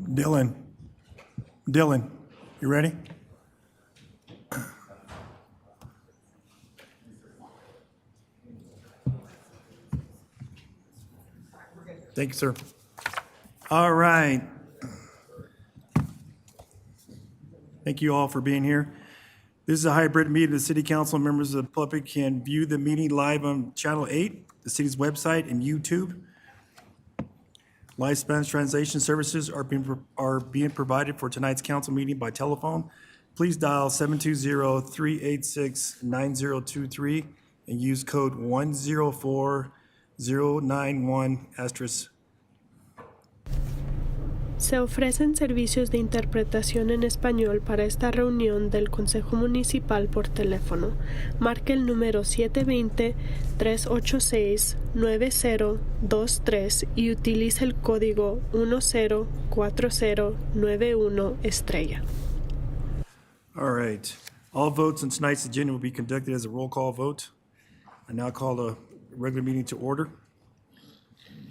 Dylan, you ready? Thank you, sir. All right. Thank you all for being here. This is a hybrid meeting. The city council members of the public can view the meeting live on Channel 8, the city's website, and YouTube. Live Spanish translation services are being provided for tonight's council meeting by telephone. Please dial 720-386-9023 and use code 104091 *. Se ofrecen servicios de interpretación en español para esta reunión del Consejo Municipal por teléfono. Marque el número 720-386-9023 y utilice el código 104091 #. All right. All votes on tonight's agenda will be conducted as a roll call vote. I now call the regular meeting to order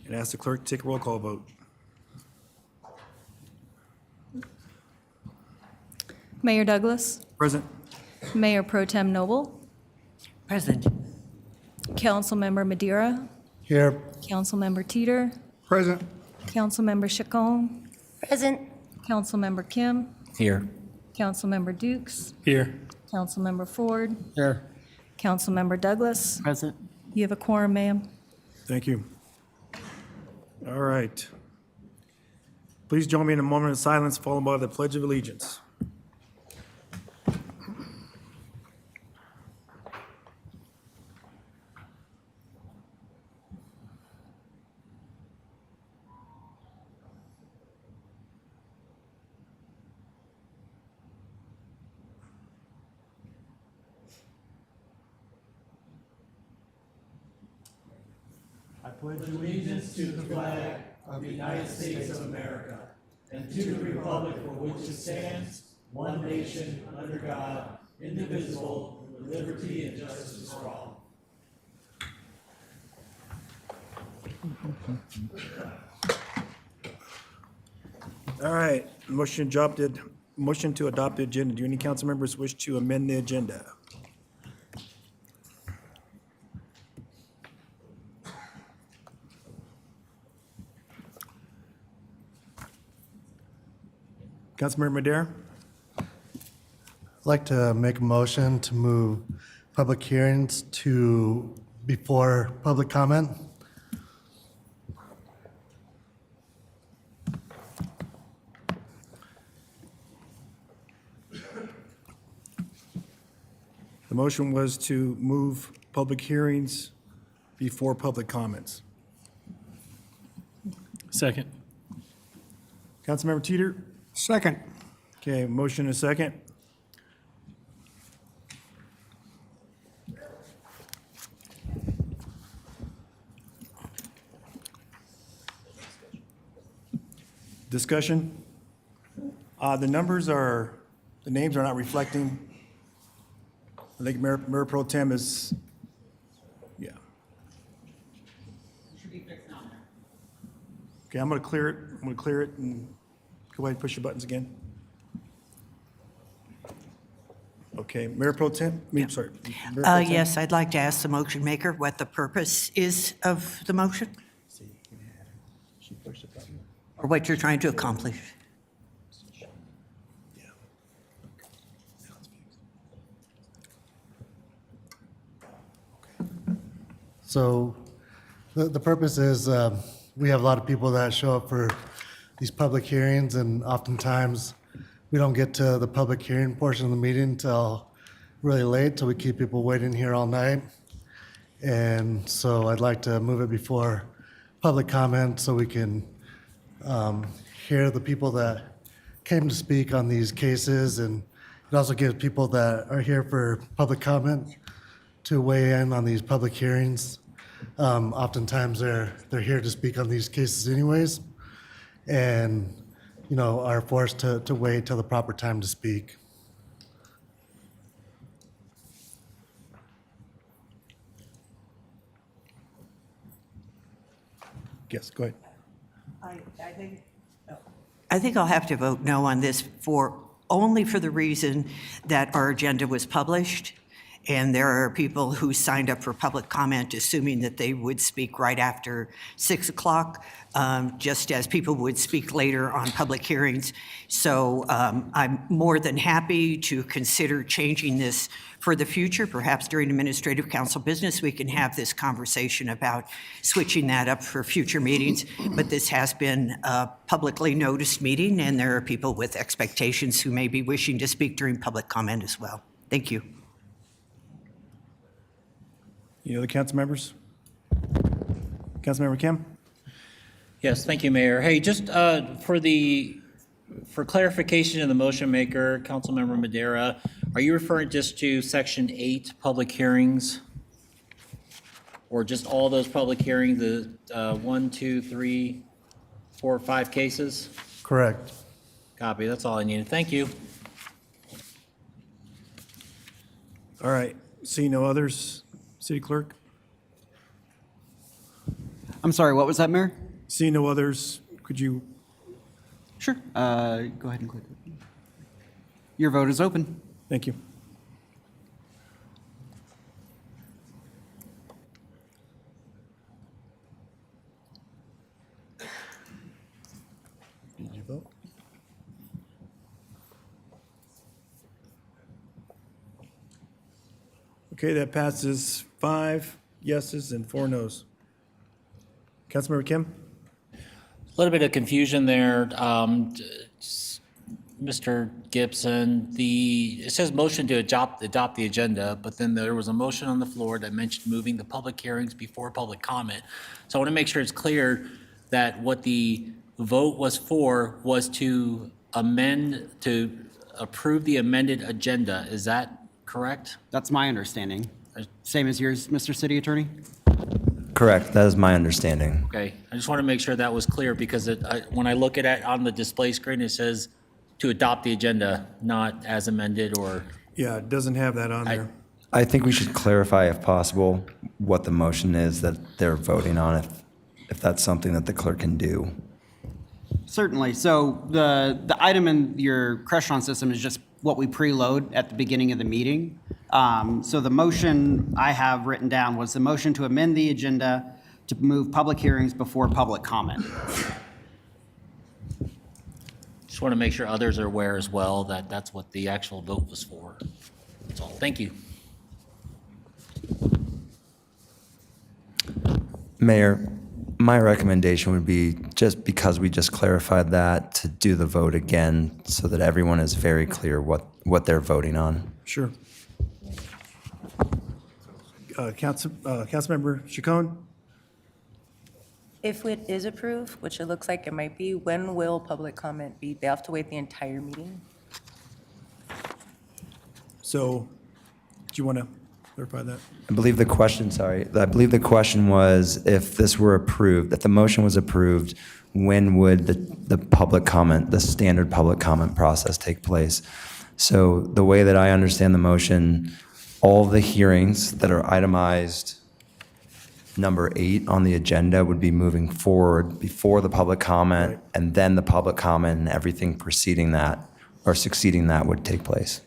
and ask the clerk to take a roll call vote. Mayor Douglas, Present. Mayor Pro Tem Noble, Present. Councilmember Madeira, Here. Councilmember Teeter, Present. Councilmember Chacon, Present. Councilmember Kim, Here. Councilmember Dukes, Here. Councilmember Ford, Here. Councilmember Douglas. Present. You have a quorum, ma'am. Thank you. All right. Please join me in a moment of silence followed by the Pledge of Allegiance. I pledge allegiance to the flag of the United States of America and to the republic for which it stands, one nation, under God, indivisible, with liberty and justice for all. All right, motion to adopt the agenda. Do any council members wish to amend the agenda? Councilmember Madera? I'd like to make a motion to move public hearings to before public comment. The motion was to move public hearings before public comments. Second. Councilmember Teeter? Second. Okay, motion and a second. Discussion? The names are not reflecting. I think Mayor Pro Tem is, yeah. Should be fixed now. Okay, I'm gonna clear it and go ahead and push your buttons again. Okay, Mayor Pro Tem, sorry. Mayor Pro Tem? Yes, I'd like to ask the motion maker what the purpose is of the motion, She pushed the button. or what you're trying to accomplish. So the purpose is we have a lot of people that show up for these public hearings, and oftentimes we don't get to the public hearing portion of the meeting until really late, so we keep people waiting here all night. And so I'd like to move it before public comment so we can hear the people that came to speak on these cases, and it also gives people that are here for public comment to weigh in on these public hearings. Oftentimes they're here to speak on these cases anyways, and are forced to wait till the proper time to speak. Yes, go ahead. I think I think I'll have to vote no on this only for the reason that our agenda was published, and there are people who signed up for public comment assuming that they would speak right after 6 o'clock, just as people would speak later on public hearings. So I'm more than happy to consider changing this for the future. Perhaps during administrative council business, we can have this conversation about switching that up for future meetings. But this has been a publicly noticed meeting, and there are people with expectations who may be wishing to speak during public comment as well. Thank you. Any other council members? Councilmember Kim? Yes, thank you, Mayor. Hey, just for clarification of the motion maker, Councilmember Madera, are you referring just to Section 8, public hearings? Or just all those public hearings, the 1, 2, 3, 4, 5 cases? Correct. Copy, that's all I needed. Thank you. All right, see no others. City Clerk? I'm sorry, what was that, Mayor? See no others, could you, Sure. Go ahead and click it. Your vote is open. thank you. Did you vote? Okay, that passes 5 yeses and 4 nos. Councilmember Kim? A little bit of confusion there. Mr. Gibson, it says motion to adopt the agenda, but then there was a motion on the floor that mentioned moving the public hearings before public comment. So I want to make sure it's clear that what the vote was for was to approve the amended agenda. Is that correct? That's my understanding. Same as yours, Mr. City Attorney? Correct, that is my understanding. Okay, I just want to make sure that was clear because when I look at it on the display screen, it says to adopt the agenda, not as amended or. Yeah, it doesn't have that on there. I think we should clarify, if possible, what the motion is that they're voting on, if that's something that the clerk can do. Certainly. So the item in your Crestron system is just what we preload at the beginning of the meeting. So the motion I have written down was the motion to amend the agenda to move public hearings before public comment. Just want to make sure others are aware as well that that's what the actual vote was for. That's all. Thank you. Mayor, my recommendation would be, just because we just clarified that, to do the vote again so that everyone is very clear what they're voting on. Sure. Councilmember Chacon? If it is approved, which it looks like it might be, when will public comment be? They have to wait the entire meeting? So, do you want to clarify that? I believe the question was, if this were approved, if the motion was approved, when would the public comment, the standard public comment process take place? So the way that I understand the motion, all the hearings that are itemized number 8 on the agenda would be moving forward before the public comment, Right. and then the public comment and everything preceding that or succeeding that would take place.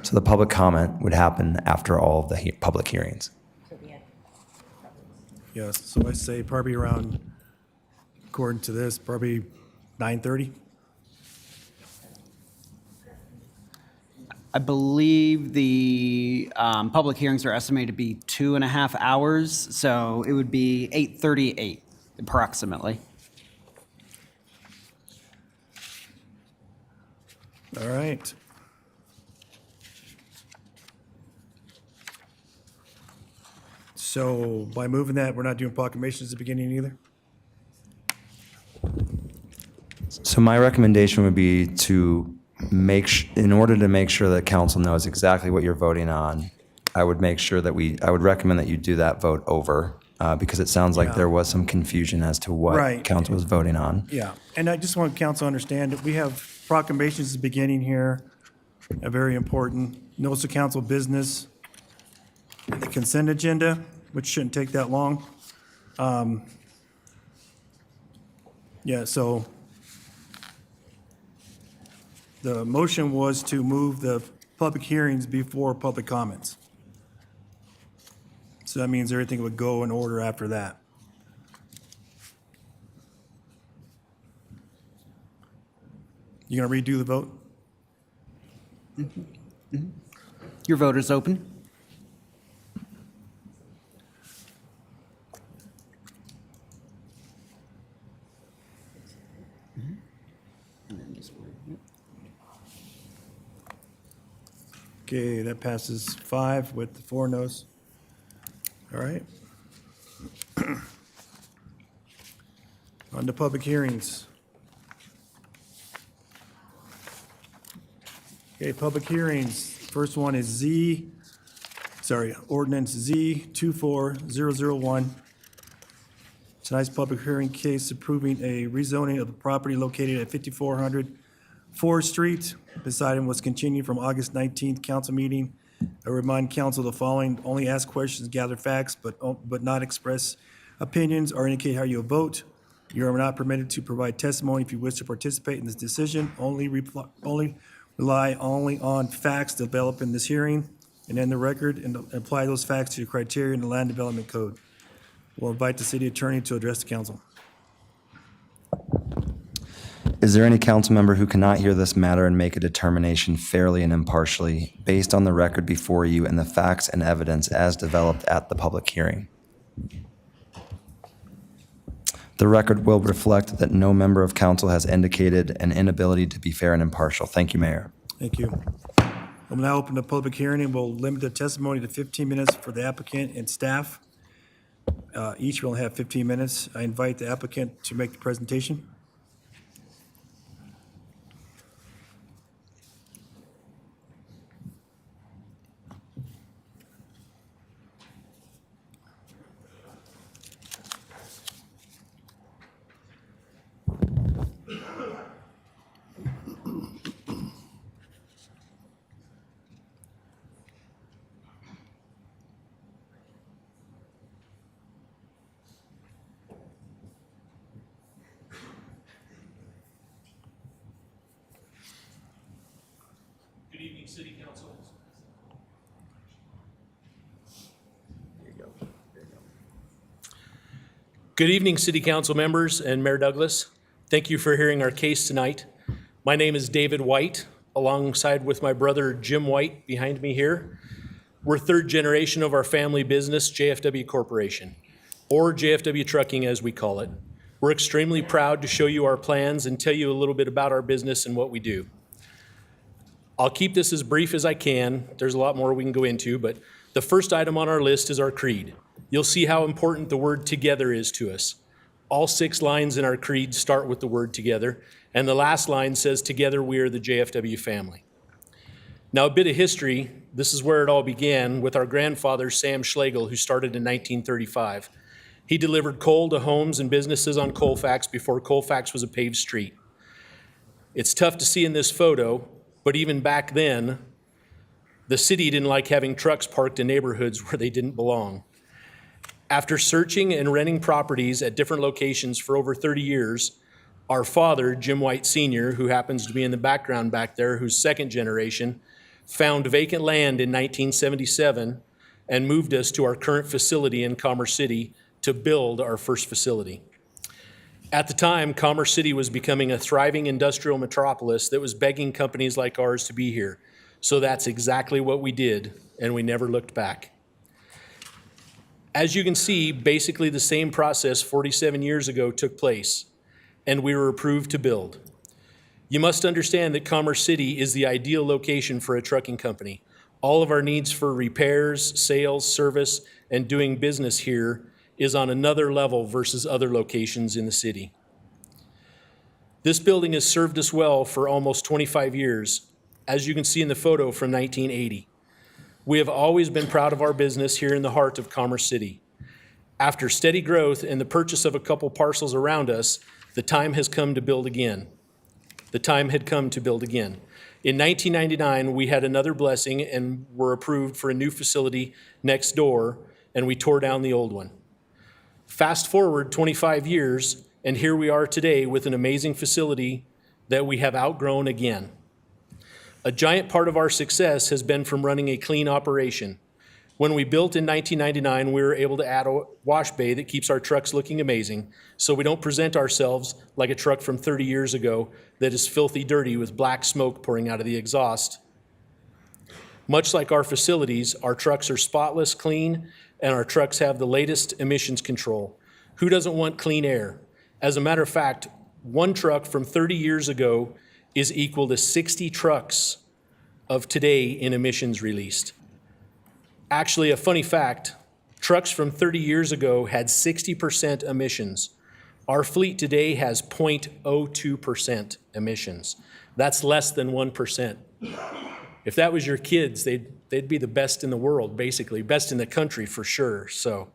So the public comment would happen after all of the public hearings. Yes, so I say probably around, according to this, probably 9:30? I believe the public hearings are estimated to be 2.5 hours, so it would be 8:38 approximately. All right. So by moving that, we're not doing proclamations at the beginning either? So my recommendation would be to in order to make sure that council knows exactly what you're voting on, I would recommend that you do that vote over, because it sounds like Yeah. there was some confusion as to what Right. council was voting on. Yeah, and I just want council to understand that we have proclamations at the beginning here, very important. Notice of council business, and the consent agenda, which shouldn't take that long. Yeah, so The motion was to move the public hearings before public comments. So that means everything would go in order after that. You gonna redo the vote? Your vote is open. Okay, that passes 5 with the 4 noes. All right. On to public hearings. Okay, public hearings. First one is ordinance Z 24001. Tonight's public hearing case approving a rezoning of the property located at 5400 Forest Street. This item was continued from August 19th council meeting. I remind council the following: only ask questions, gather facts, but not express opinions or indicate how you vote. You are not permitted to provide testimony if you wish to participate in this decision. Only rely on facts developed in this hearing and in the record, and apply those facts to your criteria in the Land Development Code. We'll invite the city attorney to address the council. Is there any council member who cannot hear this matter and make a determination fairly and impartially based on the record before you and the facts and evidence as developed at the public hearing? The record will reflect that no member of council has indicated an inability to be fair and impartial. Thank you, Mayor. Thank you. I'm now open the public hearing, and we'll limit the testimony to 15 minutes for the applicant and staff. Each will have 15 minutes. I invite the applicant to make the presentation. Good evening, City Council. Good evening, City Council members and Mayor Douglas. Thank you for hearing our case tonight. My name is David White, alongside with my brother Jim White behind me here. We're third generation of our family business, JFW Corporation, or JFW Trucking as we call it. We're extremely proud to show you our plans and tell you a little bit about our business and what we do. I'll keep this as brief as I can. There's a lot more we can go into, but the first item on our list is our creed. You'll see how important the word together is to us. All 6 lines in our creed start with the word together, and the last line says, "Together we are the JFW family." Now, a bit of history. This is where it all began with our grandfather, Sam Schlegel, who started in 1935. He delivered coal to homes and businesses on Colfax before Colfax was a paved street. It's tough to see in this photo, but even back then, the city didn't like having trucks parked in neighborhoods where they didn't belong. After searching and renting properties at different locations for over 30 years, our father, Jim White Sr., who happens to be in the background back there, who's second generation, found vacant land in 1977 and moved us to our current facility in Commerce City to build our first facility. At the time, Commerce City was becoming a thriving industrial metropolis that was begging companies like ours to be here. So that's exactly what we did, and we never looked back. As you can see, basically the same process 47 years ago took place, and we were approved to build. You must understand that Commerce City is the ideal location for a trucking company. All of our needs for repairs, sales, service, and doing business here is on another level versus other locations in the city. This building has served us well for almost 25 years, as you can see in the photo from 1980. We have always been proud of our business here in the heart of Commerce City. After steady growth and the purchase of a couple parcels around us, the time has come to build again. The time had come to build again. In 1999, we had another blessing and were approved for a new facility next door, and we tore down the old one. Fast forward 25 years, and here we are today with an amazing facility that we have outgrown again. A giant part of our success has been from running a clean operation. When we built in 1999, we were able to add a wash bay that keeps our trucks looking amazing, so we don't present ourselves like a truck from 30 years ago that is filthy dirty with black smoke pouring out of the exhaust. Much like our facilities, our trucks are spotless clean, and our trucks have the latest emissions control. Who doesn't want clean air? As a matter of fact, one truck from 30 years ago is equal to 60 trucks of today in emissions released. Actually, a funny fact, trucks from 30 years ago had 60% emissions. Our fleet today has 0.02% emissions. That's less than 1%. If that was your kids, they'd be the best in the world, basically, best in the country for sure. So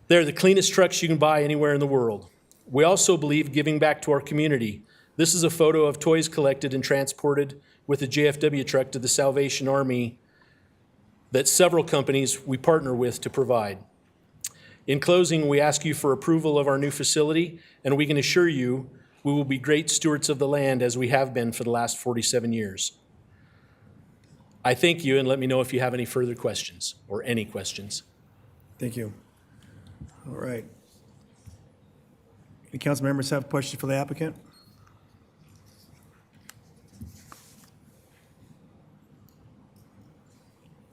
they're the cleanest trucks you can buy anywhere in the world. We also believe giving back to our community. This is a photo of toys collected and transported with a JFW truck to the Salvation Army that several companies we partner with to provide. In closing, we ask you for approval of our new facility, and we can assure you we will be great stewards of the land as we have been for the last 47 years. I thank you, and let me know if you have any further questions or any questions. Thank you. All right. Any council members have questions for the applicant?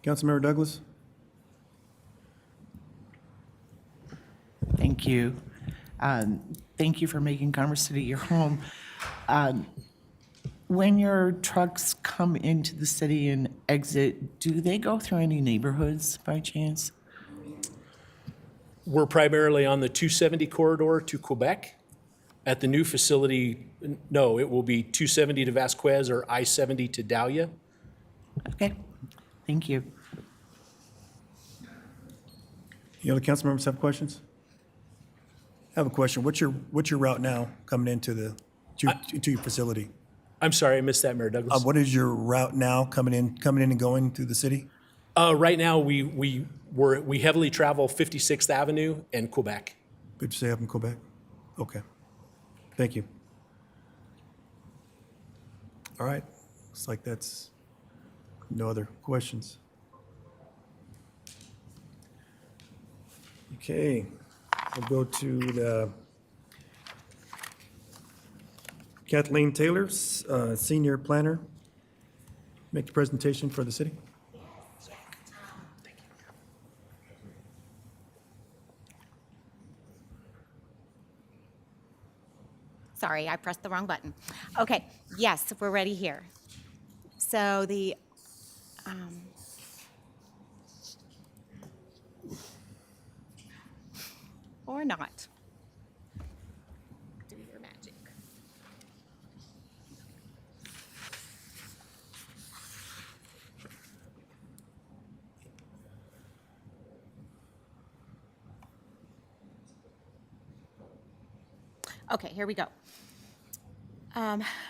Councilmember Douglas? Thank you. Thank you for making Commerce City your home. When your trucks come into the city and exit, do they go through any neighborhoods by chance? We're primarily on the 270 corridor to Quebec. At the new facility, no, it will be 270 to Vasquez or I-70 to Dahlia. Okay, thank you. Any other council members have questions? I have a question. What's your route now coming into your facility? I'm sorry, I missed that, Mayor Douglas. What is your route now coming in and going through the city? Right now, we heavily travel 56th Avenue and Quebec. Good to say up in Quebec? Okay. Thank you. All right. Looks like that's no other questions. Okay. We'll go to the Kathleen Taylor, Senior Planner. Make the presentation for the city. Sorry, I pressed the wrong button. Okay, yes, we're ready here. So or not. Do your magic. Okay, here we go.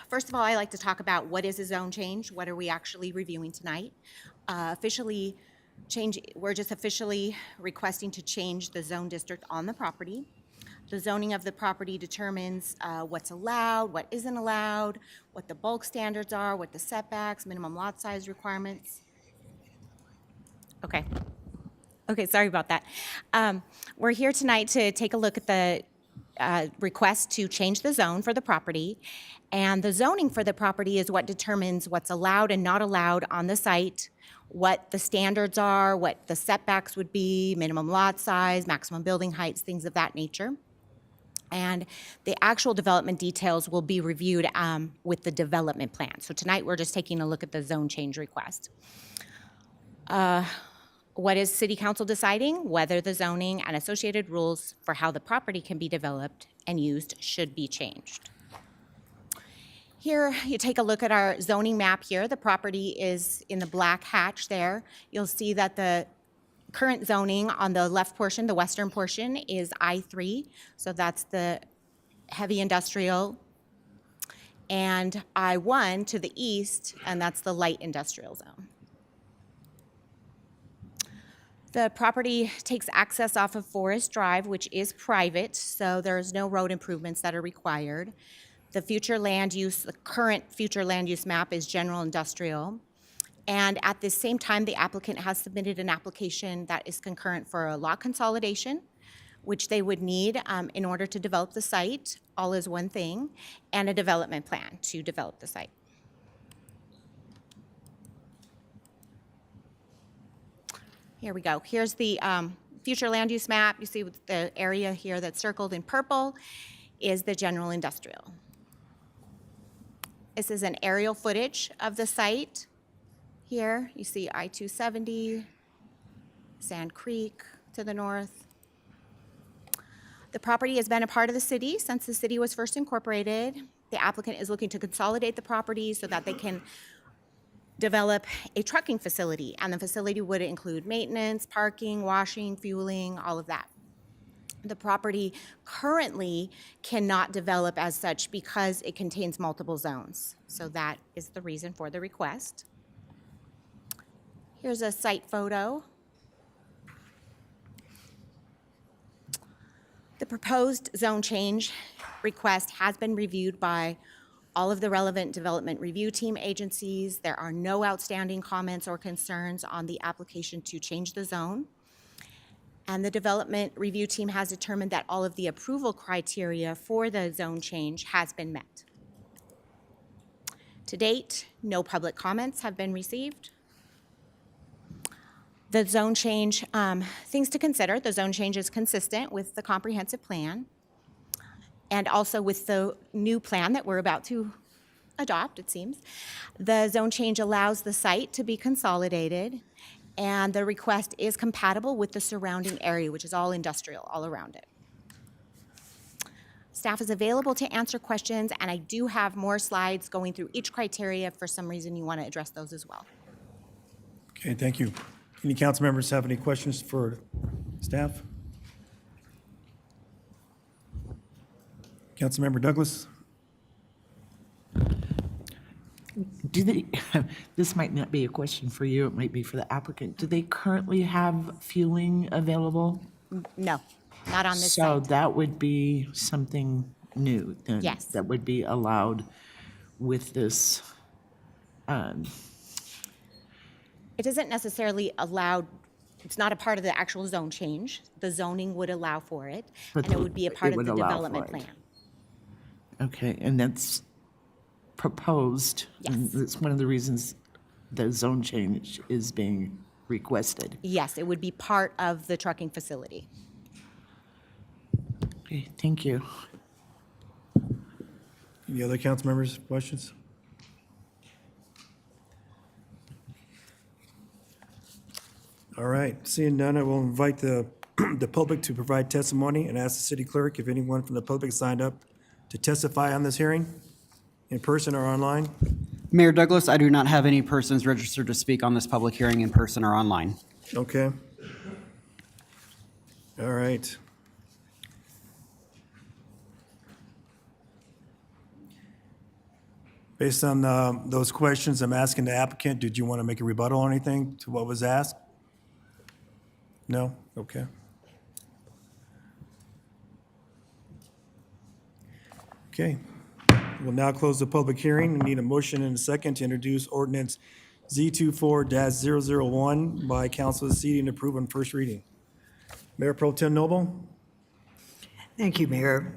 First of all, I like to talk about what is a zone change, what are we actually reviewing tonight. We're just officially requesting to change the zone district on the property. The zoning of the property determines what's allowed, what isn't allowed, what the bulk standards are, what the setbacks, minimum lot size requirements. Okay, sorry about that. We're here tonight to take a look at the request to change the zone for the property. And the zoning for the property is what determines what's allowed and not allowed on the site, what the standards are, what the setbacks would be, minimum lot size, maximum building heights, things of that nature. And the actual development details will be reviewed with the development plan. So tonight we're just taking a look at the zone change request. What is City Council deciding? Whether the zoning and associated rules for how the property can be developed and used should be changed. Here, you take a look at our zoning map here. The property is in the black hatch there. You'll see that the current zoning on the left portion, the western portion, is I3. So that's the heavy industrial. And I1 to the east, and that's the light industrial zone. The property takes access off of Forest Drive, which is private, so there's no road improvements that are required. The future land use, the current future land use map is general industrial. And at the same time, the applicant has submitted an application that is concurrent for a lot consolidation, which they would need in order to develop the site, all as one thing, and a development plan to develop the site. Here we go. Here's the future land use map. You see the area here that's circled in purple is the general industrial. This is an aerial footage of the site. Here, you see I-270, Sand Creek to the north. The property has been a part of the city since the city was first incorporated. The applicant is looking to consolidate the property so that they can develop a trucking facility, and the facility would include maintenance, parking, washing, fueling, all of that. The property currently cannot develop as such because it contains multiple zones. So that is the reason for the request. Here's a site photo. The proposed zone change request has been reviewed by all of the relevant development review team agencies. There are no outstanding comments or concerns on the application to change the zone. And the development review team has determined that all of the approval criteria for the zone change has been met. To date, no public comments have been received. The zone change, things to consider, the zone change is consistent with the comprehensive plan and also with the new plan that we're about to adopt, it seems. The zone change allows the site to be consolidated, and the request is compatible with the surrounding area, which is all industrial all around it. Staff is available to answer questions, and I do have more slides going through each criteria if for some reason you want to address those as well. Okay, thank you. Any council members have any questions for staff? Councilmember Douglas? Do they, this might not be a question for you, it might be for the applicant. Do they currently have fueling available? No, not on this So site. that would be something new then? Yes. That would be allowed with this, It isn't necessarily allowed, it's not a part of the actual zone change. The zoning would allow for it, But and it would be a part it of would the allow development for it. plan. okay, and that's proposed? and Yes. That's one of the reasons the zone change is being requested. Yes, it would be part of the trucking facility. Okay, thank you. Any other council members, questions? All right, seeing none, I will invite the public to provide testimony and ask the city clerk if anyone from the public signed up to testify on this hearing, in person or online. Mayor Douglas, I do not have any persons registered to speak on this public hearing in person or online. Okay. All right. Based on those questions, I'm asking the applicant, did you want to make a rebuttal or anything to what was asked? No? Okay. Okay. We'll now close the public hearing. We need a motion and a second to introduce ordinance Z24-001 by council of the city and approve on first reading. Mayor Pro Tem Noble? Thank you, Mayor.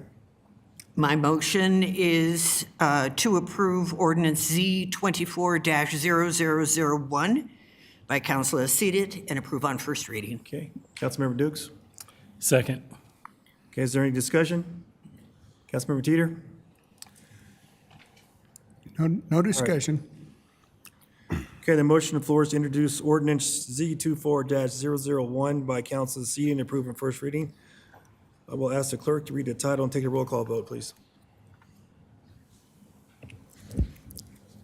My motion is to approve ordinance Z24-0001 by council as seated and approve on first reading. Okay. Councilmember Dukes? Second. Okay, is there any discussion? Councilmember Teeter? No discussion. Okay, the motion on the floor is to introduce ordinance Z24-001 by council of the city and approve on first reading. I will ask the clerk to read the title and take a roll call vote, please.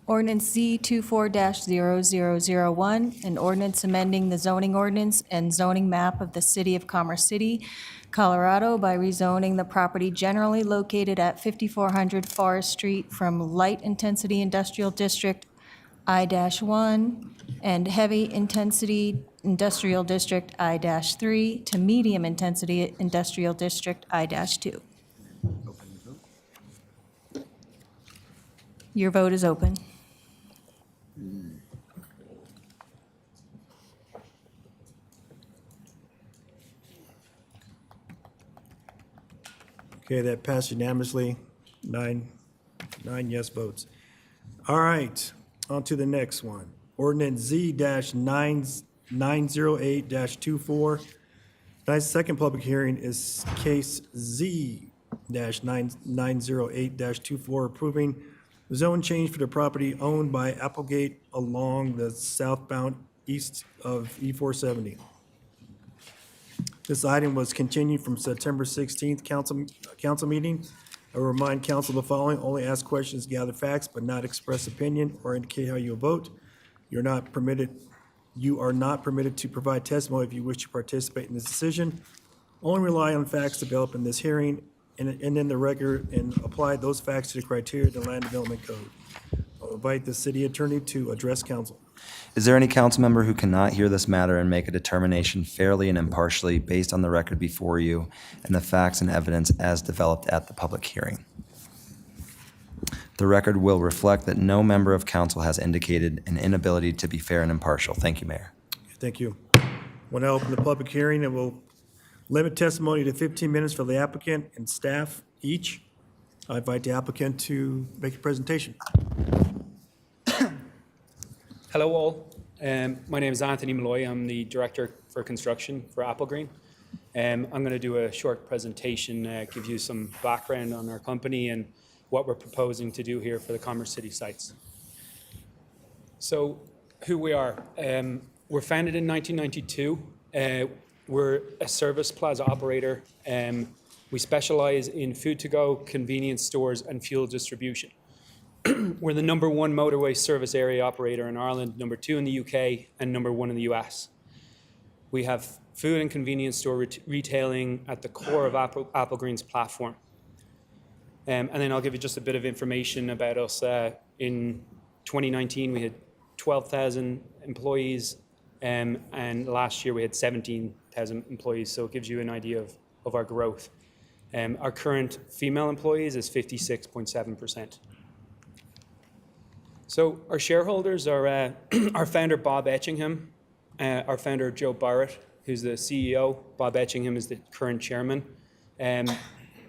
Ordinance Z24-0001, an ordinance amending the zoning ordinance and zoning map of the city of Commerce City, Colorado by rezoning the property generally located at 5400 Forest Street from Light Intensity Industrial District I-1 and Heavy Intensity Industrial District I-3 to Medium Intensity Industrial District I-2. Your vote is open. Okay, that passed unanimously, nine yes votes. All right, on to the next one. Ordinance Z-908-24. Tonight's second public hearing is case Z-908-24, approving zone change for the property owned by Applegate along the southbound east of E-470. This item was continued from September 16th council meeting. I will remind council the following: only ask questions, gather facts, but not express opinion or indicate how you will vote. You are not permitted to provide testimony if you wish to participate in this decision. Only rely on facts developed in this hearing and in the record, and apply those facts to the criteria of the Land Development Code. I'll invite the city attorney to address council. Is there any council member who cannot hear this matter and make a determination fairly and impartially based on the record before you and the facts and evidence as developed at the public hearing? The record will reflect that no member of council has indicated an inability to be fair and impartial. Thank you, Mayor. Thank you. When I open the public hearing, it will limit testimony to 15 minutes for the applicant and staff each. I invite the applicant to make a presentation. Hello all. My name is Anthony Malloy. I'm the Director for Construction for Applegreen. I'm going to do a short presentation, give you some background on our company and what we're proposing to do here for the Commerce City sites. So who we are. We're founded in 1992. We're a service plaza operator. We specialize in food-to-go, convenience stores, and fuel distribution. We're the #1 motorway service area operator in Ireland, #2 in the UK, and #1 in the US. We have food and convenience store retailing at the core of Applegreen's platform. And then I'll give you just a bit of information about us. In 2019, we had 12,000 employees, and last year we had 17,000 employees, so it gives you an idea of our growth. Our current female employees is 56.7%. So our shareholders are our founder, Bob Etchingham, our founder, Joe Barrett, who's the CEO. Bob Etchingham is the current chairman.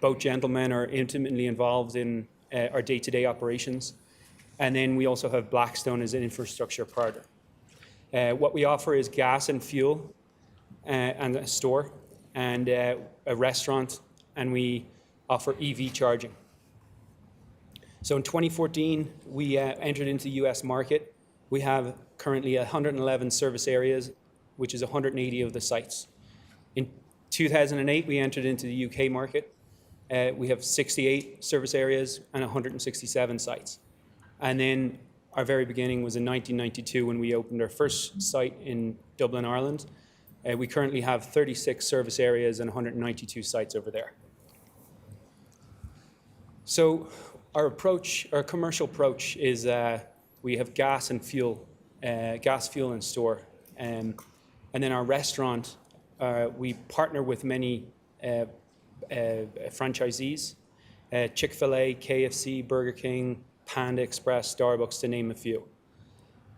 Both gentlemen are intimately involved in our day-to-day operations. And then we also have Blackstone as an infrastructure partner. What we offer is gas and fuel and a store and a restaurant, and we offer EV charging. So in 2014, we entered into the US market. We have currently 111 service areas, which is 180 of the sites. In 2008, we entered into the UK market. We have 68 service areas and 167 sites. And then our very beginning was in 1992 when we opened our first site in Dublin, Ireland. We currently have 36 service areas and 192 sites over there. So our commercial approach is we have gas and fuel, fuel and store. And then our restaurant, we partner with many franchisees, Chick-fil-A, KFC, Burger King, Panda Express, Starbucks, to name a few.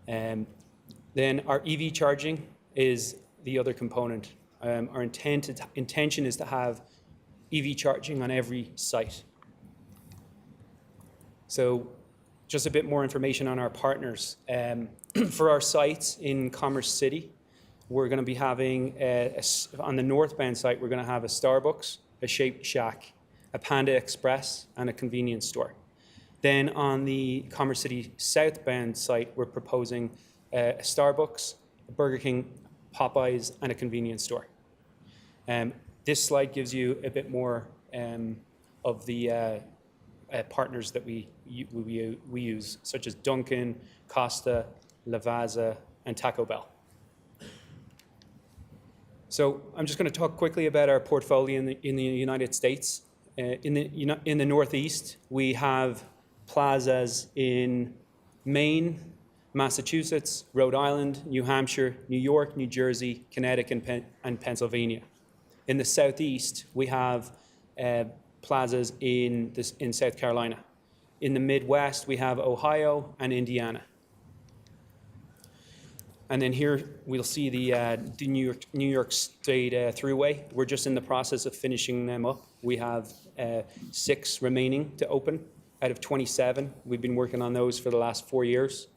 Then our EV charging is the other component. Our intention is to have EV charging on every site. So just a bit more information on our partners. For our sites in Commerce City, we're going to be having, on the northbound site, we're going to have a Starbucks, a Shake Shack, a Panda Express, and a convenience store. Then on the Commerce City southbound site, we're proposing a Starbucks, a Burger King, Popeyes, and a convenience store. This slide gives you a bit more of the partners that we use, such as Dunkin', Costa, Lavazza, and Taco Bell. So I'm just going to talk quickly about our portfolio in the United States. In the Northeast, we have plazas in Maine, Massachusetts, Rhode Island, New Hampshire, New York, New Jersey, Connecticut, and Pennsylvania. In the Southeast, we have plazas in South Carolina. In the Midwest, we have Ohio and Indiana. And then here we'll see the New York State Thruway. We're just in the process of finishing them up. We have 6 remaining to open out of 27. We've been working on those for the last 4 years.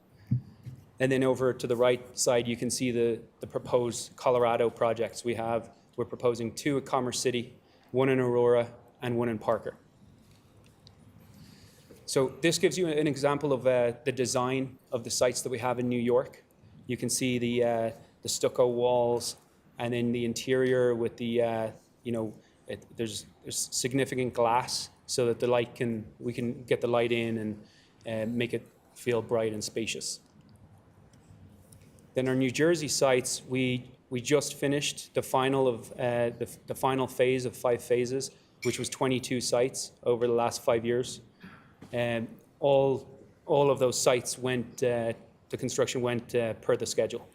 And then over to the right side, you can see the proposed Colorado projects. We're proposing 2 at Commerce City, 1 in Aurora, and 1 in Parker. So this gives you an example of the design of the sites that we have in New York. You can see the stucco walls, and in the interior with the, there's significant glass so that we can get the light in and make it feel bright and spacious. Then our New Jersey sites, we just finished the final of the final phase of 5 phases, which was 22 sites over the last 5 years. And all of those sites went, the construction went per the schedule.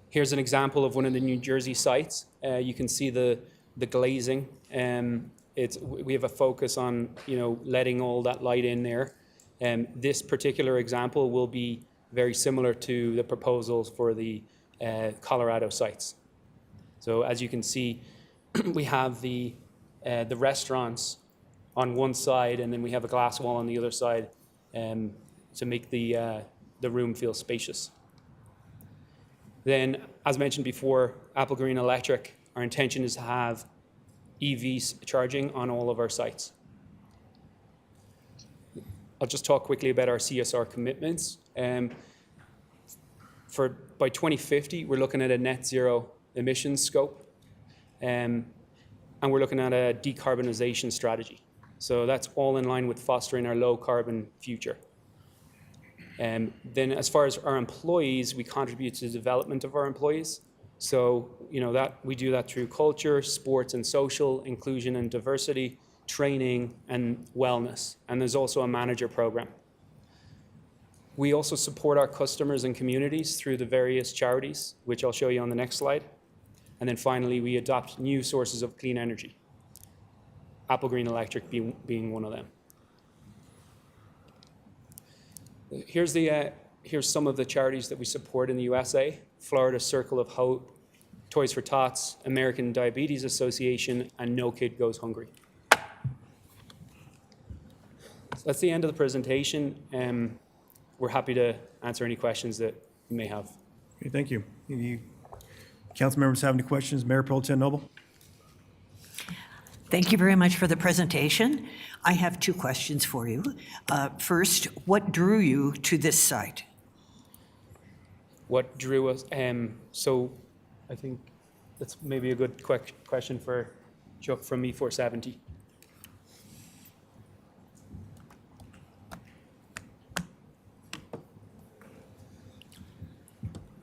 Here's an example of one of the New Jersey sites. You can see the glazing. We have a focus on letting all that light in there. This particular example will be very similar to the proposals for the Colorado sites. So as you can see, we have the restaurants on one side, and then we have a glass wall on the other side to make the room feel spacious. Then, as mentioned before, Applegreen Electric, our intention is to have EVs charging on all of our sites. I'll just talk quickly about our CSR commitments. By 2050, we're looking at a net zero emissions scope, and we're looking at a decarbonization strategy. So that's all in line with fostering our low carbon future. Then as far as our employees, we contribute to the development of our employees. So, that we do that through culture, sports and social, inclusion and diversity, training and wellness. And there's also a manager program. We also support our customers and communities through the various charities, which I'll show you on the next slide. And then finally, we adopt new sources of clean energy, Applegreen Electric being one of them. Here's some of the charities that we support in the USA: Florida Circle of Hope, Toys for Tots, American Diabetes Association, and No Kid Goes Hungry. So that's the end of the presentation. We're happy to answer any questions that you may have. Okay, thank you. Any council members have any questions? Mayor Pro Tem Noble? Thank you very much for the presentation. I have 2 questions for you. First, what drew you to this site? What drew us? So I think that's maybe a good question for Chuck from E470.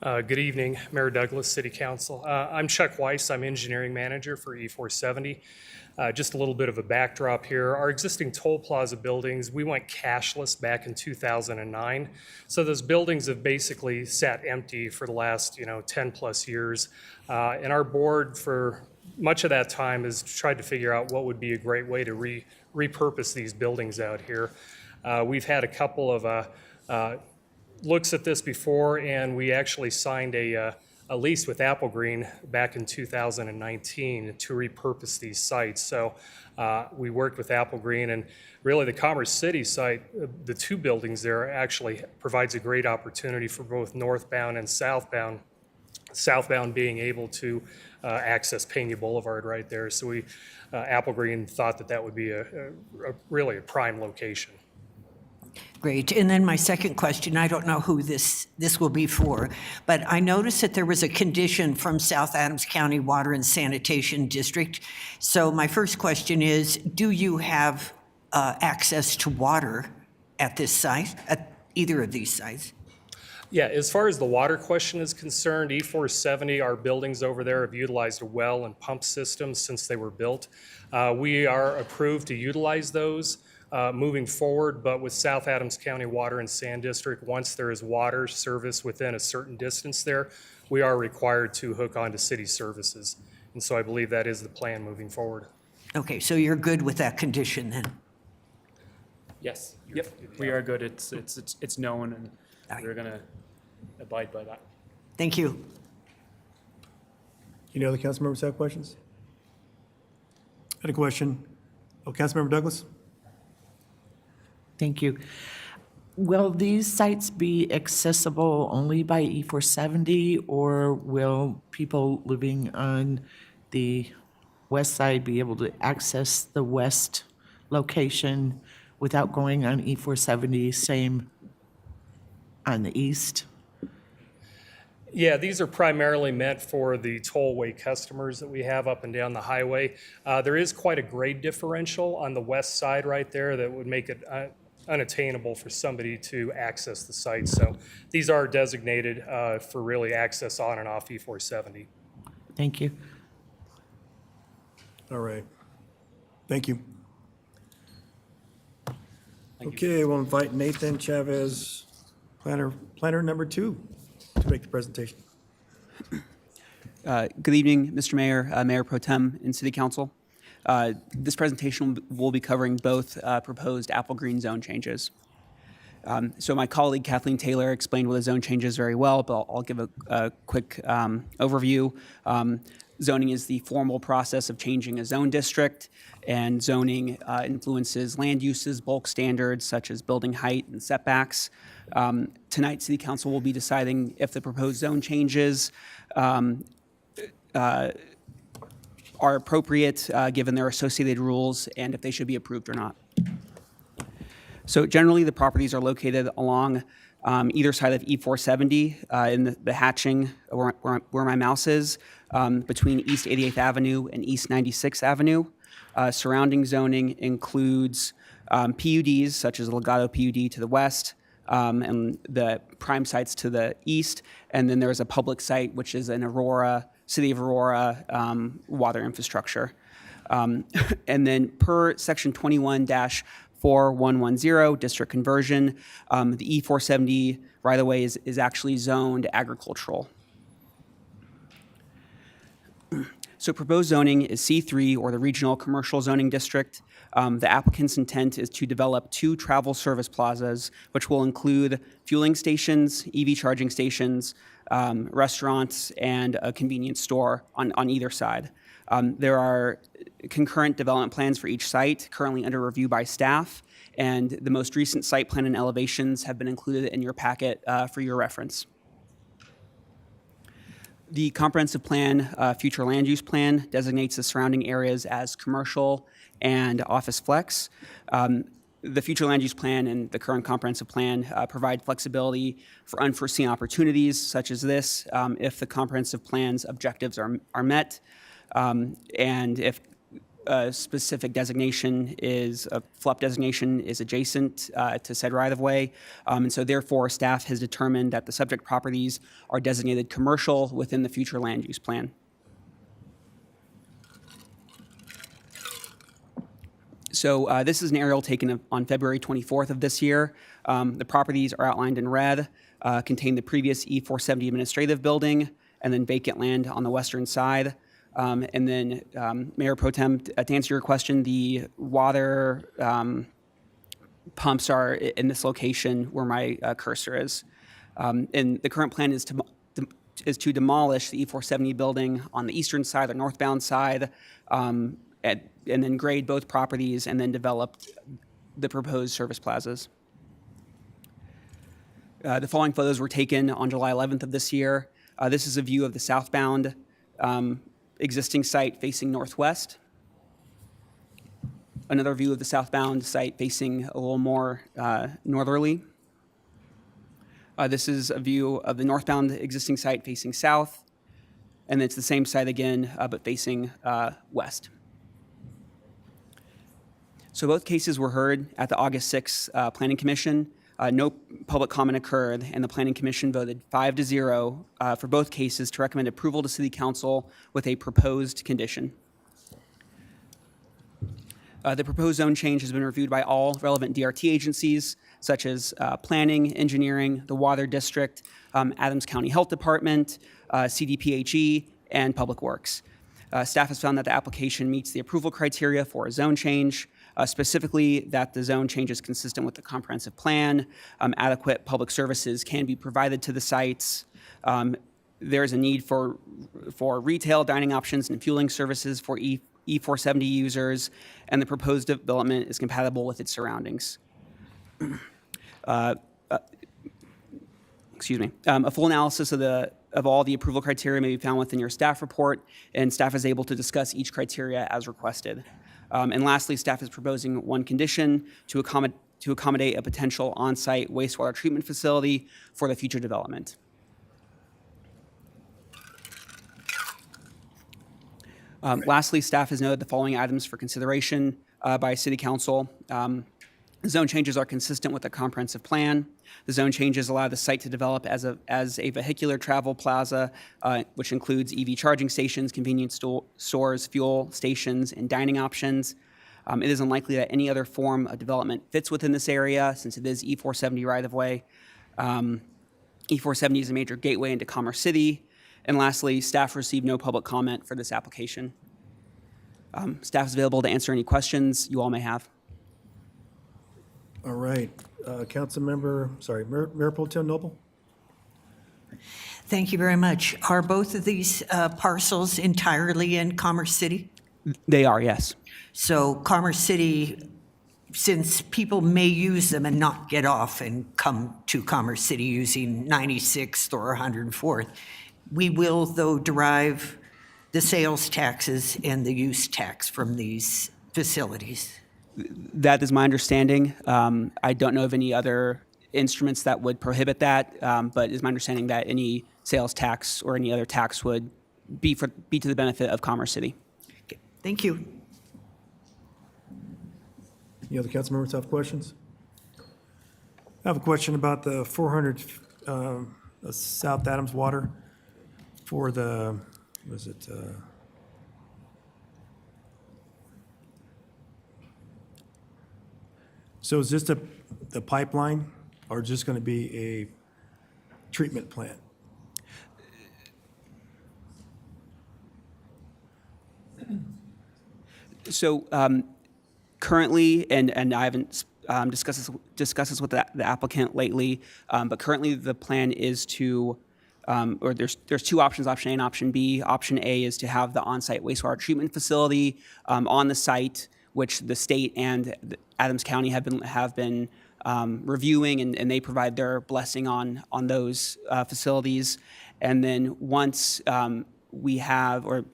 Good evening, Mayor Douglas, City Council. I'm Chuck Weiss. I'm engineering manager for E470. Just a little bit of a backdrop here. Our existing toll plaza buildings, we went cashless back in 2009. So those buildings have basically sat empty for the last 10 plus years. And our board for much of that time has tried to figure out what would be a great way to repurpose these buildings out here. We've had a couple of looks at this before, and we actually signed a lease with Applegreen back in 2019 to repurpose these sites. So we worked with Applegreen, and really the Commerce City site, the 2 buildings there actually provides a great opportunity for both northbound and southbound. Southbound being able to access Pena Boulevard right there. So Applegreen thought that would be really a prime location. Great. And then my second question, I don't know who this will be for, but I noticed that there was a condition from South Adams County Water and Sanitation District. So my first question is, do you have access to water at this site, at either of these sites? Yeah, as far as the water question is concerned, E470, our buildings over there have utilized a well and pump systems since they were built. We are approved to utilize those moving forward, but with South Adams County Water and Sand District, once there is water service within a certain distance there, we are required to hook onto city services. And so I believe that is the plan moving forward. Okay, so you're good with that condition then? Yes, yep, we are good. It's known, and we're going to abide by that. Thank you. Any other council members have questions? I had a question. Oh, Councilmember Douglas? Thank you. Will these sites be accessible only by E470, or will people living on the west side be able to access the west location without going on E470, same on the east? Yeah, these are primarily meant for the tollway customers that we have up and down the highway. There is quite a grade differential on the west side right there that would make it unattainable for somebody to access the site. So these are designated for really access on and off E470. Thank you. All right. Thank you. Okay, we'll invite Nathan Chavez, planner number 2, to make the presentation. Good evening, Mr. Mayor, Mayor Pro Tem, and City Council. This presentation will be covering both proposed Apple Green zone changes. So my colleague Kathleen Taylor explained what the zone changes very well, but I'll give a quick overview. Zoning is the formal process of changing a zone district, and zoning influences land uses, bulk standards such as building height and setbacks. Tonight, City Council will be deciding if the proposed zone changes are appropriate given their associated rules and if they should be approved or not. So generally, the properties are located along either side of E470 in the hatching where my mouse is, between East 88th Avenue and East 96th Avenue. Surrounding zoning includes PUDs such as Legato PUD to the west, and the prime sites to the east, and then there's a public site which is an Aurora, City of Aurora water infrastructure. And then per section 21-4110 district conversion, the E470 right-of-way is actually zoned agricultural. So proposed zoning is C3, or the Regional Commercial Zoning District. The applicant's intent is to develop 2 travel service plazas, which will include fueling stations, EV charging stations, restaurants, and a convenience store on either side. There are concurrent development plans for each site currently under review by staff, and the most recent site plan and elevations have been included in your packet for your reference. The comprehensive plan, future land use plan, designates the surrounding areas as commercial and office flex. The future land use plan and the current comprehensive plan provide flexibility for unforeseen opportunities such as this if the comprehensive plan's objectives are met, and if a specific designation is, a FLUP designation is adjacent to said right-of-way. And so therefore, staff has determined that the subject properties are designated commercial within the future land use plan. So this is an aerial taken on February 24th of this year. The properties are outlined in red, contain the previous E470 administrative building, and then vacant land on the western side. And then, Mayor Pro Tem, to answer your question, the water pumps are in this location where my cursor is. And the current plan is to demolish the E470 building on the eastern side, the northbound side, and then grade both properties and then develop the proposed service plazas. The following photos were taken on July 11th of this year. This is a view of the southbound existing site facing northwest. Another view of the southbound site facing a little more northerly. This is a view of the northbound existing site facing south. And it's the same site again, but facing west. So both cases were heard at the August 6th Planning Commission. No public comment occurred, and the Planning Commission voted 5-0 for both cases to recommend approval to City Council with a proposed condition. The proposed zone change has been reviewed by all relevant DRT agencies, such as Planning, Engineering, the Water District, Adams County Health Department, CDPHE, and Public Works. Staff has found that the application meets the approval criteria for a zone change. specifically that the zone change is consistent with the comprehensive plan, adequate public services can be provided to the sites, there's a need for retail dining options and fueling services for E470 users, and the proposed development is compatible with its surroundings. Excuse me. A full analysis of all the approval criteria may be found within your staff report, and staff is able to discuss each criteria as requested. And lastly, staff is proposing one condition to accommodate a potential on-site wastewater treatment facility for the future development. Lastly, staff has noted the following items for consideration by City Council. Zone changes are consistent with the comprehensive plan. The zone changes allow the site to develop as a vehicular travel plaza, which includes EV charging stations, convenience stores, fuel stations, and dining options. It is unlikely that any other form of development fits within this area since it is E470 right-of-way. E470 is a major gateway into Commerce City. And lastly, staff received no public comment for this application. Staff is available to answer any questions you all may have. All right, Mayor Pro Tem Noble? Thank you very much. Are both of these parcels entirely in Commerce City? They are, yes. So Commerce City, since people may use them and not get off and come to Commerce City using 96th or 104th, we will, though, derive the sales taxes and the use tax from these facilities. That is my understanding. I don't know of any other instruments that would prohibit that, but it's my understanding that any sales tax or any other tax would be to the benefit of Commerce City. Okay. Thank you. Any other council members have questions? I have a question about the 400 South Adams water for the, was it? So is this the pipeline or just going to be a treatment plant? So currently, and I haven't discussed this with the applicant lately, but currently the plan is to, or there's two options, option A and option B. Option A is to have the on-site wastewater treatment facility on the site, which the state and Adams County have been reviewing, and they provide their blessing on those facilities. And then once we have, or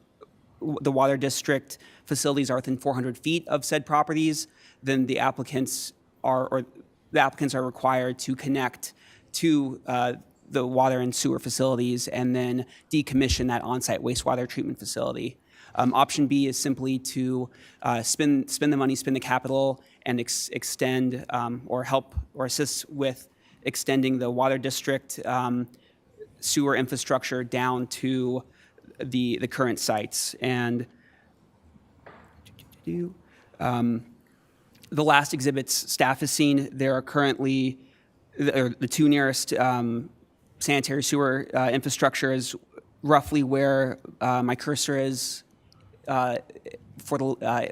the water district facilities are within 400 feet of said properties, then the applicants are required to connect to the water and sewer facilities and then decommission that on-site wastewater treatment facility. Option B is simply to spend the money, spend the capital, and extend or help or assist with extending the water district sewer infrastructure down to the current sites. And the last exhibits staff has seen, there are currently the two nearest sanitary sewer infrastructure is roughly where my cursor is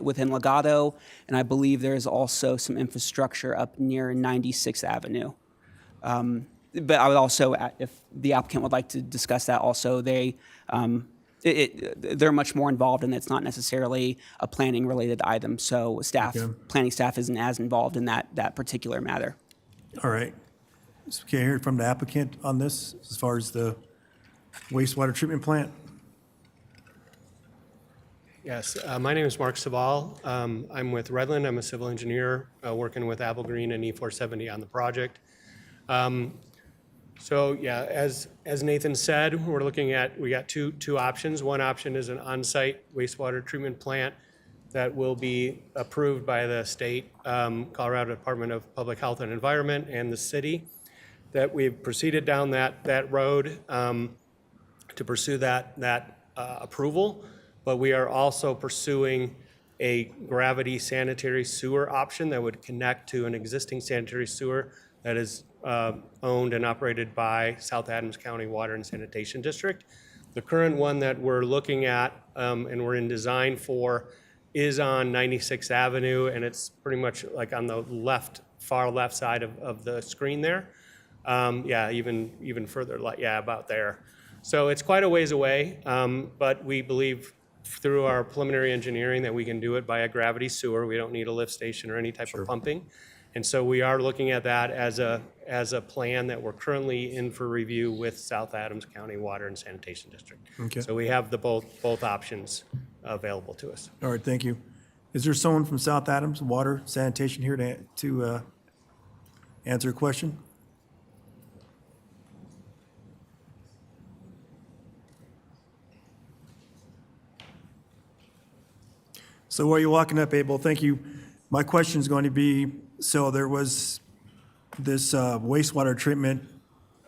within Legato, and I believe there is also some infrastructure up near 96th Avenue. But I would also, if the applicant would like to discuss that also, they're much more involved, and it's not necessarily a planning-related item. So planning staff isn't as involved in that particular matter. All right. So can I hear from the applicant on this as far as the wastewater treatment plant? Yes, my name is Mark Sabal. I'm with Redland. I'm a civil engineer working with Apple Green and E470 on the project. So yeah, as Nathan said, we got two options. One option is an on-site wastewater treatment plant that will be approved by the state, Colorado Department of Public Health and Environment, and the city. That we've proceeded down that road to pursue that approval. But we are also pursuing a gravity sanitary sewer option that would connect to an existing sanitary sewer that is owned and operated by South Adams County Water and Sanitation District. The current one that we're looking at and we're in design for is on 96th Avenue, and it's pretty much like on the left, far left side of the screen there. Yeah, even further, yeah, about there. So it's quite a ways away, but we believe through our preliminary engineering that we can do it by a gravity sewer. We don't need a lift station or any type of pumping. And so we are looking at that as a plan that we're currently in for review with South Adams County Water and Sanitation District. Okay. So we have both options available to us. All right, thank you. Is there someone from South Adams Water Sanitation here to answer a question? So while you're walking up, Abel, thank you. My question is going to be, so there was this wastewater treatment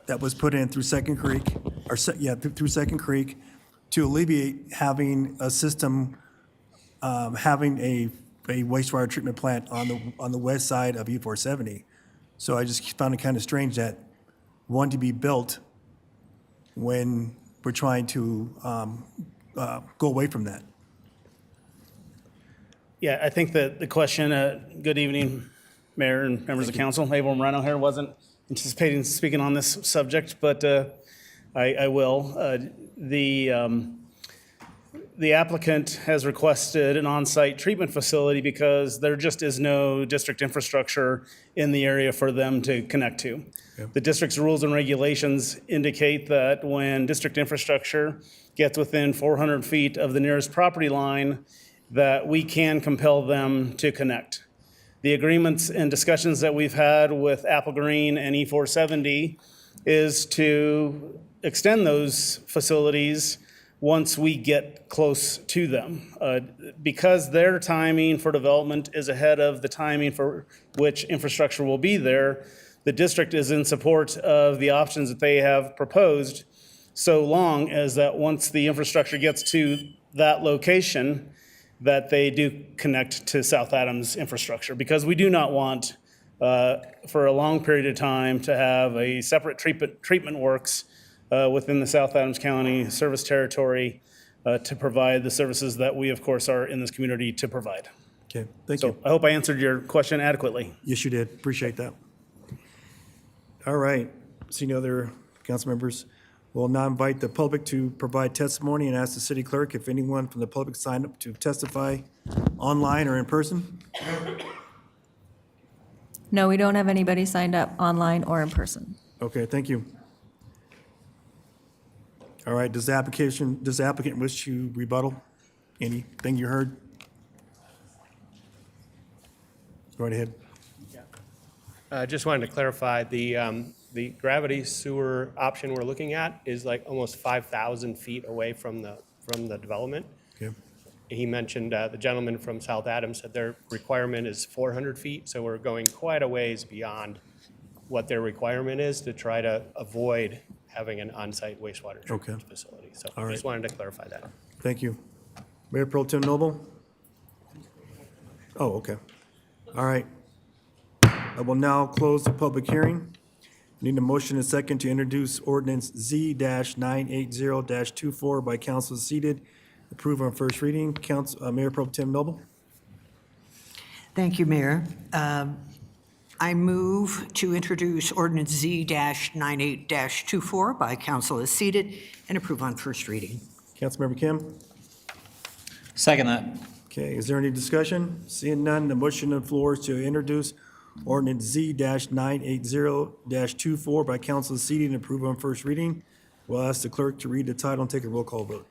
that was put in through Second Creek, through Second Creek, to alleviate having a system, having a wastewater treatment plant on the west side of E470. So I just found it kind of strange that one to be built when we're trying to go away from that. Yeah, I think that the question, good evening, Mayor and members of council. Abel Moreno here. Wasn't anticipating speaking on this subject, but I will. The applicant has requested an on-site treatment facility because there just is no district infrastructure in the area for them to connect to. The district's rules and regulations indicate that when district infrastructure gets within 400 feet of the nearest property line, that we can compel them to connect. The agreements and discussions that we've had with Apple Green and E470 is to extend those facilities once we get close to them. Because their timing for development is ahead of the timing for which infrastructure will be there, the district is in support of the options that they have proposed, so long as that once the infrastructure gets to that location, that they do connect to South Adams infrastructure, because we do not want, for a long period of time, to have a separate treatment works within the South Adams County service territory to provide the services that we, of course, are in this community to provide. Okay, thank you. I hope I answered your question adequately. Yes, you did. Appreciate that. All right. Seeing other council members, we'll now invite the public to provide testimony and ask the city clerk if anyone from the public signed up to testify online or in person. No, we don't have anybody signed up online or in person. Okay, thank you. All right, does the applicant wish to rebuttal anything you heard? Go right ahead. Just wanted to clarify, the gravity sewer option we're looking at is like almost 5,000 feet away from the development. Okay. He mentioned, the gentleman from South Adams said their requirement is 400 feet, so we're going quite a ways beyond what their requirement is to try to avoid having an on-site wastewater treatment facility. So All I right. just wanted to clarify that. Thank you. Mayor Pro Tem Noble? Oh, okay. All right. I will now close the public hearing. Need a motion and second to introduce ordinance Z-980-24 by council seated. Approve on first reading. Mayor Pro Tem Noble? Thank you, Mayor. I move to introduce ordinance Z-98-24 by council as seated and approve on first reading. Councilmember Kim? Second that. Okay, is there any discussion? Seeing none, the motion on the floor is to introduce ordinance Z-980-24 by council seated and approve on first reading. We'll ask the clerk to read the title and take a roll call vote.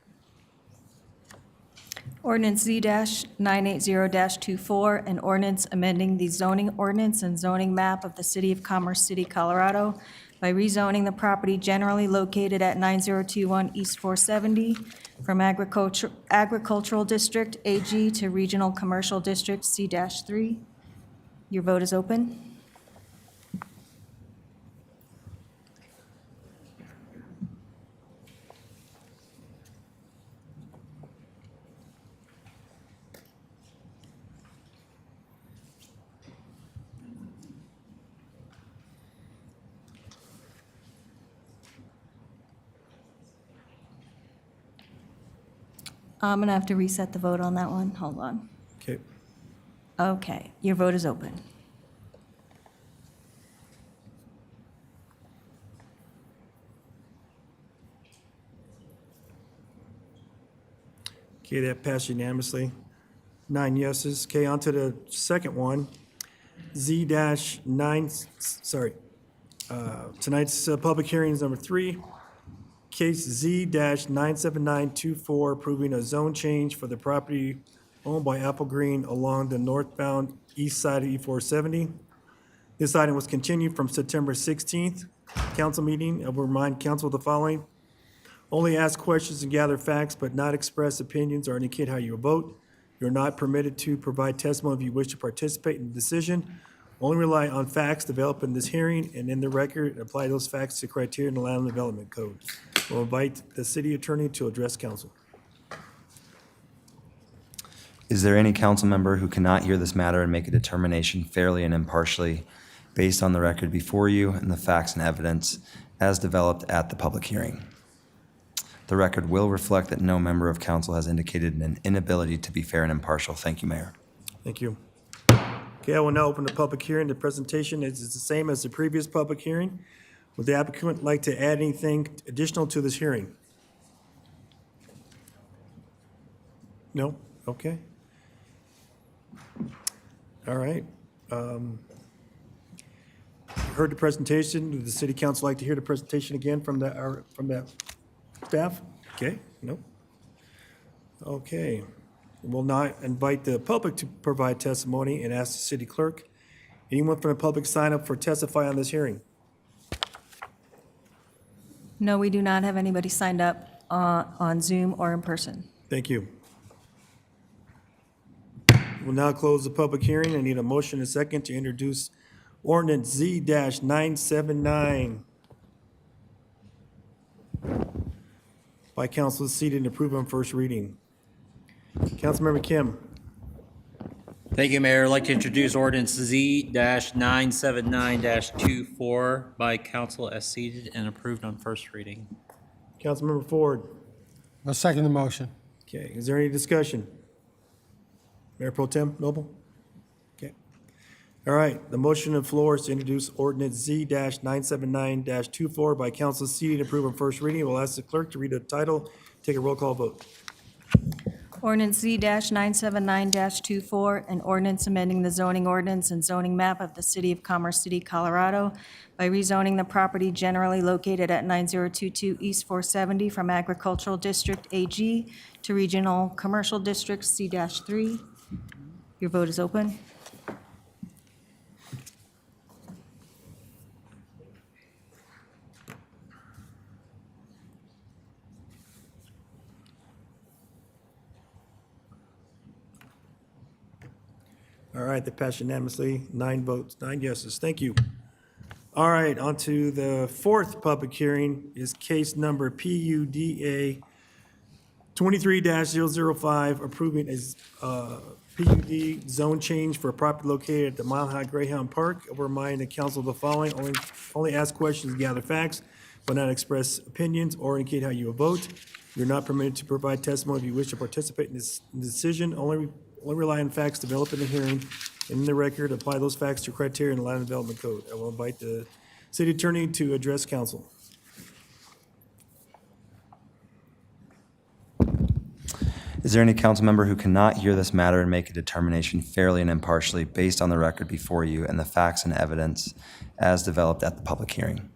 Ordinance Z-980-24, an ordinance amending the zoning ordinance and zoning map of the City of Commerce City, Colorado by rezoning the property generally located at 9021 East 470 from Agricultural District AG to Regional Commercial District C-3. Your vote is open. I'm going to have to reset the vote on that one. Hold on. Okay, your vote is open. Okay, that passed unanimously. 9 yeses. Okay, on to the second one. Tonight's public hearing is number 3. Case Z-97924, approving a zone change for the property owned by Apple Green along the northbound east side of E-470. This item was continued from September 16th council meeting. I will remind council of the following. Only ask questions and gather facts, but not express opinions or indicate how you vote. You're not permitted to provide testimony if you wish to participate in the decision. Only rely on facts developed in this hearing and in the record, and apply those facts to criteria in the Land Development Code. We'll invite the city attorney to address council. Is there any council member who cannot hear this matter and make a determination fairly and impartially based on the record before you and the facts and evidence as developed at the public hearing? The record will reflect that no member of council has indicated an inability to be fair and impartial. Thank you, Mayor. Thank you. Okay, I will now open the public hearing. The presentation is the same as the previous public hearing. Would the applicant like to add anything additional to this hearing? No? Okay. All right. Heard the presentation. Would the city council like to hear the presentation again from the staff? Okay, no? Okay. We'll now invite the public to provide testimony and ask the city clerk. Anyone from the public sign up for testify on this hearing? No, we do not have anybody signed up on Zoom or in person. Thank you. We'll now close the public hearing. I need a motion and a second to introduce ordinance Z-979 by council seated and approved on first reading. Councilmember Kim. Thank you, Mayor. I'd like to introduce ordinance Z-979-24 by council as seated and approved on first reading. Councilmember Ford. I'll second the motion. Okay, is there any discussion? Mayor Pro Tem Noble? Okay. All right, the motion on the floor is to introduce ordinance Z-979-24 by council seated and approved on first reading. We'll ask the clerk to read the title, take a roll call vote. Ordinance Z-979-24, an ordinance amending the zoning ordinance and zoning map of the City of Commerce City, Colorado by rezoning the property generally located at 9022 East 470 from Agricultural District AG to Regional Commercial District C-3. Your vote is open. All right, that passed unanimously, 9 votes, 9 yeses. Thank you. All right, on to the fourth public hearing is case number PUDA 23-005, approving a PUD zone change for a property located at the Mile High Greyhound Park. I will remind the council of the following: only ask questions, gather facts, but not express opinions or indicate how you will vote. You're not permitted to provide testimony if you wish to participate in this decision. Only rely on facts developed in the hearing and in the record. Apply those facts to criteria in the Land Development Code. I will invite the city attorney to address council. Is there any council member who cannot hear this matter and make a determination fairly and impartially based on the record before you and the facts and evidence as developed at the public hearing?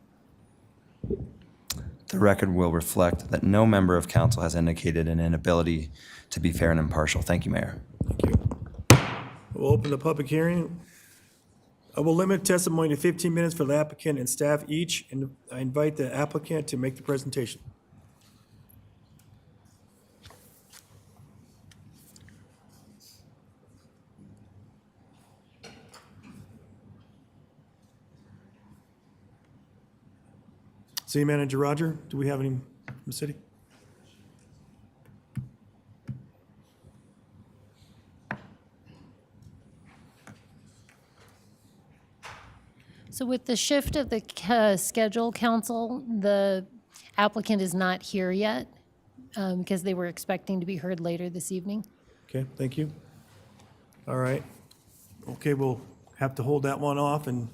The record will reflect that no member of council has indicated an inability to be fair and impartial. Thank you, Mayor. Thank you. We'll open the public hearing. I will limit testimony to 15 minutes for the applicant and staff each, and I invite the applicant to make the presentation. City Manager Roger, do we have any from the city? So with the shift of the schedule, council, the applicant is not here yet because they were expecting to be heard later this evening. Okay, thank you. All right. Okay, we'll have to hold that one off, and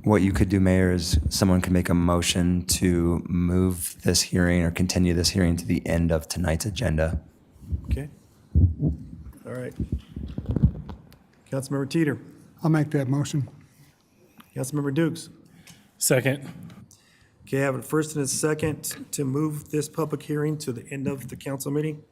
What you could do, Mayor, is someone could make a motion to move this hearing or continue this hearing to the end of tonight's agenda. okay. All right. Councilmember Teeter. I'll make that motion. Councilmember Dukes. Second. Okay, I have a first and a second to move this public hearing to the end of the council meeting.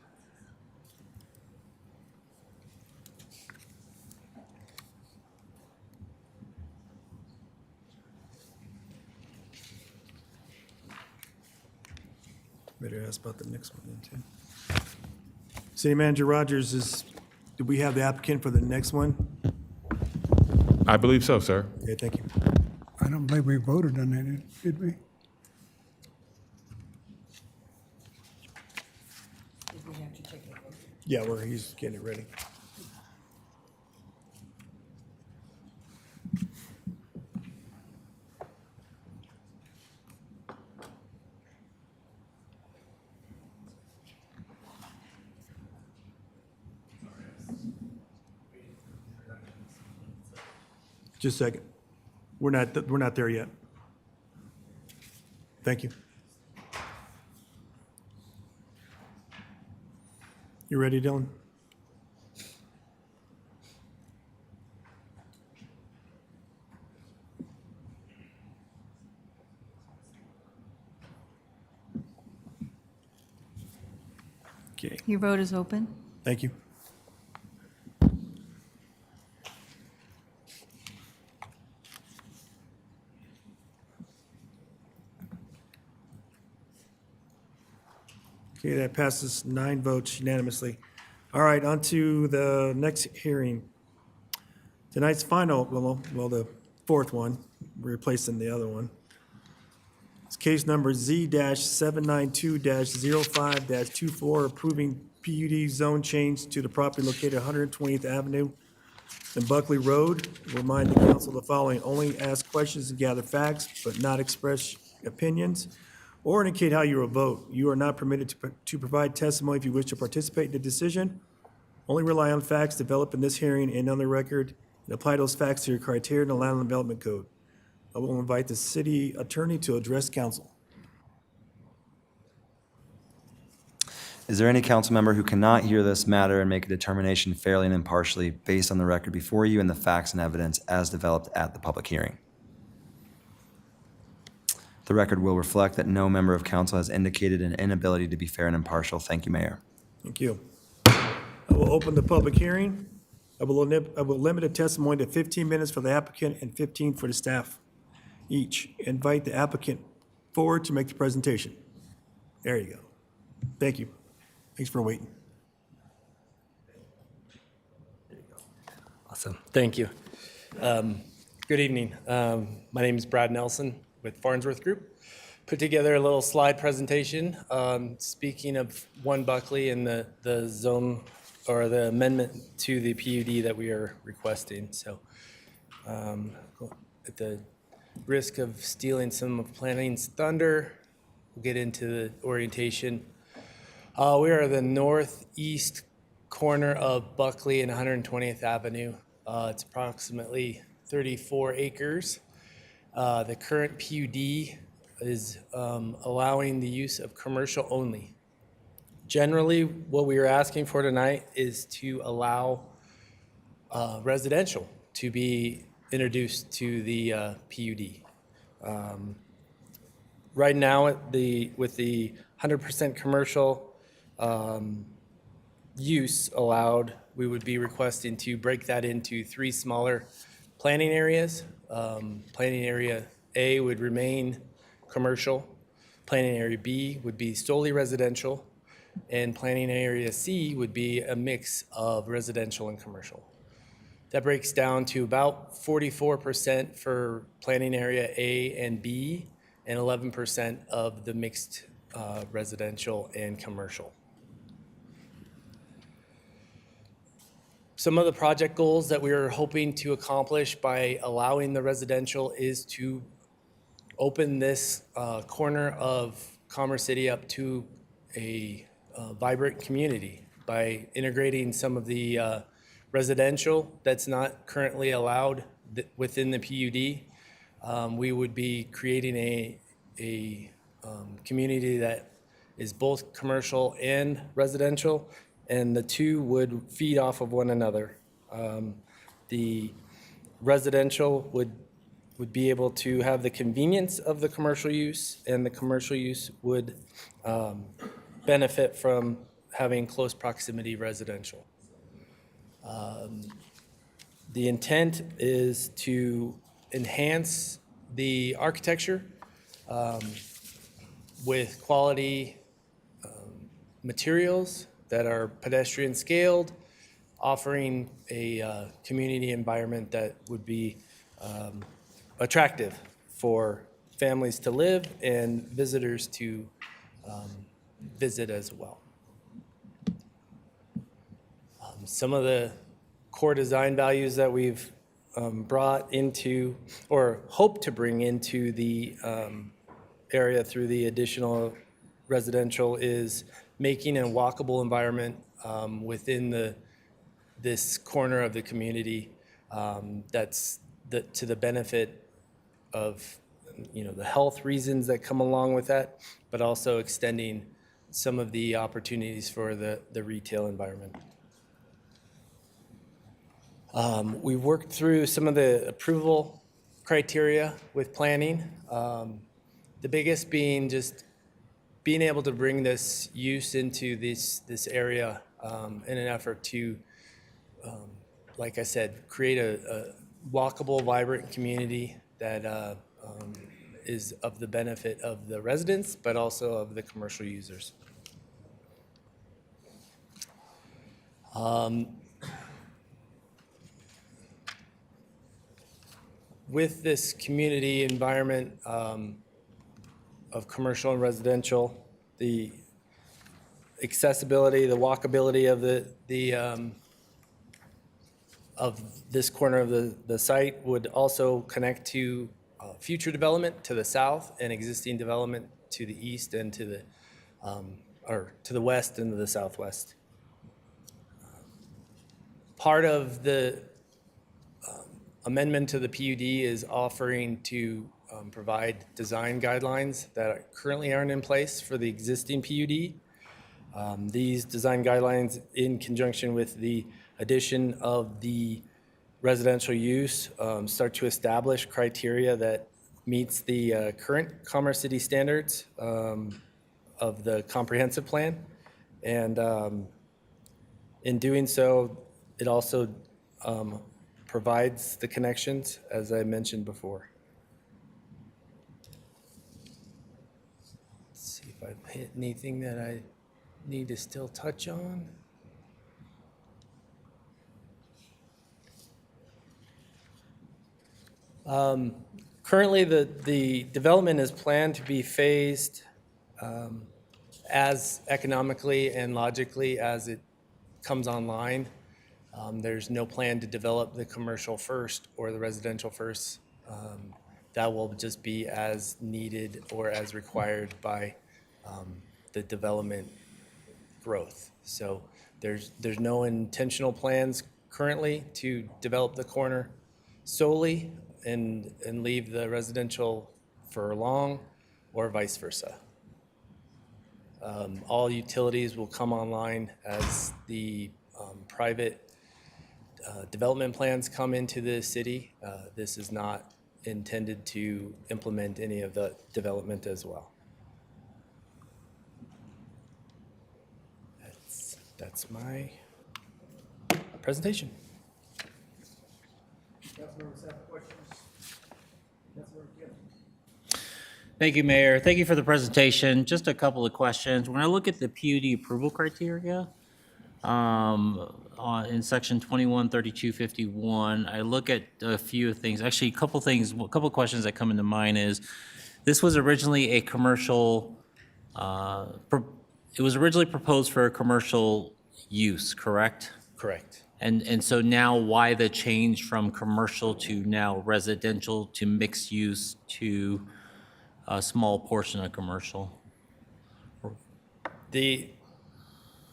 Better ask about the next one then, too. City Manager Rogers, do we have the applicant for the next one? I believe so, sir. Okay, thank you. I don't believe we voted on that, did we? Yeah, he's getting it ready. Just a second. We're not there yet. Thank you. You ready, Dylan? Okay, Your vote is open. thank you. Okay, that passes 9 votes unanimously. All right, on to the next hearing. Tonight's final, well, the fourth one, replacing the other one. It's case number Z-792-05-24, approving PUD zone change to the property located at 120th Avenue and Buckley Road. Remind the council the following: only ask questions and gather facts, but not express opinions or indicate how you will vote. You are not permitted to provide testimony if you wish to participate in the decision. Only rely on facts developed in this hearing and on the record, and apply those facts to your criteria in the Land Development Code. I will invite the city attorney to address council. Is there any council member who cannot hear this matter and make a determination fairly and impartially based on the record before you and the facts and evidence as developed at the public hearing? The record will reflect that no member of council has indicated an inability to be fair and impartial. Thank you, Mayor. Thank you. I will open the public hearing. I will limit the testimony to 15 minutes for the applicant and 15 for the staff each. Invite the applicant forward to make the presentation. There you go. Thank you. Thanks for waiting. Awesome. Thank you. Good evening. My name is Brad Nelson with Farnsworth Group. Put together a little slide presentation speaking of 1 Buckley and the zone or the amendment to the PUD that we are requesting. So at the risk of stealing some of planning's thunder, we'll get into the orientation. We are the northeast corner of Buckley and 120th Avenue. It's approximately 34 acres. The current PUD is allowing the use of commercial only. Generally, what we are asking for tonight is to allow residential to be introduced to the PUD. Right now, with the 100% commercial use allowed, we would be requesting to break that into 3 smaller planning areas. Planning area A would remain commercial, planning area B would be solely residential, and planning area C would be a mix of residential and commercial. That breaks down to about 44% for planning area A and B, and 11% of the mixed residential and commercial. Some of the project goals that we are hoping to accomplish by allowing the residential is to open this corner of Commerce City up to a vibrant community by integrating some of the residential that's not currently allowed within the PUD. We would be creating a community that is both commercial and residential, and the two would feed off of one another. The residential would be able to have the convenience of the commercial use, and the commercial use would benefit from having close proximity residential. The intent is to enhance the architecture with quality materials that are pedestrian scaled, offering a community environment that would be attractive for families to live and visitors to visit as well. Some of the core design values that we've brought into or hope to bring into the area through the additional residential is making a walkable environment within this corner of the community that's to the benefit of the health reasons that come along with that, but also extending some of the opportunities for the retail environment. We worked through some of the approval criteria with planning. The biggest being just being able to bring this use into this area in an effort to, like I said, create a walkable, vibrant community that is of the benefit of the residents, but also of the commercial users. With this community environment of commercial and residential, the accessibility, the walkability of this corner of the site would also connect to future development to the south and existing development to the east and to the west and to the southwest. Part of the amendment to the PUD is offering to provide design guidelines that currently aren't in place for the existing PUD. These design guidelines, in conjunction with the addition of the residential use, start to establish criteria that meets the current Commerce City standards of the comprehensive plan. And in doing so, it also provides the connections, as I mentioned before. Let's see if I've hit anything that I need to still touch on. Currently, the development is planned to be phased as economically and logically as it comes online. There's no plan to develop the commercial first or the residential first. That will just be as needed or as required by the development growth. So there's no intentional plans currently to develop the corner solely and leave the residential for long, or vice versa. All utilities will come online as the private development plans come into the city. This is not intended to implement any of the development as well. That's my presentation. Thank you, Mayor. Thank you for the presentation. Just a couple of questions. When I look at the PUD approval criteria, in section 213251, I look at a few things. Actually, a couple of questions that come into mind is, this was originally a commercial, it was originally proposed for a commercial use, correct? Correct. And so now why the change from commercial to now residential to mixed use to a small portion of commercial?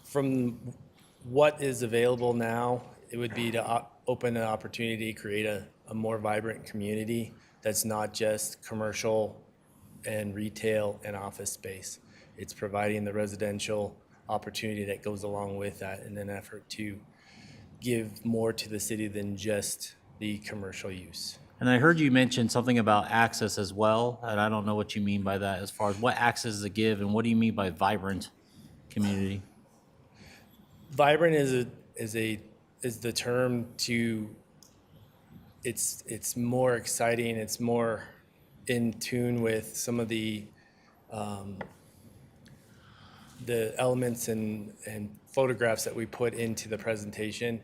From what is available now it would be to open an opportunity, create a more vibrant community that's not just commercial and retail and office space. It's providing the residential opportunity that goes along with that in an effort to give more to the city than just the commercial use. And I heard you mention something about access as well, and I don't know what you mean by that as far as what access does it give, and what do you mean by vibrant community? Vibrant is the term to, it's more exciting, it's more in tune with some of the elements and photographs that we put into the presentation.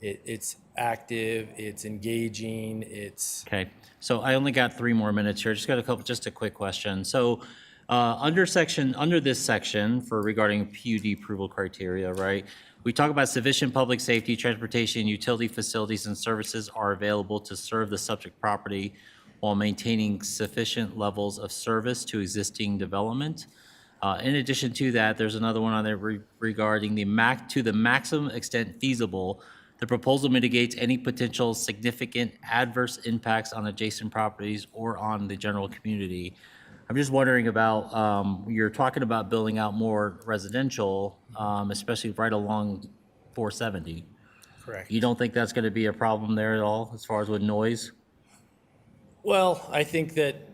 It's active, it's engaging, it's... Okay, so I only got 3 more minutes here. Just a quick question. So under this section for regarding PUD approval criteria, right? We talk about sufficient public safety, transportation, utility facilities and services are available to serve the subject property while maintaining sufficient levels of service to existing development. In addition to that, there's another one on there regarding the maximum extent feasible. The proposal mitigates any potential significant adverse impacts on adjacent properties or on the general community. I'm just wondering about, you're talking about building out more residential, especially right along 470. Correct. You don't think that's going to be a problem there at all as far as with noise? Well, I think that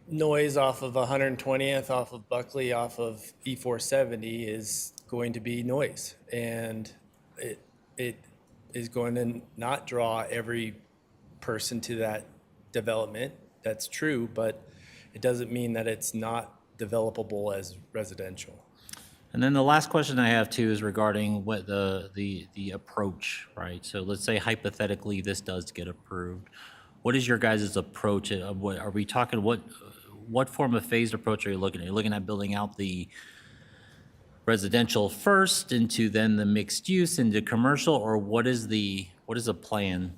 noise off of 120th, off of Buckley, off of E470 is going to be noise. And it is going to not draw every person to that development. That's true, but it doesn't mean that it's not developable as residential. And then the last question I have too is regarding what the approach, right? So let's say hypothetically this does get approved. What is your guys' approach? What are we talking? What form of phased approach are you looking at? Are you looking at building out the residential first into then the mixed use into commercial, or what is the plan?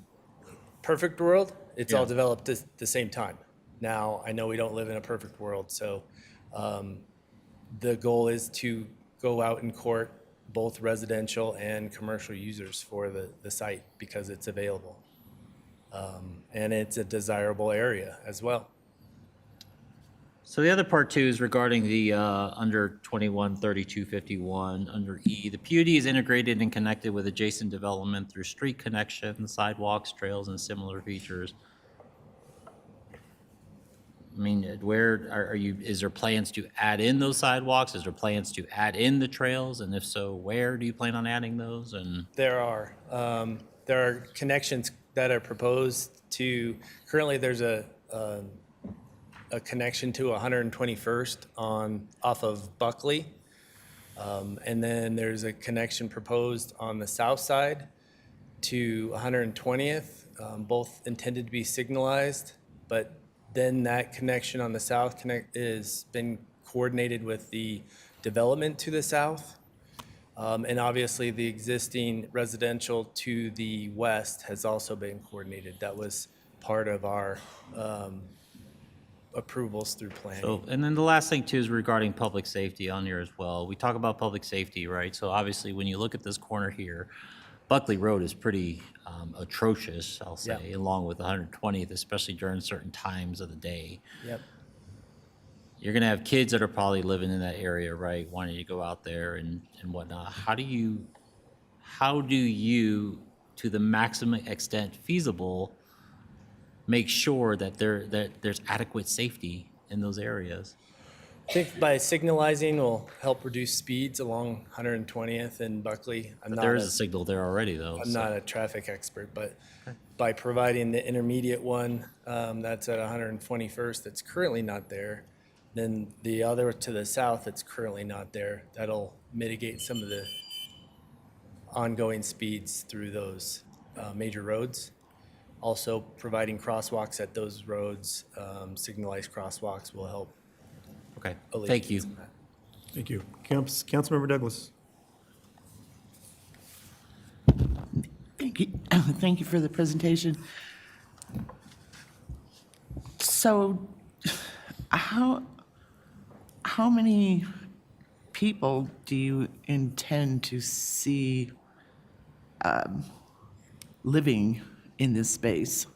Perfect world, it's all developed at the same time. Now, I know we don't live in a perfect world, so the goal is to go out and court both residential and commercial users for the site because it's available. And it's a desirable area as well. So the other part too is regarding the under 213251 under E. The PUD is integrated and connected with adjacent development through street connections, sidewalks, trails, and similar features. I mean, where are you? Is there plans to add in those sidewalks? Is there plans to add in the trails? And if so, where do you plan on adding those? And There are connections that are proposed to. Currently, there's a connection to 121st off of Buckley, and then there's a connection proposed on the south side to 120th, both intended to be signalized, but then that connection on the south is been coordinated with the development to the south. And obviously the existing residential to the west has also been coordinated. That was part of our approvals through planning. so, and then the last thing too is regarding public safety on here as well. We talk about public safety, right? So obviously when you look at this corner here, Buckley Road is pretty atrocious, I'll say, along with 120th, especially during certain times of the day. Yep. You're gonna have kids that are probably living in that area, right, wanting to go out there and whatnot. How do you, to the maximum extent feasible, make sure that there's adequate safety in those areas? I think by signalizing will help reduce speeds along 120th and Buckley. But there is a signal there already, though. I'm not a traffic expert, but by providing the intermediate one that's at 121st that's currently not there, then the other to the south that's currently not there, that'll mitigate some of the ongoing speeds through those major roads. Also, providing crosswalks at those roads, signalized crosswalks will help. Okay, thank you. Thank you. Councilmember Douglas. Thank you. Thank you for the presentation. So how many people do you intend to see living in this space?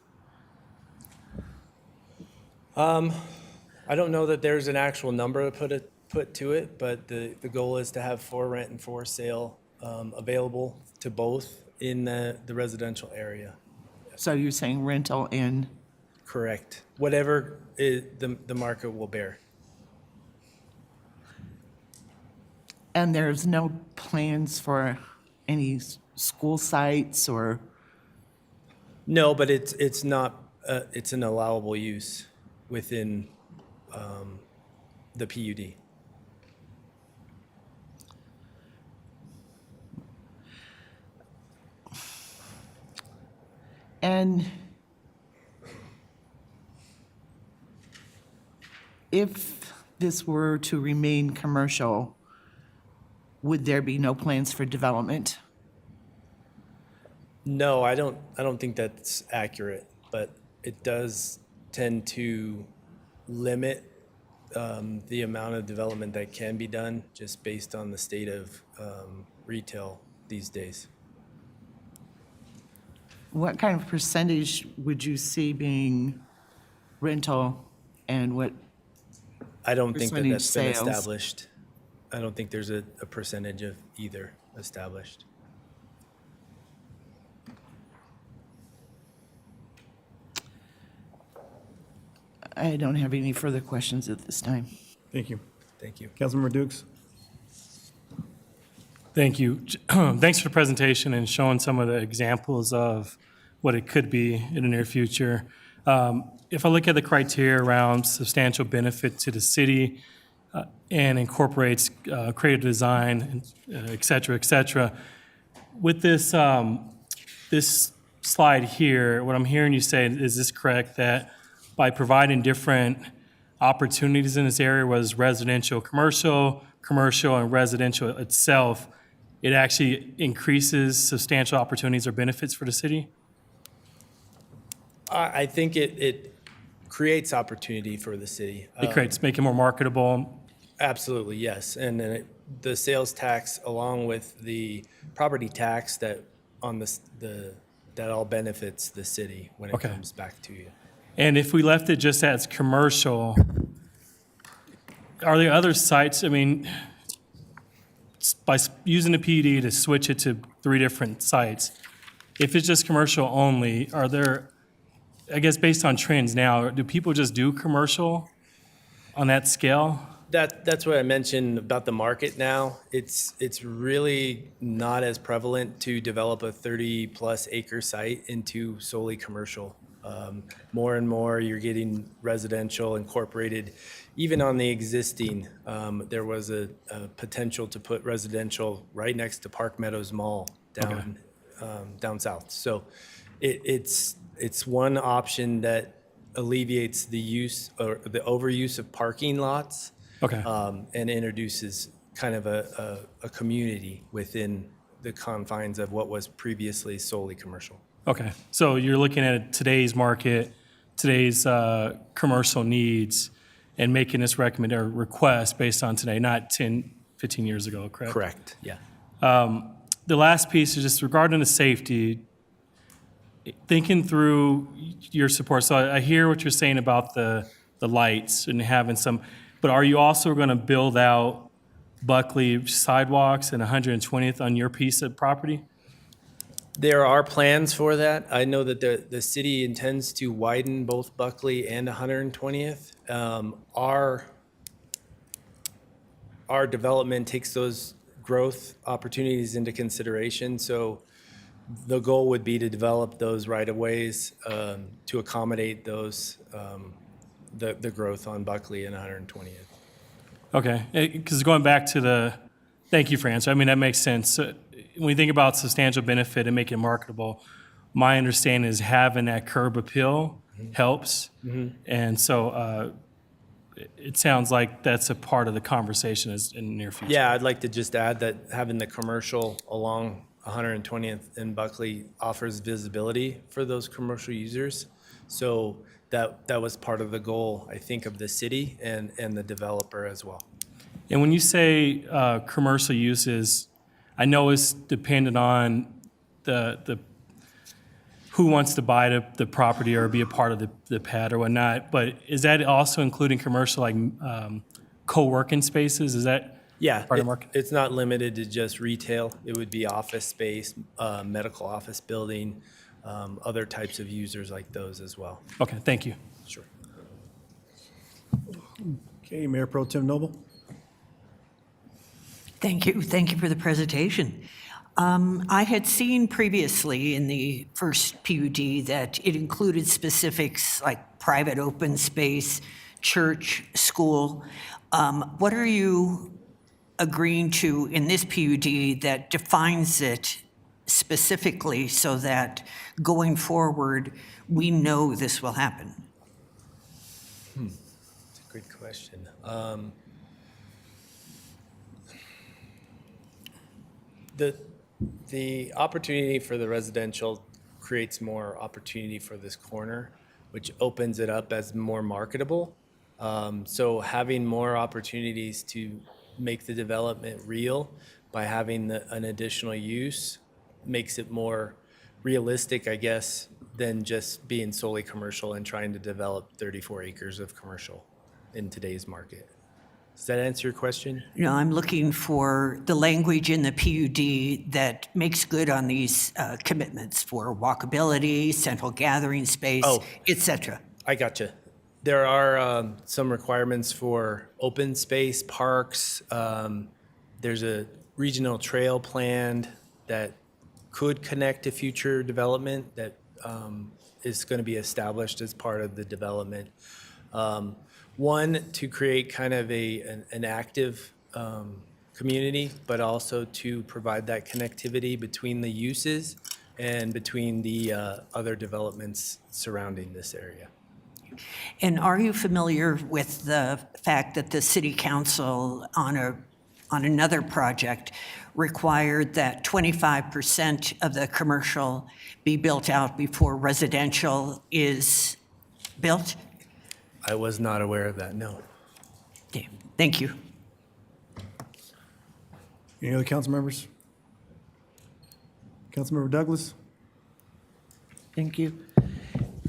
I don't know that there's an actual number to put to it, but the goal is to have for rent and for sale available to both in the residential area. So you're saying rental and, Correct. Whatever the market will bear. and there's no plans for any school sites or? No, but it's not, it's an allowable use within the PUD. And if this were to remain commercial, would there be no plans for development? No, I don't think that's accurate, but it does tend to limit the amount of development that can be done just based on the state of retail these days. What kind of percentage would you see being rental and what? I don't think that Percentage that's been sales. established. I don't think there's a percentage of either established. I don't have any further questions at this time. Thank you. Thank you. Councilmember Dukes? Thank you. Thanks for the presentation and showing some of the examples of what it could be in the near future. If I look at the criteria around substantial benefit to the city and incorporates creative design, et cetera, with this, this slide here, what I'm hearing you say, is this correct, that by providing different opportunities in this area, was residential, commercial, and residential itself, it actually increases substantial opportunities or benefits for the city? I think it creates opportunity for the city. It creates, make it more marketable? Absolutely, yes. And then the sales tax along with the property tax that on that all benefits the city when it Okay. comes back to you. And if we left it just as commercial, are there other sites, I mean, by using the PUD to switch it to 3 different sites, if it's just commercial only, are there, I guess based on trends now, do people just do commercial on that scale? That's what I mentioned about the market now. It's really not as prevalent to develop a 30-plus acre site into solely commercial. More and more, you're getting residential incorporated. Even on the existing, there was a potential to put residential right next to Park Meadows Mall down down south. So it's one option that alleviates the use or the overuse of parking lots. Okay. And introduces kind of a community within the confines of what was previously solely commercial. Okay, so you're looking at today's market, today's commercial needs, and making this request based on today, not 10, 15 years ago, correct? Correct, yeah. The last piece is just regarding the safety, thinking through your support. So I hear what you're saying about the lights and having some, but are you also going to build out Buckley sidewalks and 120th on your piece of property? There are plans for that. I know that the city intends to widen both Buckley and 120th. Our development takes those growth opportunities into consideration. So the goal would be to develop those right-of-ways to accommodate those, the growth on Buckley and 120th. Okay, because going back to thank you for answering. I mean, that makes sense. When we think about substantial benefit and making it marketable, my understanding is having that curb appeal helps. And so it sounds like that's a part of the conversation is in the near future. Yeah, I'd like to just add that having the commercial along 120th and Buckley offers visibility for those commercial users. So that was part of the goal, I think, of the city and the developer as well. And when you say commercial uses, I know it's dependent on the who wants to buy the property or be a part of the pad or whatnot, but is that also including commercial, like co-working spaces? Is that Yeah, part of the market? it's not limited to just retail. It would be office space, medical office building, other types of users like those as well. Okay, thank you. Sure. Okay, Mayor Pro Tem Noble. Thank you. Thank you for the presentation. I had seen previously in the first PUD that it included specifics like private open space, church, school. What are you agreeing to in this PUD that defines it specifically so that going forward, we know this will happen? That's a good question. The opportunity for the residential creates more opportunity for this corner, which opens it up as more marketable. So having more opportunities to make the development real by having an additional use makes it more realistic, I guess, than just being solely commercial and trying to develop 34 acres of commercial in today's market. Does that answer your question? No, I'm looking for the language in the PUD that makes good on these commitments for walkability, central gathering space, et cetera. I gotcha. There are some requirements for open space, parks. There's a regional trail planned that could connect to future development that is going to be established as part of the development. One, to create kind of an active community, but also to provide that connectivity between the uses and between the other developments surrounding this area. And are you familiar with the fact that the city council on another project required that 25% of the commercial be built out before residential is built? I was not aware of that, no. Okay, thank you. Any other council members? Councilmember Douglas? Thank you.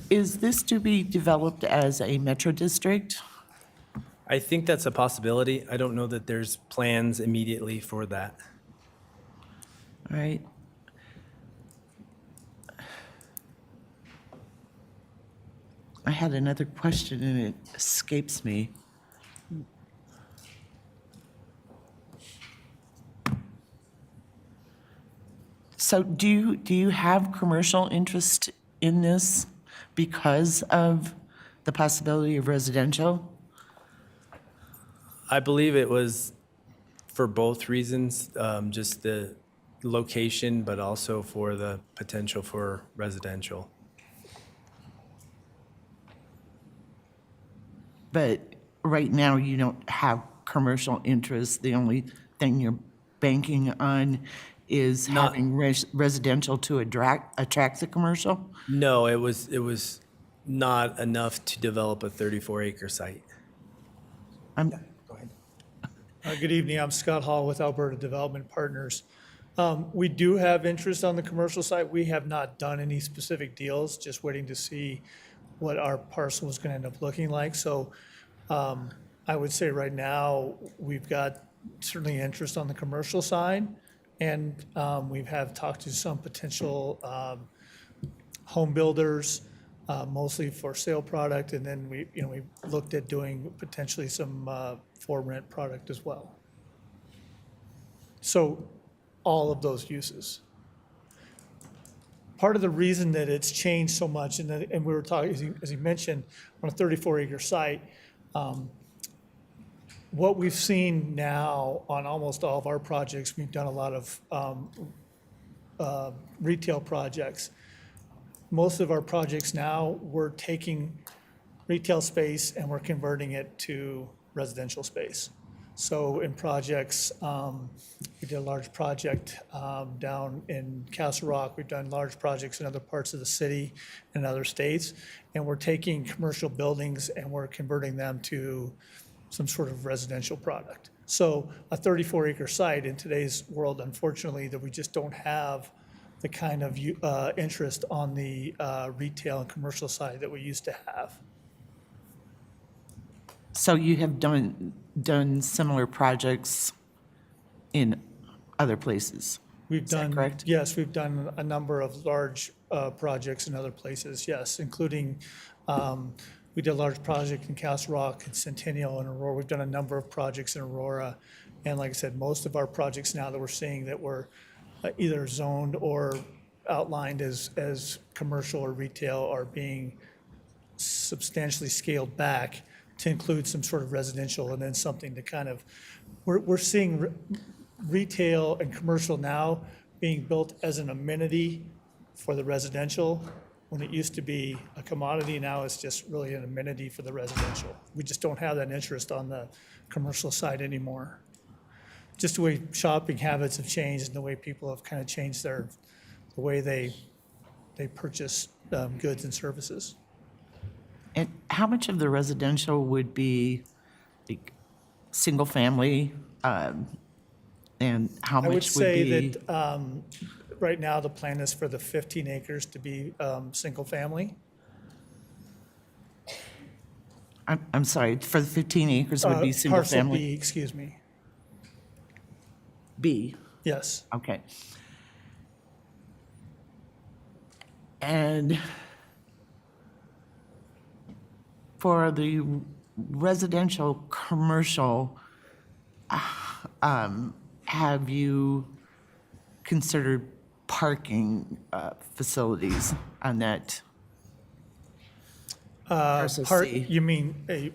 Is this to be developed as a metro district? I think that's a possibility. I don't know that there's plans immediately for that. All right. I had another question and it escapes me. So do you have commercial interest in this because of the possibility of residential? I believe it was for both reasons, just the location, but also for the potential for residential. But right now, you don't have commercial interest. The only thing you're banking on is having residential to attract the commercial? No, it was not enough to develop a 34-acre site. Good evening, I'm Scott Hall with Alberta Development Partners. We do have interest on the commercial side. We have not done any specific deals, just waiting to see what our parcel is going to end up looking like. So I would say right now, we've got certainly interest on the commercial side. And we have talked to some potential home builders, mostly for sale product. And then we looked at doing potentially some for rent product as well. So all of those uses. Part of the reason that it's changed so much, and we were talking, as you mentioned, on a 34-acre site, what we've seen now on almost all of our projects, we've done a lot of retail projects. Most of our projects now, we're taking retail space and we're converting it to residential space. So in projects, we did a large project down in Castle Rock. We've done large projects in other parts of the city and other states. And we're taking commercial buildings and we're converting them to some sort of residential product. So a 34-acre site in today's world, unfortunately, that we just don't have the kind of interest on the retail and commercial side that we used to have. So you have done similar projects in other places? We've Is that done, correct? yes, we've done a number of large projects in other places, yes, including, we did a large project in Castle Rock and Centennial and Aurora. We've done a number of projects in Aurora. And like I said, most of our projects now that we're seeing that were either zoned or outlined as commercial or retail are being substantially scaled back to include some sort of residential and then something to kind of, we're seeing retail and commercial now being built as an amenity for the residential. When it used to be a commodity, now it's just really an amenity for the residential. We just don't have that interest on the commercial side anymore. Just the way shopping habits have changed and the way people have kind of changed the way they purchase goods and services. And how much of the residential would be like single family? And how I would much would say be? that right now the plan is for the 15 acres to be single family. I'm sorry, for the 15 acres would be single Parcel family? B, excuse me. B, Yes. okay. And for the residential, commercial, have you considered parking facilities on that? Parcel C? You mean a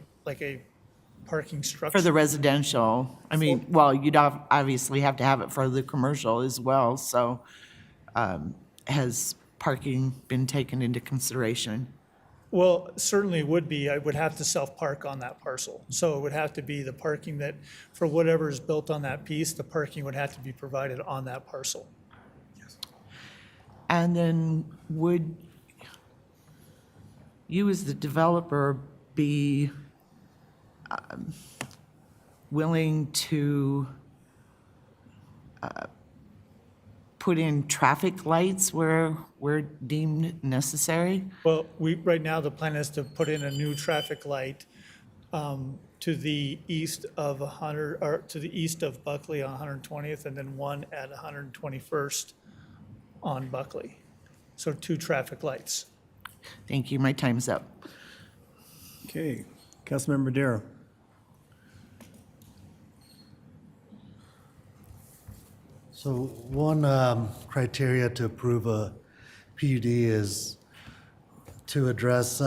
parking structure? For the residential, I mean, well, you'd obviously have to have it for the commercial as well, so has parking been taken into consideration? Well, certainly would be. I would have to self-park on that parcel. So it would have to be the parking that, for whatever is built on that piece, the parking would have to be provided on that parcel. And then would you as the developer be willing to put in traffic lights where deemed necessary? Well, right now, the plan is to put in a new traffic light to the east of Buckley on 120th, and then one at 121st on Buckley. So 2 traffic lights. Thank you, my time's up. Okay, Councilmember Darrow. So one criteria to approve a PUD is to address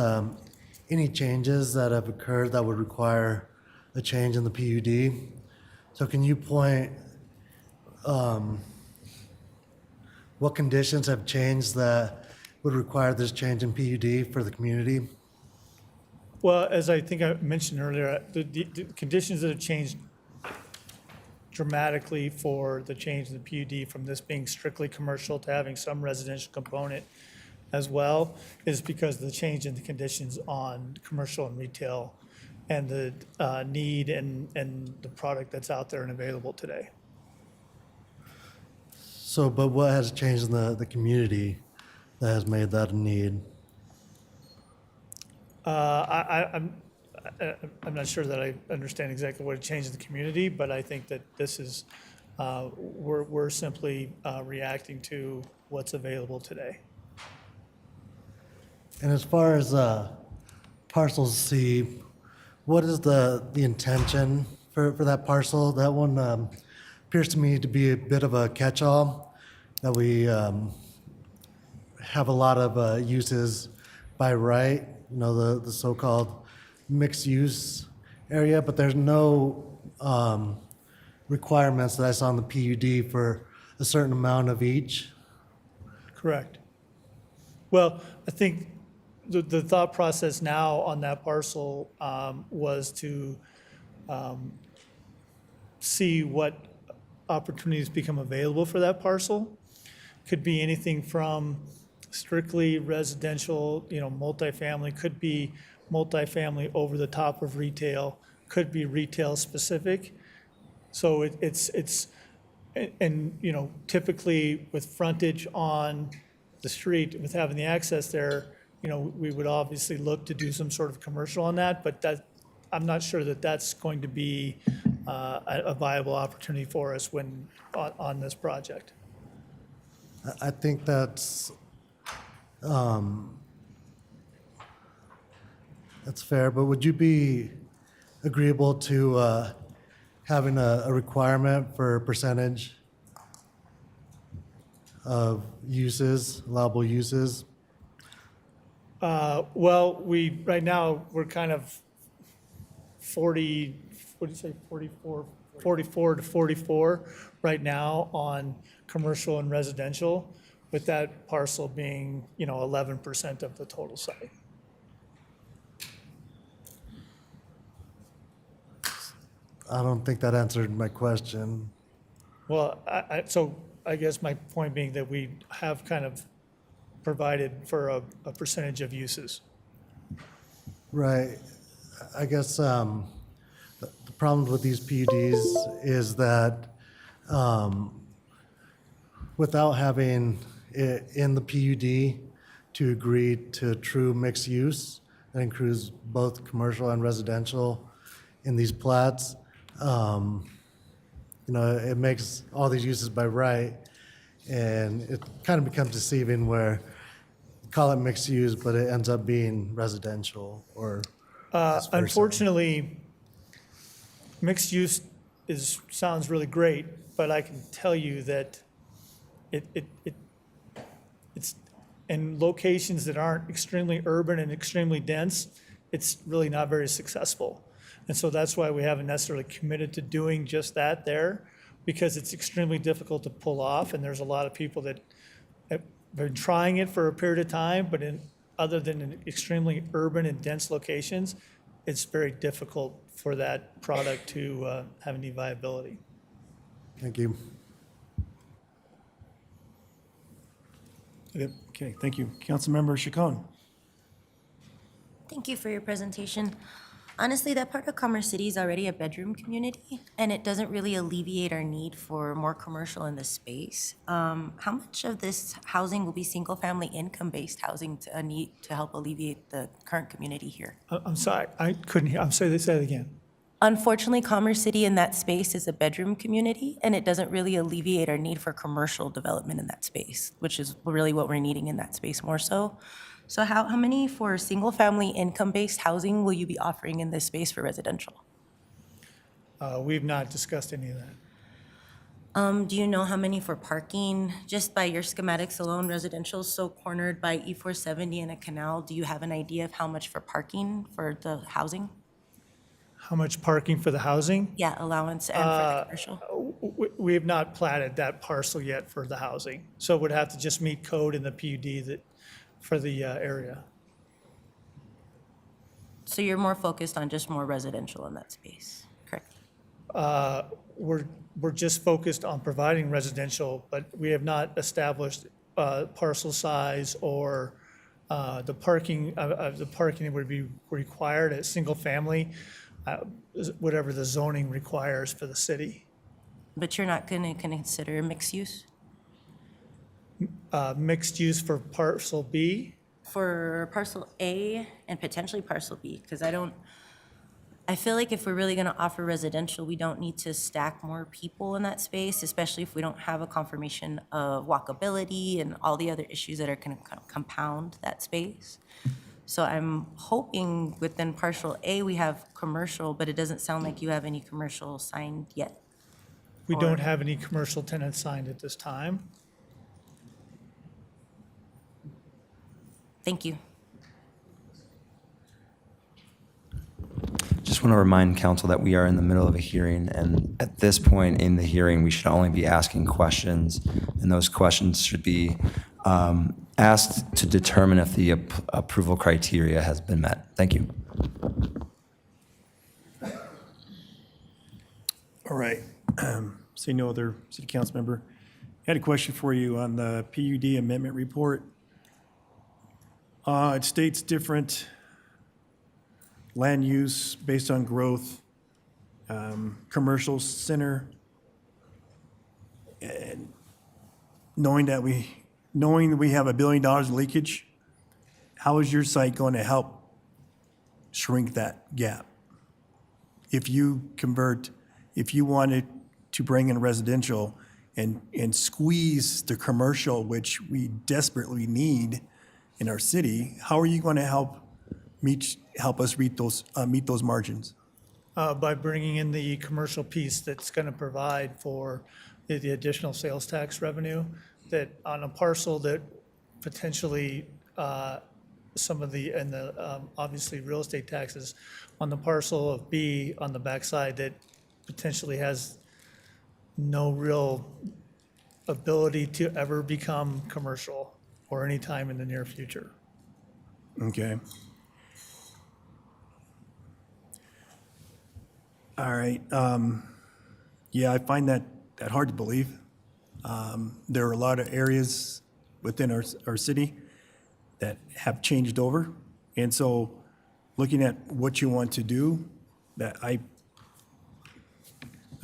any changes that have occurred that would require a change in the PUD. So can you point what conditions have changed that would require this change in PUD for the community? Well, as I think I mentioned earlier, the conditions that have changed dramatically for the change in the PUD from this being strictly commercial to having some residential component as well is because of the change in the conditions on commercial and retail and the need and the product that's out there and available today. So, but what has changed in the community that has made that a need? I'm not sure that I understand exactly what changed in the community, but I think that this is, we're simply reacting to what's available today. And as far as parcel C, what is the intention for that parcel? That one appears to me to be a bit of a catch-all, that we have a lot of uses by right, you know, the so-called mixed-use area, but there's no requirements that I saw in the PUD for a certain amount of each. Correct. Well, I think the thought process now on that parcel was to see what opportunities become available for that parcel. Could be anything from strictly residential, you know, multifamily, could be multifamily over the top of retail, could be retail specific. So it's And, you know, typically with frontage on the street, with having the access there, you know, we would obviously look to do some sort of commercial on that, but I'm not sure that that's going to be a viable opportunity for us on this project. I think that's fair, but would you be agreeable to having a requirement for percentage of uses, allowable uses? Well, right now, we're kind of 44 to 44 right now on commercial and residential, with that parcel being, you know, 11% of the total site. I don't think that answered my question. Well, so I guess my point being that we have kind of provided for a percentage of uses. Right. I guess the problem with these PUDs is that without having it in the PUD to agree to true mixed use, that includes both commercial and residential in these plats, you know, it makes all these uses by right, and it kind of becomes deceiving where you call it mixed use, but it ends up being residential or vice versa. Unfortunately, mixed use sounds really great, but I can tell you that it's in locations that aren't extremely urban and extremely dense, it's really not very successful. And so that's why we haven't necessarily committed to doing just that there, because it's extremely difficult to pull off, and there's a lot of people that have been trying it for a period of time, but other than in extremely urban and dense locations, it's very difficult for that product to have any viability. Thank you. Okay, thank you. Councilmember Chacon. Thank you for your presentation. Honestly, that part of Commerce City is already a bedroom community, and it doesn't really alleviate our need for more commercial in the space. How much of this housing will be single-family income-based housing to help alleviate the current community here? I'm sorry, I couldn't hear. I'm sorry, say that again. Unfortunately, Commerce City in that space is a bedroom community, and it doesn't really alleviate our need for commercial development in that space, which is really what we're needing in that space more so. So how many for single-family income-based housing will you be offering in this space for residential? We've not discussed any of that. Do you know how many for parking? Just by your schematics alone, residential is so cornered by E470 and a canal. Do you have an idea of how much for parking for the housing? How much parking for the housing? Yeah, allowance and for the commercial. We have not platted that parcel yet for the housing, so it would have to just meet code in the PUD for the area. So you're more focused on just more residential in that space, correct? We're just focused on providing residential, but we have not established parcel size or the parking that would be required as single family, whatever the zoning requires for the city. But you're not going to consider mixed use? Mixed use for parcel B? For parcel A and potentially parcel B, because I feel like if we're really going to offer residential, we don't need to stack more people in that space, especially if we don't have a confirmation of walkability and all the other issues that are going to compound that space. So I'm hoping within parcel A, we have commercial, but it doesn't sound like you have any commercial signed yet. We don't have any commercial tenants signed at this time. Thank you. Just want to remind council that we are in the middle of a hearing, and at this point in the hearing, we should only be asking questions, and those questions should be asked to determine if the approval criteria has been met. Thank you. All right. See no other city council member. I had a question for you on the PUD amendment report. It states different land use based on growth, commercial center. And knowing that we have $1 billion in leakage, how is your site going to help shrink that gap? If you wanted to bring in residential and squeeze the commercial, which we desperately need in our city, how are you going to help us meet those margins? By bringing in the commercial piece that's going to provide for the additional sales tax revenue, that on a parcel that potentially some of the, and the obviously real estate taxes on the parcel of B on the backside that potentially has no real ability to ever become commercial or any time in the near future. Okay. All right. Yeah, I find that hard to believe. There are a lot of areas within our city that have changed over. And so looking at what you want to do, I'm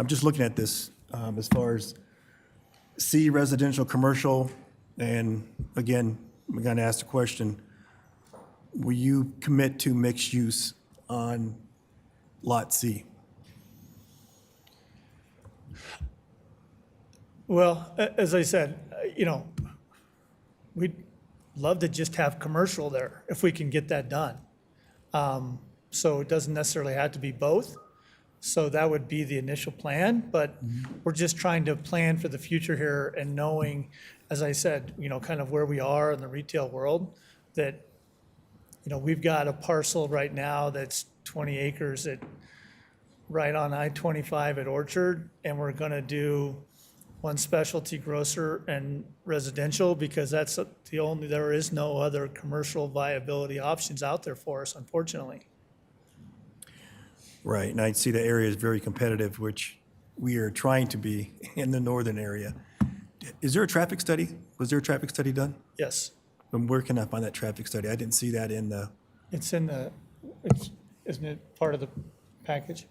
just looking at this as far as C, residential, commercial, and again, I'm going to ask the question, will you commit to mixed use on Lot C? Well, as I said, we'd love to just have commercial there if we can get that done. So it doesn't necessarily have to be both. So that would be the initial plan, but we're just trying to plan for the future here and knowing, as I said, kind of where we are in the retail world, that, we've got a parcel right now that's 20 acres right on I-25 at Orchard, and we're going to do one specialty grocer and residential because that's there is no other commercial viability options out there for us, unfortunately. Right, and I see the area is very competitive, which we are trying to be in the northern area. Is there a traffic study? Was there a traffic study done? Yes, And where can I find that traffic study? I didn't see that in the, it's in isn't it part of the package?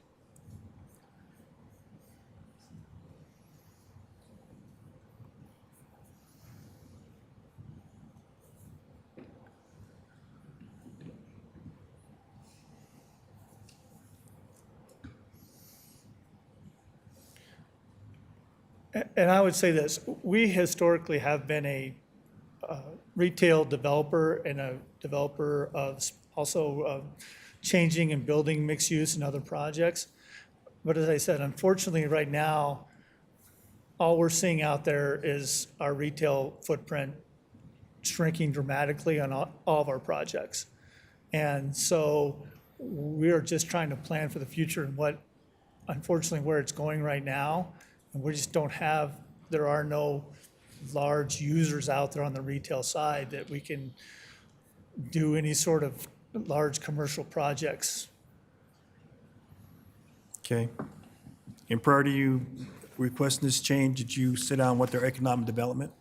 And I would say this, we historically have been a retail developer and a developer of also changing and building mixed use and other projects. But as I said, unfortunately, right now, all we're seeing out there is our retail footprint shrinking dramatically on all of our projects. And so we are just trying to plan for the future and unfortunately, where it's going right now. And we just there are no large users out there on the retail side that we can do any sort of large commercial projects. okay. And prior to you requesting this change, did you sit down with their economic development?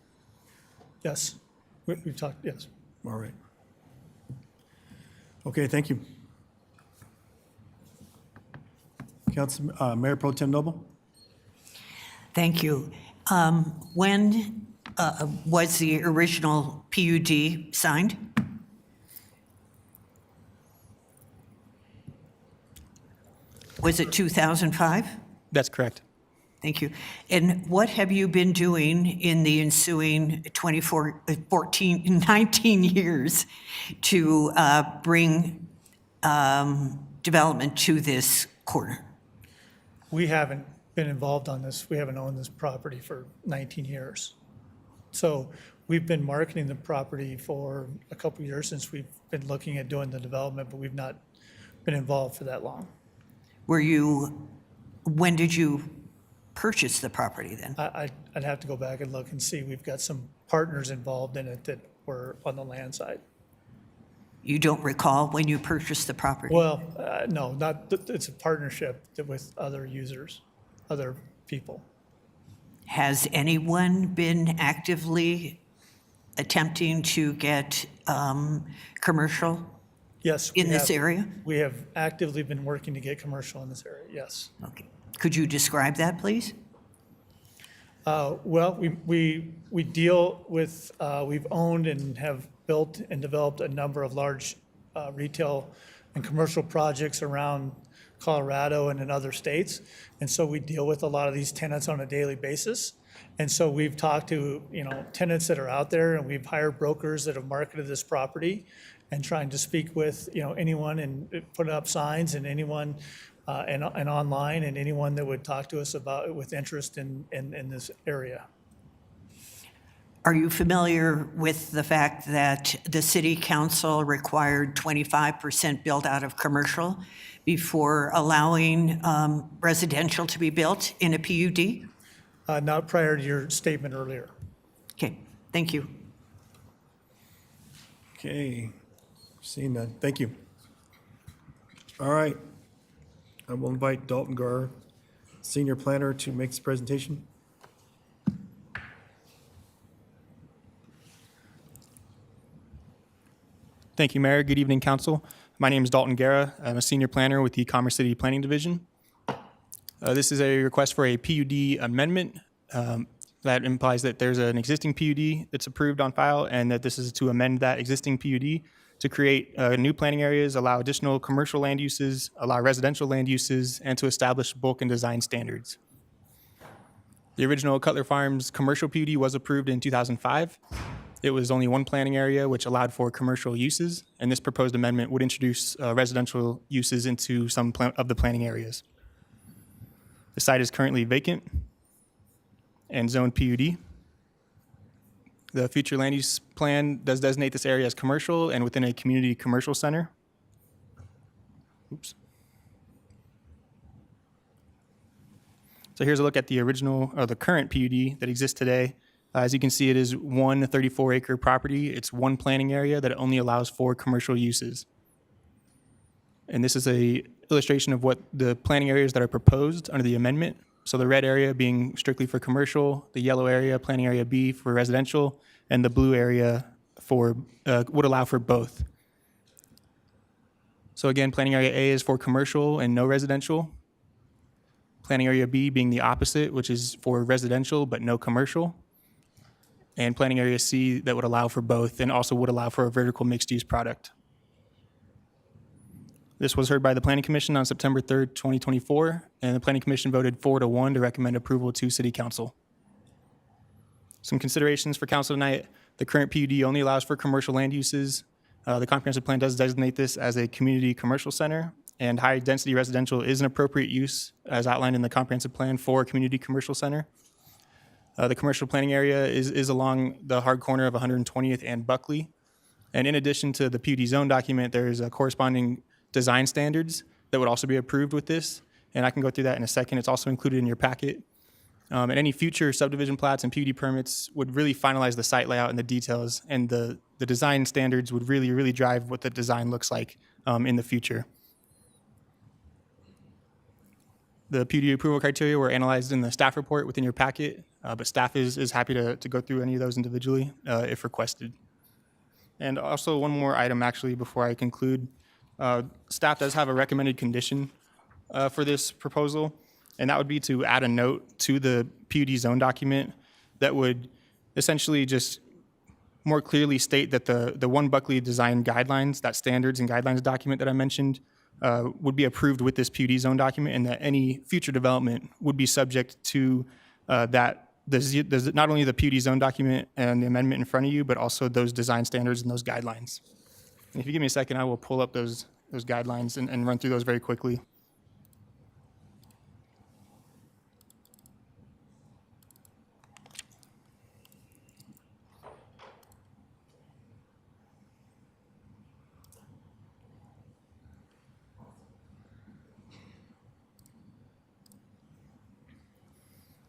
Yes, we've talked, yes. All right. Okay, thank you. Mayor Pro Tem Noble? Thank you. When was the original PUD signed? Was it 2005? That's correct. Thank you. And what have you been doing in the ensuing 19 years to bring development to this corner? We haven't been involved on this. We haven't owned this property for 19 years. So we've been marketing the property for a couple of years since we've been looking at doing the development, but we've not been involved for that long. When did you purchase the property then? I'd have to go back and look and see. We've got some partners involved in it that were on the land side. You don't recall when you purchased the property? Well, no, it's a partnership with other users, other people. Has anyone been actively attempting to get commercial Yes. in this area? We have actively been working to get commercial in this area, yes. Okay. Could you describe that, please? Well, we deal with, we've owned and have built and developed a number of large retail and commercial projects around Colorado and in other states. And so we deal with a lot of these tenants on a daily basis. And so we've talked to, tenants that are out there, and we've hired brokers that have marketed this property and trying to speak with, anyone and put up signs and anyone and online, and anyone that would talk to us about with interest in this area. Are you familiar with the fact that the city council required 25% built out of commercial before allowing residential to be built in a PUD? Not prior to your statement earlier. Okay, thank you. Okay, seeing none, thank you. All right, I will invite Dalton Gar, Senior Planner, to make this presentation. Thank you, Mayor. Good evening, Council. My name is Dalton Guerra. I'm a Senior Planner with the Commerce City Planning Division. This is a request for a PUD amendment. That implies that there's an existing PUD that's approved on file, and that this is to amend that existing PUD to create new planning areas, allow additional commercial land uses, allow residential land uses, and to establish bulk and design standards. The original Cutler Farms commercial PUD was approved in 2005. It was only one planning area, which allowed for commercial uses, and this proposed amendment would introduce residential uses into some of the planning areas. The site is currently vacant and zoned PUD. The future land use plan does designate this area as commercial and within a community commercial center. Oops. So here's a look at the original, or the current PUD that exists today. As you can see, it is one 34-acre property. It's one planning area that only allows for commercial uses. And this is a illustration of what the planning areas that are proposed under the amendment. So the red area being strictly for commercial, the yellow area, planning area B, for residential, and the blue area for would allow for both. So again, planning area A is for commercial and no residential. Planning area B being the opposite, which is for residential but no commercial. And planning area C that would allow for both and also would allow for a vertical mixed-use product. This was heard by the Planning Commission on September 3rd, 2024, and the Planning Commission voted 4-1 to recommend approval to City Council. Some considerations for Council tonight: the current PUD only allows for commercial land uses. The comprehensive plan does designate this as a community commercial center, and high-density residential is an appropriate use, as outlined in the comprehensive plan, for a community commercial center. The commercial planning area is along the hard corner of 120th and Buckley. And in addition to the PUD zone document, there is a corresponding design standards that would also be approved with this. And I can go through that in a second. It's also included in your packet. And any future subdivision plats and PUD permits would really finalize the site layout and the details. And the design standards would really drive what the design looks like in the future. The PUD approval criteria were analyzed in the staff report within your packet, but staff is happy to go through any of those individually if requested. And also one more item actually before I conclude. Staff does have a recommended condition for this proposal, and that would be to add a note to the PUD zone document that would essentially just more clearly state that the One Buckley design guidelines, that standards and guidelines document that I mentioned, would be approved with this PUD zone document, and that any future development would be subject to there's not only the PUD zone document and the amendment in front of you, but also those design standards and those guidelines. And if you give me a second, I will pull up those guidelines and run through those very quickly.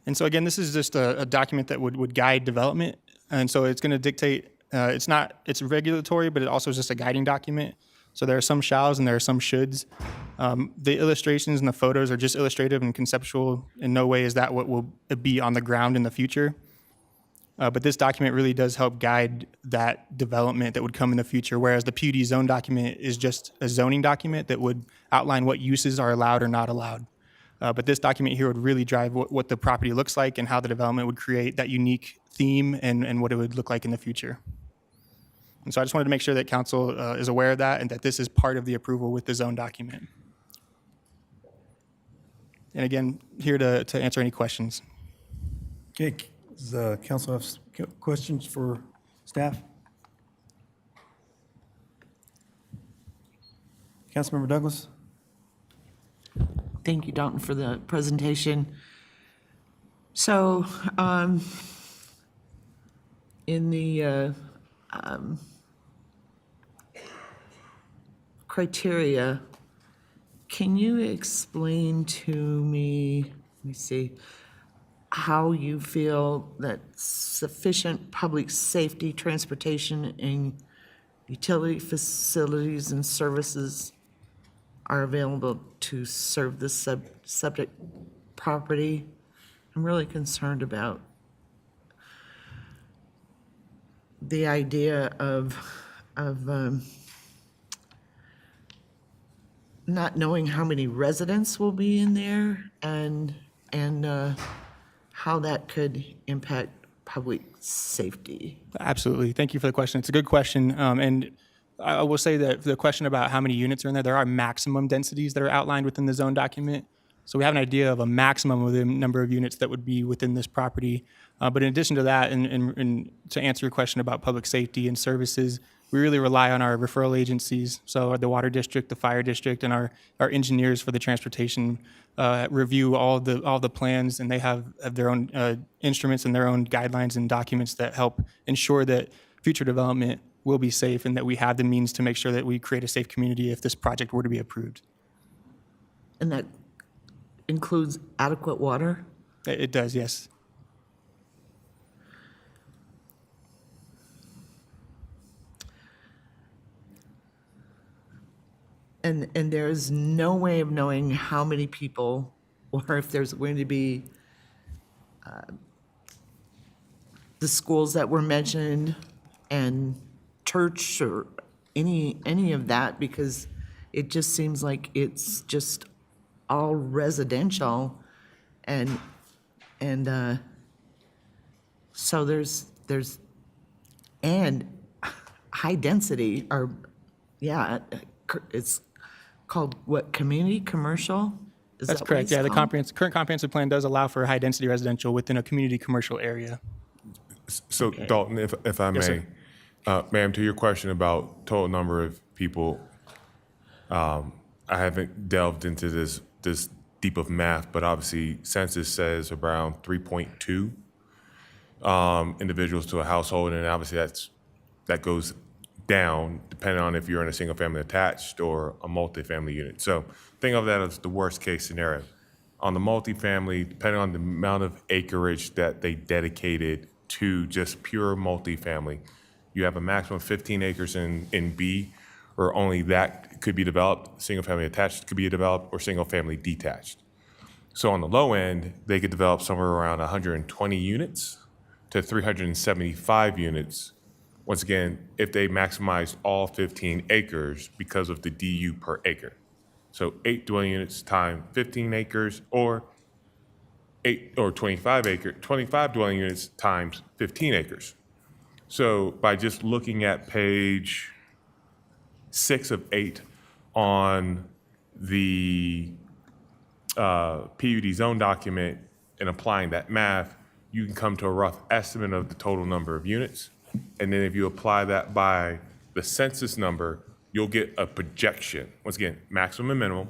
And so again, this is just a document that would guide development. And so it's going to dictate, it's regulatory, but it also is just a guiding document. So there are some shalls and there are some shoulds. The illustrations and the photos are just illustrative and conceptual. In no way is that what will be on the ground in the future. But this document really does help guide that development that would come in the future, whereas the PUD zone document is just a zoning document that would outline what uses are allowed or not allowed. But this document here would really drive what the property looks like and how the development would create that unique theme and what it would look like in the future. And so I just wanted to make sure that council is aware of that and that this is part of the approval with the zone document. And again, here to answer any questions. Okay, does the council have questions for staff? Councilmember Douglas? Thank you, Dalton, for the presentation. So, in the criteria, can you explain to me, let me see, how you feel that sufficient public safety, transportation, and utility facilities and services are available to serve the subject property? I'm really concerned about the idea of not knowing how many residents will be in there and how that could impact public safety. Absolutely. Thank you for the question. It's a good question. And I will say that the question about how many units are in there are maximum densities that are outlined within the zone document. So we have an idea of a maximum of the number of units that would be within this property. But in addition to that, and to answer your question about public safety and services, we really rely on our referral agencies. So the water district, the fire district, and our engineers for the transportation review all the plans, and they have their own instruments and their own guidelines and documents that help ensure that future development will be safe and that we have the means to make sure that we create a safe community if this project were to be approved. And that includes adequate water? It does, yes. And there's no way of knowing how many people, or if there's going to be the schools that were mentioned and church or any of that, because it just seems like it's just all residential, and so there's and high density, or it's called what, community commercial? Is That's that what correct. it's Yeah, the called? current comprehensive plan does allow for high density residential within a community commercial area. So Dalton, if I Yes, may, ma'am, to your question about total number of people, I haven't delved into this deep of math, but obviously census says around 3.2 individuals to a household, and obviously that goes down depending on if you're in a single family attached or a multifamily unit. So think of that as the worst case scenario. On the multifamily, depending on the amount of acreage that they dedicated to just pure multifamily, you have a maximum of 15 acres in B, or only that could be developed. Single family attached could be developed, or single family detached. So on the low end, they could develop somewhere around 120 units to 375 units. Once again, if they maximize all 15 acres because of the DU per acre. So 8 dwelling units times 15 acres, or 25 dwelling units times 15 acres. So by just looking at page 6 of 8 on the PUD zone document and applying that math, you can come to a rough estimate of the total number of units. And then if you apply that by the census number, you'll get a projection. Once again, maximum and minimum.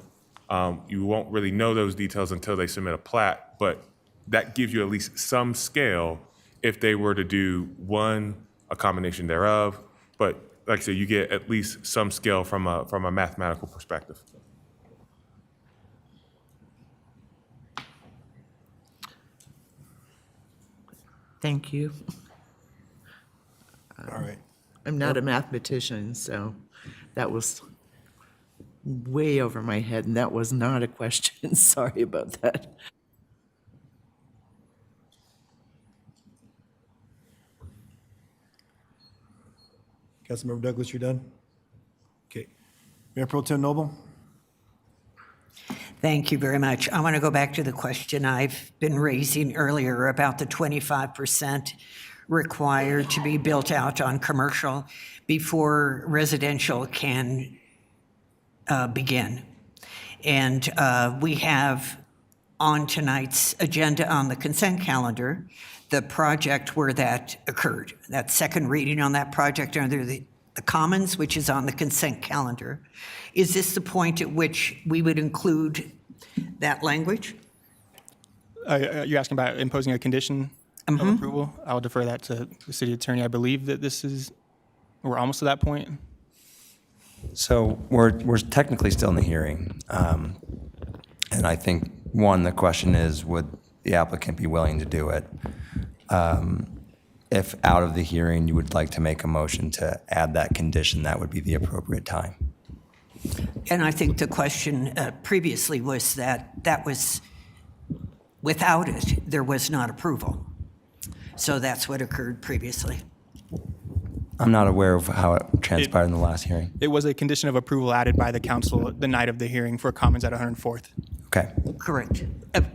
You won't really know those details until they submit a plat, but that gives you at least some scale if they were to do a combination thereof. But like I said, you get at least some scale from a mathematical perspective. Thank you. All right. I'm not a mathematician, so that was way over my head, and that was not a question. Sorry about that. Councilmember Douglas, you're done? Okay. Mayor Pro Tem Noble? Thank you very much. I want to go back to the question I've been raising earlier about the 25% required to be built out on commercial before residential can begin. And we have on tonight's agenda on the consent calendar the project where that occurred, that second reading on that project under the Commons, which is on the consent calendar. Is this the point at which we would include that language? You're asking about imposing a condition of approval? I'll defer that to the city attorney. I believe that we're almost to that point. So we're technically still in the hearing. And I think, one, the question is, would the applicant be willing to do it? If out of the hearing you would like to make a motion to add that condition, that would be the appropriate time. And I think the question previously was that was, without it, there was not approval. So that's what occurred previously. I'm not aware of how it transpired in the last hearing. It was a condition of approval added by the council the night of the hearing for Commons at 104th. Okay. Correct.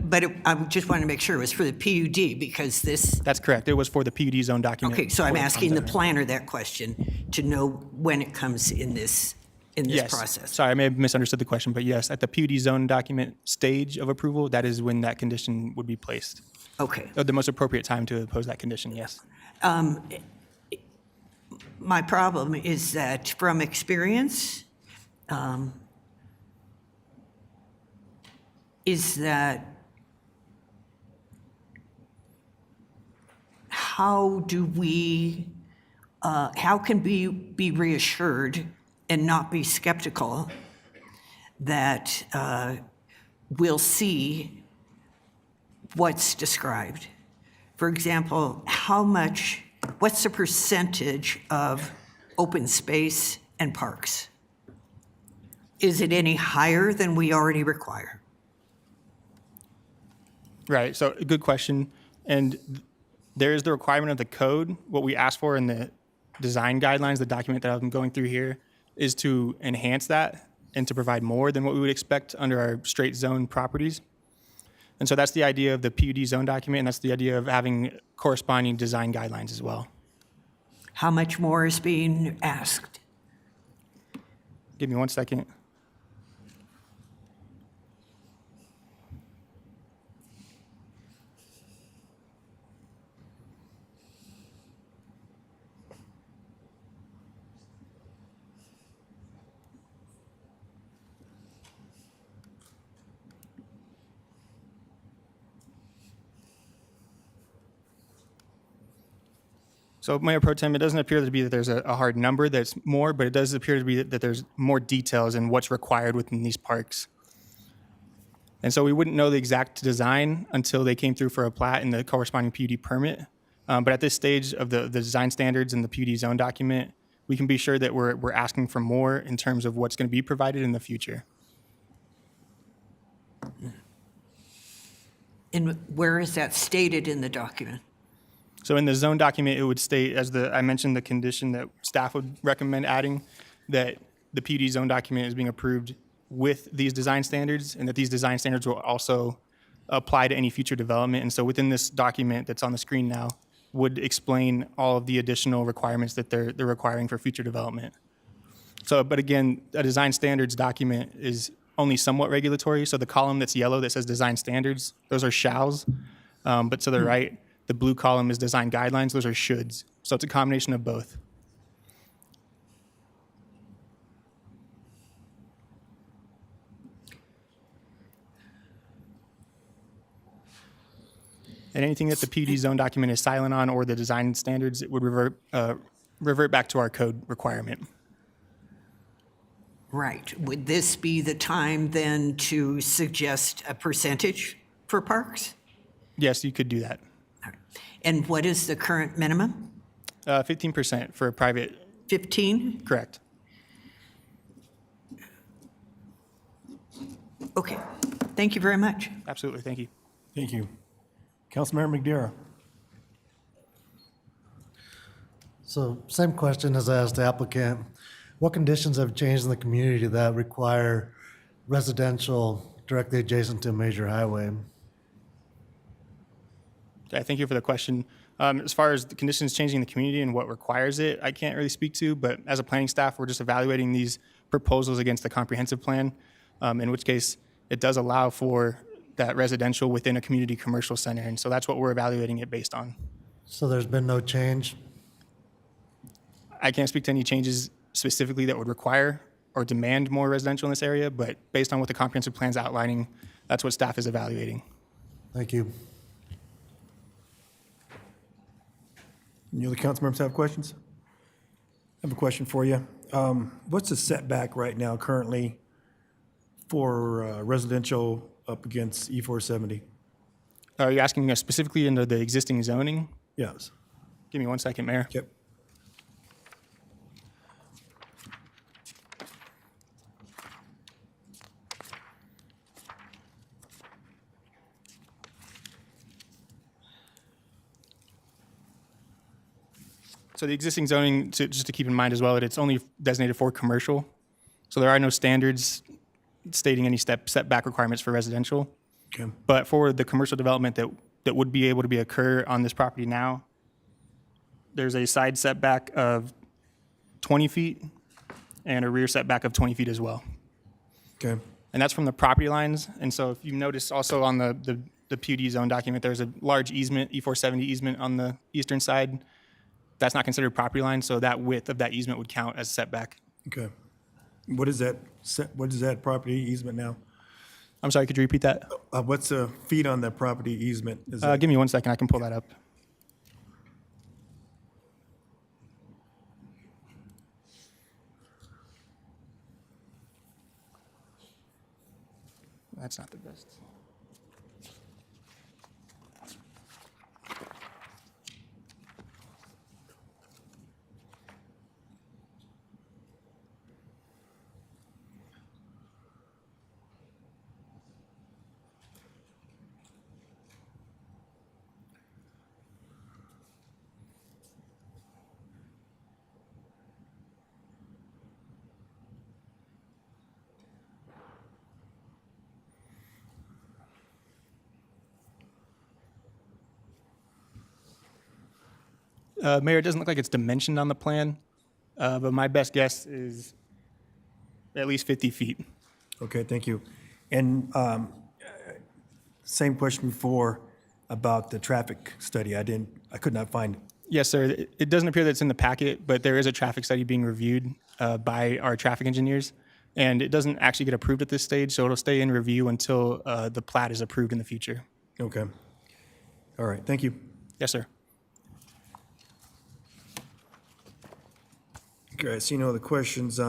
But I just wanted to make sure it was for the PUD because this... That's correct. It was for the PUD zone document. Okay, so I'm for asking the Commons at planner that question to know when it comes in this Yes. process. Sorry, I may have misunderstood the question, but yes, at the PUD zone document stage of approval, that is when that condition would be placed. Okay. The most appropriate time to impose that condition, yes. My problem is that from experience, is that how can we be reassured and not be skeptical that we'll see what's described? For example, what's the percentage of open space and parks? Is it any higher than we already require? Right, so good question. And there is the requirement of the code. What we asked for in the design guidelines, the document that I'm going through here, is to enhance that and to provide more than what we would expect under our straight zone properties. And so that's the idea of the PUD zone document, and that's the idea of having corresponding design guidelines as well. How much more is being asked? Give me 1 second. So Mayor Pro Tem, it doesn't appear to be that there's a hard number that's more, but it does appear to be that there's more details in what's required within these parks. And so we wouldn't know the exact design until they came through for a plat and the corresponding PUD permit. But at this stage of the design standards and the PUD zone document, we can be sure that we're asking for more in terms of what's going to be provided in the future. And where is that stated in the document? So in the zone document, it would state, as I mentioned, the condition that staff would recommend adding, that the PUD zone document is being approved with these design standards, and that these design standards will also apply to any future development. And so within this document that's on the screen now would explain all of the additional requirements that they're requiring for future development. So, but again, a design standards document is only somewhat regulatory. So the column that's yellow that says design standards, those are shalls. But to the right, the blue column is design guidelines, those are shoulds. So it's a combination of both. And anything that the PUD zone document is silent on or the design standards, it would revert back to our code requirement. Right. Would this be the time then to suggest a percentage for parks? Yes, you could do that. And what is the current minimum? 15% for a private. 15? Correct. Okay. Thank you very much. Absolutely. Thank you. Thank you. Councilmember McDermott. So same question as I asked the applicant. What conditions have changed in the community that require residential directly adjacent to a major highway. Okay, thank you for the question. As far as the conditions changing in the community and what requires it, I can't really speak to, but as a planning staff, we're just evaluating these proposals against the comprehensive plan, in which case it does allow for that residential within a community commercial center. And so that's what we're evaluating it based on. So there's been no change? I can't speak to any changes specifically that would require or demand more residential in this area, but based on what the comprehensive plan's outlining, that's what staff is evaluating. Thank you. Any other council members have questions? I have a question for you. What's the setback right now currently for residential up against E470? Are you asking us specifically into the existing zoning? Yes. Give me 1 second, Mayor. Yep. So the existing zoning, just to keep in mind as well, that it's only designated for commercial. So there are no standards stating any setback requirements for residential. Okay. But for the commercial development that would be able to be occur on this property now, there's a side setback of 20 feet and a rear setback of 20 feet as well. Okay. And that's from the property lines. And so if you notice also on the PUD zone document, there's a large easement, E470 easement on the eastern side. That's not considered property line, so that width of that easement would count as setback. Okay. What is that property easement now? I'm sorry, could you repeat that? What's the feet on that property easement? Is it- Give me 1 second, I can pull that up. That's not the best. Mayor, it doesn't look like it's dimensioned on the plan, but my best guess is at least 50 feet. Okay, thank you. And same question before about the traffic study. I could not find it. Yes, sir. It doesn't appear that it's in the packet, but there is a traffic study being reviewed by our traffic engineers, and it doesn't actually get approved at this stage, so it'll stay in review until the plat is approved in the future. Okay. All right, thank you. Yes, sir. Okay, I see no other questions.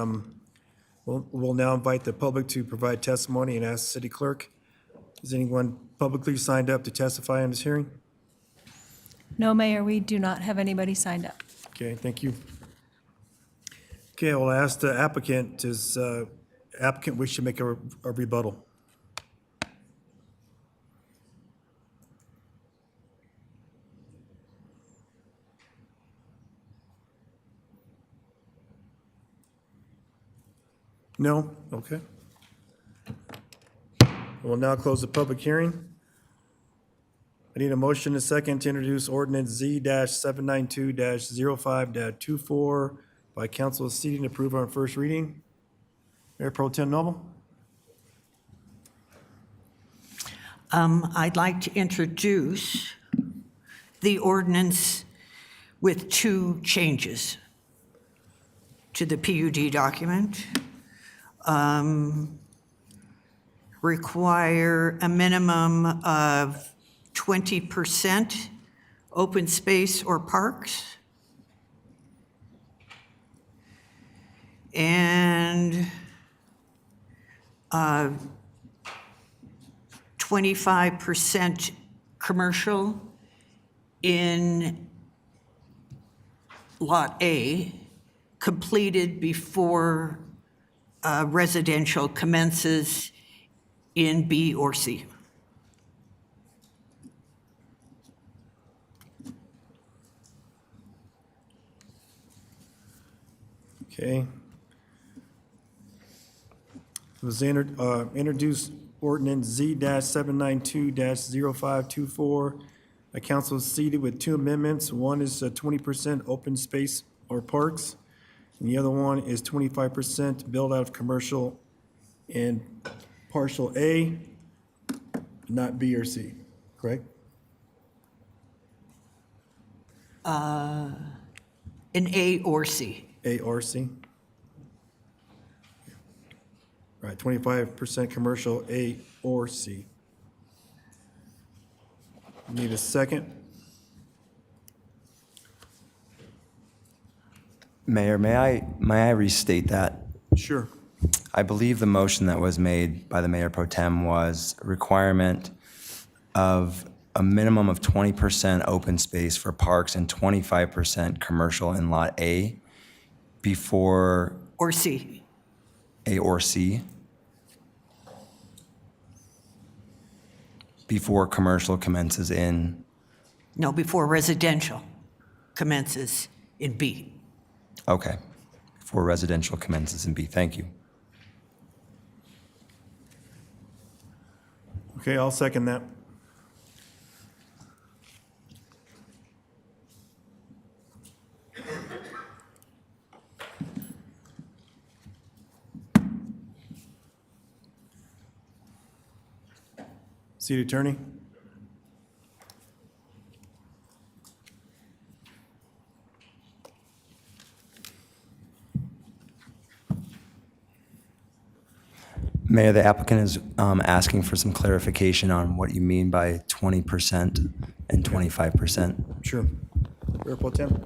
We'll now invite the public to provide testimony and ask the city clerk. Is anyone publicly signed up to testify in this hearing? No, Mayor, we do not have anybody signed up. Okay, thank you. Okay, I will ask the applicant, does applicant wish to make a rebuttal? No? Okay. We'll now close the public hearing. I need a motion and a second to introduce ordinance Z-792-05-24 by council of seating to approve on first reading. Mayor Pro Tem Noble? I'd like to introduce the ordinance with two changes to the PUD document. Require a minimum of 20% open space or parks. And 25% commercial in Lot A, completed before residential commences in B or C. Okay. It was introduced ordinance Z-792-0524. Council is seated with two amendments. One is 20% open space or parks, and the other one is 25% build out of commercial in partial A, not B or C, correct? In A or C. A or C? Right, 25% commercial, A or C. Need a second? Mayor, may I restate that? Sure. I believe the motion that was made by the Mayor Pro Tem was a requirement of a minimum of 20% open space for parks and 25% commercial in Lot A before Or C. A or C, before commercial commences in, No, before residential commences in B. okay, before residential commences in B. Thank you. Okay, I'll second that. City Attorney? Mayor, the applicant is asking for some clarification on what you mean by 20% and 25%. Sure. Mayor Pro Tem?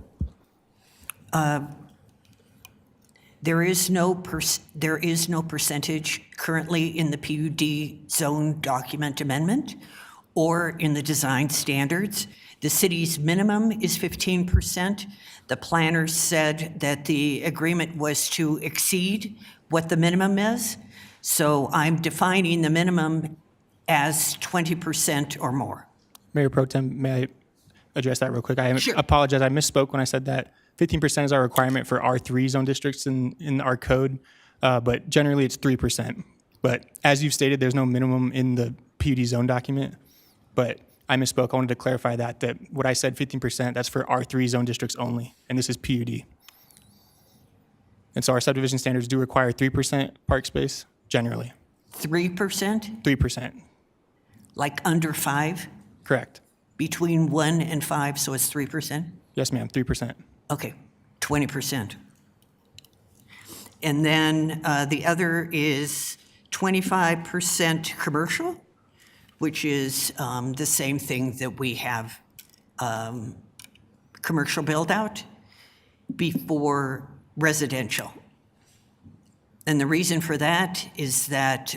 There is no percentage currently in the PUD zone document amendment or in the design standards. The city's minimum is 15%. The planners said that the agreement was to exceed what the minimum is. So I'm defining the minimum as 20% or more. Mayor Pro Tem, may I address that real quick? I Sure. apologize, I misspoke when I said that 15% is our requirement for R3 zone districts in our code, but generally it's 3%. But as you've stated, there's no minimum in the PUD zone document, but I misspoke. I wanted to clarify that what I said 15%, that's for R3 zone districts only, and this is PUD. And so our subdivision standards do require 3% park space, generally. 3%? 3%, Like under 5? correct. Between 1 and 5, so it's 3%? Yes, ma'am, 3%. Okay, 20%. And then the other is 25% commercial, which is the same thing that we have commercial build-out before residential. And the reason for that is that,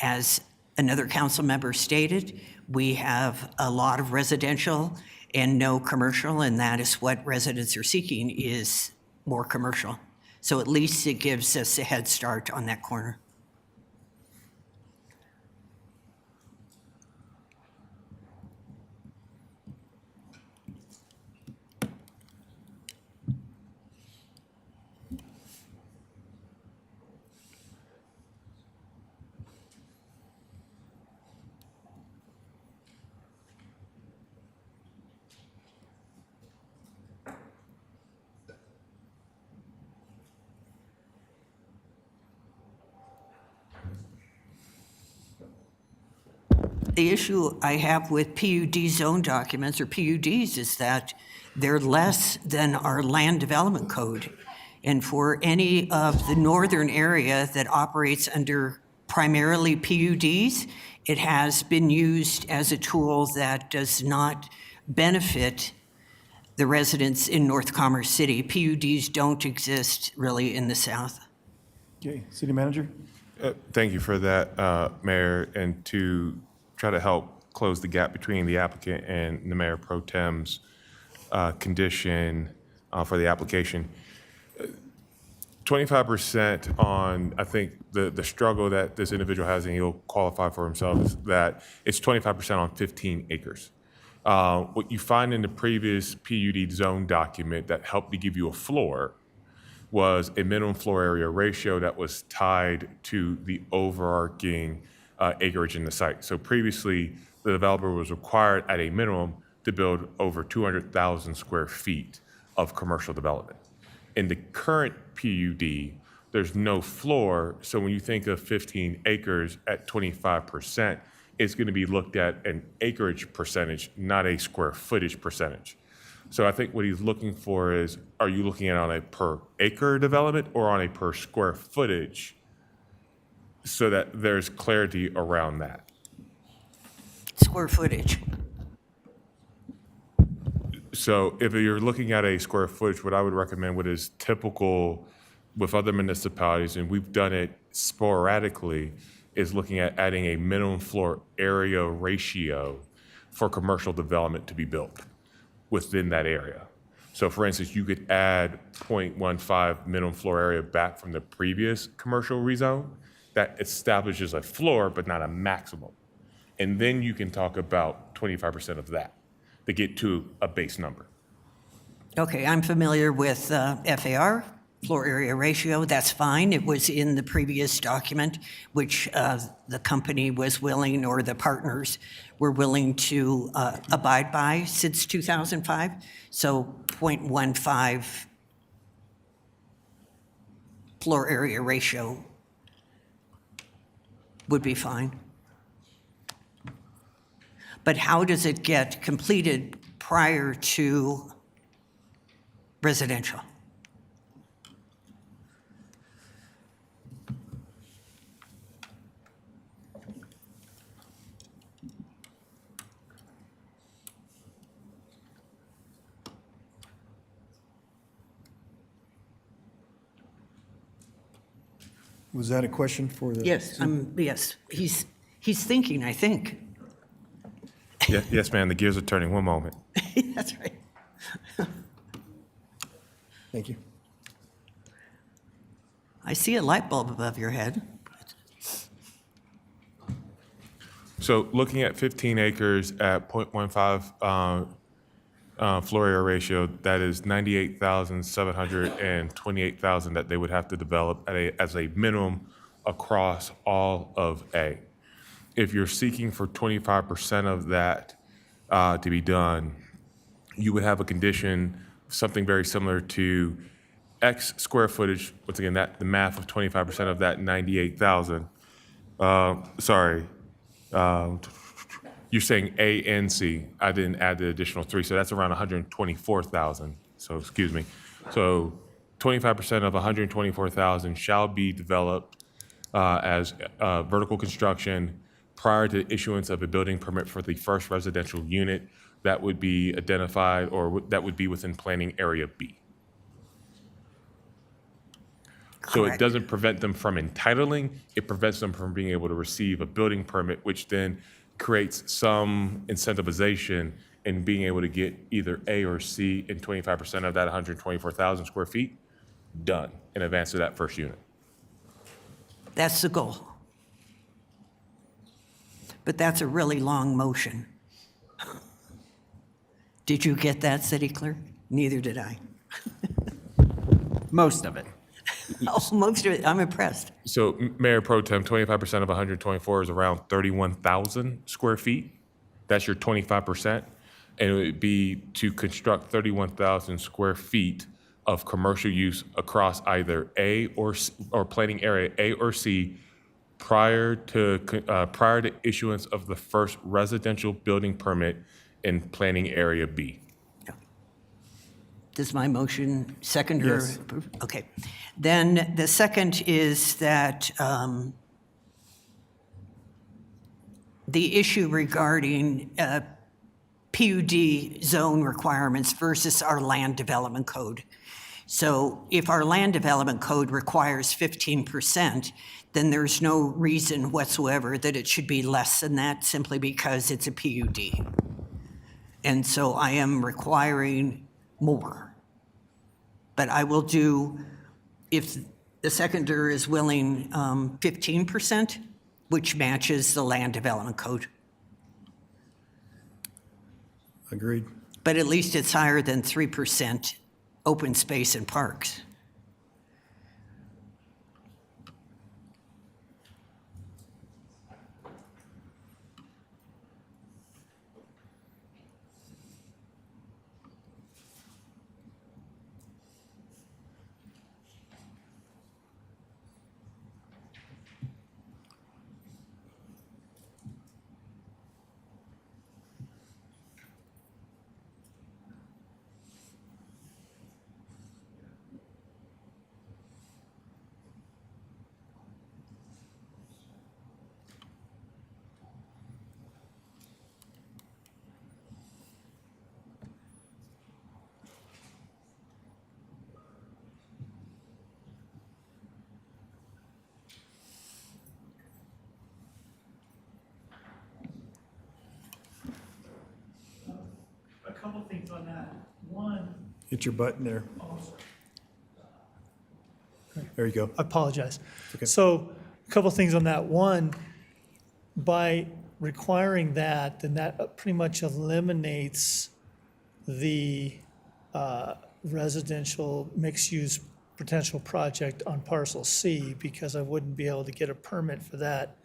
as another council member stated, we have a lot of residential and no commercial, and that is what residents are seeking, is more commercial. So at least it gives us a head start on that corner. The issue I have with PUD zone documents or PUDs is that they're less than our land development code. And for any of the northern area that operates under primarily PUDs, it has been used as a tool that does not benefit the residents in North Commerce City. PUDs don't exist really in the south. Okay, City Manager? Thank you for that, Mayor, and to try to help close the gap between the applicant and the Mayor Pro Tem's condition for the application. 25% on, I think, the struggle that this individual has, and he'll qualify for himself, is that it's 25% on 15 acres. What you find in the previous PUD zone document that helped to give you a floor was a minimum floor area ratio that was tied to the overarching acreage in the site. So previously, the developer was required at a minimum to build over 200,000 square feet of commercial development. In the current PUD, there's no floor, so when you think of 15 acres at 25%, it's going to be looked at an acreage percentage, not a square footage percentage. So I think what he's looking for is, are you looking at on a per acre development or on a per square footage, so that there's clarity around that? Square footage. So if you're looking at a square footage, what I would recommend, what is typical with other municipalities, and we've done it sporadically, is looking at adding a minimum floor area ratio for commercial development to be built within that area. So for instance, you could add 0.15 minimum floor area back from the previous commercial rezone. That establishes a floor, but not a maximum. And then you can talk about 25% of that to get to a base number. Okay, I'm familiar with FAR, floor area ratio. That's fine. It was in the previous document, which the company was willing, or the partners were willing to abide by since 2005. So 0.15 floor area ratio would be fine. But how does it get completed prior to residential? Was that a question for the? Yes, yes. He's thinking, I think. Yes, ma'am, the gears are turning. One moment. That's right. Thank you. I see a light bulb above your head. So looking at 15 acres at 0.15 floor area ratio, that is 98,728,000 that they would have to develop as a minimum across all of A. If you're seeking for 25% of that to be done, you would have a condition, something very similar to X square footage. Once again, that the math of 25% of that 98,000. You're saying A and C. I didn't add the additional 3, so that's around 124,000. So excuse me. So 25% of 124,000 shall be developed as vertical construction prior to issuance of a building permit for the first residential unit that would be identified, or that would be within planning area B. So it doesn't prevent them from entitling, it prevents them from being able to receive a building permit, which then creates some incentivization in being able to get either A or C in 25% of that 124,000 square feet done in advance of that first unit. That's the goal. But that's a really long motion. Did you get that, City Clerk? Neither did I. Most of it. Oh, most of it. I'm impressed. So Mayor Pro Tem, 25% of 124 is around 31,000 square feet. That's your 25%. And it would be to construct 31,000 square feet of commercial use across either A or planning area A or C prior to issuance of the first residential building permit in planning area B. Does my motion second or Yes. approve? Okay. Then the second is that the issue regarding PUD zone requirements versus our land development code. So if our land development code requires 15%, then there's no reason whatsoever that it should be less than that simply because it's a PUD. And so I am requiring more. But I will do, if the seconder is willing, 15%, which matches the land development code. Agreed. But at least it's higher than 3% open space and parks. on that. One, Hit your button there. There you go. I apologize. Okay. So a couple things on that. One, by requiring that, then that pretty much eliminates the residential mixed-use potential project on parcel C, because I wouldn't be able to get a permit for that,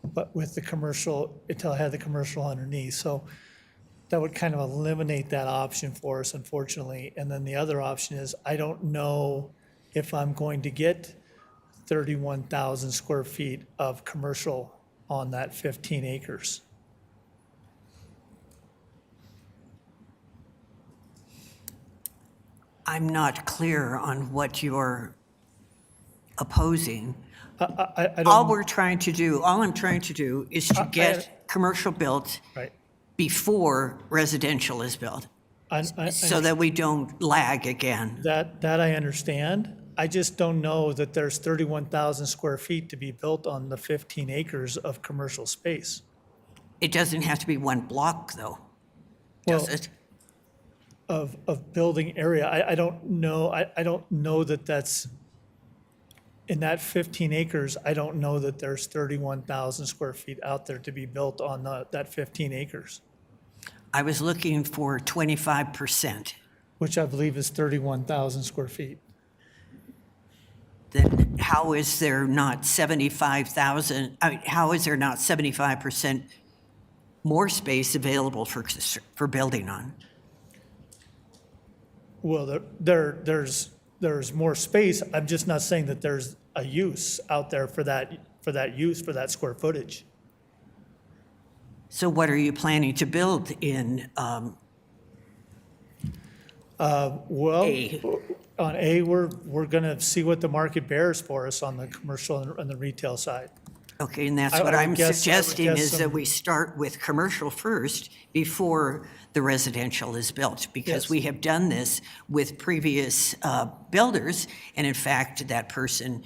but with the commercial, until I had the commercial underneath. So that would kind of eliminate that option for us, unfortunately. And then the other option is, I don't know if I'm going to get 31,000 square feet of commercial on that 15 acres. I'm not clear on what you're opposing. I don't. All I'm trying to do is to I- get commercial built Right. before residential is built, I- so that we don't lag again. That I understand. I just don't know that there's 31,000 square feet to be built on the 15 acres of commercial space. It doesn't have to be one block, though, does Well, it? Of building area. I don't know, I don't know that that's, in that 15 acres, I don't know that there's 31,000 square feet out there to be built on that 15 acres, I was looking for 25%. which I believe is 31,000 square feet. Then how is there not 75,000, I mean, how is there not 75% more space available for building on? Well, there's more space. I'm just not saying that there's a use out there for that use, for that square footage. So what are you planning to build in Well, A? on A, we're gonna see what the market bears for us on the commercial and the retail side. Okay, and that's I what would I'm guess- I would suggesting guess is that some- we start with commercial first before the residential is built, because Yes. we have done this with previous builders, and in fact, that person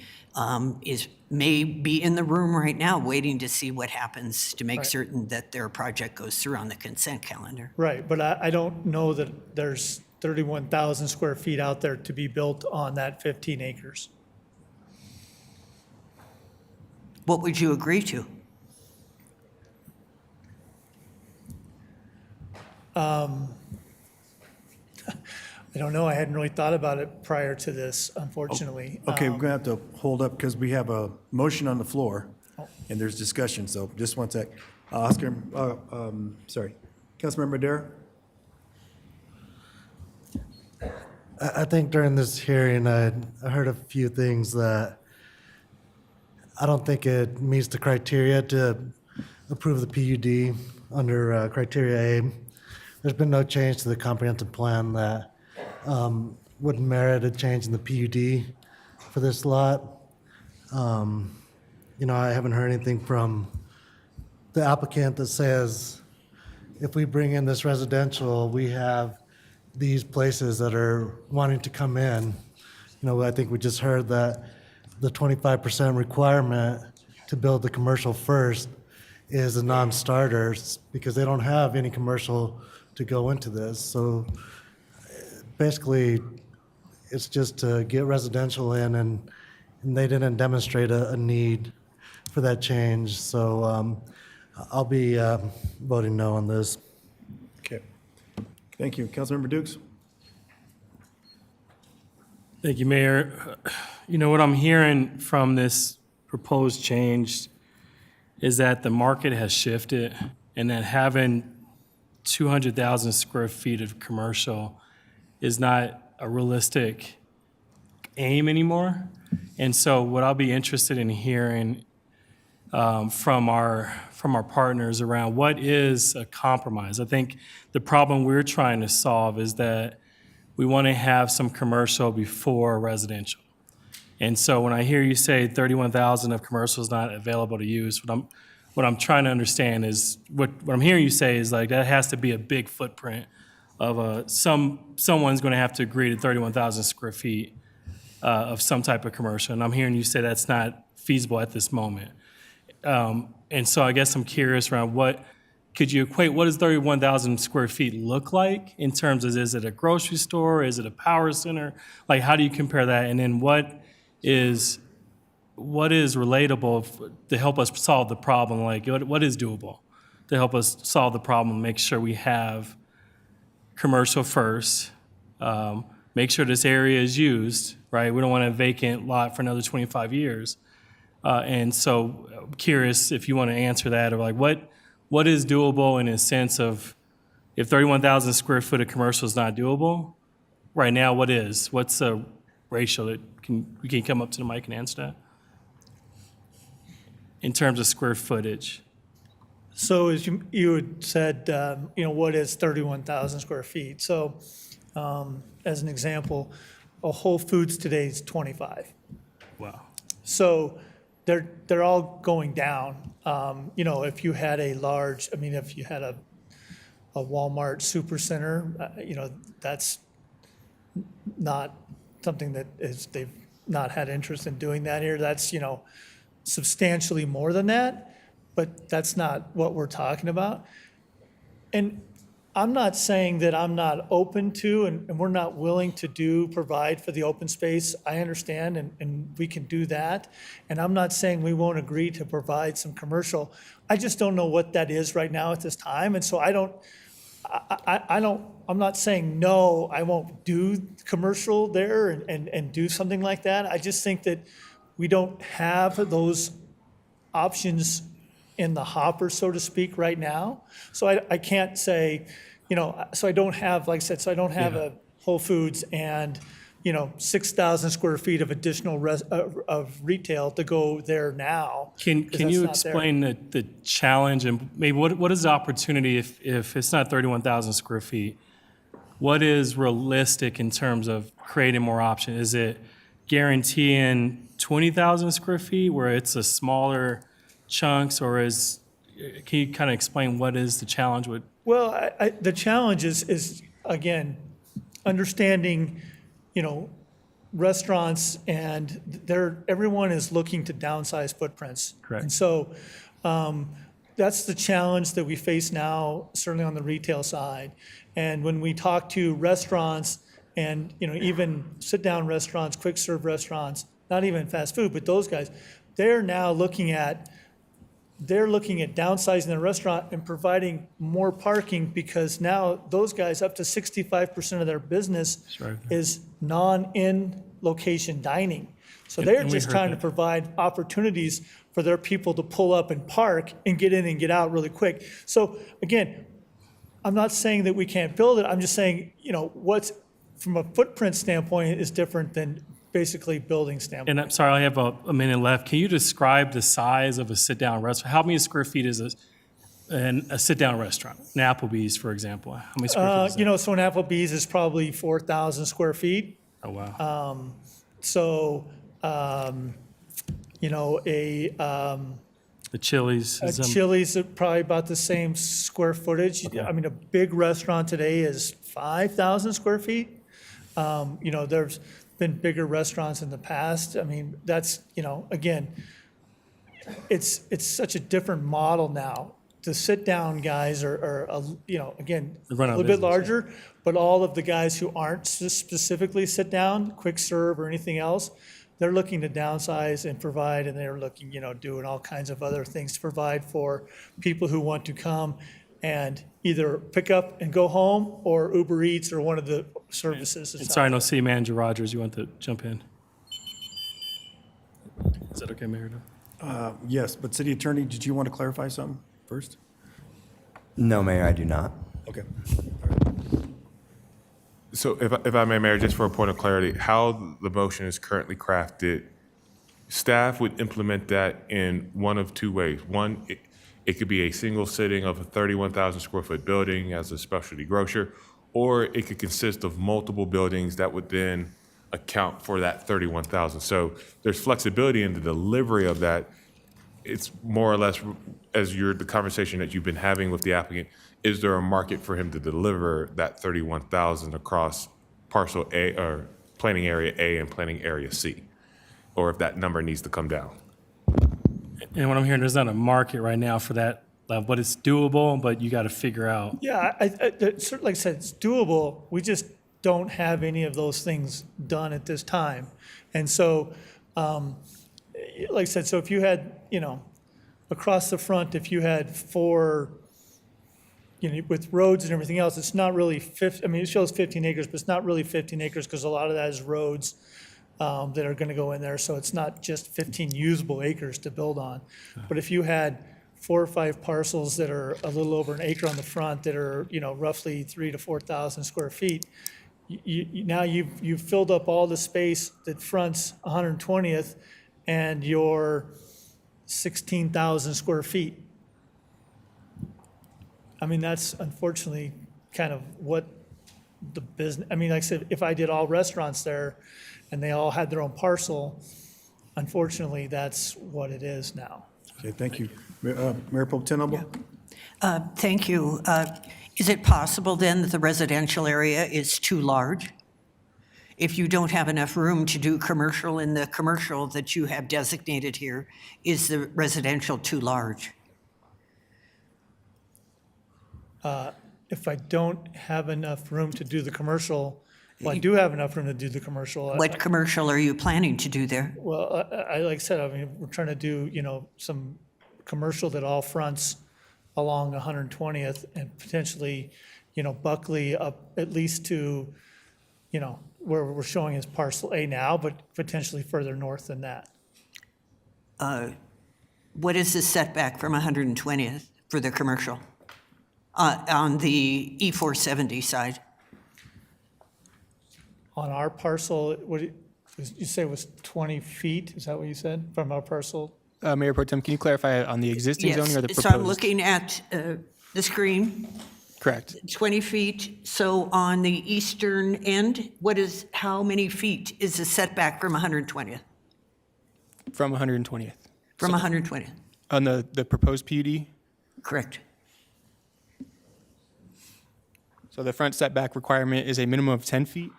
may be in the room right now waiting to see what happens to make Right. certain that their project goes through on the consent calendar. Right, but I don't know that there's 31,000 square feet out there to be built on that 15 acres. What would you agree to? I don't know, I hadn't really thought about it prior to this, unfortunately. Okay, we're going to have to hold up because we have a motion on the floor and there's discussion, so just one sec. Oscar, sorry, Councilmember Dare? I think during this hearing, I heard a few things that I don't think it meets the criteria to approve the PUD under criteria A. There's been no change to the comprehensive plan that would merit a change in the PUD for this lot. I haven't heard anything from the applicant that says, if we bring in this residential, we have these places that are wanting to come in. I think we just heard that the 25% requirement to build the commercial first is a non-starter because they don't have any commercial to go into this. So basically, it's just to get residential in, and they didn't demonstrate a need for that change. So I'll be voting no on this. Okay. Thank you. Councilmember Dukes? Thank you, Mayor. What I'm hearing from this proposed change is that the market has shifted and that having 200,000 square feet of commercial is not a realistic aim anymore. And so what I'll be interested in hearing from our partners around what is a compromise. I think the problem we're trying to solve is that we want to have some commercial before residential. And so when I hear you say 31,000 of commercial is not available to use, what I'm trying to understand is what I'm hearing you say is like that has to be a big footprint of someone's going to have to agree to 31,000 square feet of some type of commercial. And I'm hearing you say that's not feasible at this moment. And so I guess I'm curious around what could you equate, what does 31,000 square feet look like in terms of, is it a grocery store? Is it a power center? Like, how do you compare that? And then what is relatable to help us solve the problem? Like, what is doable to help us solve the problem, make sure we have commercial first, make sure this area is used, right? We don't want a vacant lot for another 25 years. And so I'm curious if you want to answer that, or like, what is doable in a sense of, if 31,000 square foot of commercial is not doable, right now, what is? What's the ratio that we can come up to the mic and answer that? In terms of square footage. So as you had said, what is 31,000 square feet? So as an example, a Whole Foods today is 25. Wow. So they're all going down. If you had if you had a Walmart supercenter, that's not something that they've not had interest in doing that here. That's, substantially more than that, but that's not what we're talking about. And I'm not saying that I'm not open to, and we're not willing to provide for the open space. I understand, and we can do that. And I'm not saying we won't agree to provide some commercial. I just don't know what that is right now at this time. And so I'm not saying, no, I won't do commercial there and do something like that. I just think that we don't have those options in the hopper, so to speak, right now. So I can't say, so I don't have, like I said, so I don't have a Whole Foods and, 6,000 square feet of additional of retail to go there now. Can you explain the challenge, and maybe what is the opportunity if it's not 31,000 square feet? What is realistic in terms of creating more options? Is it guaranteeing 20,000 square feet where it's a smaller chunks, or can you kind of explain what is the challenge with? Well, the challenge is again, understanding, restaurants, and everyone is looking to downsize footprints. Correct. And so that's the challenge that we face now, certainly on the retail side. And when we talk to restaurants and, even sit-down restaurants, quick-serve restaurants, not even fast food, but those guys, they're now looking at downsizing their restaurant and providing more parking, because now those guys, up to 65% of their business is non-in location dining. So they're just trying to provide opportunities for their people to pull up and park and get in and get out really quick. So again, I'm not saying that we can't build it. I'm just saying, what's from a footprint standpoint is different than basically building standpoint. And I'm sorry, I have a minute left. Can you describe the size of a sit-down restaurant? How many square feet is a sit-down restaurant? An Applebee's, for example. How many square feet is that? So an Applebee's is probably 4,000 square feet. Oh, wow. The Chili's is Chili's are probably about the same square footage. Okay. I mean, a big restaurant today is 5,000 square feet. There's been bigger restaurants in the past. I mean, that's, again, it's such a different model now. The sit-down guys are again, a little bit larger, but all of the guys who aren't specifically sit-down, quick serve or anything else, they're looking to downsize and provide, and they're looking, doing all kinds of other things to provide for people who want to come and either pick up and go home, or Uber Eats, or one of the services. And sorry, no, City Manager Rogers, you want to jump in? Is that okay, Mayor? Yes, but City Attorney, did you want to clarify something first? No, Mayor, I do not. Okay. So if I may, Mayor, just for a point of clarity, how the motion is currently crafted, staff would implement that in one of two ways. One, it could be a single sitting of a 31,000 square foot building as a specialty grocer, or it could consist of multiple buildings that would then account for that 31,000. So there's flexibility in the delivery of that. It's more or less, as the conversation that you've been having with the applicant, is there a market for him to deliver that 31,000 across parcel A, or planning area A and planning area C? Or if that number needs to come down? And what I'm hearing, there's not a market right now for that but it's doable, but you got to figure out. Yeah, certainly, like I said, it's doable. We just don't have any of those things done at this time. And so, like I said, so if you had, across the front, if you had 4, with roads and everything else, it's not really it shows 15 acres, but it's not really 15 acres because a lot of that is roads that are going to go in there. So it's not just 15 usable acres to build on. But if you had 4 or 5 parcels that are a little over an acre on the front that are, roughly 3,000 to 4,000 square feet, now you've filled up all the space that fronts 120th and your 16,000 square feet. I mean, that's unfortunately kind of what the business, like I said, if I did all restaurants there and they all had their own parcel, unfortunately, that's what it is now. Okay, thank you. Mayor Pro Tem Noble? Thank you. Is it possible then that the residential area is too large? If you don't have enough room to do commercial in the commercial that you have designated here, is the residential too large? If I don't have enough room to do the commercial, well, I do have enough room to do the commercial. What commercial are you planning to do there? Well, like I said, we're trying to do, some commercial that all fronts along 120th and potentially, Buckley up at least to, where we're showing as parcel A now, but potentially further north than that. What is the setback from 120th for the commercial? On the E470 side? On our parcel, you say it was 20 feet? Is that what you said, from our parcel? Mayor Pro Tem, can you clarify on the existing zoning or the proposed? So I'm looking at the screen. Correct. 20 feet. So on the eastern end, how many feet is the setback from 120th? From 120th. From 120th? On the proposed PUD? Correct. So the front setback requirement is a minimum of 10 feet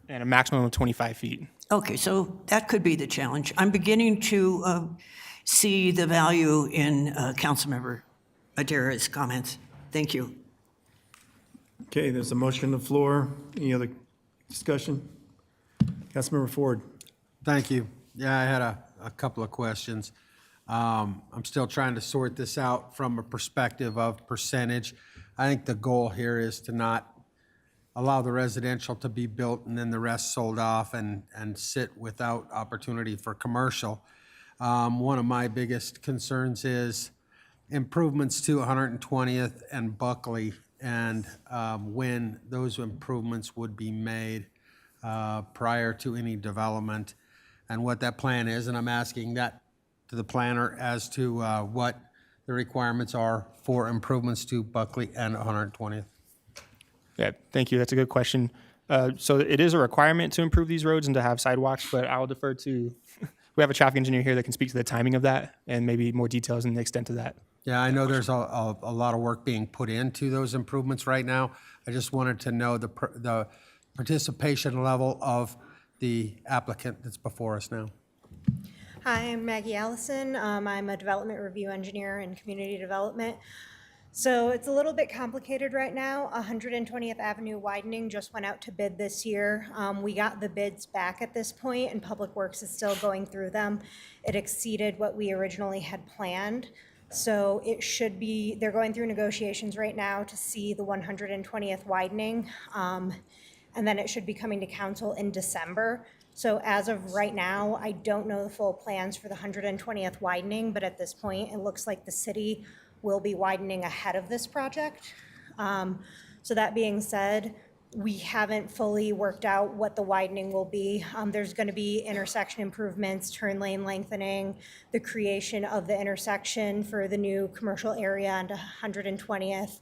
and a maximum of 25 feet. Okay, so that could be the challenge. I'm beginning to see the value in Councilmember Madera's comments. Thank you. Okay, there's a motion on the floor. Any other discussion? Councilmember Ford. Thank you. Yeah, I had a couple of questions. I'm still trying to sort this out from a perspective of percentage. I think the goal here is to not allow the residential to be built and then the rest sold off and sit without opportunity for commercial. One of my biggest concerns is improvements to 120th and Buckley and when those improvements would be made prior to any development and what that plan is. And I'm asking that to the planner as to what the requirements are for improvements to Buckley and 120th. Yeah, thank you. That's a good question. So it is a requirement to improve these roads and to have sidewalks, but I'll defer to, we have a traffic engineer here that can speak to the timing of that and maybe more details and the extent of that. Yeah, I know there's a lot of work being put into those improvements right now. I just wanted to know the participation level of the applicant that's before us now. Hi, I'm Maggie Allison. I'm a development review engineer in community development. So it's a little bit complicated right now. 120th Avenue widening just went out to bid this year. We got the bids back at this point and Public Works is still going through them. It exceeded what we originally had planned. So it should be, they're going through negotiations right now to see the 120th widening. And then it should be coming to council in December. So as of right now, I don't know the full plans for the 120th widening, but at this point, it looks like the city will be widening ahead of this project. So that being said, we haven't fully worked out what the widening will be. There's going to be intersection improvements, turn lane lengthening, the creation of the intersection for the new commercial area on 120th.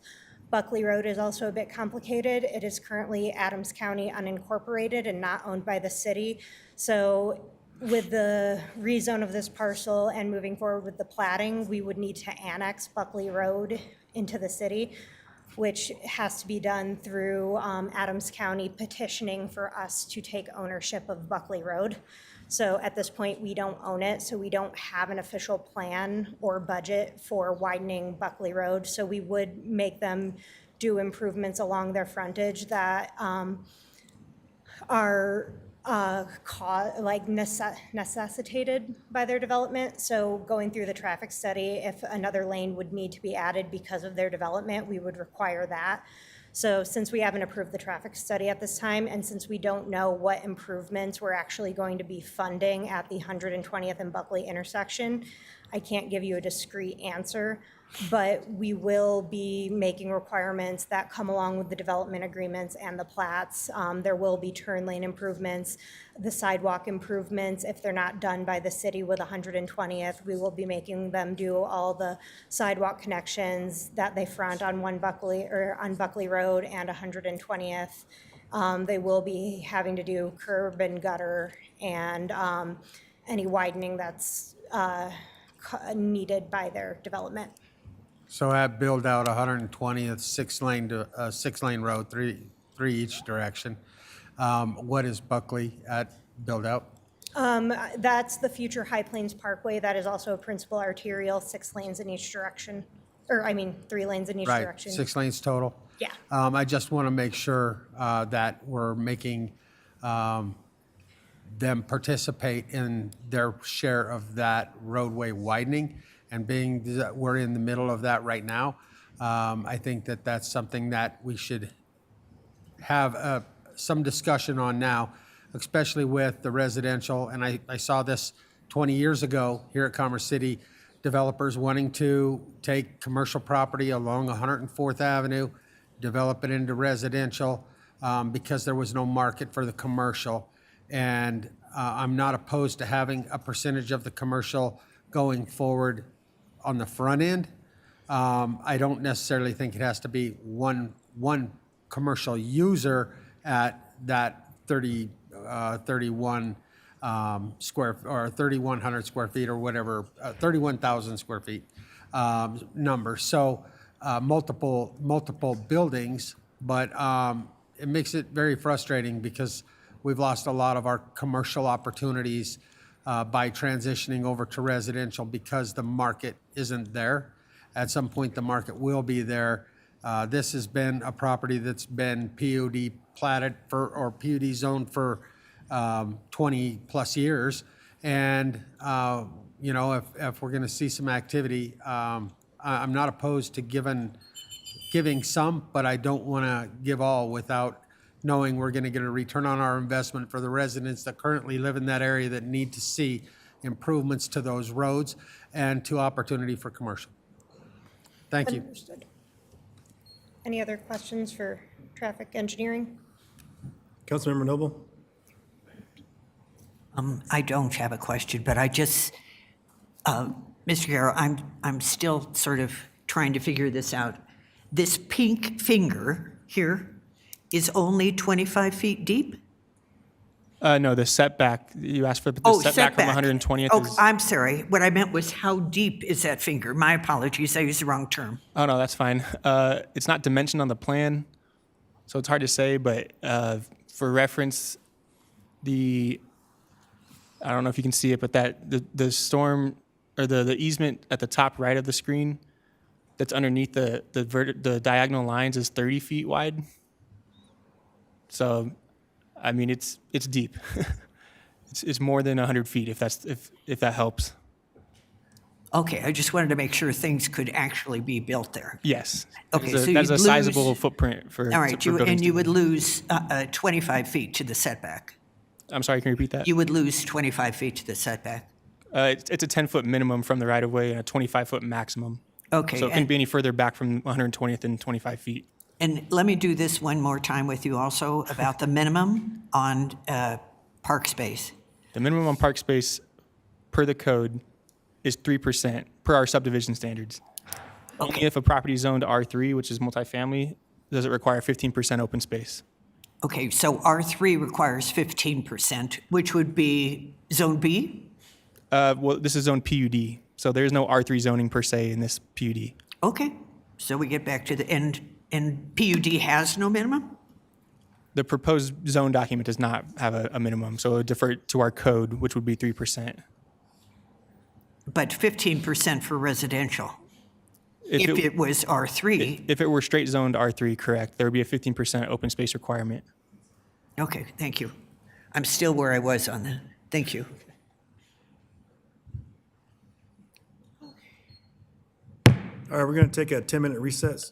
Buckley Road is also a bit complicated. It is currently Adams County unincorporated and not owned by the city. So with the rezone of this parcel and moving forward with the platting, we would need to annex Buckley Road into the city, which has to be done through Adams County petitioning for us to take ownership of Buckley Road. So at this point, we don't own it, so we don't have an official plan or budget for widening Buckley Road. So we would make them do improvements along their frontage that are necessitated by their development. So going through the traffic study, if another lane would need to be added because of their development, we would require that. So since we haven't approved the traffic study at this time, and since we don't know what improvements we're actually going to be funding at the 120th and Buckley intersection, I can't give you a discrete answer, but we will be making requirements that come along with the development agreements and the plats. There will be turn lane improvements, the sidewalk improvements. If they're not done by the city with 120th, we will be making them do all the sidewalk connections that they front on on Buckley Road and 120th. They will be having to do curb and gutter and any widening that's needed by their development. So at build out 120th, six lane road, three each direction. What is Buckley at build out? That's the future High Plains Parkway. That is also a principal arterial, 6 lanes in each direction. 3 lanes in each Right, direction. 6 lanes total? Yeah. I just want to make sure that we're making them participate in their share of that roadway widening. And being that we're in the middle of that right now, I think that that's something that we should have some discussion on now, especially with the residential. And I saw this 20 years ago here at Commerce City, developers wanting to take commercial property along 104th Avenue, develop it into residential because there was no market for the commercial. And I'm not opposed to having a percentage of the commercial going forward on the front end. I don't necessarily think it has to be one commercial user at that 31 square or 3,100 square feet or whatever, 31,000 square feet number. So multiple buildings, but it makes it very frustrating because we've lost a lot of our commercial opportunities by transitioning over to residential because the market isn't there. At some point, the market will be there. This has been a property that's been PUD platted or PUD zoned for 20 plus years. And, if we're going to see some activity, I'm not opposed to giving some, but I don't want to give all without knowing we're going to get a return on our investment for the residents that currently live in that area that need to see improvements to those roads and to opportunity for commercial. Thank you. Understood. Any other questions for traffic engineering? Councilmember Noble? I don't have a question, but I just, Mr. Guerrero, I'm still sort of trying to figure this out. This pink finger here is only 25 feet deep? No, the setback, you asked for the setback from 120th Oh, is. I'm sorry. What I meant was how deep is that finger? My apologies, I used the wrong term. Oh, no, that's fine. It's not dimensioned on the plan, so it's hard to say, but for reference, I don't know if you can see it, but the storm, or the easement at the top right of the screen that's underneath the diagonal lines is 30 feet wide. So, I mean, it's deep. It's more than 100 feet, if that helps. Okay, I just wanted to make sure things could actually be built there. Yes. Okay, That's so that's a you'd sizable lose- footprint for. All right, for buildings and to you be- would lose 25 feet to the setback. I'm sorry, can you repeat that? You would lose 25 feet to the setback. It's a 10-foot minimum from the right-of-way and a 25-foot maximum. Okay, So it couldn't and- be any further back from 120th than 25 feet. And let me do this one more time with you also about the minimum on park space. The minimum on park space per the code is 3% per our subdivision standards. Only if a property is zoned R3, which is multifamily, does it require 15% open space. Okay, so R3 requires 15%, which would be Zone B? Well, this is zone PUD, so there's no R3 zoning per se in this PUD. Okay, so we get back to the end, and PUD has no minimum? The proposed zone document does not have a minimum, so it would defer to our code, which would be 3%. But 15% for residential. If it was R3. If it were straight zoned R3, correct, there would be a 15% open space requirement. Okay, thank you. I'm still where I was on that. Thank you. All right, we're going to take a 10-minute recess.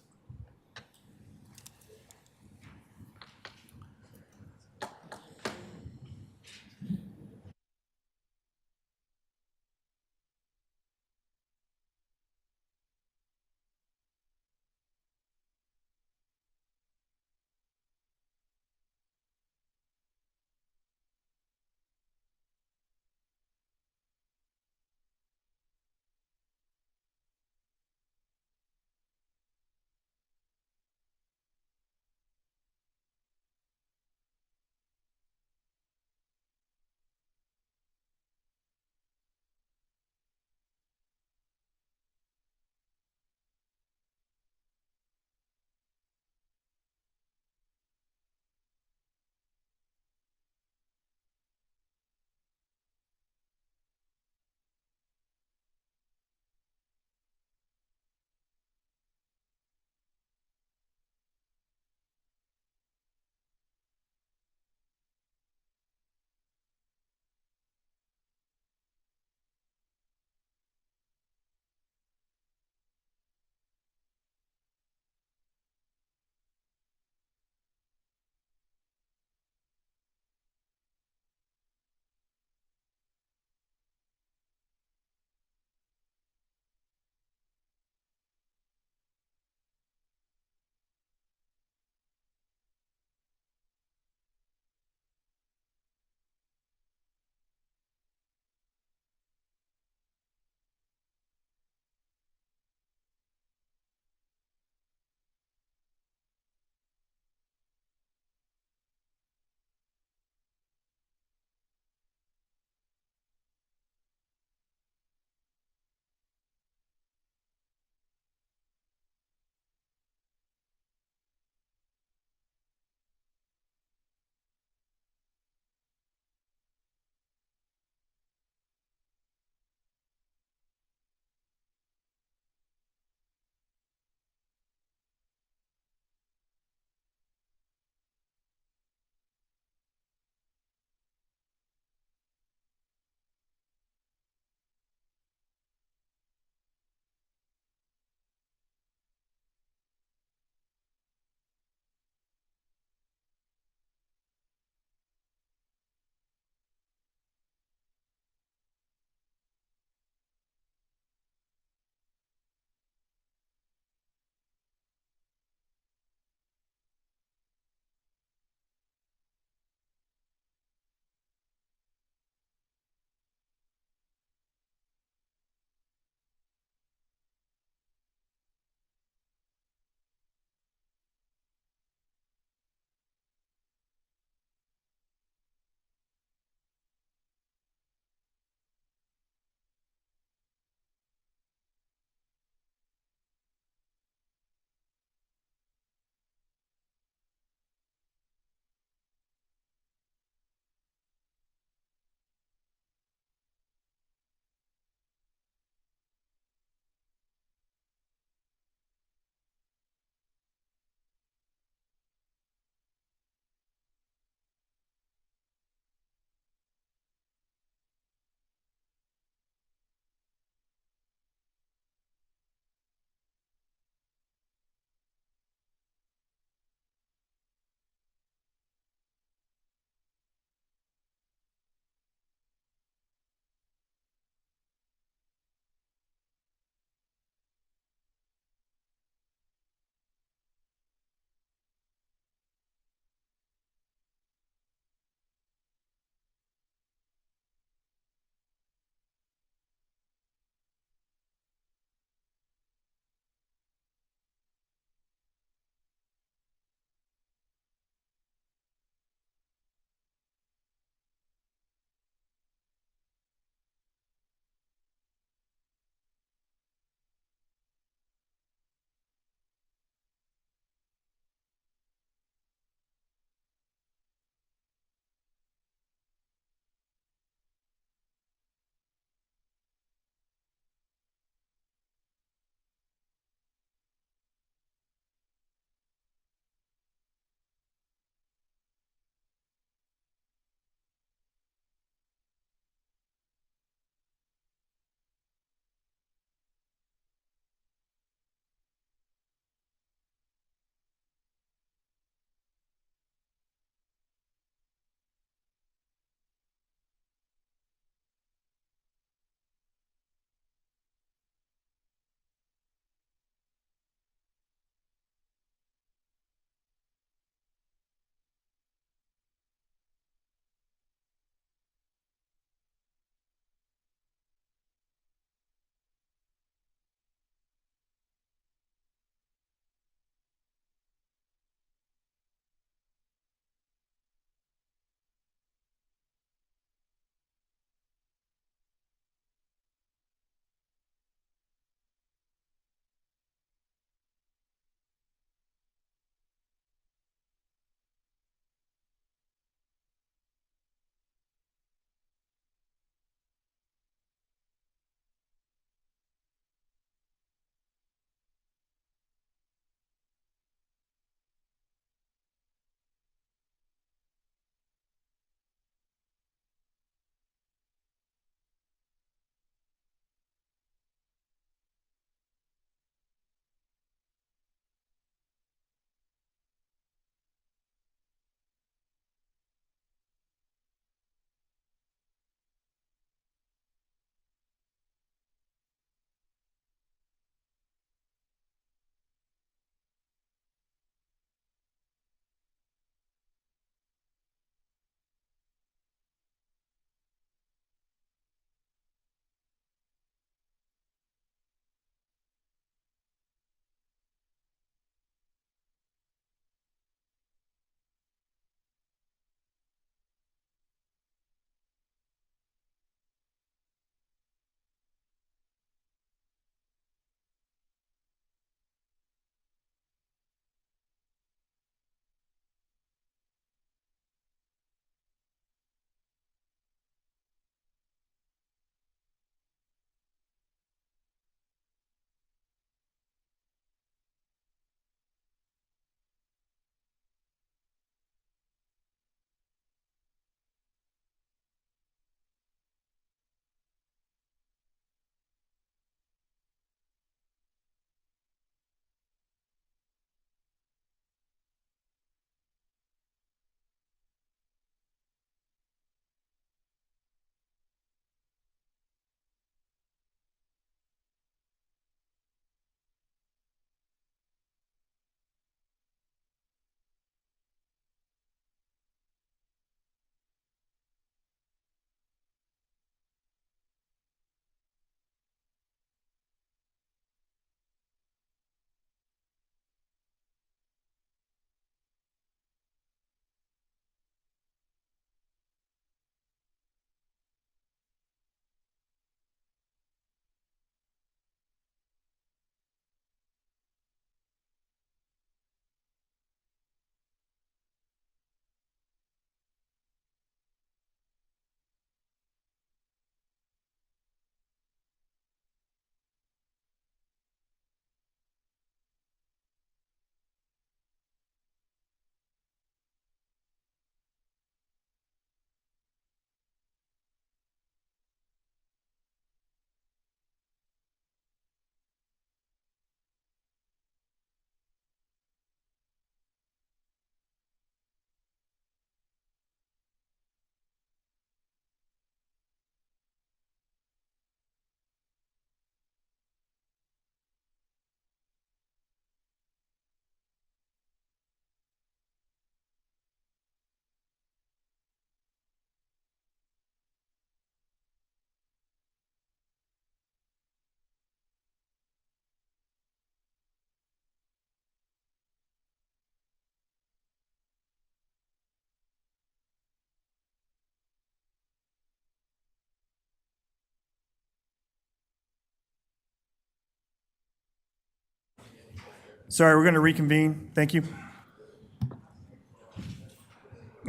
Sorry, we're going to reconvene. Thank you.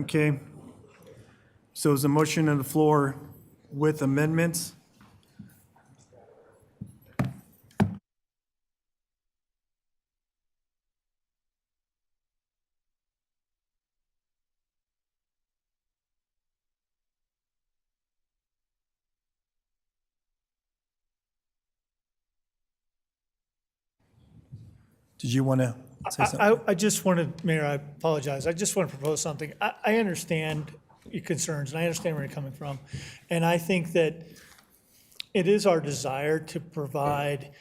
Okay. So is a motion on the floor with amendments? Did you want to say something? I just wanted, Mayor, I apologize. I just want to propose something. I understand your concerns, and I understand where you're coming from. And I think that it is our desire to provide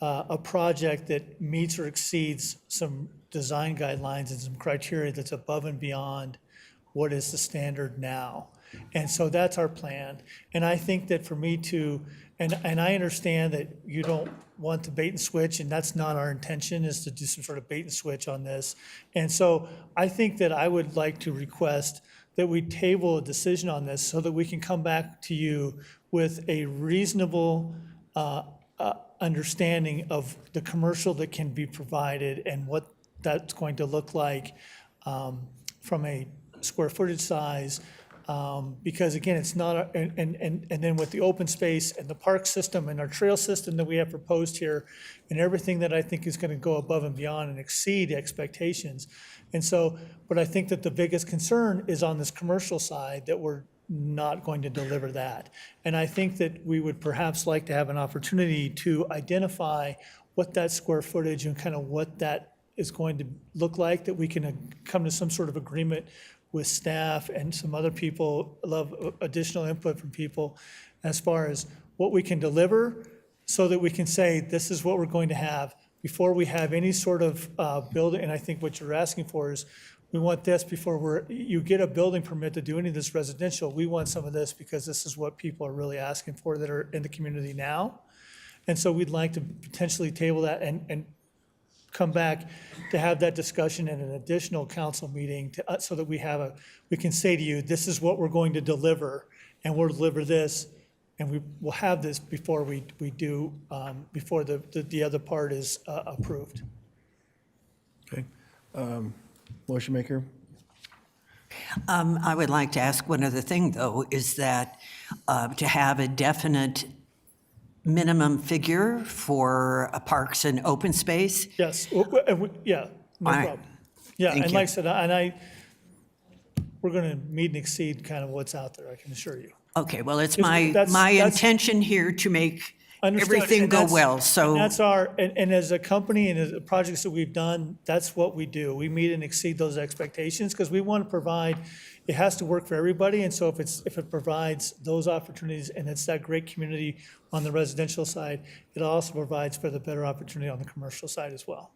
a project that meets or exceeds some design guidelines and some criteria that's above and beyond what is the standard now. And so that's our plan. And I think that for me to, and I understand that you don't want to bait and switch, and that's not our intention, is to do some sort of bait and switch on this. And so I think that I would like to request that we table a decision on this so that we can come back to you with a reasonable understanding of the commercial that can be provided and what that's going to look like from a square footage size. Because again, it's not, and then with the open space and the park system and our trail system that we have proposed here and everything that I think is going to go above and beyond and exceed expectations. And so, but I think that the biggest concern is on this commercial side, that we're not going to deliver that. And I think that we would perhaps like to have an opportunity to identify what that square footage and kind of what that is going to look like, that we can come to some sort of agreement with staff and some other people, love additional input from people as far as what we can deliver, so that we can say, this is what we're going to have before we have any sort of building. And I think what you're asking for is, we want this before you get a building permit to do any of this residential. We want some of this because this is what people are really asking for that are in the community now. And so we'd like to potentially table that and come back to have that discussion in an additional council meeting so that we can say to you, this is what we're going to deliver, and we'll deliver this, and we will have this before we do, before the other part is approved. Okay. Motion maker? I would like to ask one other thing, though, is that to have a definite minimum figure for parks and open space? Yes, yeah, no All right. problem. Yeah, Thank and you. like I said, we're going to meet and exceed kind of what's out there, I can assure you. Okay, well, it's That's- my that's- intention here to make Understood, everything and go that's- well, so. And that's our, and as a company and as the projects that we've done, that's what we do. We meet and exceed those expectations because we want to provide, it has to work for everybody. And so if it provides those opportunities and it's that great community on the residential side, it also provides for the better opportunity on the commercial side as well.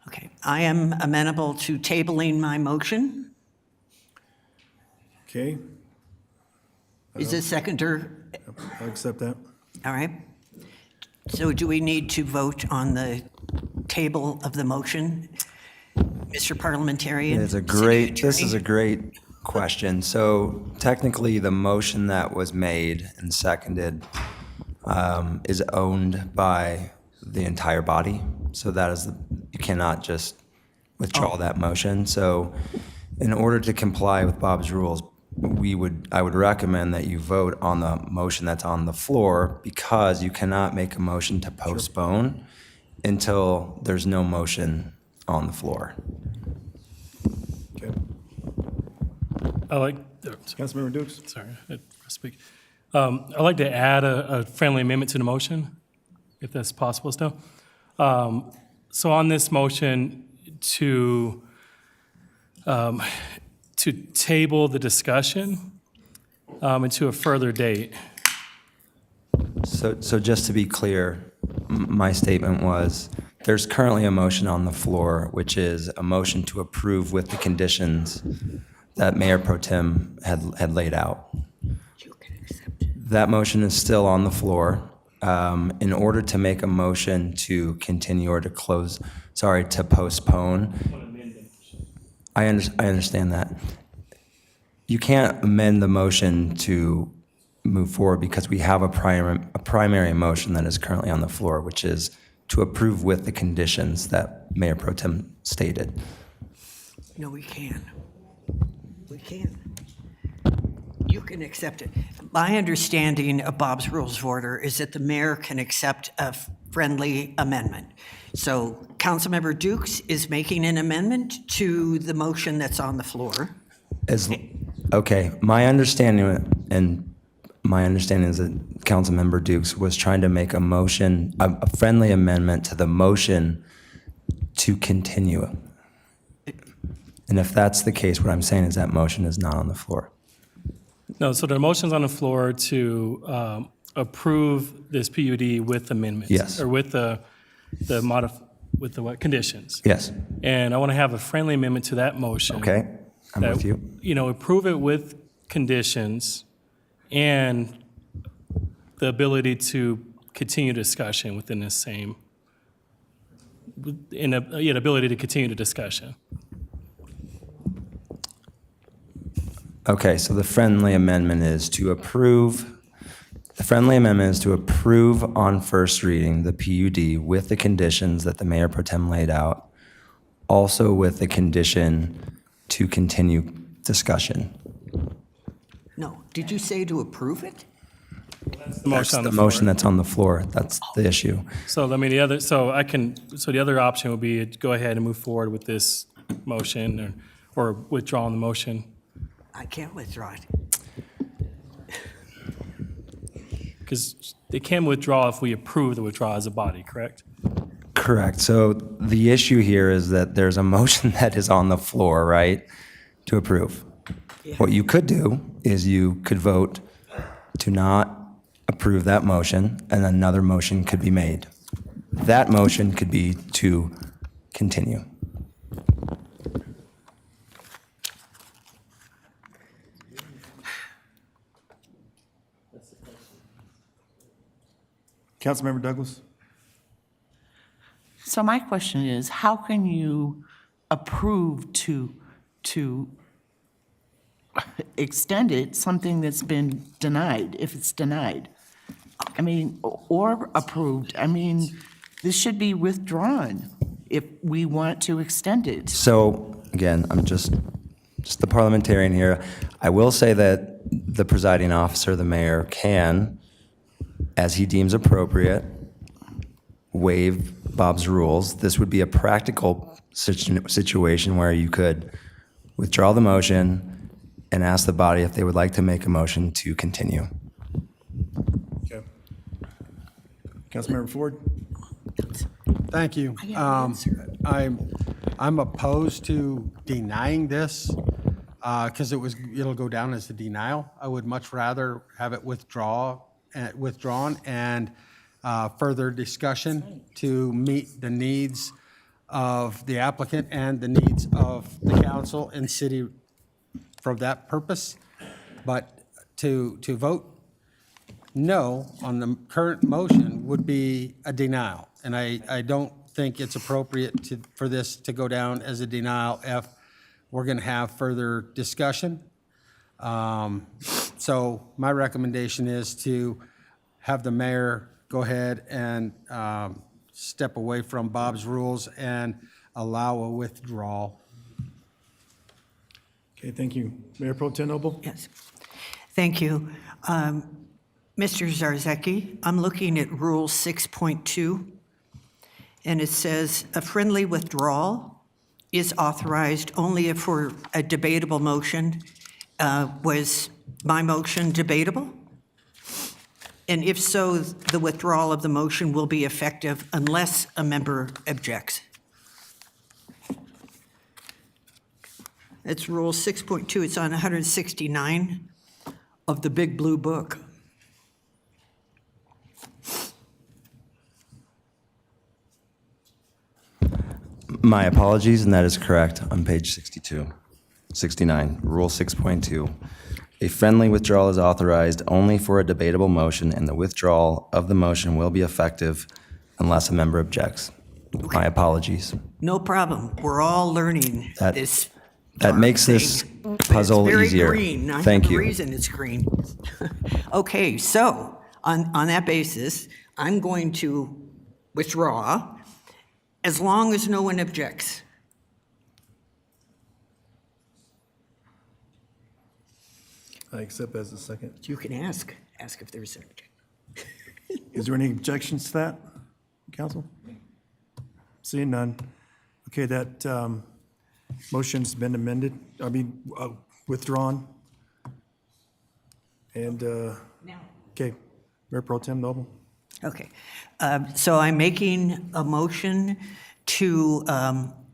Okay, I am amenable to tabling my motion. Okay, Is a seconder? I'll accept that. All right. So do we need to vote on the table of the motion? Mr. Parliamentarian? It's a City great, this is Attorney? a great question. So technically, the motion that was made and seconded is owned by the entire body. So that is, you cannot just withdraw that motion. So in order to comply with Bob's rules, I would recommend that you vote on the motion that's on the floor, because you cannot make a motion to postpone until there's no motion on the floor. Okay. I like, Councilmember Dukes? sorry, I speak. I'd like to add a friendly amendment to the motion, if that's possible still. So on this motion to table the discussion into a further date. So just to be clear, my statement was, there's currently a motion on the floor, which is a motion to approve with the conditions that Mayor Pro Tem had laid out. That motion is still on the floor. In order to make a motion to continue or to to postpone, I understand that. You can't amend the motion to move forward because we have a primary motion that is currently on the floor, which is to approve with the conditions that Mayor Pro Tem stated. No, we can. We can. You can accept it. My understanding of Bob's Rules of Order is that the mayor can accept a friendly amendment. So Councilmember Dukes is making an amendment to the motion that's on the floor. Okay, my understanding is that Councilmember Dukes was trying to make a motion, a friendly amendment to the motion to continue. And if that's the case, what I'm saying is that motion is not on the floor. No, so the motion's on the floor to approve this PUD with amendments. Yes. Or with the what, conditions. Yes. And I want to have a friendly amendment to that motion. Okay, I'm that, with you. You know, approve it with conditions and the ability to continue discussion within the same, ability to continue the discussion. Okay, so the friendly amendment is to approve on first reading the PUD with the conditions that the Mayor Pro Tem laid out, also with the condition to continue discussion. No, did you say to approve it? That's That's the motion that's on the floor. That's the issue. So, I mean, the other option would be to go ahead and move forward with this motion or withdrawing the motion. I can't withdraw it. Because they can withdraw if we approve the withdrawal as a body, correct? Correct. So the issue here is that there's a motion that is on the floor, right, to approve. What you could do is you could vote to not approve that motion, and another motion could be made. That motion could be to continue. Councilmember Douglas? So my question is, how can you approve to extend it, something that's been denied, if it's denied? I mean, or approved. I mean, this should be withdrawn if we want to extend it. So, again, I'm just the parliamentarian here. I will say that the presiding officer, the mayor, can, as he deems appropriate, waive Bob's rules. This would be a practical situation where you could withdraw the motion and ask the body if they would like to make a motion to continue. Okay. Councilmember Ford? Thank you. I'm opposed to denying this because it'll go down as a denial. I would much rather have it withdrawn and further discussion to meet the needs of the applicant and the needs of the council and city for that purpose. But to vote no on the current motion would be a denial. And I don't think it's appropriate for this to go down as a denial if we're going to have further discussion. So my recommendation is to have the mayor go ahead and step away from Bob's rules and allow a withdrawal. Okay, thank you. Mayor Pro Tem Noble? Yes. Thank you. Mr. Zarzaki, I'm looking at Rule 6.2, and it says a friendly withdrawal is authorized only if for a debatable motion. Was my motion debatable? And if so, the withdrawal of the motion will be effective unless a member objects. It's Rule 6.2. It's on 169 of the Big Blue Book. My apologies, and that is correct on page 69, Rule 6.2. A friendly withdrawal is authorized only for a debatable motion, and the withdrawal of the motion will be effective unless a member objects. My apologies. No problem. We're all learning this. That makes this puzzle easier. It's very green. I Thank have a you. reason it's green. Okay, so on that basis, I'm going to withdraw, as long as no one objects. I accept as a second. You can ask if there's an objection. Is there any objections to that, council? Seeing none. Okay, that motion's been amended, withdrawn. And, okay, Mayor Pro Tem Noble. Okay, so I'm making a motion to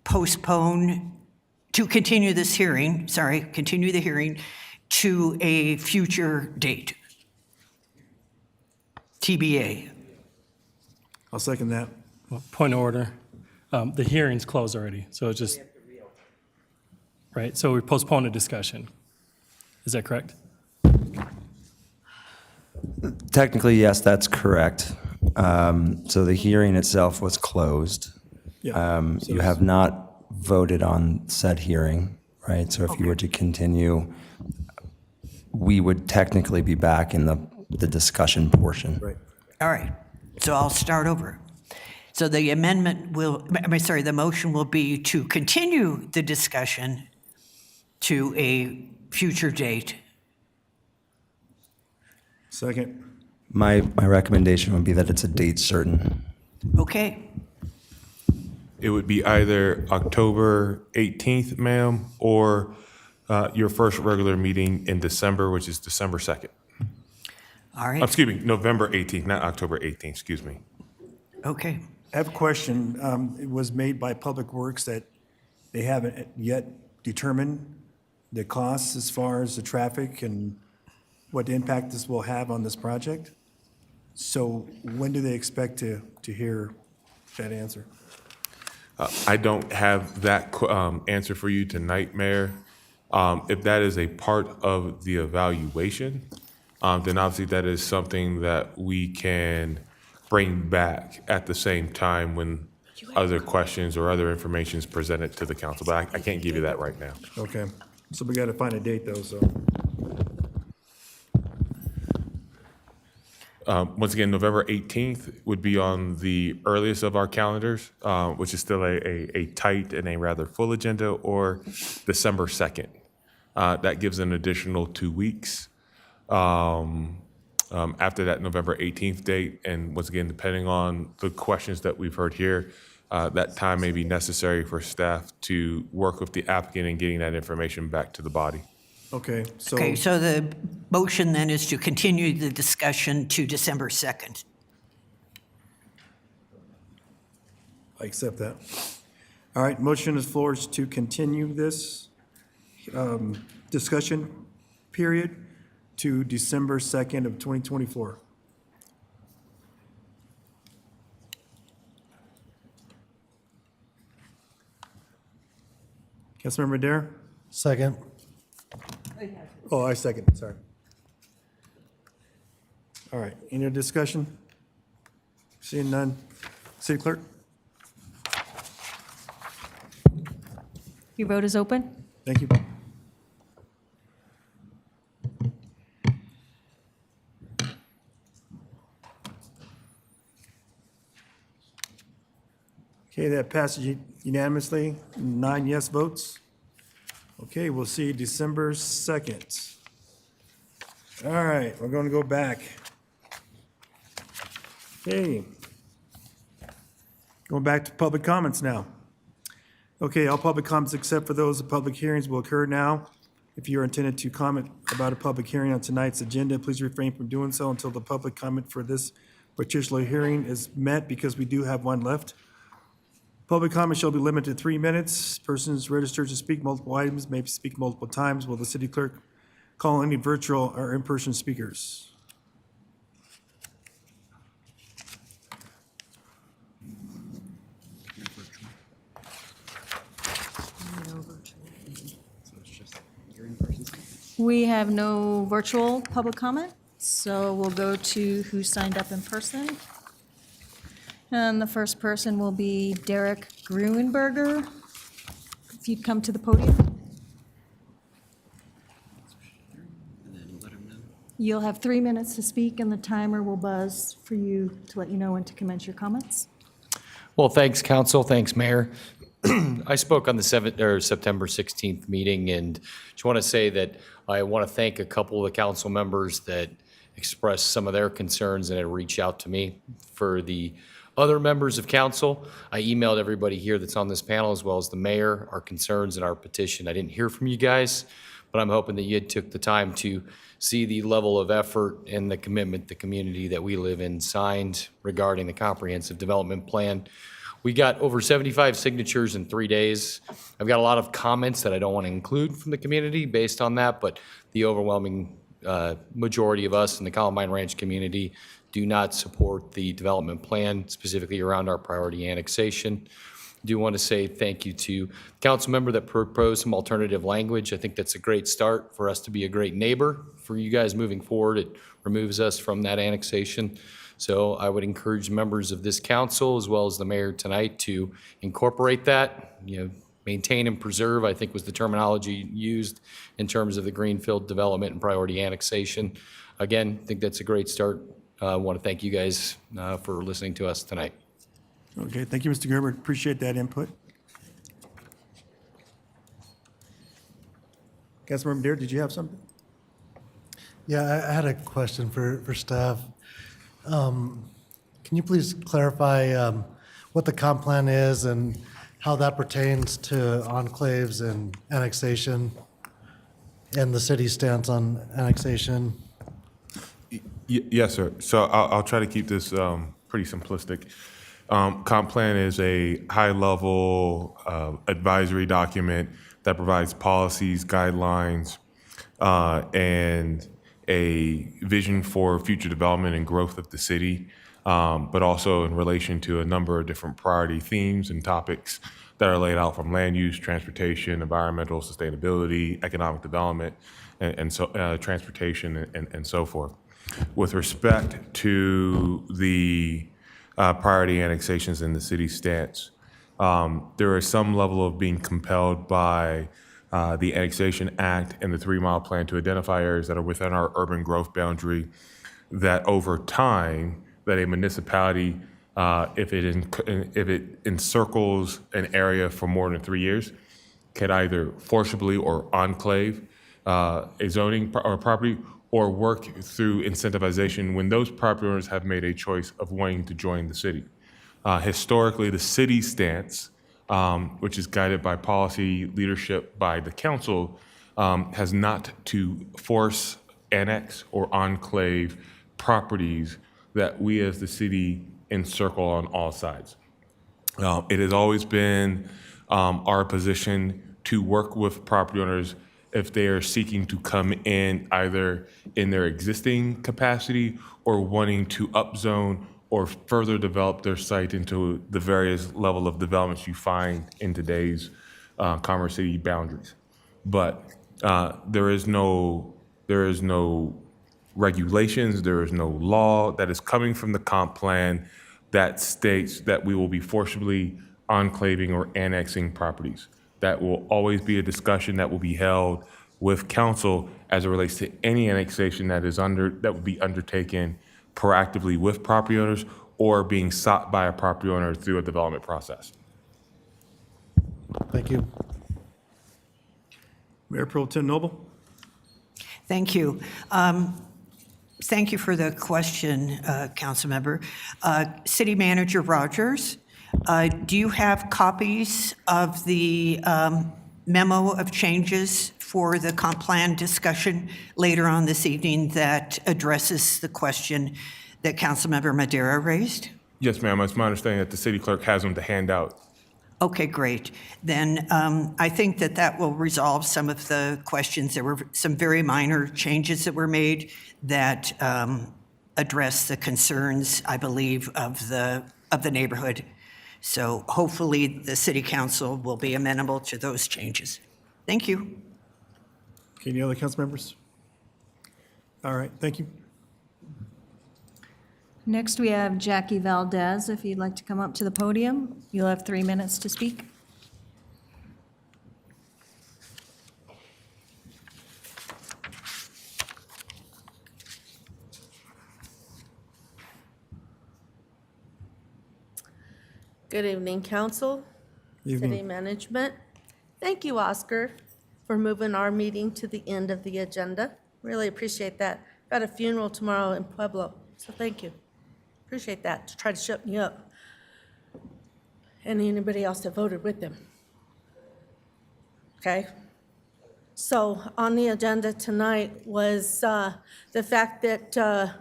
postpone, to continue this hearing, continue the hearing to a future date. TBA. I'll second that. Well, point of order. The hearing's closed already, so it's just, right? So we postponed a discussion. Is that correct? Technically, yes, that's correct. So the hearing itself was closed. Yeah. You have not voted on said hearing, right? So if you were to continue, we would technically be back in the discussion portion. Right. All right, so I'll start over. So the amendment will, the motion will be to continue the discussion to a future date. Second. My recommendation would be that it's a date certain. Okay, It would be either October 18th, ma'am, or your first regular meeting in December, which is December 2nd. all right, Excuse me, November 18th, not October 18th, excuse me. okay. I have a question. It was made by Public Works that they haven't yet determined the costs as far as the traffic and what impact this will have on this project. So when do they expect to hear that answer? I don't have that answer for you tonight, Mayor. If that is a part of the evaluation, then obviously that is something that we can bring back at the same time when other questions or other information is presented to the council. But I can't give you that right now. Okay, so we got to find a date though, so. Once again, November 18th would be on the earliest of our calendars, which is still a tight and a rather full agenda, or December 2nd. That gives an additional 2 weeks after that November 18th date. And once again, depending on the questions that we've heard here, that time may be necessary for staff to work with the applicant in getting that information back to the body. Okay, so. Okay, so the motion then is to continue the discussion to December 2nd. I accept that. All right, motion is floor is to continue this discussion period to December 2nd of 2024. Councilmember Dare? Second. Oh, I second, sorry. All right, any other discussion? Seeing none. City Clerk? Your vote is open. Thank you. Okay, that passes unanimously, 9 yes votes. Okay, we'll see you December 2nd. All right, we're going to go back. Okay. Going back to public comments now. Okay, all public comments except for those of public hearings will occur now. If you are intended to comment about a public hearing on tonight's agenda, please refrain from doing so until the public comment for this particular hearing is met, because we do have one left. Public comment shall be limited to 3 minutes. Persons registered to speak multiple items may speak multiple times. Will the city clerk call any virtual or in-person speakers? We have no virtual public comment, so we'll go to who signed up in person. And the first person will be Derek Gruenberger. If you'd come to the podium. You'll have 3 minutes to speak, and the timer will buzz for you to let you know when to commence your comments. Well, thanks, council. Thanks, Mayor. I spoke on the September 16th meeting, and just want to say that I want to thank a couple of the council members that expressed some of their concerns and had reached out to me. For the other members of council, I emailed everybody here that's on this panel, as well as the mayor, our concerns and our petition. I didn't hear from you guys, but I'm hoping that you took the time to see the level of effort and the commitment the community that we live in signed regarding the comprehensive development plan. We got over 75 signatures in 3 days. I've got a lot of comments that I don't want to include from the community based on that, but the overwhelming majority of us in the Columbine Ranch community do not support the development plan, specifically around our priority annexation. Do want to say thank you to the council member that proposed some alternative language. I think that's a great start for us to be a great neighbor for you guys moving forward. It removes us from that annexation. So I would encourage members of this council, as well as the mayor tonight, to incorporate that, maintain and preserve, I think was the terminology used in terms of the greenfield development and priority annexation. Again, I think that's a great start. I want to thank you guys for listening to us tonight. Okay, thank you, Mr. Gerber. Appreciate that input. Councilmember Dare, did you have something? Yeah, I had a question for staff. Can you please clarify what the comp plan is and how that pertains to enclaves and annexation and the city's stance on annexation? Yes, sir. So I'll try to keep this pretty simplistic. Comp plan is a high-level advisory document that provides policies, guidelines, and a vision for future development and growth of the city, but also in relation to a number of different priority themes and topics that are laid out, from land use, transportation, environmental sustainability, economic development, and so transportation and so forth. With respect to the priority annexations in the city stance, there is some level of being compelled by the Annexation Act and the 3 Mile Plan to identify areas that are within our urban growth boundary that over time, that a municipality, if it encircles an area for more than 3 years, can either forcibly or enclave a zoning or property, or work through incentivization when those property owners have made a choice of wanting to join the city. Historically, the city stance, which is guided by policy leadership by the council, has not to force, annex, or enclave properties that we as the city encircle on all sides. It has always been our position to work with property owners if they are seeking to come in either in their existing capacity or wanting to upzone or further develop their site into the various level of developments you find in today's Commerce City boundaries. But there is no regulations, there is no law that is coming from the comp plan that states that we will be forcibly enclaving or annexing properties. That will always be a discussion that will be held with council as it relates to any annexation that would be undertaken proactively with property owners or being sought by a property owner through a development process. Thank you. Mayor Pro Tem Noble? Thank you. Thank you for the question, council member. City Manager Rogers, do you have copies of the memo of changes for the comp plan discussion later on this evening that addresses the question that Councilmember Madera raised? Yes, ma'am. It's my understanding that the city clerk has them to hand out. Okay, great. Then I think that will resolve some of the questions. There were some very minor changes that were made that address the concerns, I believe, of the neighborhood. So hopefully the city council will be amenable to those changes. Thank you. Okay, any other council members? All right, thank you. Next, we have Jackie Valdez. If you'd like to come up to the podium, you'll have 3 minutes to speak. Good evening, council, city management. Thank you, Oscar, for moving our meeting to the end of the agenda. Really appreciate that. Got a funeral tomorrow in Pueblo, so thank you. Appreciate that, to try to shut me up. And anybody else that voted with them. Okay? So on the agenda tonight was the fact that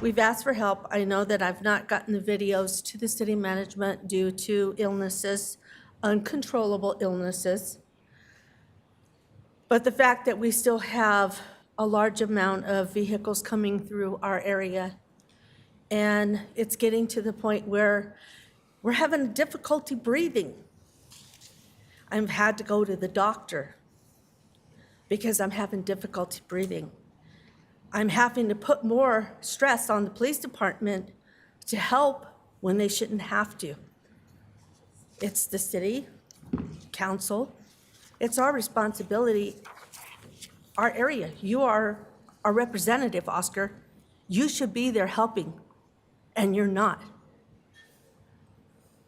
we've asked for help. I know that I've not gotten the videos to the city management due to illnesses, uncontrollable illnesses. But the fact that we still have a large amount of vehicles coming through our area, and it's getting to the point where we're having difficulty breathing. I've had to go to the doctor because I'm having difficulty breathing. I'm having to put more stress on the police department to help when they shouldn't have to. It's the city council. It's our responsibility, our area. You are our representative, Oscar. You should be there helping, and you're not.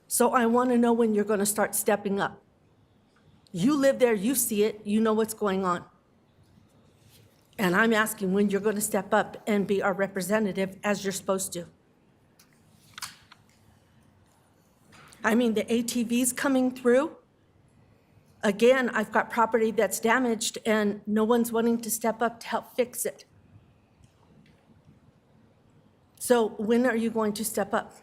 So I want to know when you're going to start stepping up. You live there, you see it, you know what's going on. And I'm asking when you're going to step up and be our representative as you're supposed to. I mean, the ATVs coming through. Again, I've got property that's damaged and no one's wanting to step up to help fix it. So when are you going to step up?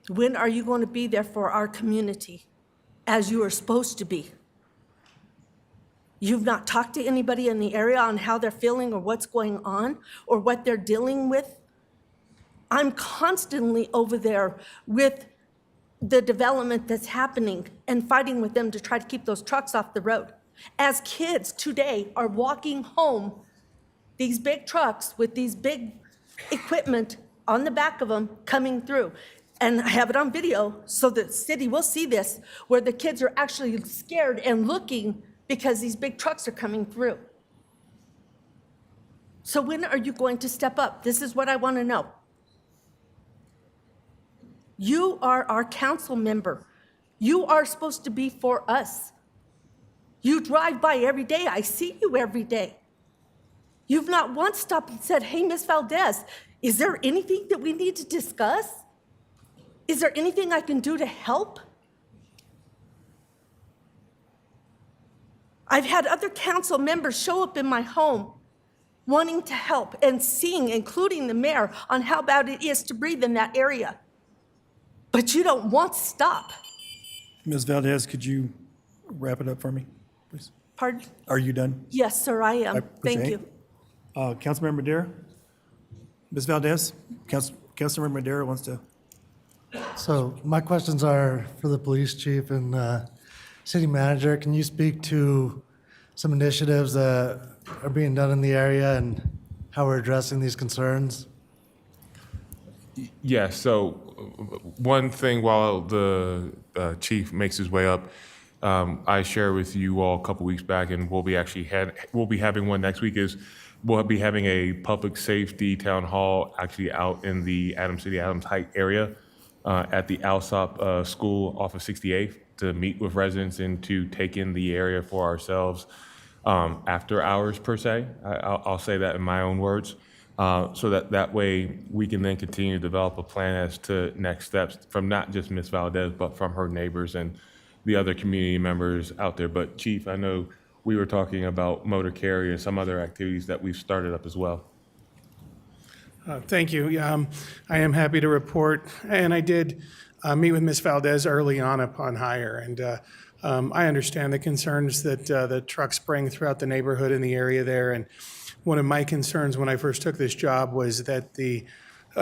When are you going to be there for our community as you are supposed to be? You've not talked to anybody in the area on how they're feeling or what's going on or what they're dealing with. I'm constantly over there with the development that's happening and fighting with them to try to keep those trucks off the road. As kids today are walking home, these big trucks with these big equipment on the back of them coming through. And I have it on video so the city will see this, where the kids are actually scared and looking because these big trucks are coming through. So when are you going to step up? This is what I want to know. You are our council member. You are supposed to be for us. You drive by every day. I see you every day. You've not once stopped and said, hey, Ms. Valdez, is there anything that we need to discuss? Is there anything I can do to help? I've had other council members show up in my home wanting to help and seeing, including the mayor, on how bad it is to breathe in that area. But you don't want to stop. Ms. Valdez, could you wrap it up for me, please? Pardon? Are you done? Yes, sir, I am. Thank you. Councilmember Madera? Ms. Valdez? Councilmember Madera wants to. So my questions are for the police chief and city manager. Can you speak to some initiatives that are being done in the area and how we're addressing these concerns? Yes, so one thing while the chief makes his way up, I shared with you all a couple weeks back, and we'll be having one next week, is we'll be having a public safety town hall actually out in the Adams City, Adams Heights area at the Alsop School off of 68th to meet with residents and to take in the area for ourselves after hours per se. I'll say that in my own words. So that way we can then continue to develop a plan as to next steps from not just Ms. Valdez, but from her neighbors and the other community members out there. But Chief, I know we were talking about motor carrier and some other activities that we've started up as well. Thank you. I am happy to report, and I did meet with Ms. Valdez early on upon hire, and I understand the concerns that the trucks bring throughout the neighborhood in the area there. And one of my concerns when I first took this job was that the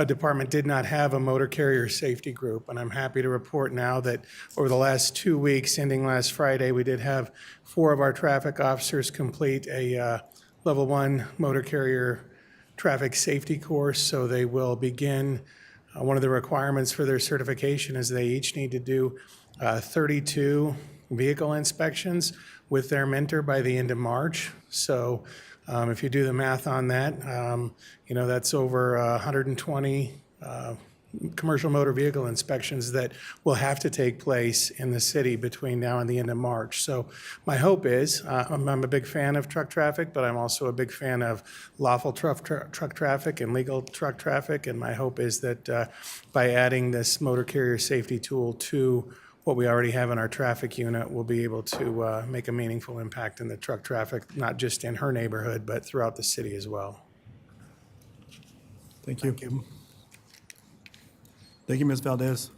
department did not have a motor carrier safety group. And I'm happy to report now that over the last 2 weeks, ending last Friday, we did have 4 of our traffic officers complete a level 1 motor carrier traffic safety course. So they will begin, one of the requirements for their certification is they each need to do 32 vehicle inspections with their mentor by the end of March. So if you do the math on that, that's over 120 commercial motor vehicle inspections that will have to take place in the city between now and the end of March. So my hope is, I'm a big fan of truck traffic, but I'm also a big fan of lawful truck traffic and legal truck traffic. And my hope is that by adding this motor carrier safety tool to what we already have in our traffic unit, we'll be able to make a meaningful impact in the truck traffic, not just in her neighborhood, but throughout the city as well. Thank you. Thank you, Ms. Valdez.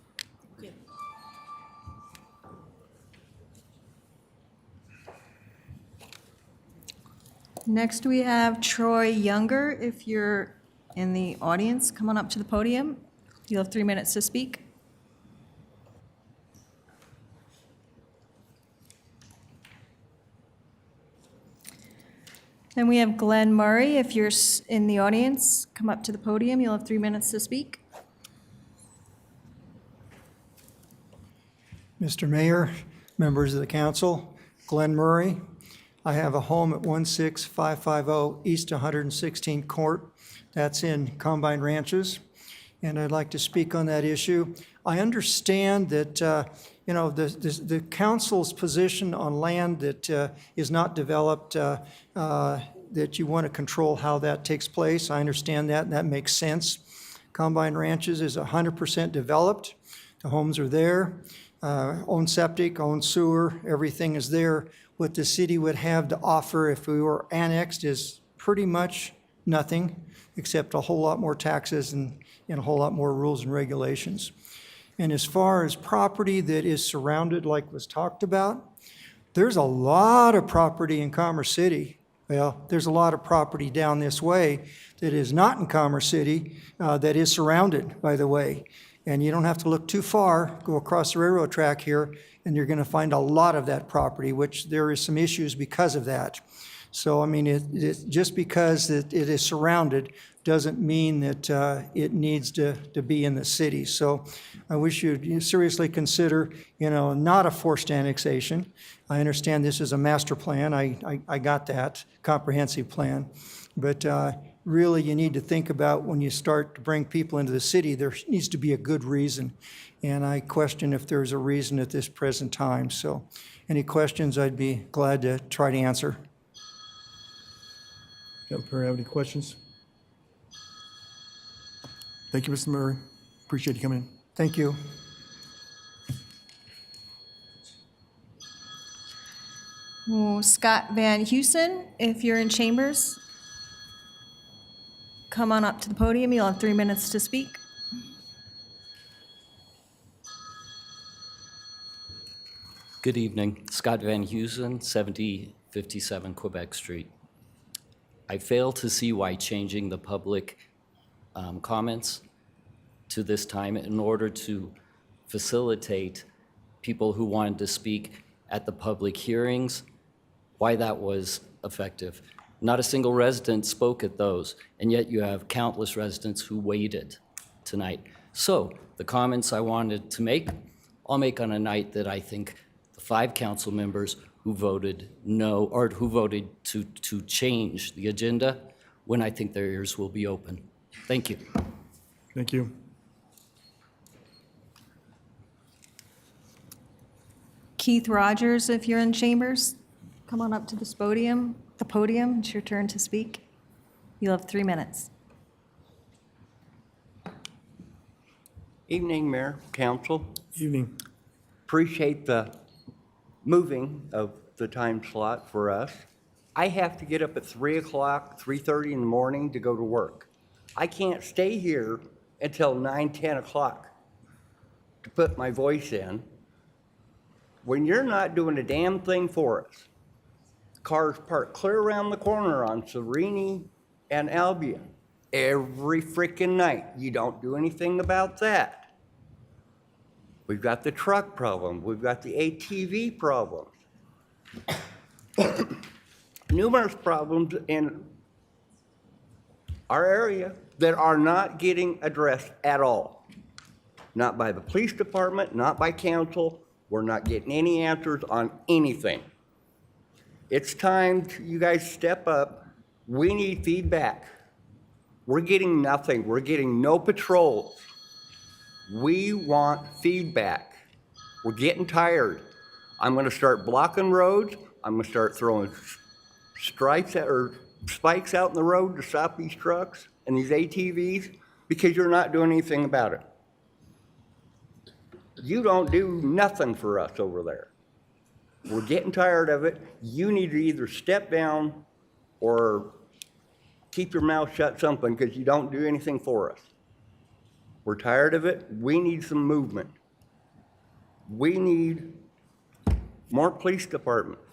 Next, we have Troy Younger. If you're in the audience, come on up to the podium. You have 3 minutes to speak. Then we have Glenn Murray. If you're in the audience, come up to the podium. You'll have 3 minutes to speak. Mr. Mayor, members of the council, Glenn Murray. I have a home at 16550 East 116th Court. That's in Combine Ranches, and I'd like to speak on that issue. I understand that, the council's position on land that is not developed, that you want to control how that takes place. I understand that, and that makes sense. Combine Ranches is 100% developed. The homes are there. Own septic, own sewer, everything is there. What the city would have to offer if we were annexed is pretty much nothing, except a whole lot more taxes and a whole lot more rules and regulations. And as far as property that is surrounded, like was talked about, there's a lot of property in Commerce City. Well, there's a lot of property down this way that is not in Commerce City that is surrounded, by the way. And you don't have to look too far, go across the railroad track here, and you're going to find a lot of that property, which there is some issues because of that. So, I mean, just because it is surrounded doesn't mean that it needs to be in the city. So I wish you'd seriously consider, not a forced annexation. I understand this is a master plan. I got that, comprehensive plan. But really, you need to think about when you start to bring people into the city, there needs to be a good reason. And I question if there's a reason at this present time. So any questions, I'd be glad to try to answer. Councilor, have any questions? Thank you, Mr. Murray. Appreciate you coming in. Thank you. Scott Van Heusen, if you're in chambers, come on up to the podium. You'll have 3 minutes to speak. Good evening. Scott Van Heusen, 7057 Quebec Street. I fail to see why changing the public comments to this time in order to facilitate people who wanted to speak at the public hearings, why that was effective. Not a single resident spoke at those, and yet you have countless residents who waited tonight. So the comments I wanted to make, I'll make on a night that I think the 5 council members who voted no, or who voted to change the agenda, when I think their ears will be open. Thank you. Thank you. Keith Rogers, if you're in chambers, come on up to this podium. It's your turn to speak. You'll have 3 minutes. Evening, Mayor, Council. Evening. Appreciate the moving of the time slot for us. I have to get up at 3 o'clock, 3:30 in the morning to go to work. I can't stay here until 9, 10 o'clock to put my voice in. When you're not doing a damn thing for us, cars parked clear around the corner on Serenity and Albion every freaking night. You don't do anything about that. We've got the truck problem. We've got the ATV problem. Numerous problems in our area that are not getting addressed at all. Not by the police department, not by council. We're not getting any answers on anything. It's time you guys step up. We need feedback. We're getting nothing. We're getting no patrols. We want feedback. We're getting tired. I'm gonna start blocking roads. I'm gonna start throwing spikes out in the road to stop these trucks and these ATVs because you're not doing anything about it. You don't do nothing for us over there. We're getting tired of it. You need to either step down or keep your mouth shut something because you don't do anything for us. We're tired of it. We need some movement. We need more police departments.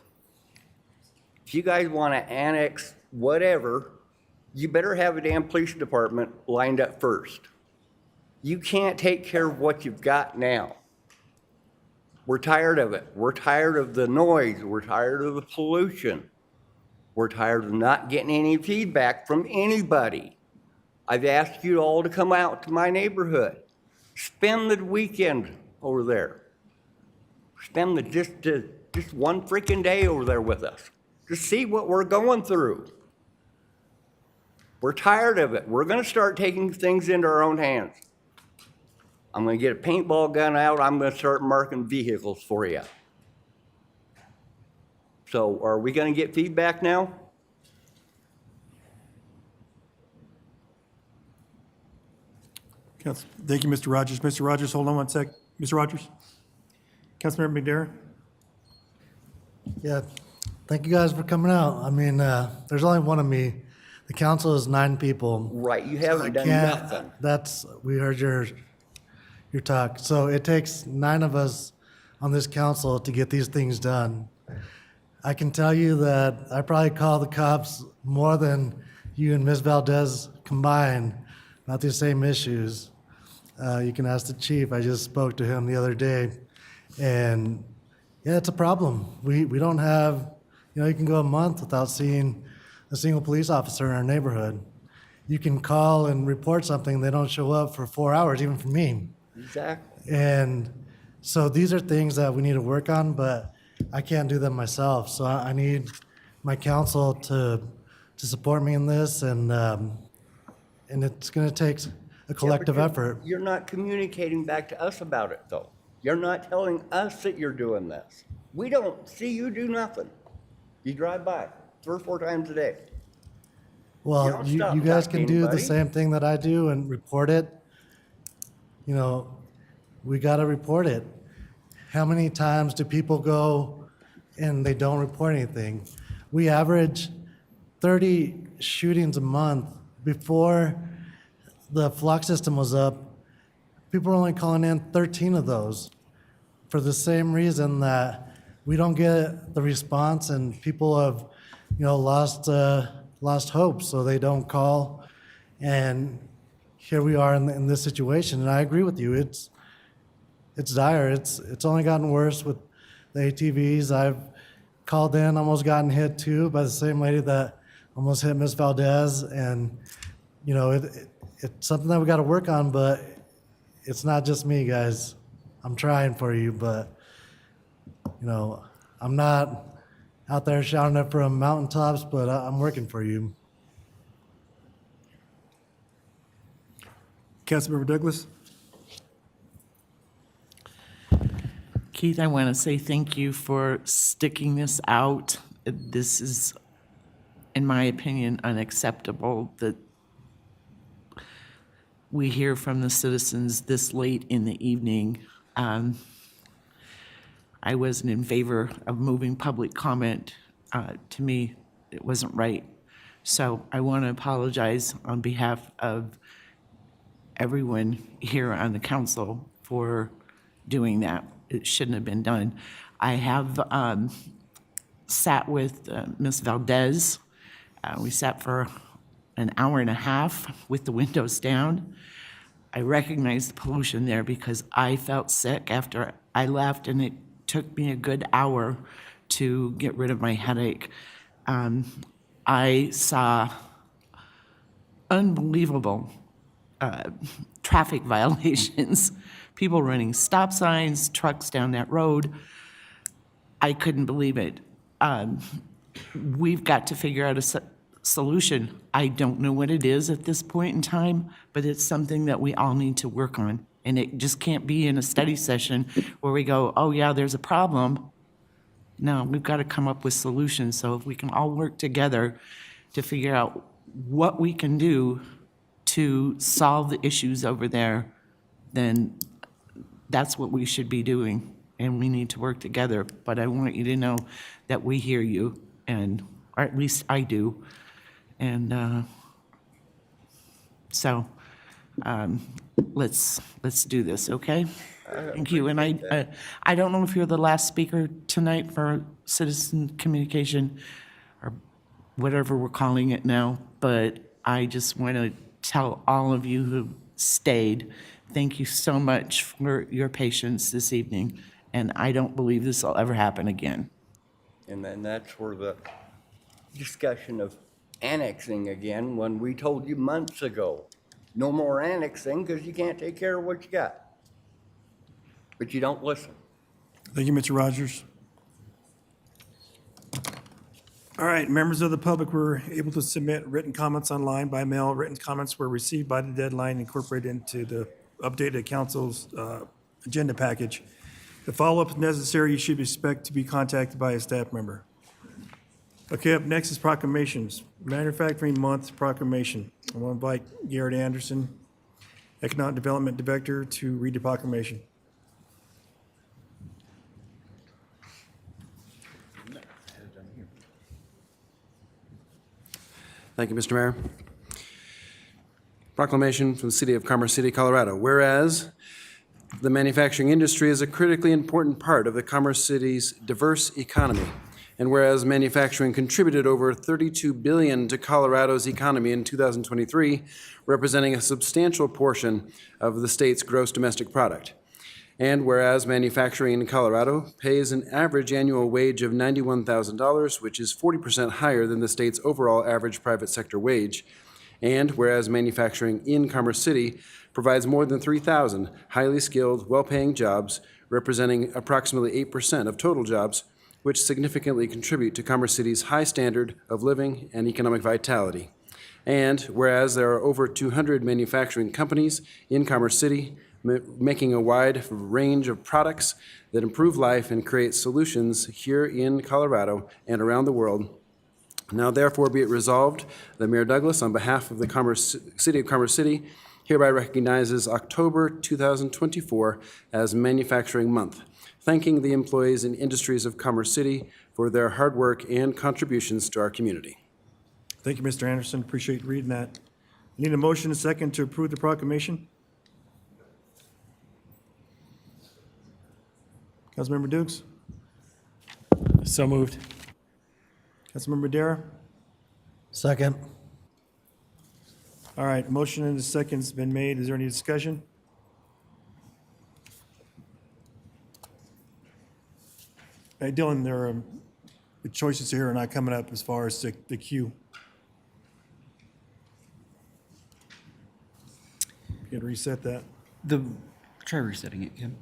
If you guys want to annex whatever, you better have a damn police department lined up first. You can't take care of what you've got now. We're tired of it. We're tired of the noise. We're tired of the pollution. We're tired of not getting any feedback from anybody. I've asked you all to come out to my neighborhood. Spend the weekend over there. Spend just one freaking day over there with us. Just see what we're going through. We're tired of it. We're going to start taking things into our own hands. I'm going to get a paintball gun out. I'm going to start marking vehicles for you. So are we going to get feedback now? Thank you, Mr. Rogers. Mr. Rogers, hold on one sec. Mr. Rogers? Councilmember McDermott? Yeah, thank you guys for coming out. I mean, there's only one of me. The council is 9 people. Right, you haven't done nothing. We heard your talk. So it takes 9 of us on this council to get these things done. I can tell you that I probably call the cops more than you and Ms. Valdez combined about these same issues. You can ask the chief. I just spoke to him the other day. And yeah, it's a problem. We don't have, you can go a month without seeing a single police officer in our neighborhood. You can call and report something, they don't show up for 4 hours, even for me. Exactly. And so these are things that we need to work on, but I can't do them myself. So I need my council to support me in this, and it's going to take a collective effort. You're not communicating back to us about it, though. You're not telling us that you're doing this. We don't see you do nothing. You drive by 3 or 4 times a day. Well, you guys can do the same thing that I do and report it. We got to report it. How many times do people go and they don't report anything? We average 30 shootings a month. Before the flock system was up, people were only calling in 13 of those for the same reason that we don't get the response, and people have, lost hope, so they don't call. And here we are in this situation, and I agree with you. It's dire. It's only gotten worse with the ATVs. I've called in, almost gotten hit too by the same lady that almost hit Ms. Valdez, and it's something that we got to work on, but it's not just me, guys. I'm trying for you, but I'm not out there shouting it from mountaintops, but I'm working for you. Councilmember Douglas? Keith, I want to say thank you for sticking this out. This is, in my opinion, unacceptable that we hear from the citizens this late in the evening. I wasn't in favor of moving public comment. To me, it wasn't right. So I want to apologize on behalf of everyone here on the council for doing that. It shouldn't have been done. I have sat with Ms. Valdez. We sat for an hour and a half with the windows down. I recognized the pollution there because I felt sick after I left, and it took me a good hour to get rid of my headache. I saw unbelievable traffic violations, people running stop signs, trucks down that road. I couldn't believe it. We've got to figure out a solution. I don't know what it is at this point in time, but it's something that we all need to work on. And it just can't be in a study session where we go, oh yeah, there's a problem. No, we've got to come up with solutions. So if we can all work together to figure out what we can do to solve the issues over there, then that's what we should be doing. And we need to work together. But I want you to know that we hear you, and or at least I do. And so let's do this, okay? Thank you. And I don't know if you're the last speaker tonight for citizen communication or whatever we're calling it now, but I just want to tell all of you who stayed, thank you so much for your patience this evening. And I don't believe this will ever happen again. And then that's where the discussion of annexing again, when we told you months ago, no more annexing because you can't take care of what you got. But you don't listen. Thank you, Mr. Rogers. All right, members of the public were able to submit written comments online by mail. Written comments were received by the deadline, incorporated into the updated council's agenda package. If follow-up is necessary, you should expect to be contacted by a staff member. Okay, up next is proclamations. Manufacturing Month proclamation. I want to invite Garrett Anderson, Economic Development Director, to read the proclamation. Thank you, Mr. Mayor. Proclamation from the City of Commerce City, Colorado. Whereas the manufacturing industry is a critically important part of the Commerce City's diverse economy, and whereas manufacturing contributed over $32 billion to Colorado's economy in 2023, representing a substantial portion of the state's gross domestic product. And whereas manufacturing in Colorado pays an average annual wage of $91,000, which is 40% higher than the state's overall average private sector wage. And whereas manufacturing in Commerce City provides more than 3,000 highly skilled, well-paying jobs, representing approximately 8% of total jobs, which significantly contribute to Commerce City's high standard of living and economic vitality. And whereas there are over 200 manufacturing companies in Commerce City, making a wide range of products that improve life and create solutions here in Colorado and around the world. Now therefore be it resolved that Mayor Douglas, on behalf of the City of Commerce City, hereby recognizes October 2024 as Manufacturing Month, thanking the employees and industries of Commerce City for their hard work and contributions to our community. Thank you, Mr. Anderson. Appreciate reading that. Need a motion and a second to approve the proclamation? Councilmember Dukes? So moved. Councilmember Dara? Second. All right, motion and a second's been made. Is there any discussion? Hey, Dylan, the choices here are not coming up as far as the queue. You can reset that. Try resetting it, Kim.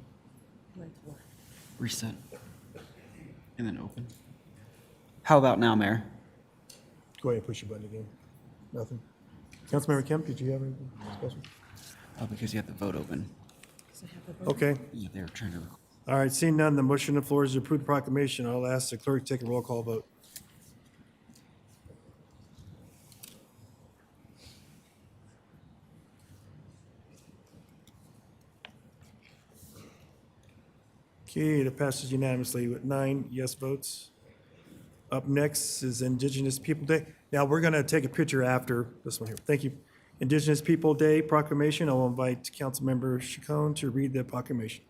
Reset. And then open. How about now, Mayor? Go ahead and push your button again. Nothing. Councilmember Kemp, did you have anything special? Oh, because you have the vote open. Okay. Yeah, they're trying to. All right, seeing none, the motion on the floor is to approve the proclamation. I'll ask the clerk to take a roll call vote. Okay, that passes unanimously with 9 yes votes. Up next is Indigenous People Day. Now, we're going to take a picture after this one here. Thank you. Indigenous People Day proclamation. I'll invite Councilmember Chacon to read the proclamation.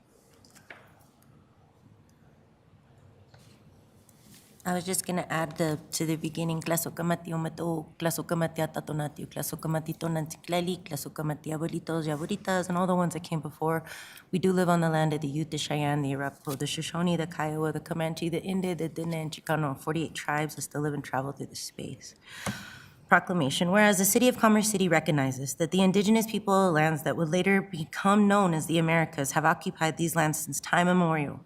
I was just gonna add to the beginning, Clasokamati omato, Clasokamati atatonati, Clasokamati tonantiklali, Clasokamati abuelitos y abuelitas, and all the ones that came before. We do live on the land of the Ute, the Cheyenne, the Arapaho, the Shoshone, the Kiowa, the Comanche, the Inde, the Dene, and Chicano, 48 tribes that still live and travel through this space. Proclamation. Whereas the City of Commerce City recognizes that the indigenous people of lands that would later become known as the Americas have occupied these lands since time immemorial,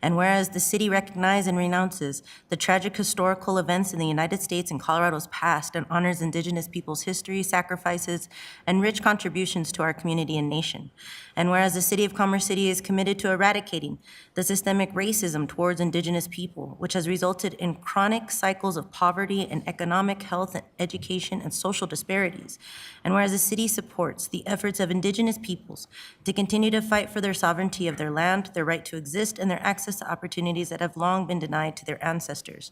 And whereas the city recognizes and renounces the tragic historical events in the United States and Colorado's past and honors Indigenous peoples' history, sacrifices, and rich contributions to our community and nation. And whereas the city of Commerce City is committed to eradicating the systemic racism towards Indigenous people, which has resulted in chronic cycles of poverty and economic, health, and education, and social disparities. And whereas the city supports the efforts of Indigenous peoples to continue to fight for their sovereignty of their land, their right to exist, and their access to opportunities that have long been denied to their ancestors.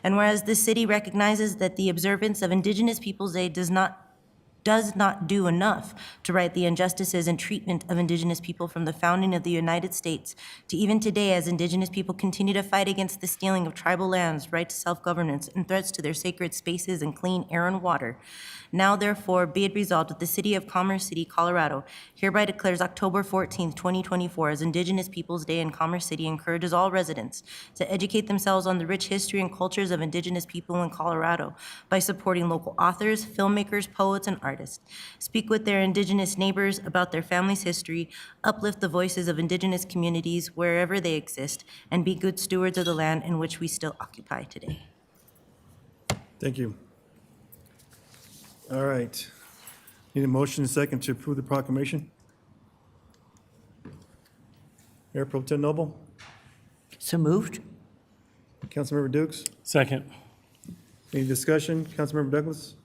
And whereas the city recognizes that the observance of Indigenous Peoples' Day does not do enough to right the injustices and treatment of Indigenous people from the founding of the United States to even today, as Indigenous people continue to fight against the stealing of tribal lands, right to self-governance, and threats to their sacred spaces and clean air and water. Now therefore be it resolved that the City of Commerce City, Colorado hereby declares October 14th, 2024 as Indigenous Peoples' Day in Commerce City, encourages all residents to educate themselves on the rich history and cultures of Indigenous people in Colorado by supporting local authors, filmmakers, poets, and artists. Speak with their Indigenous neighbors about their family's history, uplift the voices of Indigenous communities wherever they exist, and be good stewards of the land in which we still occupy today. Thank you. All right. Need a motion and second to approve the proclamation? Mayor Pro Tem Noble? So moved? Councilmember Dukes? Second. Any discussion? Councilmember Douglas?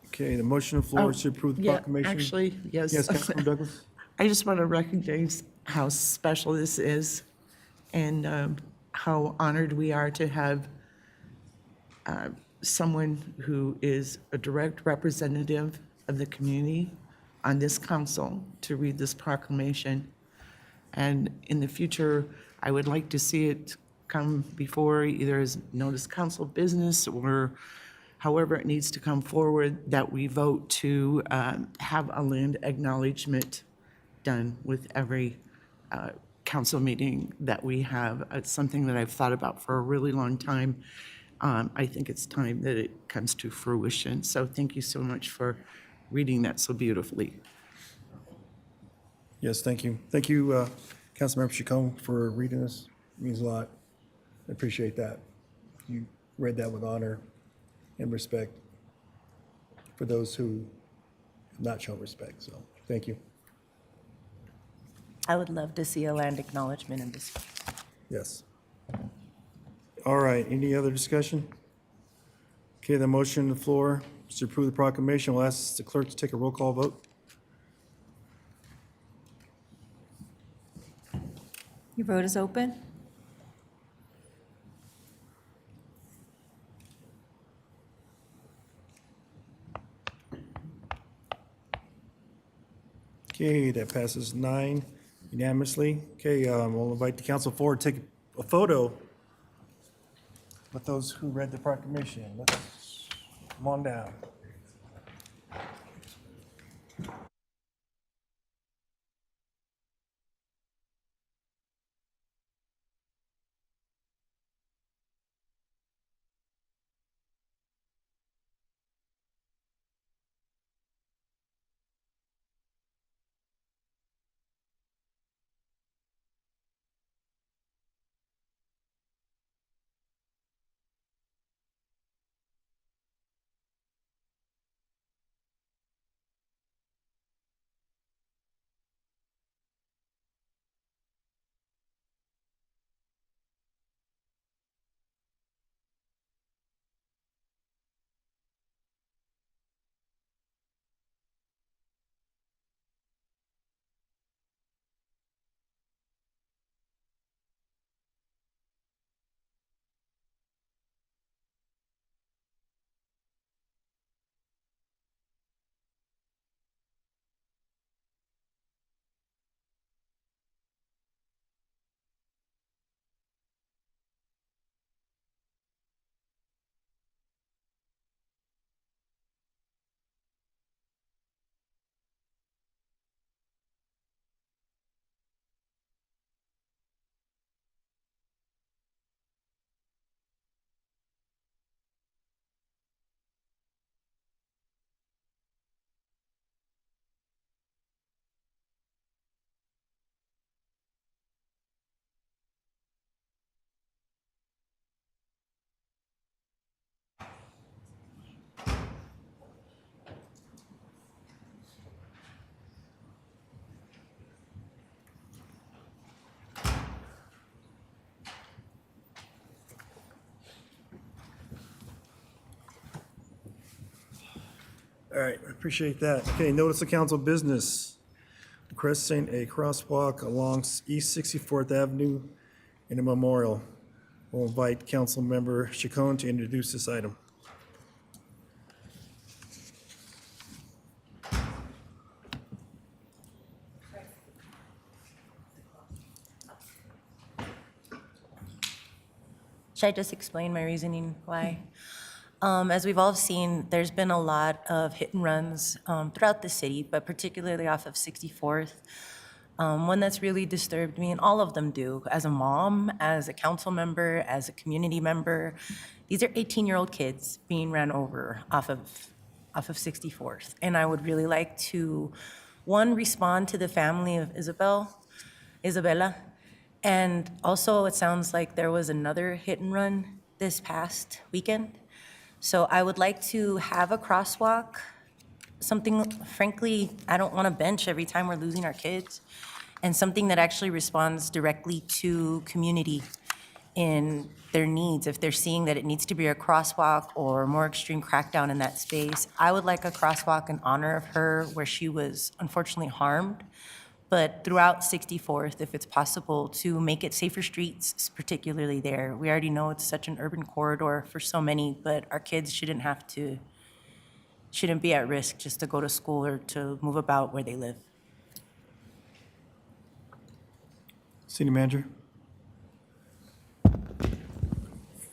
Okay, the motion on the floor is to approve the proclamation. Actually, yes. Yes, Councilmember Douglas? I just want to recognize how special this is and how honored we are to have someone who is a direct representative of the community on this council to read this proclamation. And in the future, I would like to see it come before either as notice council business or however it needs to come forward, that we vote to have a land acknowledgement done with every council meeting that we have. It's something that I've thought about for a really long time. I think it's time that it comes to fruition. So thank you so much for reading that so beautifully. Yes, thank you. Thank you, Councilmember Chacon, for reading this. It means a lot. I appreciate that. You read that with honor and respect for those who have not shown respect, so thank you. I would love to see a land acknowledgement in this. Yes. All right, any other discussion? Okay, the motion on the floor is to approve the proclamation. We'll ask the clerk to take a roll call vote. Your vote is open. Okay, that passes 9 unanimously. Okay, we'll invite the council forward to take a photo with those who read the proclamation. Let's come on down. All right, I appreciate that. Okay, notice of council business. Requesting a crosswalk along East 64th Avenue in a memorial. We'll invite Council Member Chacon to introduce this item. Should I just explain my reasoning why? As we've all seen, there's been a lot of hit and runs throughout the city, but particularly off of 64th. One that's really disturbed me, and all of them do, as a mom, as a council member, as a community member. These are 18-year-old kids being ran over off of 64th. And I would really like to, one, respond to the family of Isabella, and also it sounds like there was another hit and run this past weekend. So I would like to have a crosswalk, something, frankly, I don't want to bench every time we're losing our kids, and something that actually responds directly to community in their needs. If they're seeing that it needs to be a crosswalk or more extreme crackdown in that space, I would like a crosswalk in honor of her where she was unfortunately harmed. But throughout 64th, if it's possible, to make it safer streets, particularly there. We already know it's such an urban corridor for so many, but our kids shouldn't be at risk just to go to school or to move about where they live. City Manager?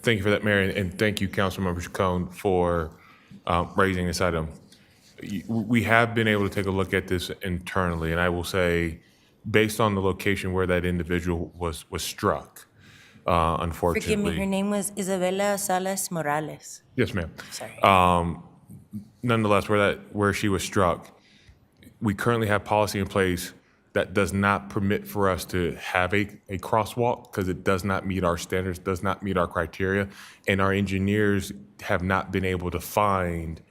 Thank you for that, Mayor, and thank you, Councilmember Chacon, for raising this item. We have been able to take a look at this internally, and I will say, based on the location where that individual was struck, unfortunately. Forgive me, her name was Isabella Salas Morales. Yes, ma'am. Sorry. Nonetheless, where she was struck, we currently have policy in place that does not permit for us to have a crosswalk because it does not meet our standards, does not meet our criteria, and our engineers have not been able to find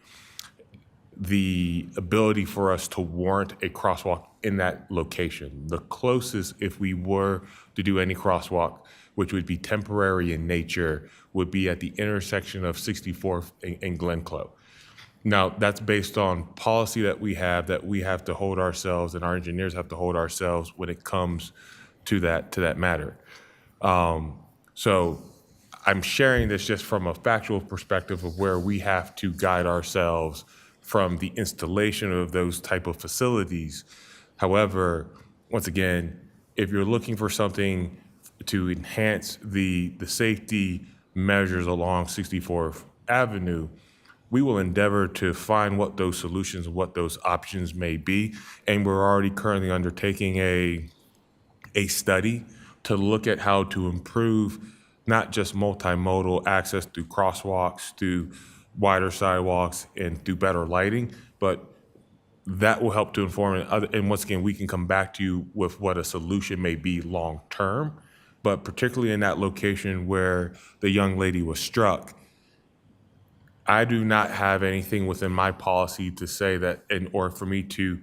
the ability for us to warrant a crosswalk in that location. The closest, if we were to do any crosswalk, which would be temporary in nature, would be at the intersection of 64th and Glenclow. Now, that's based on policy that we have to hold ourselves, and our engineers have to hold ourselves when it comes to that matter. So I'm sharing this just from a factual perspective of where we have to guide ourselves from the installation of those type of facilities. However, once again, if you're looking for something to enhance the safety measures along 64th Avenue, we will endeavor to find what those solutions, what those options may be. And we're already currently undertaking a study to look at how to improve not just multimodal access through crosswalks, through wider sidewalks, and through better lighting, but that will help to inform and once again, we can come back to you with what a solution may be long-term, but particularly in that location where the young lady was struck, I do not have anything within my policy to say that, or for me to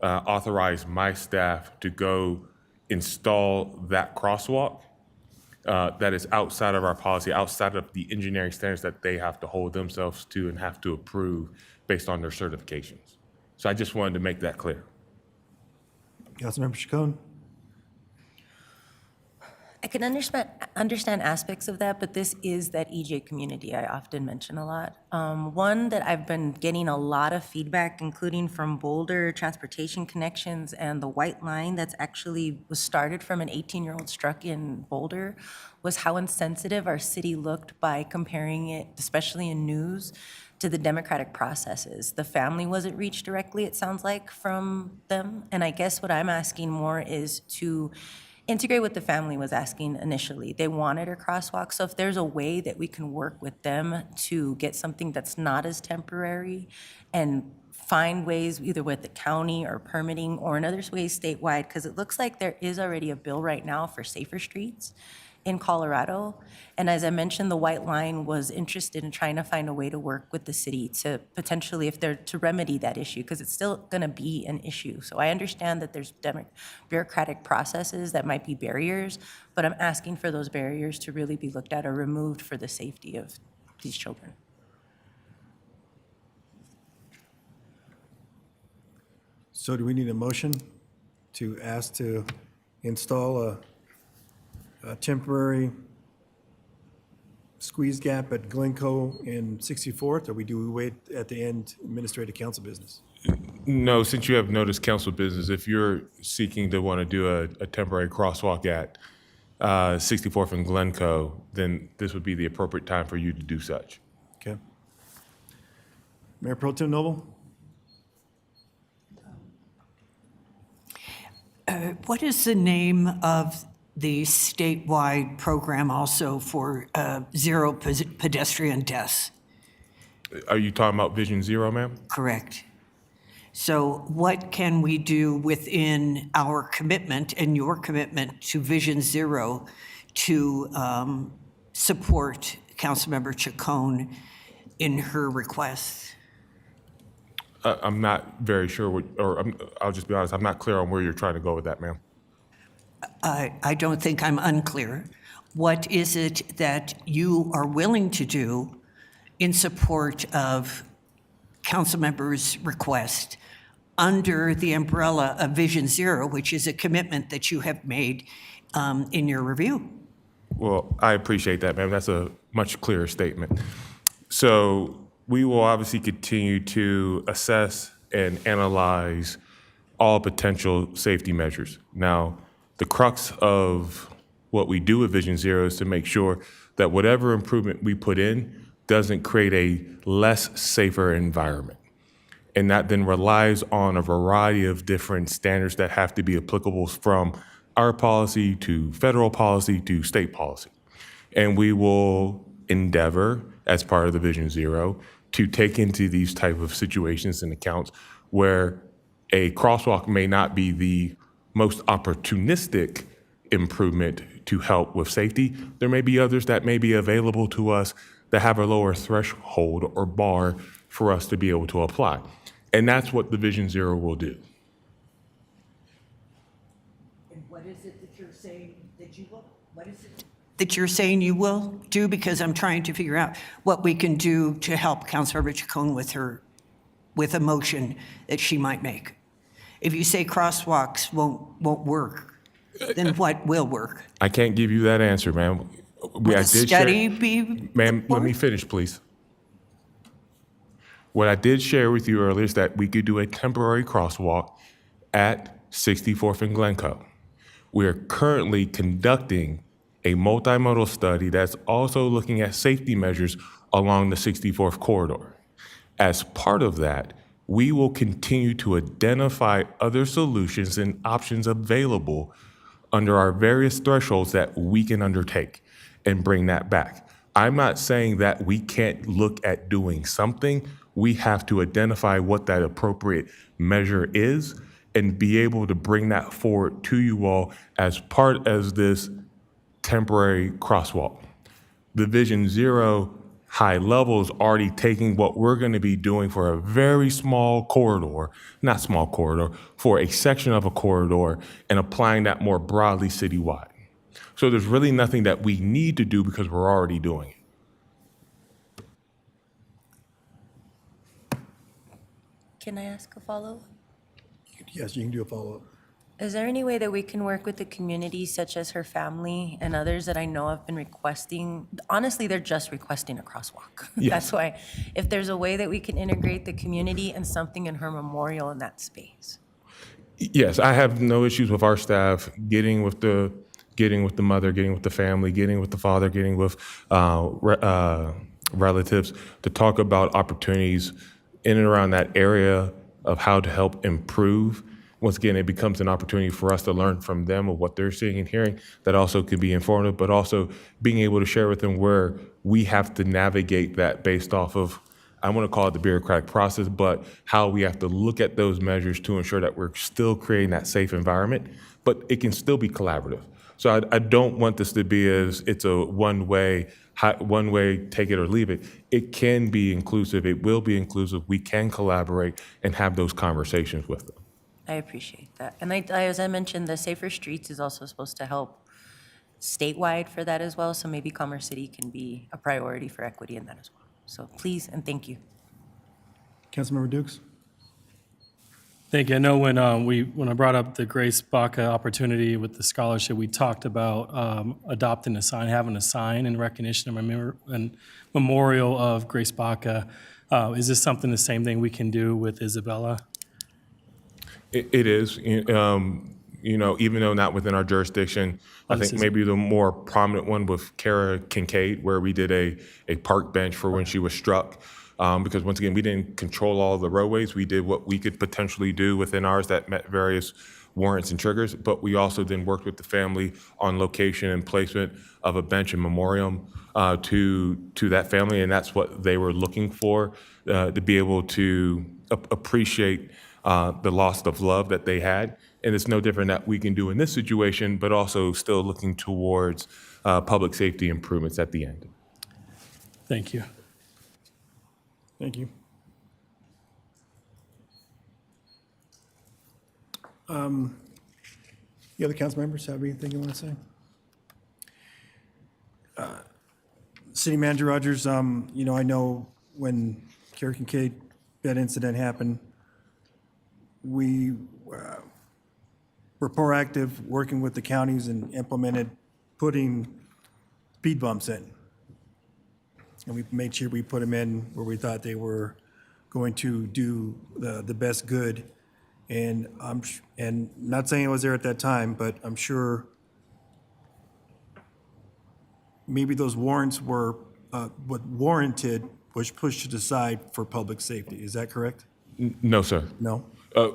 authorize my staff to go install that crosswalk. That is outside of our policy, outside of the engineering standards that they have to hold themselves to and have to approve based on their certifications. So I just wanted to make that clear. Councilmember Chacon? I can understand aspects of that, but this is that EJ community I often mention a lot. One that I've been getting a lot of feedback, including from Boulder Transportation Connections and the White Line that's actually was started from an 18-year-old struck in Boulder, was how insensitive our city looked by comparing it, especially in news, to the democratic processes. The family wasn't reached directly, it sounds like, from them. And I guess what I'm asking more is to integrate what the family was asking initially. They wanted a crosswalk, so if there's a way that we can work with them to get something that's not as temporary and find ways either with the county or permitting or in other ways statewide, because it looks like there is already a bill right now for safer streets in Colorado. And as I mentioned, the White Line was interested in trying to find a way to work with the city to potentially, if they're to remedy that issue, because it's still going to be an issue. So I understand that there's bureaucratic processes that might be barriers, but I'm asking for those barriers to really be looked at or removed for the safety of these children. So do we need a motion to ask to install a temporary squeeze gap at Glencoe and 64th, or do we wait at the end administrative council business? No, since you have noticed council business, if you're seeking to want to do a temporary crosswalk at 64th and Glencoe, then this would be the appropriate time for you to do such. Okay. Mayor Pro Tem Noble? What is the name of the statewide program also for zero pedestrian deaths? Are you talking about Vision Zero, ma'am? Correct. So what can we do within our commitment and your commitment to Vision Zero to support Councilmember Chacon in her request? I'm not very sure I'll just be honest, I'm not clear on where you're trying to go with that, ma'am. I don't think I'm unclear. What is it that you are willing to do in support of Councilmember's request under the umbrella of Vision Zero, which is a commitment that you have made in your review? Well, I appreciate that, ma'am. That's a much clearer statement. So we will obviously continue to assess and analyze all potential safety measures. Now, the crux of what we do with Vision Zero is to make sure that whatever improvement we put in doesn't create a less safer environment. And that then relies on a variety of different standards that have to be applicable from our policy to federal policy to state policy. And we will endeavor, as part of the Vision Zero, to take into these type of situations and accounts where a crosswalk may not be the most opportunistic improvement to help with safety. There may be others that may be available to us that have a lower threshold or bar for us to be able to apply. And that's what the Vision Zero will do. And what is it that you're saying that you will? What is it that you're saying you will do? Because I'm trying to figure out what we can do to help Councilmember Chacon with a motion that she might make. If you say crosswalks won't work, then what will work? I can't give you that answer, ma'am. Will a study be? Ma'am, let me finish, please. What I did share with you earlier is that we could do a temporary crosswalk at 64th and Glencoe. We are currently conducting a multimodal study that's also looking at safety measures along the 64th corridor. As part of that, we will continue to identify other solutions and options available under our various thresholds that we can undertake and bring that back. I'm not saying that we can't look at doing something. We have to identify what that appropriate measure is and be able to bring that forward to you all as part of this temporary crosswalk. The Vision Zero high level is already taking what we're going to be doing for a very small corridor, not small corridor, for a section of a corridor and applying that more broadly citywide. So there's really nothing that we need to do because we're already doing it. Can I ask a follow-up? Yes, you can do a follow-up. Is there any way that we can work with the community, such as her family and others that I know have been requesting? Honestly, they're just requesting a crosswalk. Yes. That's why, if there's a way that we can integrate the community and something in her memorial in that space. Yes, I have no issues with our staff getting with the mother, getting with the family, getting with the father, getting with relatives to talk about opportunities in and around that area of how to help improve. Once again, it becomes an opportunity for us to learn from them of what they're seeing and hearing that also could be informative, but also being able to share with them where we have to navigate that based off of, I want to call it the bureaucratic process, but how we have to look at those measures to ensure that we're still creating that safe environment, but it can still be collaborative. So I don't want this to be as it's a one way, take it or leave it. It can be inclusive. It will be inclusive. We can collaborate and have those conversations with them. I appreciate that. And as I mentioned, the Safer Streets is also supposed to help statewide for that as well. So maybe Commerce City can be a priority for equity in that as well. So please and thank you. Councilmember Dukes? Thank you. I know when when I brought up the Grace Baca opportunity with the scholarship, we talked about adopting a sign, having a sign in recognition and memorial of Grace Baca. Is this something, the same thing we can do with Isabella? It is. You know, even though not within our jurisdiction, I think maybe the more prominent one with Kara Kincaid, where we did a park bench for when she was struck. Because once again, we didn't control all of the roadways. We did what we could potentially do within ours that met various warrants and triggers, but we also then worked with the family on location and placement of a bench and memoriam to that family, and that's what they were looking for, to be able to appreciate the loss of love that they had. And it's no different that we can do in this situation, but also still looking towards public safety improvements at the end. Thank you. Thank you. The other council members have anything you want to say? City Manager Rogers, you know, I know when Kara Kincaid, that incident happened, we were proactive, working with the counties and implemented putting speed bumps in. And we made sure we put them in where we thought they were going to do the best good. And and not saying I was there at that time, but I'm sure maybe those warrants were, what warranted was pushed to the side for public safety. Is that correct? No, sir. No?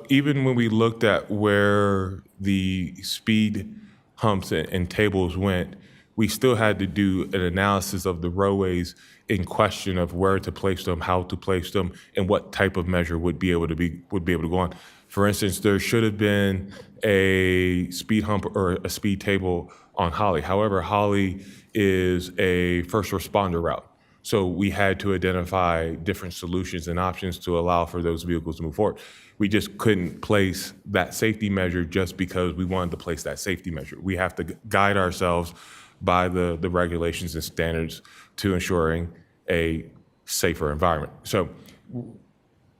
Even when we looked at where the speed humps and tables went, we still had to do an analysis of the roadways in question of where to place them, how to place them, and what type of measure would be able to go on. For instance, there should have been a speed hump or a speed table on Holly. However, Holly is a first responder route. So we had to identify different solutions and options to allow for those vehicles to move forward. We just couldn't place that safety measure just because we wanted to place that safety measure. We have to guide ourselves by the regulations and standards to ensuring a safer environment. So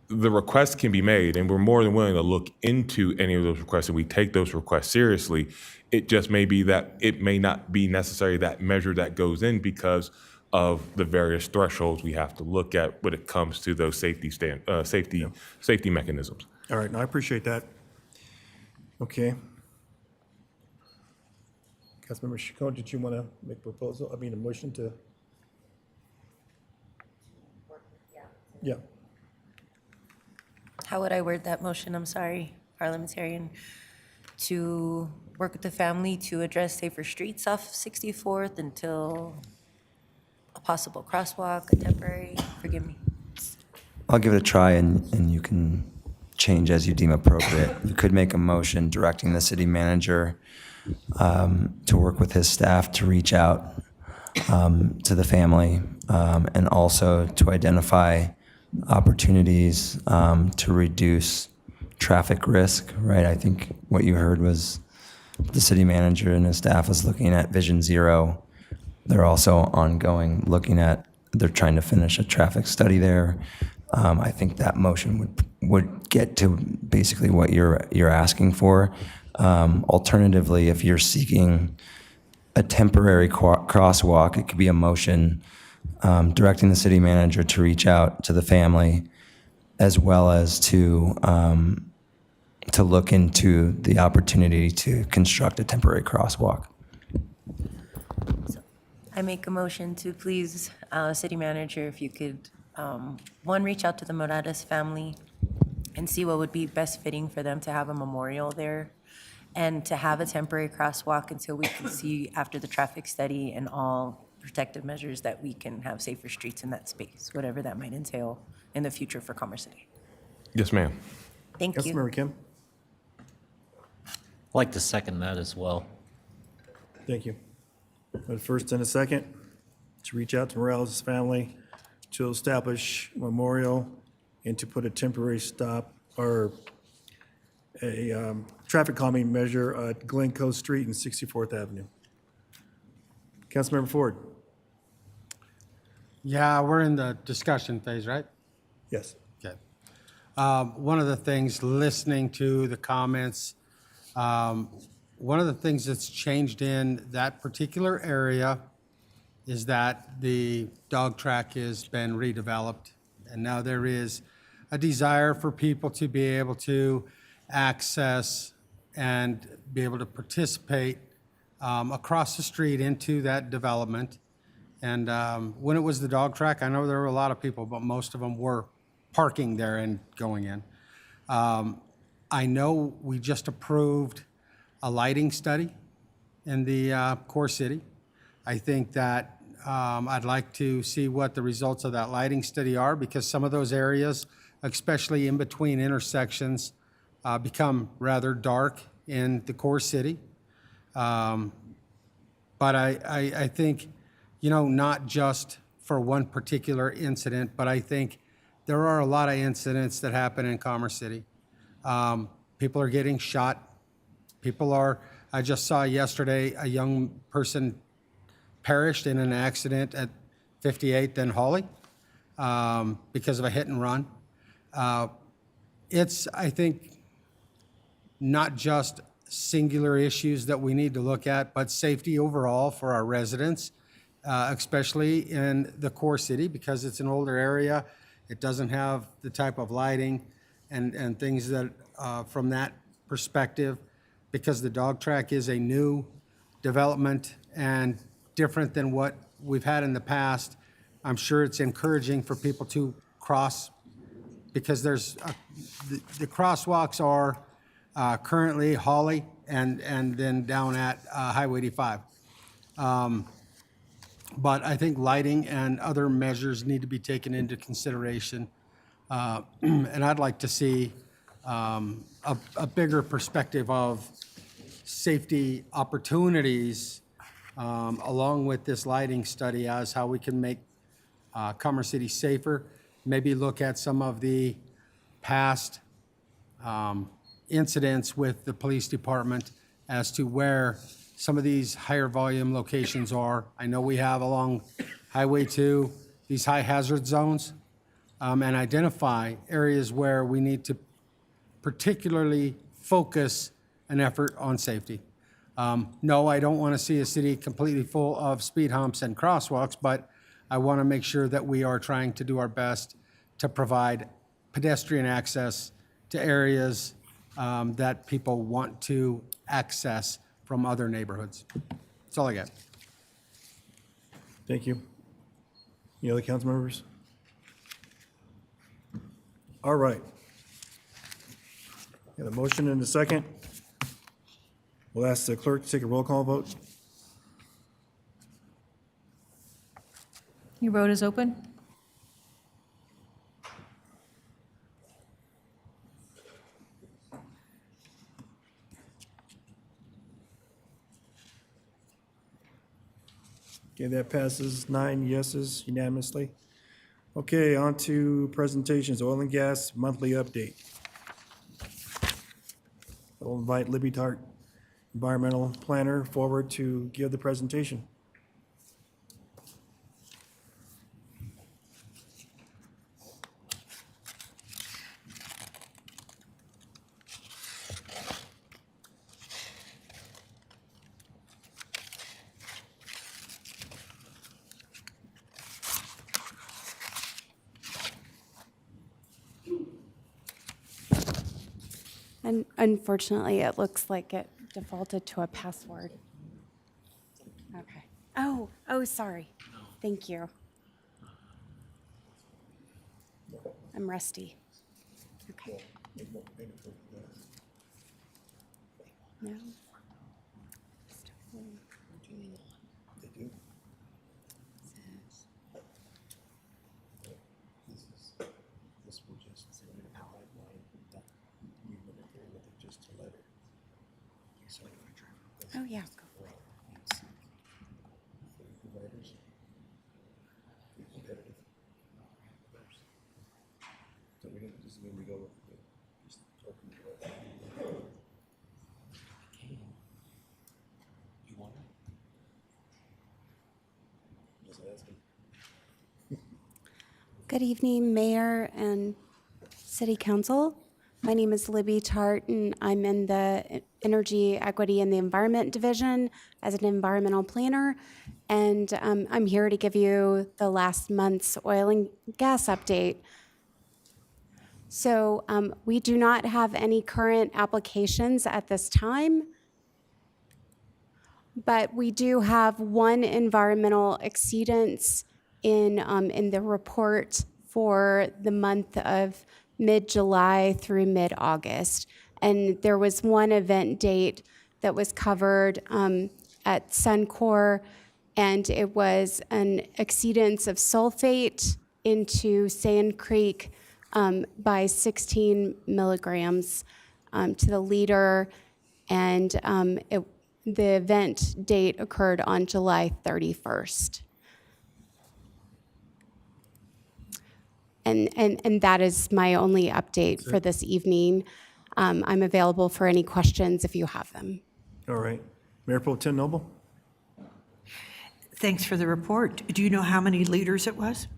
the requests can be made, and we're more than willing to look into any of those requests, and we take those requests seriously. It just may be that it may not be necessary that measure that goes in because of the various thresholds we have to look at when it comes to those safety mechanisms. All right, no, I appreciate that. Okay. Councilmember Chacon, did you want to make a proposal, a motion to? Yeah. How would I word that motion? I'm sorry, parliamentarian. To work with the family to address safer streets off 64th until a possible crosswalk, a temporary, forgive me. I'll give it a try, and you can change as you deem appropriate. You could make a motion directing the city manager to work with his staff to reach out to the family and also to identify opportunities to reduce traffic risk, right? I think what you heard was the city manager and his staff was looking at Vision Zero. They're also ongoing looking at, they're trying to finish a traffic study there. I think that motion would get to basically what you're asking for. Alternatively, if you're seeking a temporary crosswalk, it could be a motion directing the city manager to reach out to the family, as well as to look into the opportunity to construct a temporary crosswalk. I make a motion to please, city manager, if you could, one, reach out to the Morales family and see what would be best fitting for them to have a memorial there and to have a temporary crosswalk until we can see after the traffic study and all protective measures that we can have safer streets in that space, whatever that might entail in the future for Commerce City. Yes, ma'am. Thank you. Councilmember Kim? I'd like to second that as well. Thank you. A first and a second to reach out to Morales' family to establish a memorial and to put a temporary stop or a traffic calming measure at Glencoe Street and 64th Avenue. Councilmember Ford? Yeah, we're in the discussion phase, right? Yes. Okay. One of the things, listening to the comments, one of the things that's changed in that particular area is that the dog track has been redeveloped. And now there is a desire for people to be able to access and be able to participate across the street into that development. And when it was the dog track, I know there were a lot of people, but most of them were parking there and going in. I know we just approved a lighting study in the core city. I think that I'd like to see what the results of that lighting study are, because some of those areas, especially in between intersections, become rather dark in the core city. But I think, you know, not just for one particular incident, but I think there are a lot of incidents that happen in Commerce City. People are getting shot. I just saw yesterday a young person perished in an accident at 58th and Hawley because of a hit and run. It's, I think, not just singular issues that we need to look at, but safety overall for our residents, especially in the core city, because it's an older area. It doesn't have the type of lighting and things that, from that perspective, because the dog track is a new development and different than what we've had in the past. I'm sure it's encouraging for people to cross, because there's, the crosswalks are currently Hawley and then down at Highway 85. But I think lighting and other measures need to be taken into consideration. And I'd like to see a bigger perspective of safety opportunities along with this lighting study as how we can make Commerce City safer. Maybe look at some of the past incidents with the police department as to where some of these higher volume locations are. I know we have along Highway 2 these high hazard zones, and identify areas where we need to particularly focus an effort on safety. No, I don't want to see a city completely full of speed humps and crosswalks, but I want to make sure that we are trying to do our best to provide pedestrian access to areas that people want to access from other neighborhoods. That's all I got. Thank you. Any other council members? All right. Got a motion and a second. We'll ask the clerk to take a roll call vote. Your vote is open. Okay, that passes 9 yeses unanimously. Okay, on to presentations, oil and gas monthly update. I'll invite Libby Tart, environmental planner, forward to give the presentation. And unfortunately, it looks like it defaulted to a password. Okay. Oh, sorry. Thank you. I'm rusty. Okay. No. Oh, yeah. Go for it. Good evening, Mayor and City Council. My name is Libby Tart, and I'm in the Energy, Equity, and the Environment Division as an environmental planner. And I'm here to give you the last month's oil and gas update. So we do not have any current applications at this time, but we do have one environmental exceedance in the report for the month of mid-July through mid-August. And there was one event date that was covered at Suncor, and it was an exceedance of sulfate into Sand Creek by 16 milligrams to the liter, and the event date occurred on July 31st. And that is my only update for this evening. I'm available for any questions if you have them. All right. Mayor Pro Tem Noble? Thanks for the report. Do you know how many liters it was?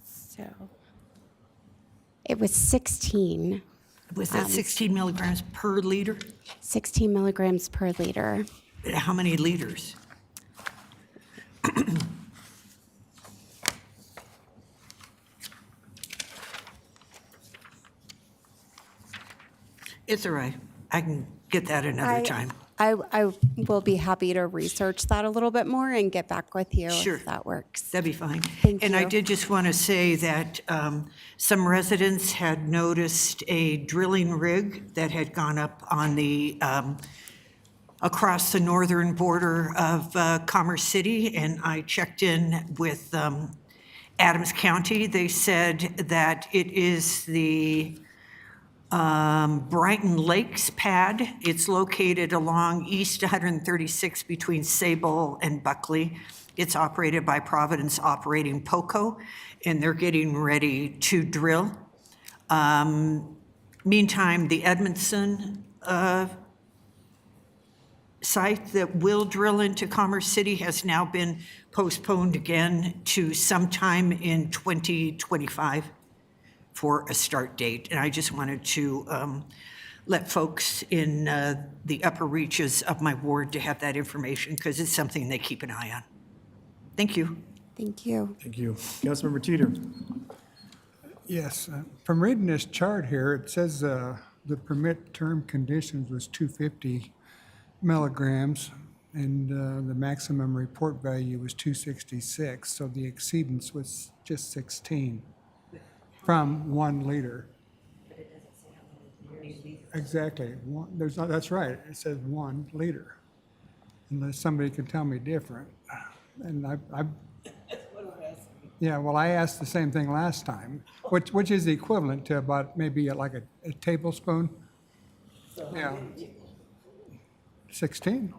So it was 16. Was that 16 milligrams per liter? 16 milligrams per liter. How many liters? It's all right. I can get that another time. I will be happy to research that a little bit more and get back with you Sure. if that works. That'd be fine. Thank And I you. did just want to say that some residents had noticed a drilling rig that had gone up on the, across the northern border of Commerce City, and I checked in with Adams County. They said that it is the Brighton Lakes pad. It's located along East 136 between Sable and Buckley. It's operated by Providence Operating POCO, and they're getting ready to drill. Meantime, the Edmondson site that will drill into Commerce City has now been postponed again to sometime in 2025. For a start date. And I just wanted to let folks in the upper reaches of my ward to have that information because it's something they keep an eye on. Thank you. Thank you. Thank you. Councilmember Teeter? Yes, from reading this chart here, it says the permit term conditions was 250 milligrams, and the maximum report value was 266, so the exceedance was just 16 from 1 liter. Exactly, there's not, that's right, it says 1 liter, unless somebody can tell me different. And yeah, well, I asked the same thing last time, which is the equivalent to about maybe like a tablespoon. Yeah. 16.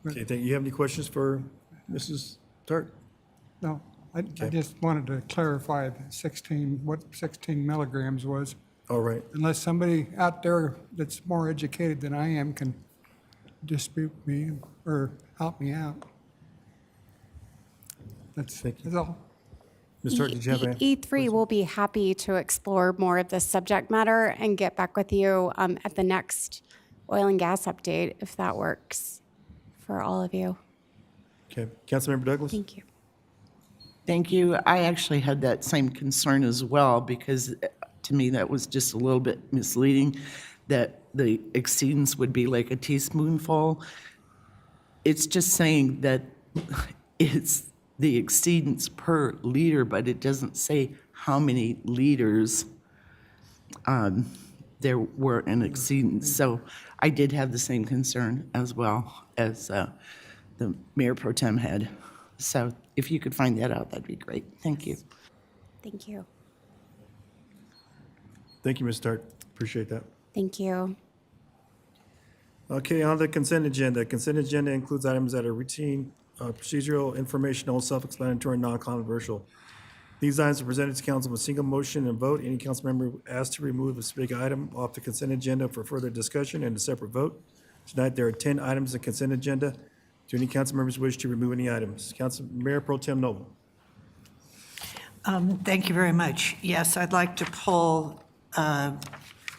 Okay, thank you. You have any questions for Mrs. Tart? No, I just wanted to clarify the 16, what 16 milligrams was. All right. Unless somebody out there that's more educated than I am can dispute me or help me out. That's all. Ms. Tart, did you have a? E3 will be happy to explore more of this subject matter and get back with you at the next oil and gas update, if that works for all of you. Okay, Councilmember Douglas? Thank you. Thank you. I actually had that same concern as well, because to me, that was just a little bit misleading, that the exceedance would be like a teaspoonful. It's just saying that it's the exceedance per liter, but it doesn't say how many liters there were in exceedance. So I did have the same concern as well as the Mayor Pro Tem had. So if you could find that out, that'd be great. Thank you. Thank you. Thank you, Ms. Tart. Appreciate that. Thank you. Okay, on the consent agenda. Consent agenda includes items that are routine, procedural, informational, self-explanatory, and non-controversial. These items are presented to council with a single motion and vote. Any council member asked to remove a specific item off the consent agenda for further discussion and a separate vote. Tonight, there are 10 items in consent agenda. Do any council members wish to remove any items? Mayor Pro Tem Noble. Thank you very much. Yes, I'd like to pull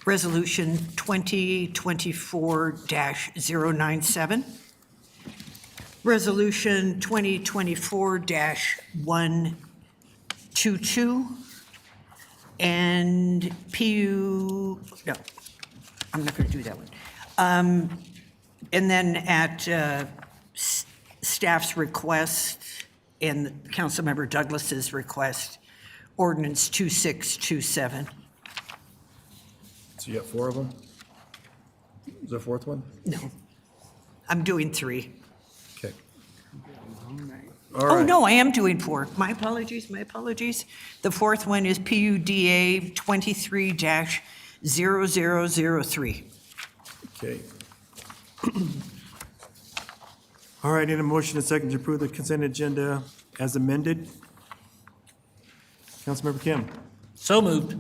Resolution 2024-097, Resolution 2024-122, and no, I'm not going to do that one. And then at staff's request and Councilmember Douglas's request, ordinance 2627. So you got 4 of them? Is there a 4th one? No, I'm doing 3. Okay. Oh, no, I am doing 4. My apologies, my apologies. The 4th one is PUDA 23-0003. Okay. All right, need a motion and second to approve the consent agenda as amended. Councilmember Kim. So moved.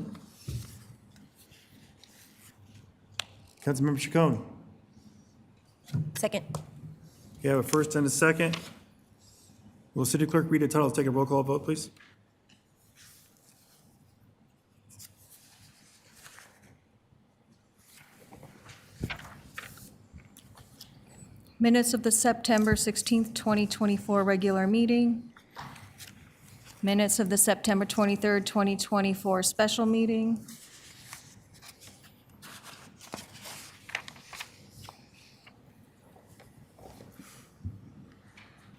Councilmember Chacon. Second. You have a first and a second. Will city clerk read the title? Let's take a roll call vote, please. Minutes of the September 16th, 2024 regular meeting. Minutes of the September 23rd, 2024 special meeting.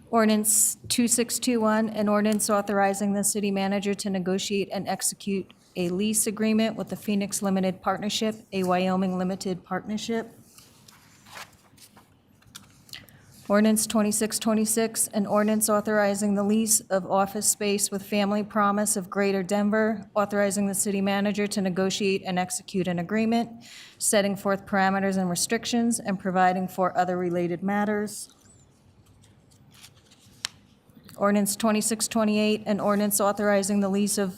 Ordinance 2621, an ordinance authorizing the city manager to negotiate and execute a lease agreement with the Phoenix Limited Partnership, a Wyoming limited partnership. Ordinance 2626, an ordinance authorizing the lease of office space with Family Promise of Greater Denver, authorizing the city manager to negotiate and execute an agreement, setting forth parameters and restrictions, and providing for other related matters. Ordinance 2628, an ordinance authorizing the lease of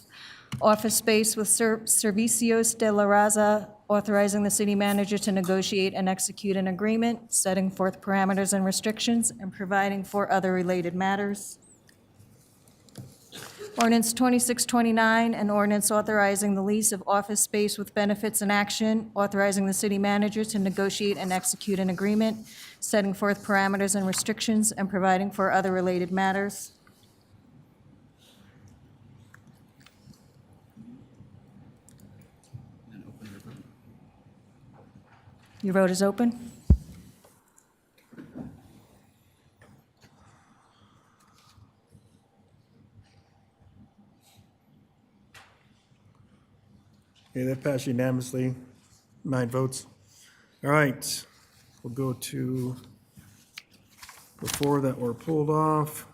office space with Servicios de la Raza, authorizing the city manager to negotiate and execute an agreement, setting forth parameters and restrictions, and providing for other related matters. Ordinance 2629, an ordinance authorizing the lease of office space with benefits in action, authorizing the city manager to negotiate and execute an agreement, setting forth parameters and restrictions, and providing for other related matters. Your vote is open. Okay, that passed unanimously, 9 votes. All right, we'll go to the 4 that were pulled off.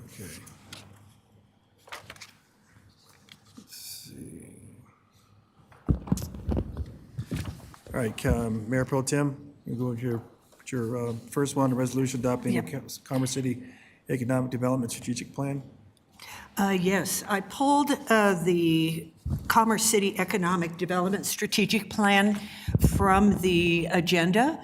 Okay. Let's see. All right, Mayor Pro Tem, you go with your first one, a resolution adopting the Commerce City Economic Development Strategic Plan. Yes, I pulled the Commerce City Economic Development Strategic Plan from the agenda,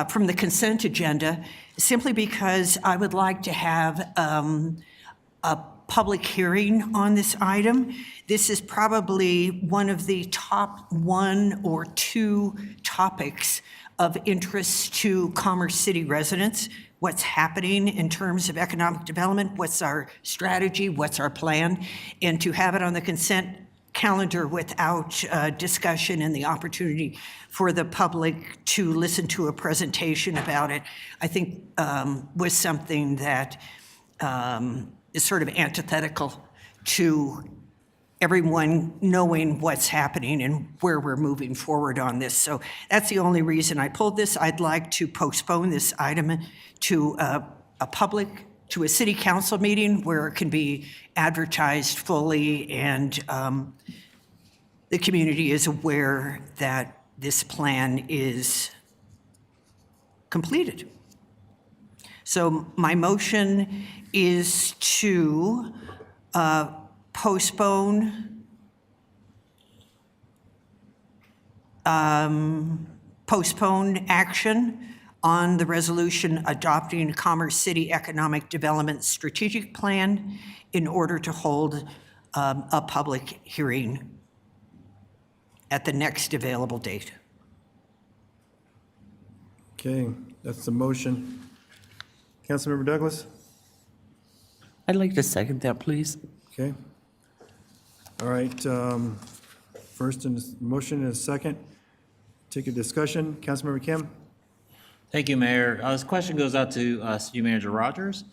from the consent agenda, simply because I would like to have a public hearing on this item. This is probably one of the top 1 or 2 topics of interest to Commerce City residents. What's happening in terms of economic development, what's our strategy, what's our plan, and to have it on the consent calendar without discussion and the opportunity for the public to listen to a presentation about it, I think was something that is sort of antithetical to everyone knowing what's happening and where we're moving forward on this. So that's the only reason I pulled this. I'd like to postpone this item to a city council meeting where it can be advertised fully and the community is aware that this plan is completed. So my motion is to postpone postpone action on the resolution adopting Commerce City Economic Development Strategic Plan in order to hold a public hearing at the next available date. Okay, that's the motion. Councilmember Douglas? I'd like to second that, please. Okay. All right, first motion and a second. Take a discussion. Councilmember Kim? Thank you, Mayor. This question goes out to City Manager Rogers.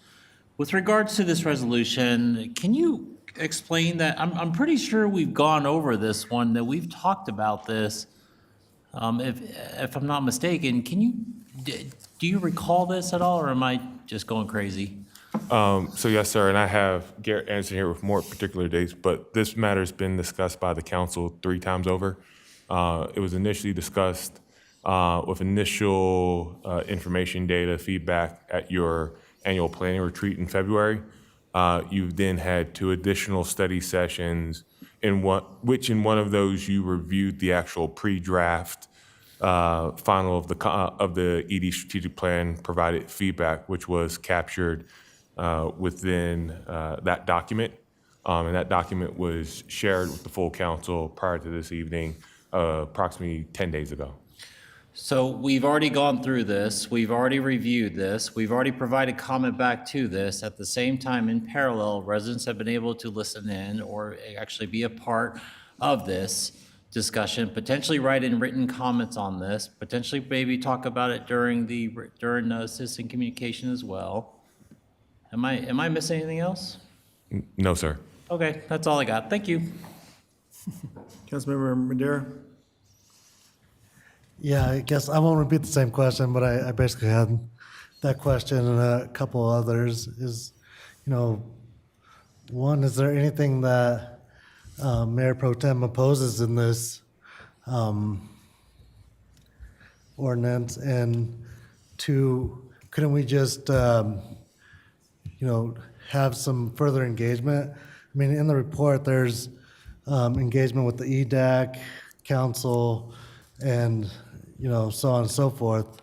With regards to this resolution, can you explain that? I'm pretty sure we've gone over this one, that we've talked about this. If I'm not mistaken, do you recall this at all, or am I just going crazy? So yes, sir, and I have Garrett Anderson here with more particular dates, but this matter's been discussed by the council 3 times over. It was initially discussed with initial information data feedback at your annual planning retreat in February. You've then had 2 additional study sessions, which in one of those you reviewed the actual pre-draft final of the ED strategic plan, provided feedback, which was captured within that document. And that document was shared with the full council prior to this evening, approximately 10 days ago. So we've already gone through this, we've already reviewed this, we've already provided comment back to this. At the same time, in parallel, residents have been able to listen in or actually be a part of this discussion, potentially write in written comments on this, potentially maybe talk about it during citizen communication as well. Am I missing anything else? No, sir. Okay, that's all I got. Thank you. Councilmember Madera? Yeah, I guess I won't repeat the same question, but I basically had that question and a couple others. Is, one, is there anything that Mayor Pro Tem opposes in this ordinance? And 2, couldn't we just, have some further engagement? I mean, in the report, there's engagement with the EDAC, council, and so on and so forth.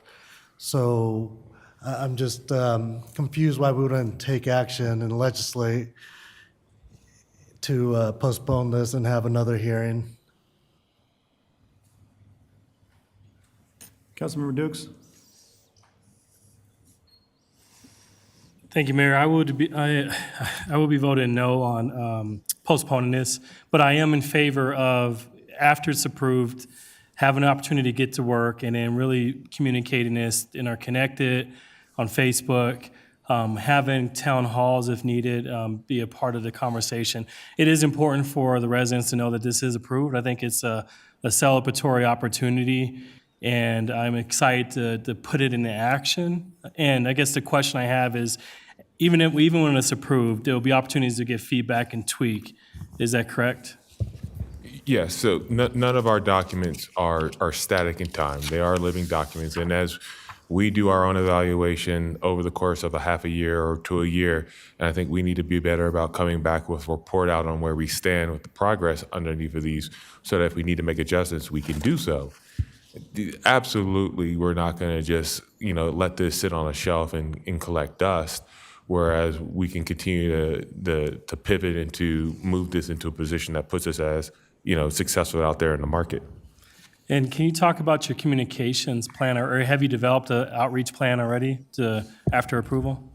So I'm just confused why we wouldn't take action and legislate to postpone this and have another hearing. Councilmember Dukes? Thank you, Mayor. I will be voting no on postponing this, but I am in favor of, after it's approved, having an opportunity to get to work and then really communicating this in our Connected, on Facebook, having town halls if needed, be a part of the conversation. It is important for the residents to know that this is approved. I think it's a celebratory opportunity, and I'm excited to put it into action. And I guess the question I have is, even when it's approved, there will be opportunities to get feedback and tweak. Is that correct? Yes, so none of our documents are static in time. They are living documents. And as we do our own evaluation over the course of a half a year or to a year, and I think we need to be better about coming back with a report out on where we stand with the progress underneath of these, so that if we need to make adjustments, we can do so. Absolutely, we're not going to just let this sit on a shelf and collect dust. Whereas we can continue to pivot and to move this into a position that puts us as successful out there in the market. And can you talk about your communications plan, or have you developed an outreach plan already after approval?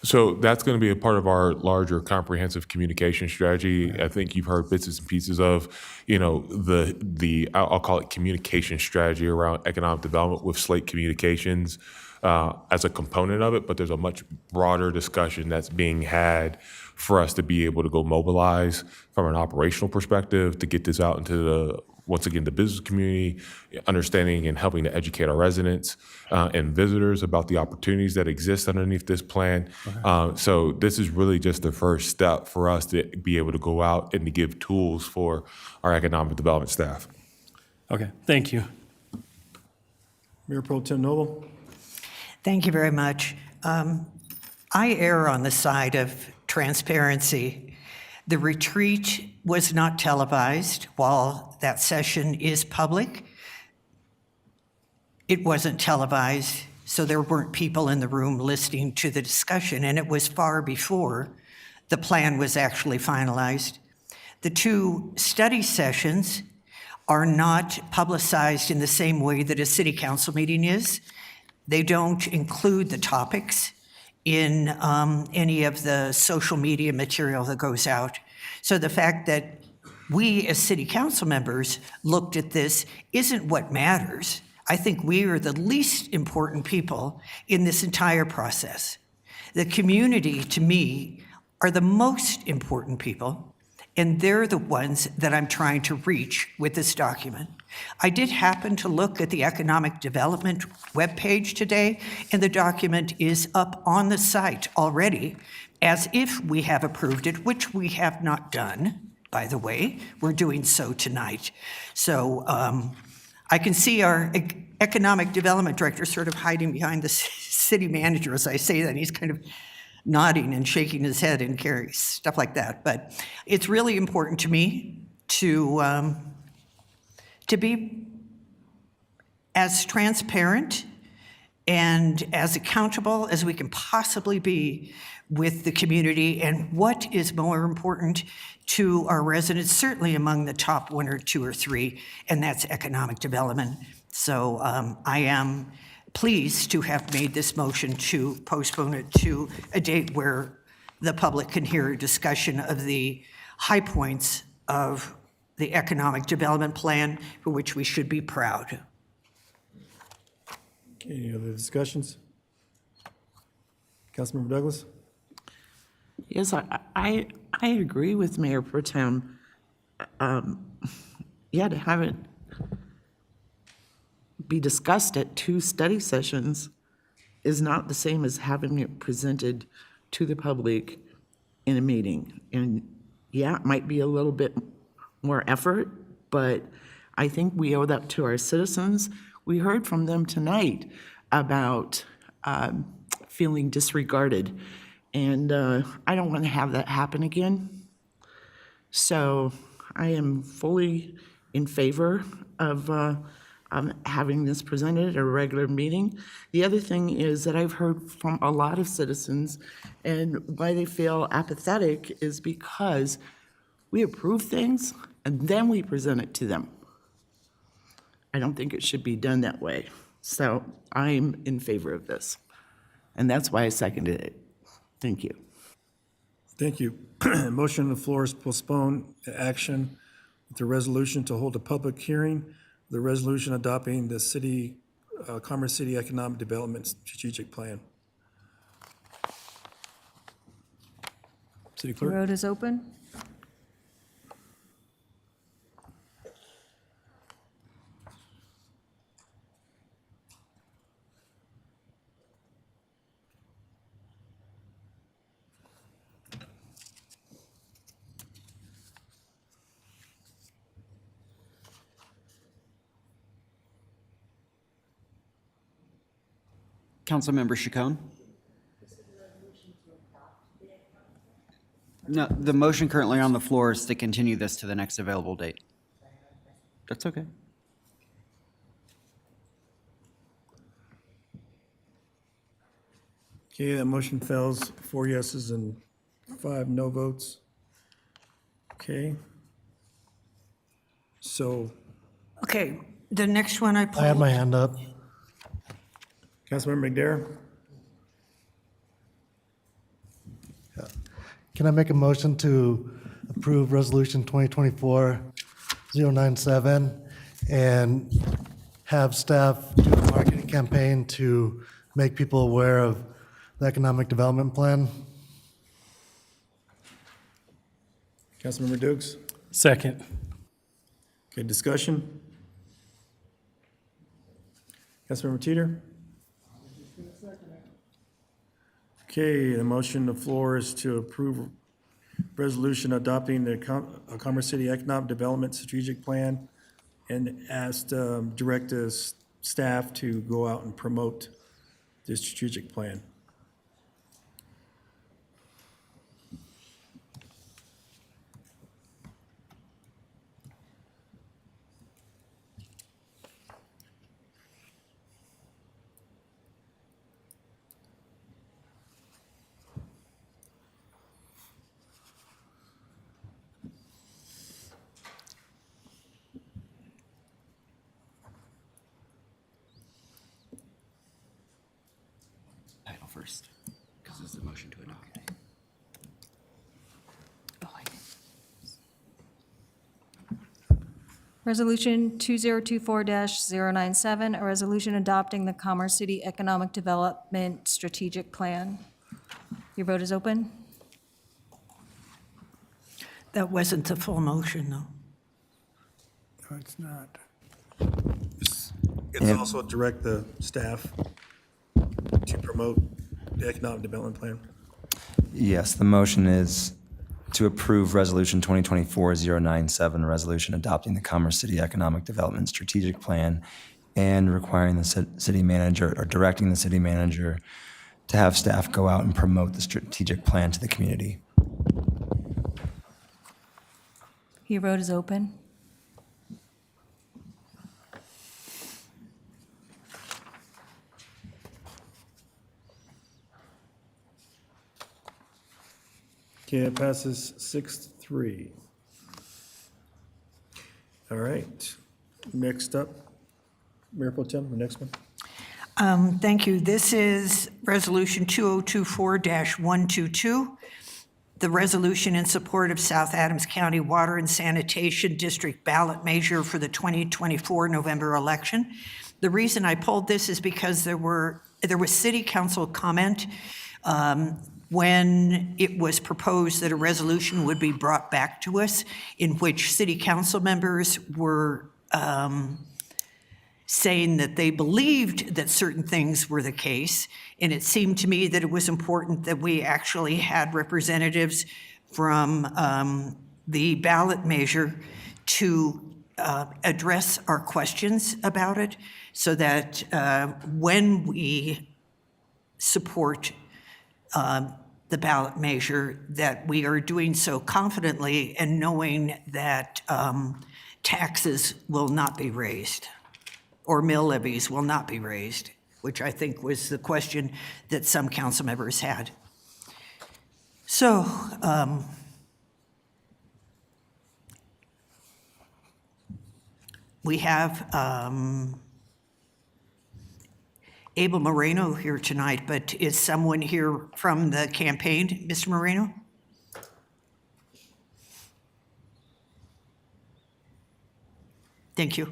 So that's going to be a part of our larger comprehensive communication strategy. I think you've heard bits and pieces of, I'll call it communication strategy around economic development with Slate Communications as a component of it, but there's a much broader discussion that's being had for us to be able to go mobilize from an operational perspective to get this out into once again, the business community, understanding and helping to educate our residents and visitors about the opportunities that exist underneath this plan. Okay. So this is really just the first step for us to be able to go out and to give tools for our economic development staff. Okay, thank you. Mayor Pro Tem Noble. Thank you very much. I err on the side of transparency. The retreat was not televised. While that session is public, it wasn't televised, so there weren't people in the room listening to the discussion, and it was far before the plan was actually finalized. The 2 study sessions are not publicized in the same way that a city council meeting is. They don't include the topics in any of the social media material that goes out. So the fact that we as city council members looked at this isn't what matters. I think we are the least important people in this entire process. The community, to me, are the most important people, and they're the ones that I'm trying to reach with this document. I did happen to look at the Economic Development webpage today, and the document is up on the site already as if we have approved it, which we have not done, by the way. We're doing so tonight. So I can see our Economic Development Director sort of hiding behind the city manager as I say that. And he's kind of nodding and shaking his head and carries stuff like that. But it's really important to me to be as transparent and as accountable as we can possibly be with the community, and what is more important to our residents, certainly among the top 1 or 2 or 3, and that's economic development. So I am pleased to have made this motion to postpone it to a date where the public can hear a discussion of the high points of the economic development plan, for which we should be proud. Okay, any other discussions? Councilmember Douglas? Yes, I agree with Mayor Pro Tem. Yeah, to have it be discussed at 2 study sessions is not the same as having it presented to the public in a meeting. And yeah, it might be a little bit more effort, but I think we owe that to our citizens. We heard from them tonight about feeling disregarded, and I don't want to have that happen again. So I am fully in favor of having this presented at a regular meeting. The other thing is that I've heard from a lot of citizens, and why they feel apathetic is because we approve things and then we present it to them. I don't think it should be done that way. So I'm in favor of this. And that's why I seconded it. Thank you. Thank you. Motion on the floor is postpone action with the resolution to hold a public hearing, the resolution adopting the city, Commerce City Economic Development Strategic Plan. City The Clerk? road is open. Councilmember Chacon? No, the motion currently on the floor is to continue this to the next available date. That's okay. Okay, that motion fails, 4 yeses and 5 no votes. Okay. So, Okay, the next one I I had pulled. my hand up. Councilmember McDare? Can I make a motion to approve Resolution 2024-097 and have staff do a marketing campaign to make people aware of the economic development plan? Councilmember Dukes? Second. Okay, discussion? Councilmember Teeter? Okay, the motion on the floor is to approve resolution adopting the Commerce City Economic Development Strategic Plan and ask, direct the staff to go out and promote this strategic plan. Resolution 2024-097, a resolution adopting the Commerce City Economic Development Strategic Plan. Your vote is open. That wasn't the full motion, though. No, it's not. It's also direct the staff to promote the economic development plan. Yes, the motion is to approve Resolution 2024-097, a resolution adopting the Commerce City Economic Development Strategic Plan and requiring the city manager or directing the city manager to have staff go out and promote the strategic plan to the community. Your vote is open. Okay, it passes 6-3. All right. Next up, Mayor Pro Tem, the next one. Thank you. This is Resolution 2024-122, the resolution in support of South Adams County Water and Sanitation District ballot measure for the 2024 November election. The reason I pulled this is because there was city council comment when it was proposed that a resolution would be brought back to us in which city council members were saying that they believed that certain things were the case. And it seemed to me that it was important that we actually had representatives from the ballot measure to address our questions about it so that when we support the ballot measure, that we are doing so confidently and knowing that taxes will not be raised or mill levies will not be raised, which I think was the question that some council members had. So, we have Abel Moreno here tonight, but is someone here from the campaign, Mr. Moreno? Thank you.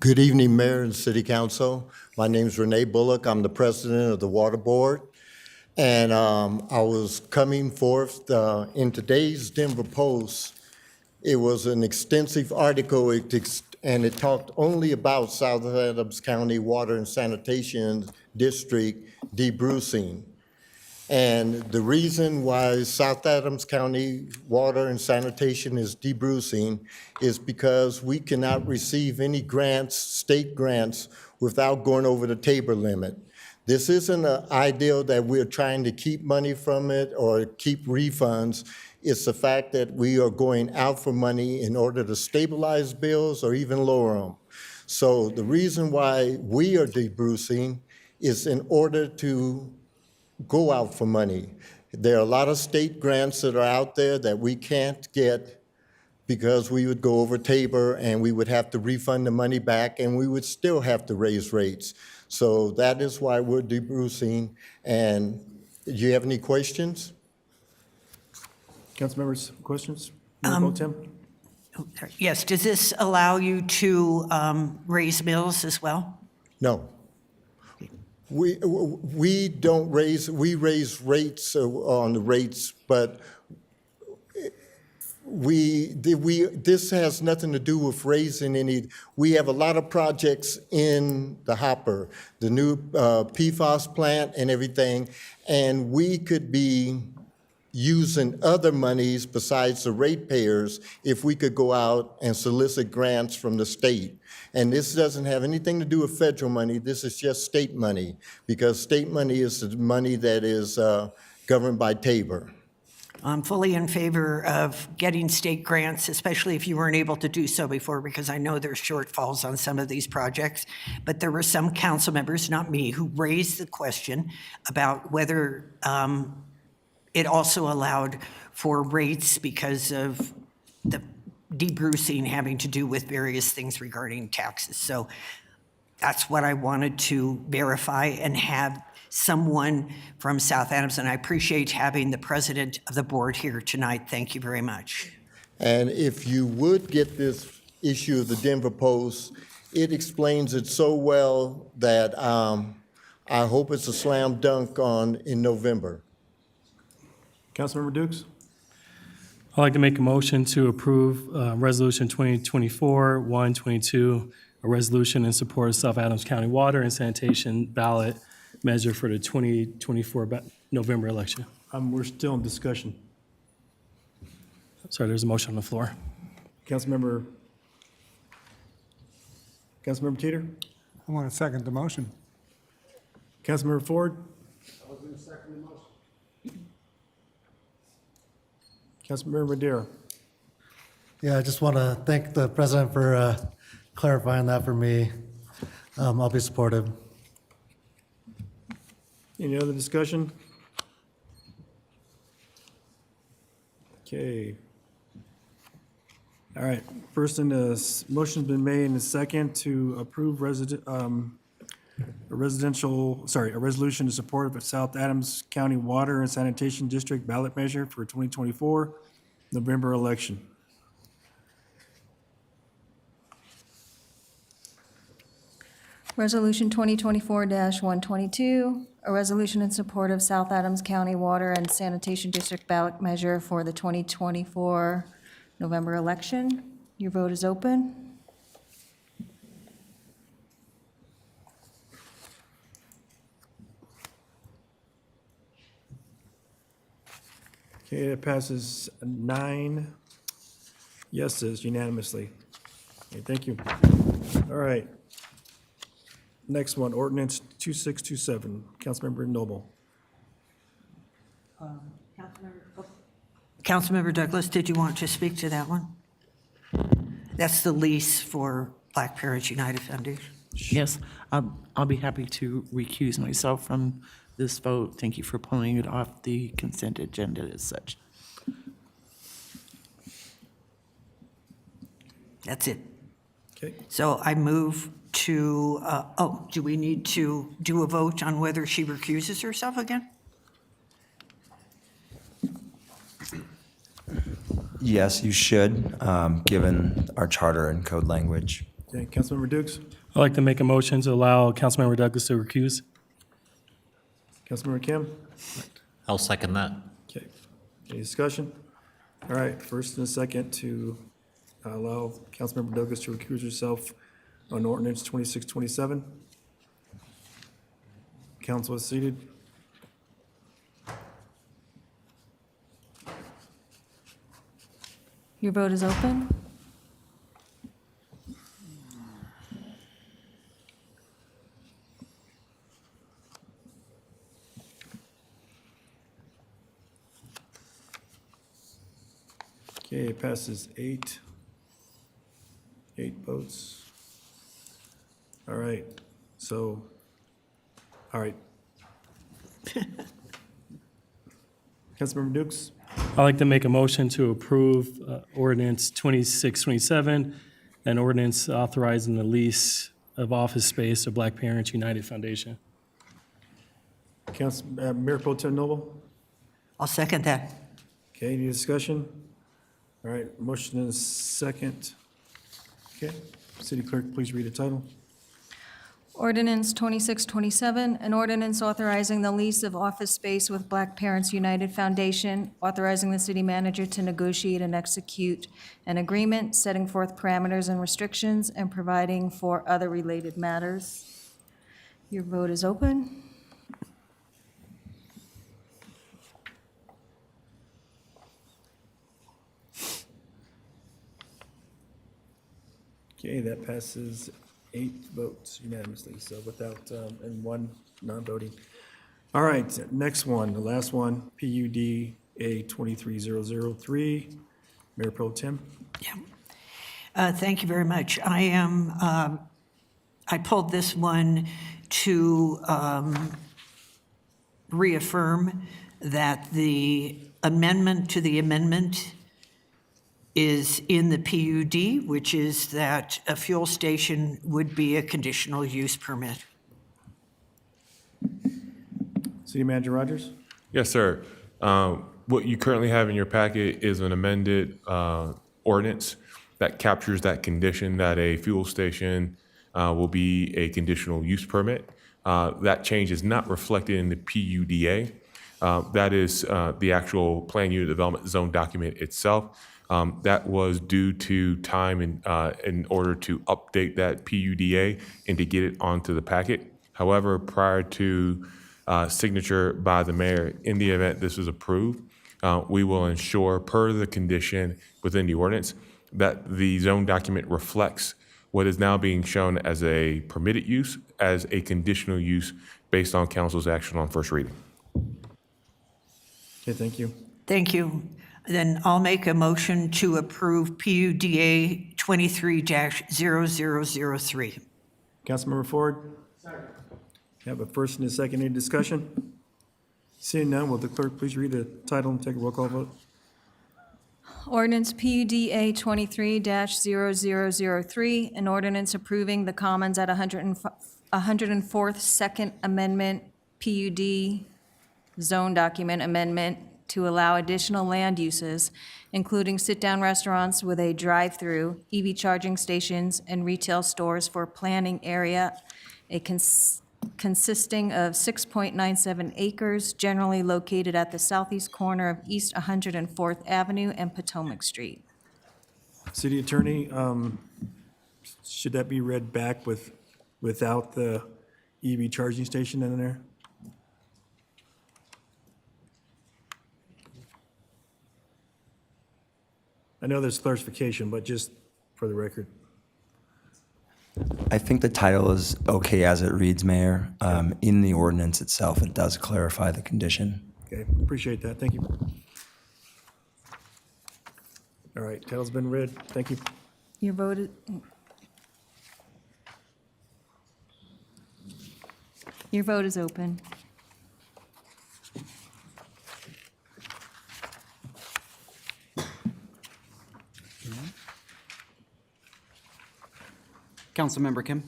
Good evening, Mayor and City Council. My name is Renee Bullock. I'm the president of the Water Board. And I was coming forth in today's Denver Post. It was an extensive article, and it talked only about South Adams County Water and Sanitation District debrucing. And the reason why South Adams County Water and Sanitation is debrucing is because we cannot receive any grants, state grants, without going over the Tabor limit. This isn't an ideal that we're trying to keep money from it or keep refunds. It's the fact that we are going out for money in order to stabilize bills or even lower them. So the reason why we are debrucing is in order to go out for money. There are a lot of state grants that are out there that we can't get because we would go over Tabor and we would have to refund the money back and we would still have to raise rates. So that is why we're debrucing. And do you have any questions? Council members, questions? Mayor Pro Tem? Yes, does this allow you to raise mills as well? No. We don't raise, we raise rates on the rates, but this has nothing to do with raising any. We have a lot of projects in the hopper, the new PFAS plant and everything, and we could be using other monies besides the ratepayers if we could go out and solicit grants from the state. And this doesn't have anything to do with federal money. This is just state money, because state money is the money that is governed by Tabor. I'm fully in favor of getting state grants, especially if you weren't able to do so before, because I know there's shortfalls on some of these projects. But there were some council members, not me, who raised the question about whether it also allowed for rates because of the debrucing having to do with various things regarding taxes. So That's what I wanted to verify and have someone from South Adams, and I appreciate having the president of the board here tonight. Thank you very much. And if you would get this issue of the Denver Post, it explains it so well that I hope it's a slam dunk in November. Councilmember Dukes? I'd like to make a motion to approve Resolution 2024-122, a resolution in support of South Adams County Water and Sanitation ballot measure for the 2024 November election. We're still in discussion. Sorry, there's a motion on the floor. Councilmember Teeter? I want to second the motion. Councilmember Ford? I was going to second the motion. Councilmember Madera? Yeah, I just want to thank the president for clarifying that for me. I'll be supportive. Any other discussion? Okay. All right, first motion's been made and a second to approve a resolution in support of the South Adams County Water and Sanitation District ballot measure for 2024 November election. Resolution 2024-122, a resolution in support of South Adams County Water and Sanitation District ballot measure for the 2024 November election. Your vote is open. Okay, that passes 9 yeses unanimously. Okay, thank you. All right. Next one, ordinance 2627, Councilmember Noble. Councilmember Douglas, did you want to speak to that one? That's the lease for Black Parents United Foundation. Yes, I'll be happy to recuse myself from this vote. Thank you for pulling it off the consent agenda as such. That's it. Okay. So I move to, do we need to do a vote on whether she recuses herself again? Yes, you should, given our charter and code language. Okay, Councilmember Dukes? I'd like to make a motion to allow Councilmember Douglas to recuse. Councilmember Kim? I'll second that. Okay. Any discussion? All right, first and a second to allow Councilmember Douglas to recuse herself on ordinance 2627. Council is seated. Your vote is open. Okay, it passes 8 votes. All right, so, all right. Councilmember Dukes? I'd like to make a motion to approve ordinance 2627, an ordinance authorizing the lease of office space of Black Parents United Foundation. Mayor Pro Tem Noble? I'll second that. Okay, any discussion? All right, motion and a second. Okay, City Clerk, please read the title. Ordinance 2627, an ordinance authorizing the lease of office space with Black Parents United Foundation, authorizing the city manager to negotiate and execute an agreement, setting forth parameters and restrictions, and providing for other related matters. Your vote is open. Okay, that passes 8 votes unanimously, so without, and 1 non-voting. All right, next one, the last one, PUD A 23003. Mayor Pro Tem. Thank you very much. I pulled this one to reaffirm that the amendment to the amendment is in the PUD, which is that a fuel station would be a conditional use permit. City Manager Rogers? Yes, sir. What you currently have in your packet is an amended ordinance that captures that condition that a fuel station will be a conditional use permit. That change is not reflected in the PUDA. That is the actual plan unit development zone document itself. That was due to time in order to update that PUDA and to get it onto the packet. However, prior to signature by the mayor, in the event this is approved, we will ensure, per the condition within the ordinance, that the zone document reflects what is now being shown as a permitted use as a conditional use based on council's action on first reading. Okay, thank you. Thank you. Then I'll make a motion to approve PUDA 23-0003. Councilmember Ford? Have a first and a second. Any discussion? Seeing none, will the clerk please read the title and take a roll call vote? Ordinance PUDA 23-0003, an ordinance approving the Commons at 104th Second Amendment PUD zone document amendment to allow additional land uses, including sit-down restaurants with a drive-through, EV charging stations, and retail stores for planning area, consisting of 6.97 acres, generally located at the southeast corner of East 104th Avenue and Potomac Street. City Attorney, should that be read back without the EV charging station in there? I know there's clarification, but just for the record. I think the title is okay as it reads, Mayor. In the ordinance itself, it does clarify the condition. Okay, appreciate that. Thank you. All right, title's been read. Thank you. Your vote is... Your vote is open. Councilmember Kim?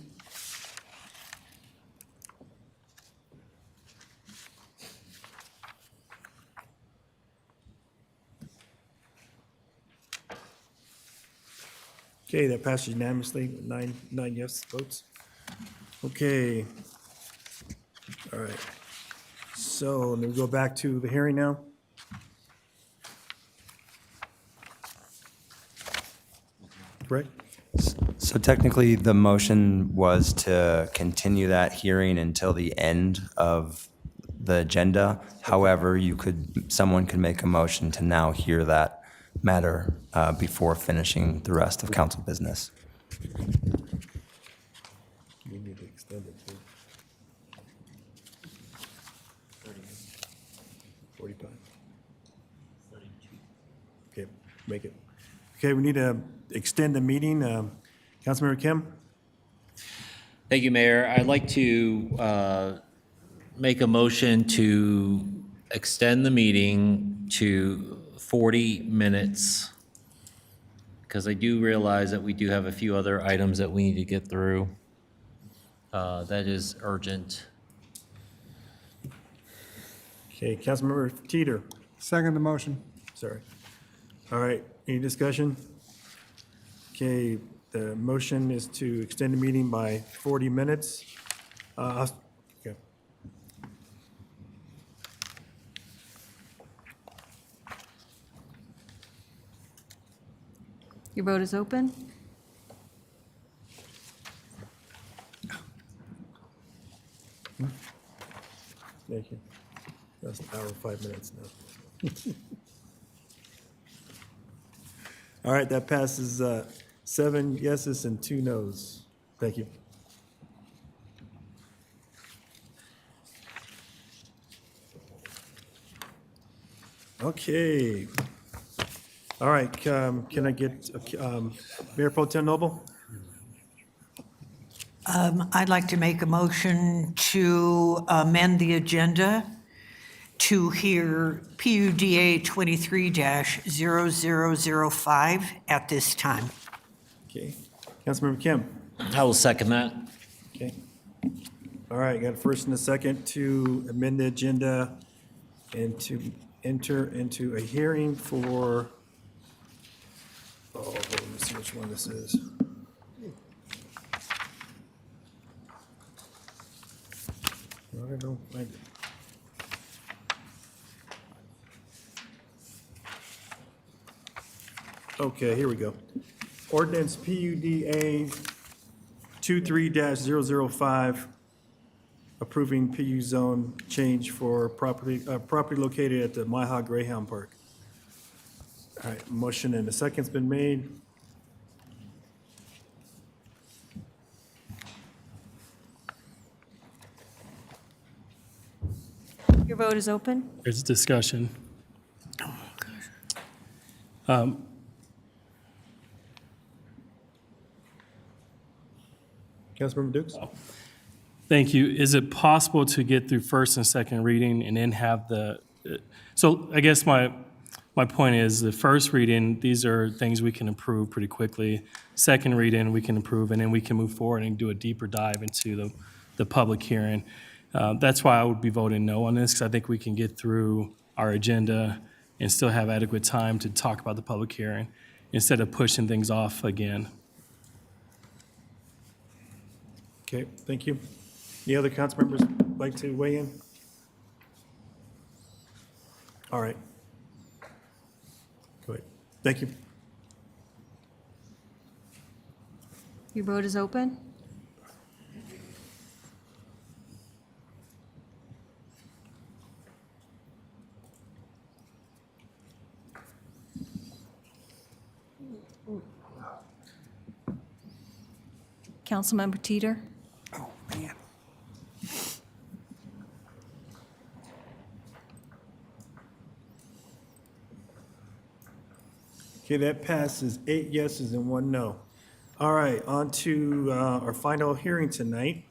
Okay, that passes unanimously, with nine yes votes. Okay. All right. So, then we go back to the hearing now. Correct? So technically, the motion was to continue that hearing until the end of the agenda. However, someone could make a motion to now hear that matter before finishing the rest of council business. We need to extend it to 45. Okay, make it. Okay, we need to extend the meeting. Councilmember Kim? Thank you, Mayor. I'd like to make a motion to extend the meeting to 40 minutes, because I do realize that we do have a few other items that we need to get through. That is urgent. Okay, Councilmember Teeter? Second the motion. Sorry. All right, any discussion? Okay, the motion is to extend the meeting by 40 minutes. Okay. Your vote is open. Thank you. That's an hour and 5 minutes now. All right, that passes 7 yeses and 2 nos. Thank you. Okay. All right, can I get Mayor Pro Tem Noble? I'd like to make a motion to amend the agenda to hear PUDA 23-0005 at this time. Okay. Councilmember Kim. I will second that. Okay. All right, got a first and a second to amend the agenda and to enter into a hearing for, let me see which one this is. I don't find it. Okay, here we go. Ordinance PUDA 23-005, approving PU zone change for property located at the Mile Greyhound Park. All right, motion and a second's been made. Your vote is open. There's discussion. Councilmember Dukes? Thank you. Is it possible to get through first and second reading and then have so I guess my point is the first reading, these are things we can approve pretty quickly. Second reading, we can approve, and then we can move forward and do a deeper dive into the public hearing. That's why I would be voting no on this, because I think we can get through our agenda and still have adequate time to talk about the public hearing instead of pushing things off again. Okay, thank you. Any other council members like to weigh in? All right. Go ahead. Thank you. Your vote is open. Councilmember Teeter? Oh, man. Okay, that passes 8 yeses and 1 no. All right, on to our final hearing tonight.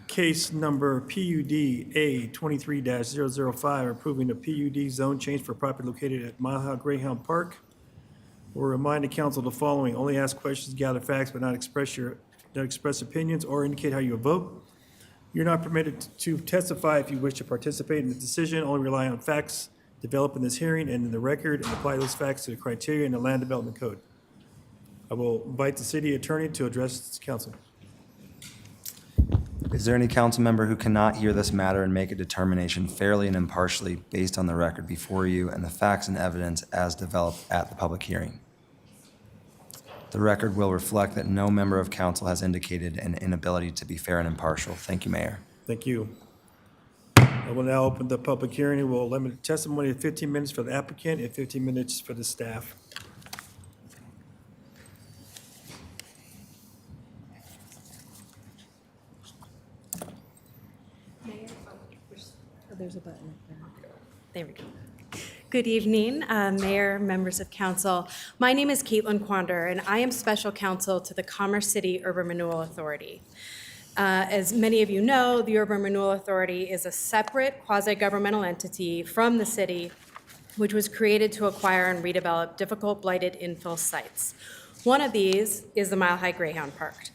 Case number PUD A 23-005, approving a PUD zone change for property located at Mile Greyhound Park. We'll remind the council the following: only ask questions, gather facts, but not express opinions or indicate how you vote. You're not permitted to testify if you wish to participate in the decision. Only rely on facts developed in this hearing and in the record, and apply those facts to the criteria in the Land Development Code. I will invite the city attorney to address this council. Is there any council member who cannot hear this matter and make a determination fairly and impartially based on the record before you and the facts and evidence as developed at the public hearing? The record will reflect that no member of council has indicated an inability to be fair and impartial. Thank you, Mayor. Thank you. I will now open the public hearing. We will limit testimony to 15 minutes for the applicant and 15 minutes for the staff. There's a button up there. There we go. Good evening, Mayor, members of council. My name is Caitlin Quander, and I am special counsel to the Commerce City Urban Renewal Authority. As many of you know, the Urban Renewal Authority is a separate quasi-governmental entity from the city, which was created to acquire and redevelop difficult blighted infill sites. One of these is the Mile High Greyhound Park.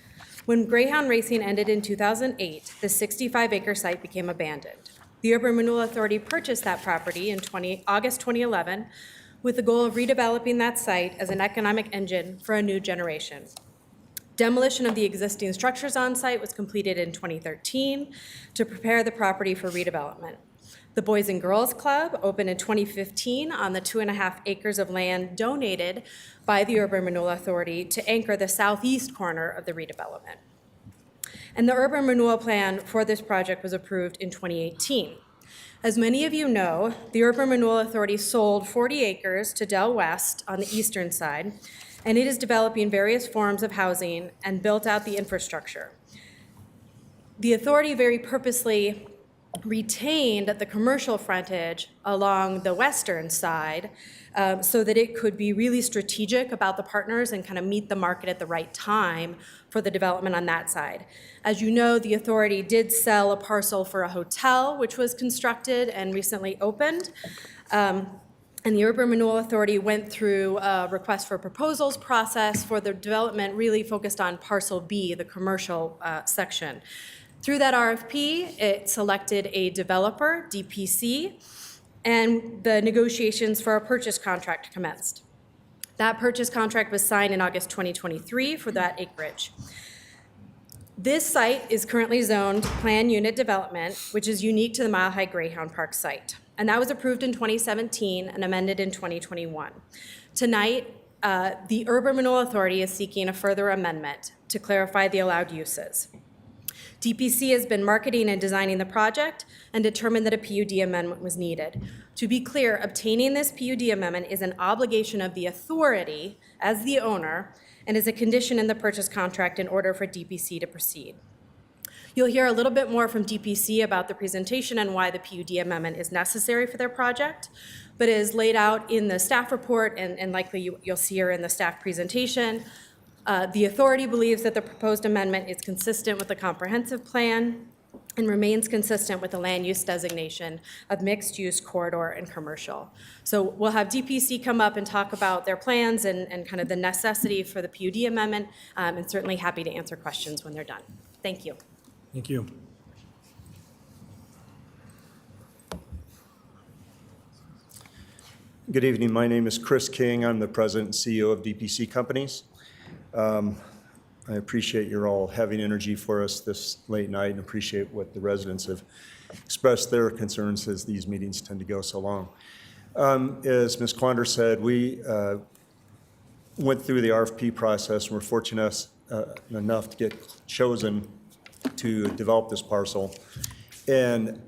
When Greyhound racing ended in 2008, the 65-acre site became abandoned. The Urban Renewal Authority purchased that property in August 2011 with the goal of redeveloping that site as an economic engine for a new generation. Demolition of the existing structures on site was completed in 2013 to prepare the property for redevelopment. The Boys and Girls Club opened in 2015 on the 2.5 acres of land donated by the Urban Renewal Authority to anchor the southeast corner of the redevelopment. And the urban renewal plan for this project was approved in 2018. As many of you know, the Urban Renewal Authority sold 40 acres to Del West on the eastern side, and it is developing various forms of housing and built out the infrastructure. The authority very purposely retained the commercial frontage along the western side so that it could be really strategic about the partners and kind of meet the market at the right time for the development on that side. As you know, the authority did sell a parcel for a hotel, which was constructed and recently opened. And the Urban Renewal Authority went through a request for proposals process for the development really focused on Parcel B, the commercial section. Through that RFP, it selected a developer, DPC, and the negotiations for a purchase contract commenced. That purchase contract was signed in August 2023 for that acreage. This site is currently zoned Plan Unit Development, which is unique to the Mile High Greyhound Park site. And that was approved in 2017 and amended in 2021. Tonight, the Urban Renewal Authority is seeking a further amendment to clarify the allowed uses. DPC has been marketing and designing the project and determined that a PUD amendment was needed. To be clear, obtaining this PUD amendment is an obligation of the authority as the owner and is a condition in the purchase contract in order for DPC to proceed. You'll hear a little bit more from DPC about the presentation and why the PUD amendment is necessary for their project, but it is laid out in the staff report and likely you'll see her in the staff presentation. The authority believes that the proposed amendment is consistent with the comprehensive plan and remains consistent with the land use designation of mixed-use corridor and commercial. So we'll have DPC come up and talk about their plans and kind of the necessity for the PUD amendment, and certainly happy to answer questions when they're done. Thank you. Thank you. Good evening. My name is Chris King. I'm the president and CEO of DPC Companies. I appreciate your all having energy for us this late night and appreciate what the residents have expressed their concerns as these meetings tend to go so long. As Ms. Quander said, we went through the RFP process and were fortunate enough to get chosen to develop this parcel. And,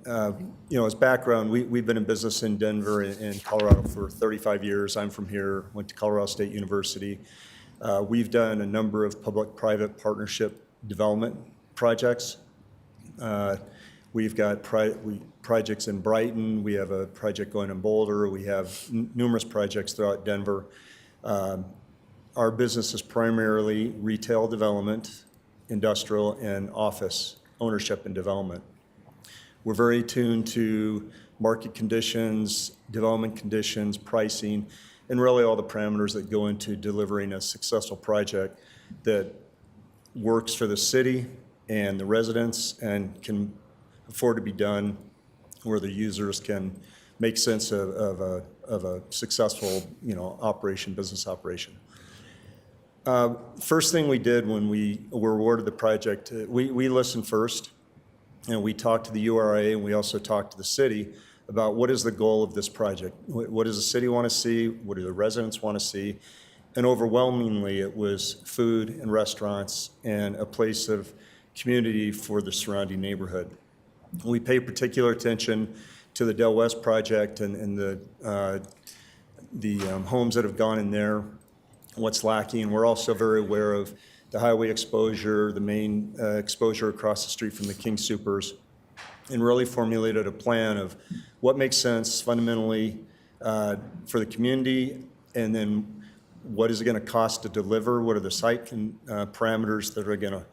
you know, as background, we've been in business in Denver and Colorado for 35 years. I'm from here, went to Colorado State University. We've done a number of public-private partnership development projects. We've got projects in Brighton. We have a project going in Boulder. We have numerous projects throughout Denver. Our business is primarily retail development, industrial, and office ownership and development. We're very attuned to market conditions, development conditions, pricing, and really all the parameters that go into delivering a successful project that works for the city and the residents and can afford to be done where the users can make sense of a successful, you know, business operation. First thing we did when we were awarded the project, we listened first, and we talked to the URA, and we also talked to the city about what is the goal of this project. What does the city want to see? What do the residents want to see? And overwhelmingly, it was food and restaurants and a place of community for the surrounding neighborhood. We pay particular attention to the Del West project and the homes that have gone in there, what's lacking. We're also very aware of the highway exposure, the main exposure across the street from the King Supers, and really formulated a plan of what makes sense fundamentally for the community, and then what is it going to cost to deliver, what are the site parameters that are going to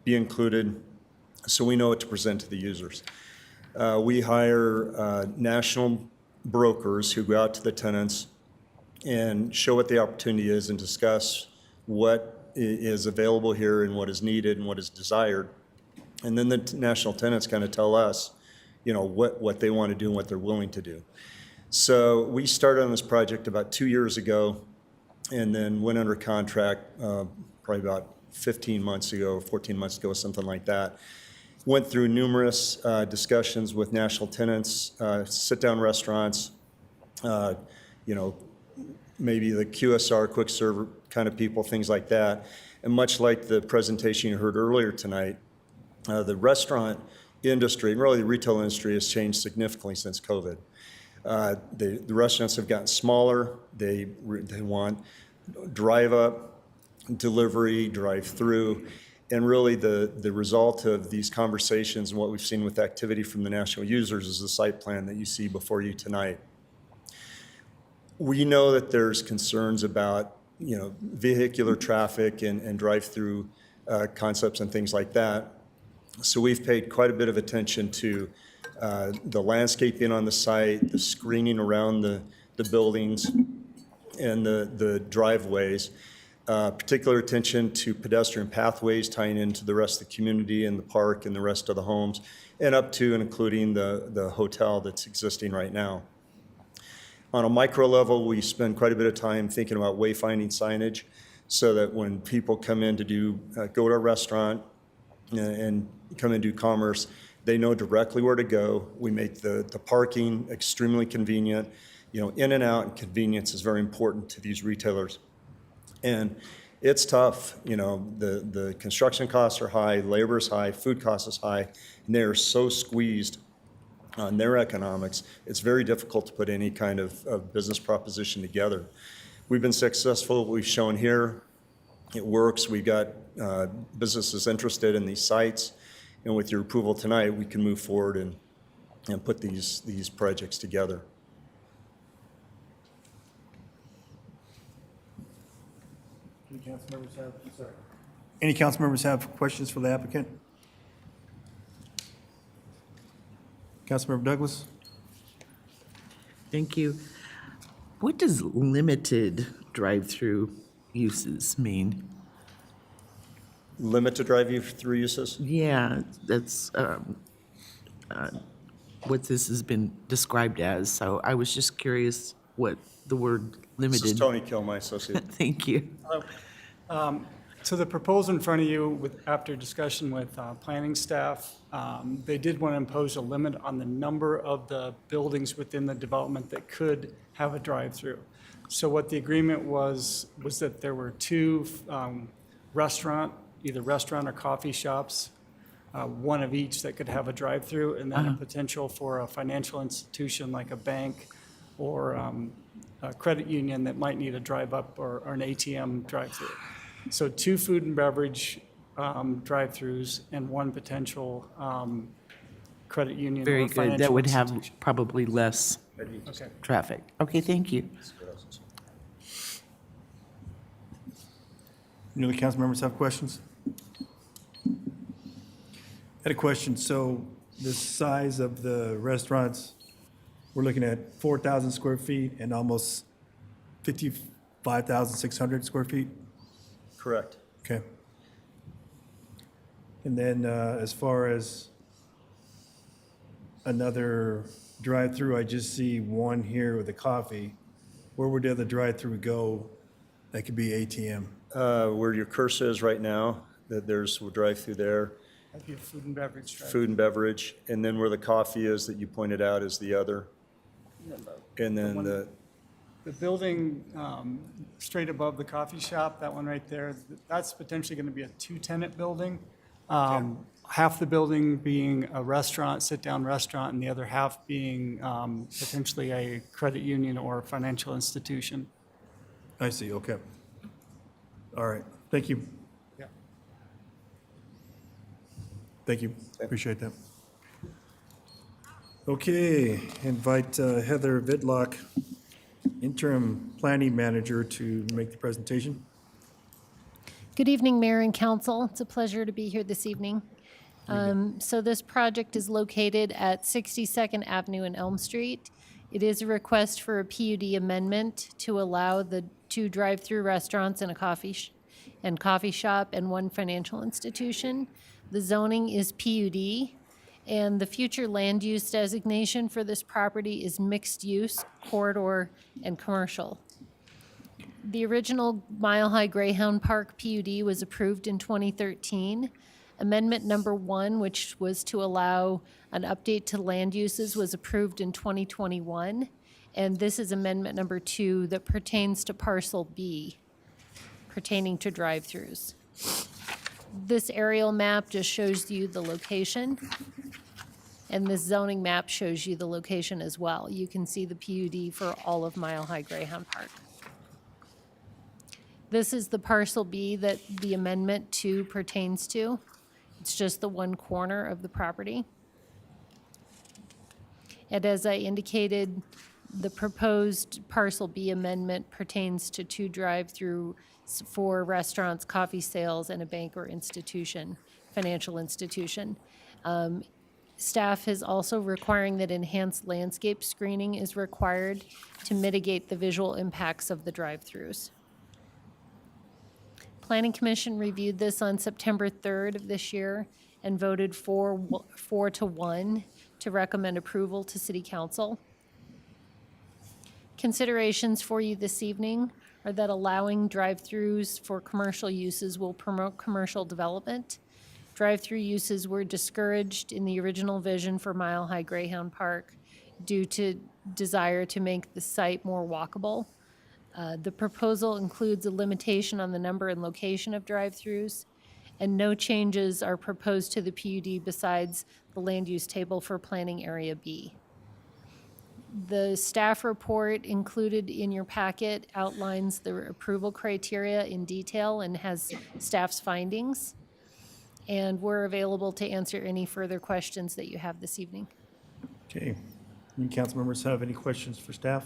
be included, so we know what to present to the users. We hire national brokers who go out to the tenants and show what the opportunity is and discuss what is available here and what is needed and what is desired. And then the national tenants kind of tell us, you know, what they want to do and what they're willing to do. So we started on this project about 2 years ago and then went under contract probably about 15 months ago, 14 months ago, something like that. Went through numerous discussions with national tenants, sit-down restaurants, you know, maybe the QSR, quick serve kind of people, things like that. And much like the presentation you heard earlier tonight, the restaurant industry, and really the retail industry, has changed significantly since COVID. The restaurants have gotten smaller. They want drive-up, delivery, drive-through, And really, the result of these conversations and what we've seen with activity from the national users is the site plan that you see before you tonight. We know that there's concerns about, vehicular traffic and drive-through concepts and things like that. So we've paid quite a bit of attention to the landscaping on the site, the screening around the buildings and the driveways. Particular attention to pedestrian pathways tying into the rest of the community and the park and the rest of the homes, and up to and including the hotel that's existing right now. On a micro level, we spend quite a bit of time thinking about wayfinding signage so that when people come in to go to a restaurant and come and do commerce, they know directly where to go. We make the parking extremely convenient. In and out and convenience is very important to these retailers. And it's tough, the construction costs are high, labor is high, food costs is high, and they are so squeezed on their economics, it's very difficult to put any kind of business proposition together. We've been successful, we've shown here, it works, we've got businesses interested in these sites, and with your approval tonight, we can move forward and put these projects together. Any council members have questions for the applicant? Councilmember Douglas? Thank you. What does limited drive-through uses mean? Limited drive-through uses? Yeah, that's what this has been described as. So I was just curious what the word limited. This is Tony Kill, my associate. Thank you. So the proposal in front of you, after discussion with planning staff, they did want to impose a limit on the number of the buildings within the development that could have a drive-through. So what the agreement was that there were two either restaurant or coffee shops, one of each that could have a drive-through, and then a potential for a financial institution like a bank or a credit union that might need a drive-up or an ATM drive-through. So 2 food and beverage drive-throughs and 1 potential credit union Very or good. financial That would have institution. probably less Okay. traffic. Okay, thank you. Any other council members have questions? I had a question. So the size of the restaurants, we're looking at 4,000 square feet and almost 55,600 square feet? Correct. Okay. And then as far as another drive-through, I just see one here with a coffee. Where would the other drive-through go that could be ATM? Where your cursor is right now, there's a drive-through there, That'd be a food and beverage drive. food and beverage, and then where the coffee is that you pointed out is the other. And then The building straight above the coffee shop, that one right there, that's potentially going to be a 2-tenant building. Half the building being a restaurant, sit-down restaurant, and the other half being potentially a credit union or financial institution. I see, okay. All right, thank you. Yeah. Thank you, appreciate that. Okay, invite Heather Vidlock, interim planning manager, to make the presentation. Good evening, Mayor and Council. It's a pleasure to be here this evening. So this project is located at 62nd Avenue and Elm Street. It is a request for a PUD amendment to allow the 2 drive-through restaurants and a coffee shop and 1 financial institution. The zoning is PUD, and the future land use designation for this property is mixed use, corridor, and commercial. The original Mile High Greyhound Park PUD was approved in 2013. Amendment number 1, which was to allow an update to land uses, was approved in 2021. And this is amendment number 2 that pertains to parcel B, pertaining to drive-throughs. This aerial map just shows you the location, and this zoning map shows you the location as well. You can see the PUD for all of Mile High Greyhound Park. This is the parcel B that the amendment 2 pertains to. It's just the one corner of the property. And as I indicated, the proposed parcel B amendment pertains to 2 drive-through for restaurants, coffee sales, and a bank or institution, financial institution. Staff is also requiring that enhanced landscape screening is required to mitigate the visual impacts of the drive-throughs. Planning Commission reviewed this on September 3rd of this year and voted 4-1 to recommend approval to City Council. Considerations for you this evening are that allowing drive-throughs for commercial uses will promote commercial development. Drive-through uses were discouraged in the original vision for Mile High Greyhound Park due to desire to make the site more walkable. The proposal includes a limitation on the number and location of drive-throughs, and no changes are proposed to the PUD besides the land use table for Planning Area B. The staff report included in your packet outlines the approval criteria in detail and has staff's findings. And we're available to answer any further questions that you have this evening. Okay. Any council members have any questions for staff?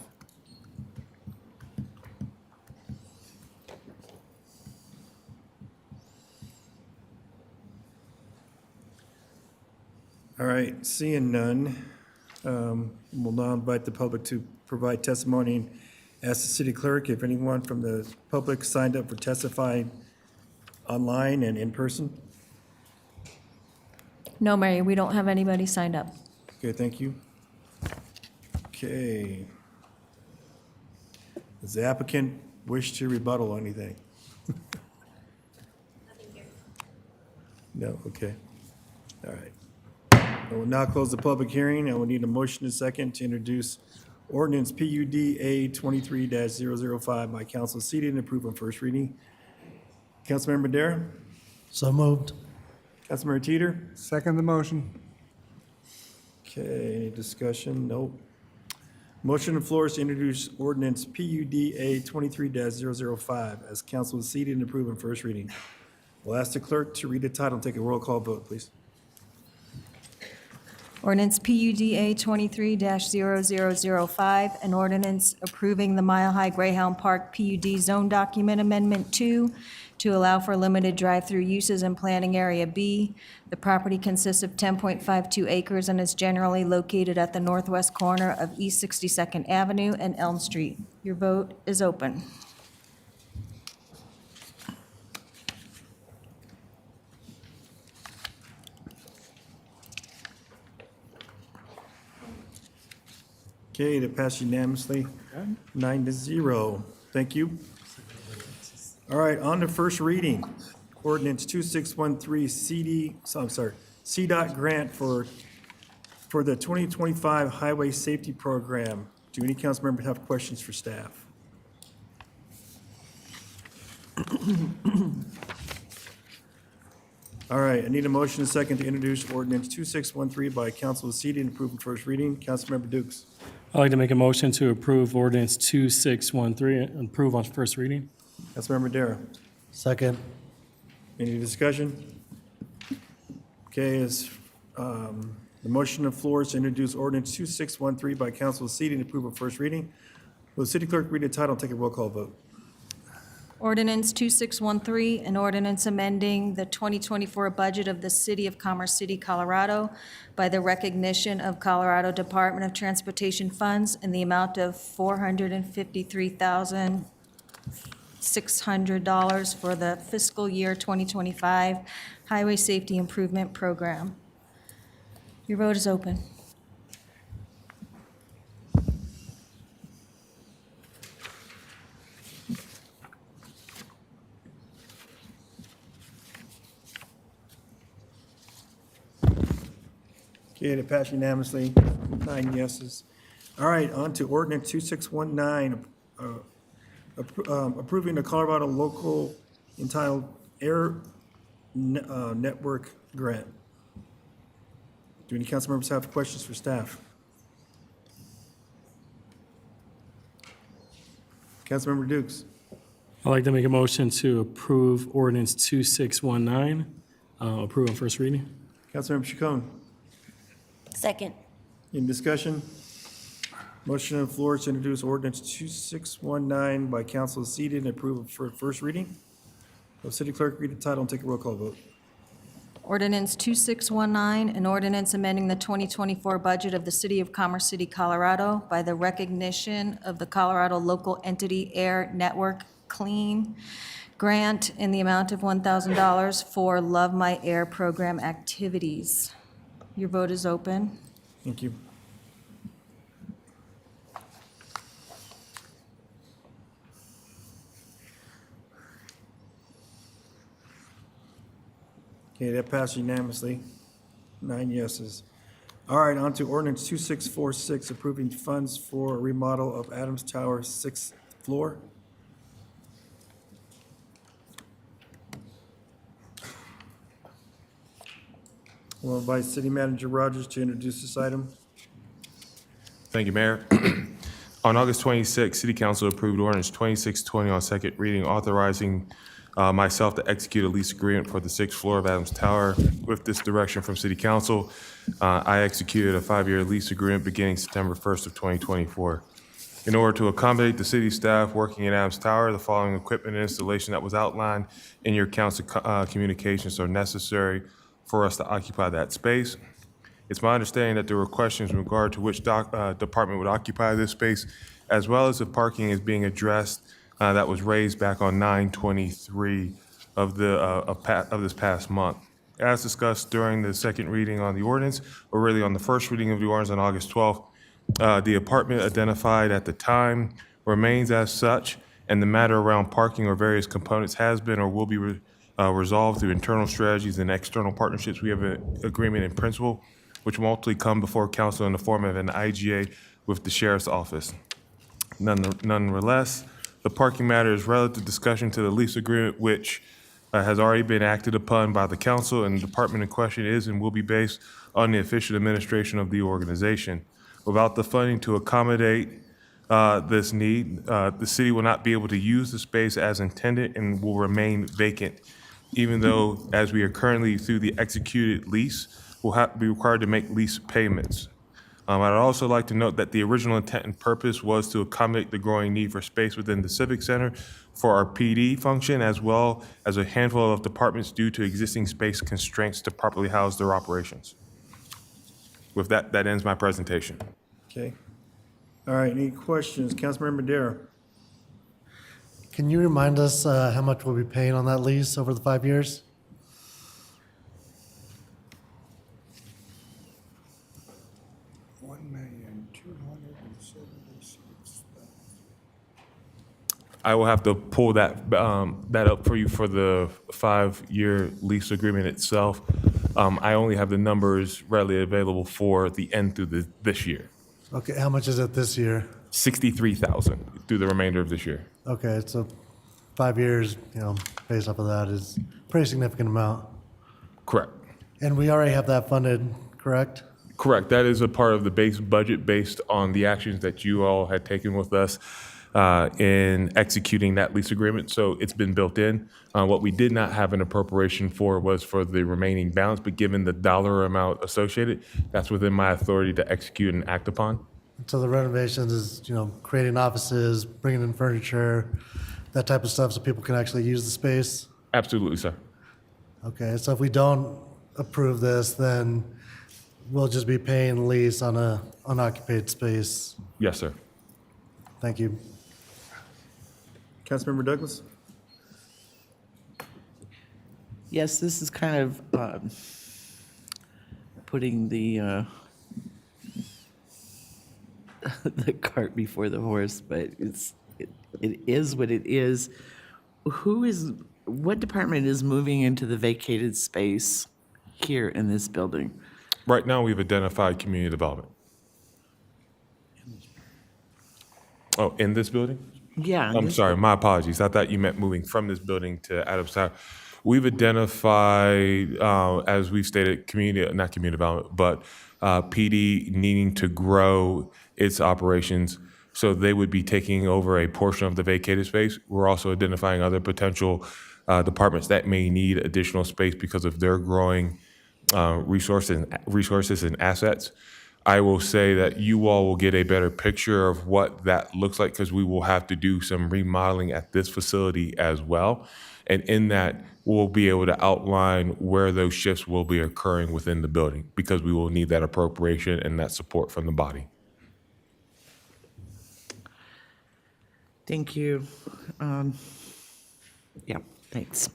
All right, seeing none, we'll now invite the public to provide testimony and ask the city clerk if anyone from the public signed up for testifying online and in person. No, Mary, we don't have anybody signed up. Okay, thank you. Okay. Does the applicant wish to rebuttal anything? No, okay. All right. I will now close the public hearing. I will need a motion and second to introduce ordinance PUD A 23-005 by council seated and approved on first reading. Councilmember Dare? So moved. Councilmember Teeter? Second the motion. Okay, any discussion? Nope. Motion on the floor is to introduce ordinance PUD A 23-005 as council is seated and approved on first reading. We'll ask the clerk to read the title and take a roll call vote, please. Ordinance PUDA 23-0005, an ordinance approving the Mile High Greyhound Park PUD Zone Document Amendment 2 to allow for limited drive-through uses in Planning Area B. The property consists of 10.52 acres and is generally located at the northwest corner of East 62nd Avenue and Elm Street. Your vote is open. Okay, to pass unanimously, 9-0. Thank you. All right, on to first reading. Ordinance 2613 CDOT grant for the 2025 Highway Safety Program. Do any council members have questions for staff? All right, I need a motion and second to introduce ordinance 2613 by council seated and approved on first reading. Councilmember Dukes. I'd like to make a motion to approve ordinance 2613 and approve on first reading. Councilmember Dara. Second. Any discussion? Okay, is, the motion on the floor is to introduce ordinance 2613 by council seated and approved on first reading. Will the city clerk read the title and take a roll call vote? Ordinance 2613, an ordinance amending the 2024 budget of the City of Commerce City, Colorado by the recognition of Colorado Department of Transportation funds in the amount of $453,600 for the fiscal year 2025 Highway Safety Improvement Program. Your vote is open. Okay, to pass unanimously, 9 yeses. All right, on to ordinance 2619, approving the Colorado local entitled Air Network Grant. Do any council members have questions for staff? Councilmember Dukes. I'd like to make a motion to approve ordinance 2619, approve on first reading. Councilmember Chacon, Second. any discussion? Motion on the floor is to introduce ordinance 2619 by council seated and approve for first reading. Will city clerk read the title and take a roll call vote? Ordinance 2619, an ordinance amending the 2024 budget of the City of Commerce City, Colorado by the recognition of the Colorado Local Entity Air Network Clean grant in the amount of $1,000 for Love My Air program activities. Your vote is open. Thank you. Okay, that passed unanimously. 9 yeses. All right, on to ordinance 2646, approving funds for remodel of Adams Tower 6th floor. We'll invite City Manager Rogers to introduce this item. Thank you, Mayor. On August 26, City Council approved ordinance 2620 on second reading, authorizing myself to execute a lease agreement for the 6th floor of Adams Tower. With this direction from City Council, I executed a 5-year lease agreement beginning September 1st of 2024. In order to accommodate the city staff working at Adams Tower, the following equipment and installation that was outlined in your council communications are necessary for us to occupy that space. It's my understanding that there were questions in regard to which department would occupy this space, as well as if parking is being addressed that was raised back on 9/23 of this past month. As discussed during the second reading on the ordinance, or really on the first reading of the ordinance on August 12th, the apartment identified at the time remains as such, and the matter around parking or various components has been or will be resolved through internal strategies and external partnerships. We have an agreement in principle, which will ultimately come before council in the form of an IGA with the sheriff's office. Nonetheless, the parking matter is relative discussion to the lease agreement, which has already been acted upon by the council, and the department in question is and will be based on the efficient administration of the organization. Without the funding to accommodate this need, the city will not be able to use the space as intended and will remain vacant, even though, as we are currently through the executed lease, will be required to make lease payments. I'd also like to note that the original intent and purpose was to accommodate the growing need for space within the Civic Center for our PD function, as well as a handful of departments due to existing space constraints to properly house their operations. With that, that ends my presentation. Okay. All right, any questions? Councilmember Madera. Can you remind us how much we'll be paying on that lease over the 5 years? I will have to pull that up for you for the 5-year lease agreement itself. I only have the numbers readily available for the end through this year. Okay, how much is it this year? 63,000 through the remainder of this year. Okay, so 5 years, based off of that is a pretty significant amount. Correct. And we already have that funded, correct? Correct. That is a part of the base budget based on the actions that you all had taken with us in executing that lease agreement. So it's been built in. What we did not have an appropriation for was for the remaining balance, but given the dollar amount associated, that's within my authority to execute and act upon. So the renovations is, creating offices, bringing in furniture, that type of stuff so people can actually use the space? Absolutely, sir. Okay, so if we don't approve this, then we'll just be paying lease on a unoccupied space? Yes, sir. Thank you. Councilmember Douglas? Yes, this is kind of putting the the cart before the horse, but it is what it is. What department is moving into the vacated space here in this building? Right now, we've identified community development. Oh, in this building? Yeah. I'm sorry, my apologies. I thought you meant moving from this building to Adams Tower. We've identified, as we've stated, not community development, but PD needing to grow its operations So they would be taking over a portion of the vacated space. We're also identifying other potential departments that may need additional space because of their growing resources and assets. I will say that you all will get a better picture of what that looks like because we will have to do some remodeling at this facility as well. And in that, we'll be able to outline where those shifts will be occurring within the building because we will need that appropriation and that support from the body. Thank you. Yeah, thanks.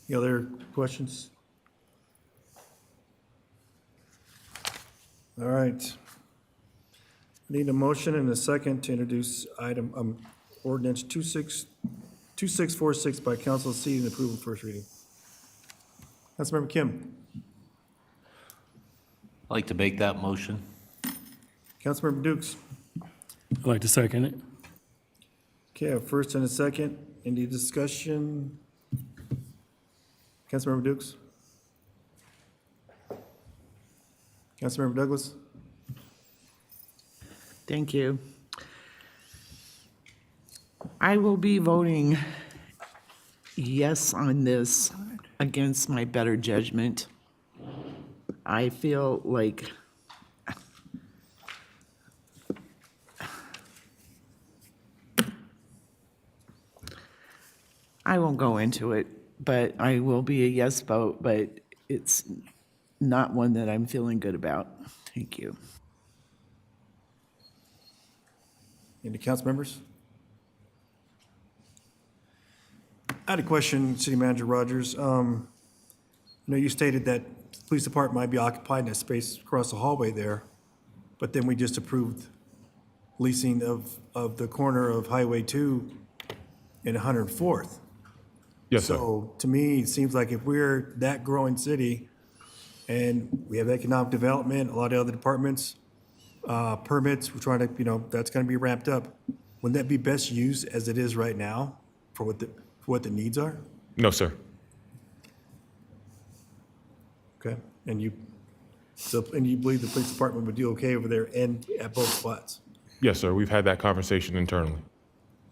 Any other questions? All right. Need a motion and a second to introduce ordinance 2646 by council seat and approval first reading. Councilmember Kim. I'd like to make that motion. Councilmember Dukes. I'd like to second it. Okay, a first and a second. Any discussion? Councilmember Dukes. Councilmember Douglas. Thank you. I will be voting yes on this against my better judgment. I feel like I won't go into it, but I will be a yes vote, but it's not one that I'm feeling good about. Thank you. Any council members? I had a question, City Manager Rogers. You stated that the police department might be occupying that space across the hallway there, but then we just approved leasing of the corner of Highway 2 and 104th. Yes, sir. So to me, it seems like if we're that growing city and we have economic development, a lot of other departments, permits, we're trying to, that's going to be ramped up. Wouldn't that be best used as it is right now for what the needs are? No, sir. Okay, and you believe the police department would do okay over there and at both spots? Yes, sir. We've had that conversation internally.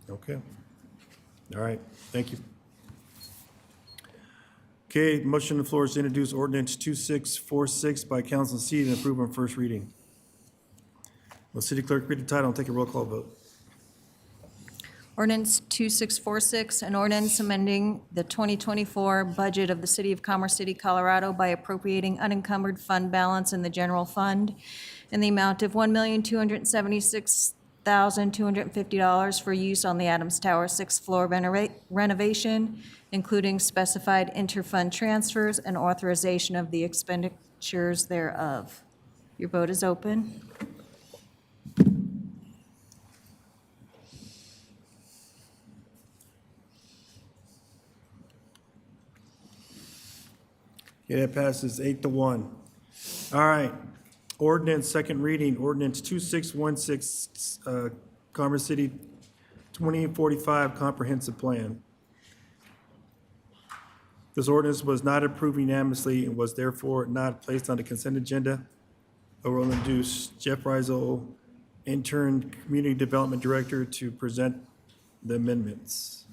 Okay. All right, thank you. Okay, motion on the floor is to introduce ordinance 2646 by council seat and approve on first reading. Will city clerk read the title and take a roll call vote? Ordinance 2646, an ordinance amending the 2024 budget of the City of Commerce City, Colorado by appropriating unencumbered fund balance in the general fund in the amount of $1,276,250 for use on the Adams Tower sixth floor renovation, including specified interfund transfers and authorization of the expenditures thereof. Your vote is open. Okay, that passes 8-1. All right, ordinance, second reading, ordinance 2616, Commerce City 2045 Comprehensive Plan. This ordinance was not approved unanimously and was therefore not placed on the consent agenda. I will introduce Jeff Reisel, intern Community Development Director, to present the amendments.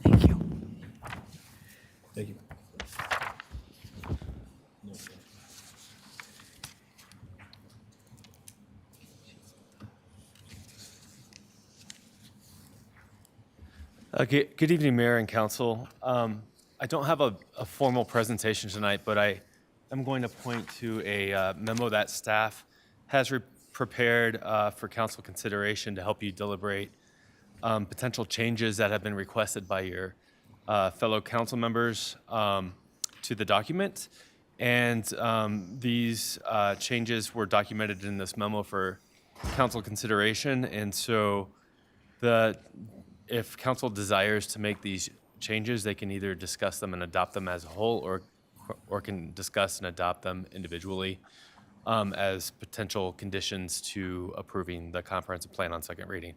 Thank you. Thank you. Good evening, Mayor and Council. I don't have a formal presentation tonight, but I am going to point to a memo that staff has prepared for council consideration to help you deliberate potential changes that have been requested by your fellow council members to the document. And these changes were documented in this memo for council consideration. And so if council desires to make these changes, they can either discuss them and adopt them as a whole or can discuss and adopt them individually as potential conditions to approving the comprehensive plan on second reading.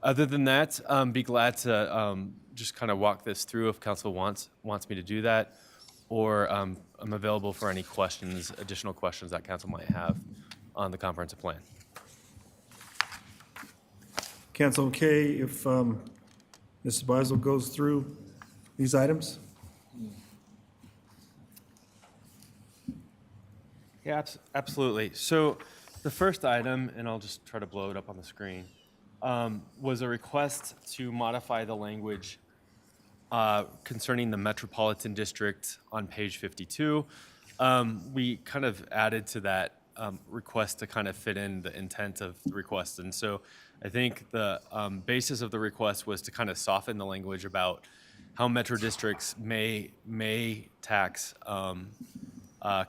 Other than that, be glad to just kind of walk this through if council wants me to do that, or I'm available for any questions, additional questions that council might have on the comprehensive plan. Council, okay if Mrs. Beisel goes through these items? Yeah, absolutely. So the first item, and I'll just try to blow it up on the screen, was a request to modify the language concerning the Metropolitan District on page 52. We kind of added to that request to kind of fit in the intent of the request. And so I think the basis of the request was to kind of soften the language about how metro districts may tax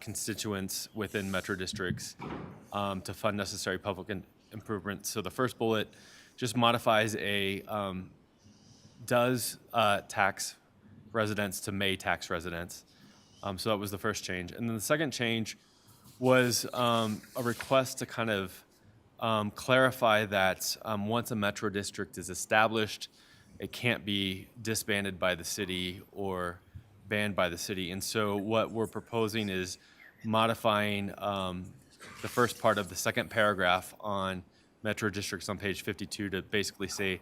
constituents within metro districts to fund necessary public improvements. So the first bullet just modifies a does tax residents to may tax residents. So that was the first change. And then the second change was a request to kind of clarify that once a metro district is established, it can't be disbanded by the city or banned by the city. And so what we're proposing is modifying the first part of the second paragraph on metro districts on page 52 to basically say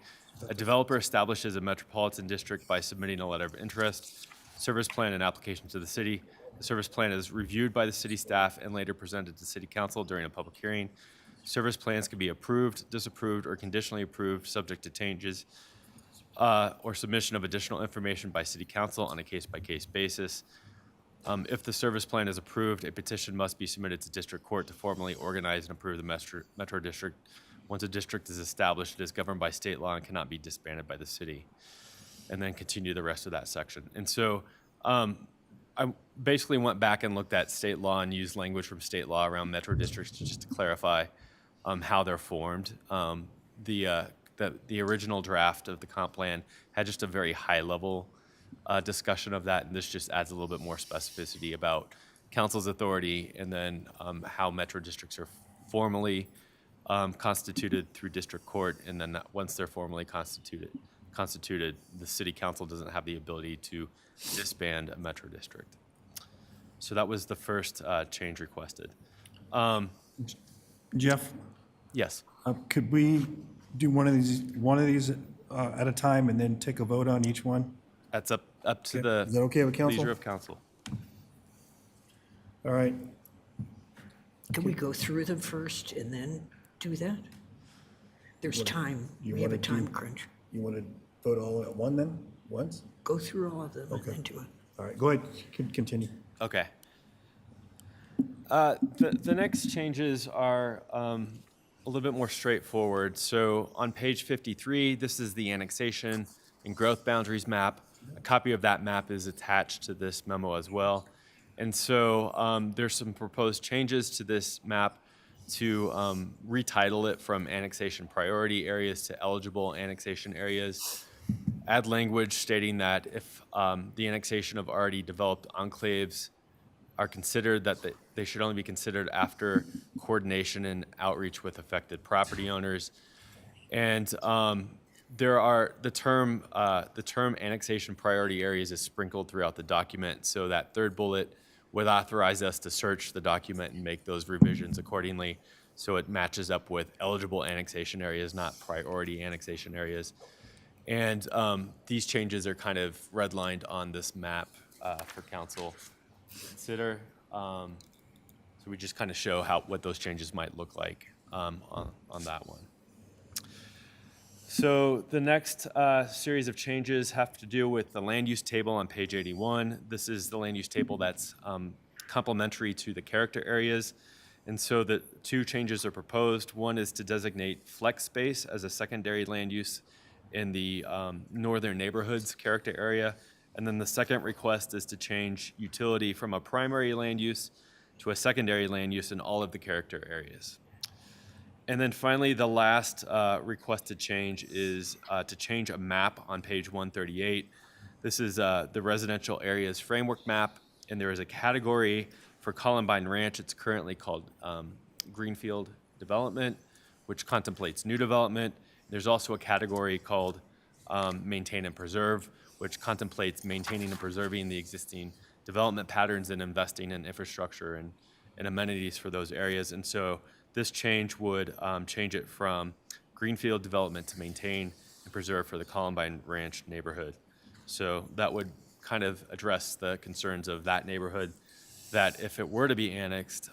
a developer establishes a metropolitan district by submitting a letter of interest, service plan, and application to the city. The service plan is reviewed by the city staff and later presented to city council during a public hearing. Service plans can be approved, disapproved, or conditionally approved, subject to changes or submission of additional information by city council on a case-by-case basis. If the service plan is approved, a petition must be submitted to district court to formally organize and approve the metro district. Once a district is established, it is governed by state law and cannot be disbanded by the city. And then continue the rest of that section. And so I basically went back and looked at state law and used language from state law around metro districts just to clarify how they're formed. The original draft of the comp plan had just a very high level discussion of that, and this just adds a little bit more specificity about council's authority and then how metro districts are formally constituted through district court, and then once they're formally constituted, the city council doesn't have the ability to disband a metro district. So that was the first change requested. Jeff? Yes. Could we do one of these at a time and then take a vote on each one? That's up to the Is that okay with council? leisure of council. All right. Can we go through them first and then do that? There's time. You We have a wanna time do- crunch. You want to vote all at one then, once? Go through all of them and Okay. then do it. All right, go ahead, continue. Okay. The next changes are a little bit more straightforward. So on page 53, this is the annexation and growth boundaries map. A copy of that map is attached to this memo as well. And so there's some proposed changes to this map to retitle it from annexation priority areas to eligible annexation areas. Add language stating that if the annexation of already developed enclaves are considered, that they should only be considered after coordination and outreach with affected property owners. And the term annexation priority areas is sprinkled throughout the document. So that third bullet would authorize us to search the document and make those revisions accordingly. So it matches up with eligible annexation areas, not priority annexation areas. And these changes are kind of redlined on this map for council to consider. So we just kind of show what those changes might look like on that one. So the next series of changes have to do with the land use table on page 81. This is the land use table that's complementary to the character areas. And so the two changes are proposed. One is to designate flex space as a secondary land use in the northern neighborhoods character area. And then the second request is to change utility from a primary land use to a secondary land use in all of the character areas. And then finally, the last requested change is to change a map on page 138. This is the residential areas framework map, and there is a category for Columbine Ranch. It's currently called Greenfield Development, which contemplates new development. There's also a category called maintain and preserve, which contemplates maintaining and preserving the existing development patterns and investing in infrastructure and amenities for those areas. And so this change would change it from greenfield development to maintain and preserve for the Columbine Ranch neighborhood. So that would kind of address the concerns of that neighborhood, that if it were to be annexed,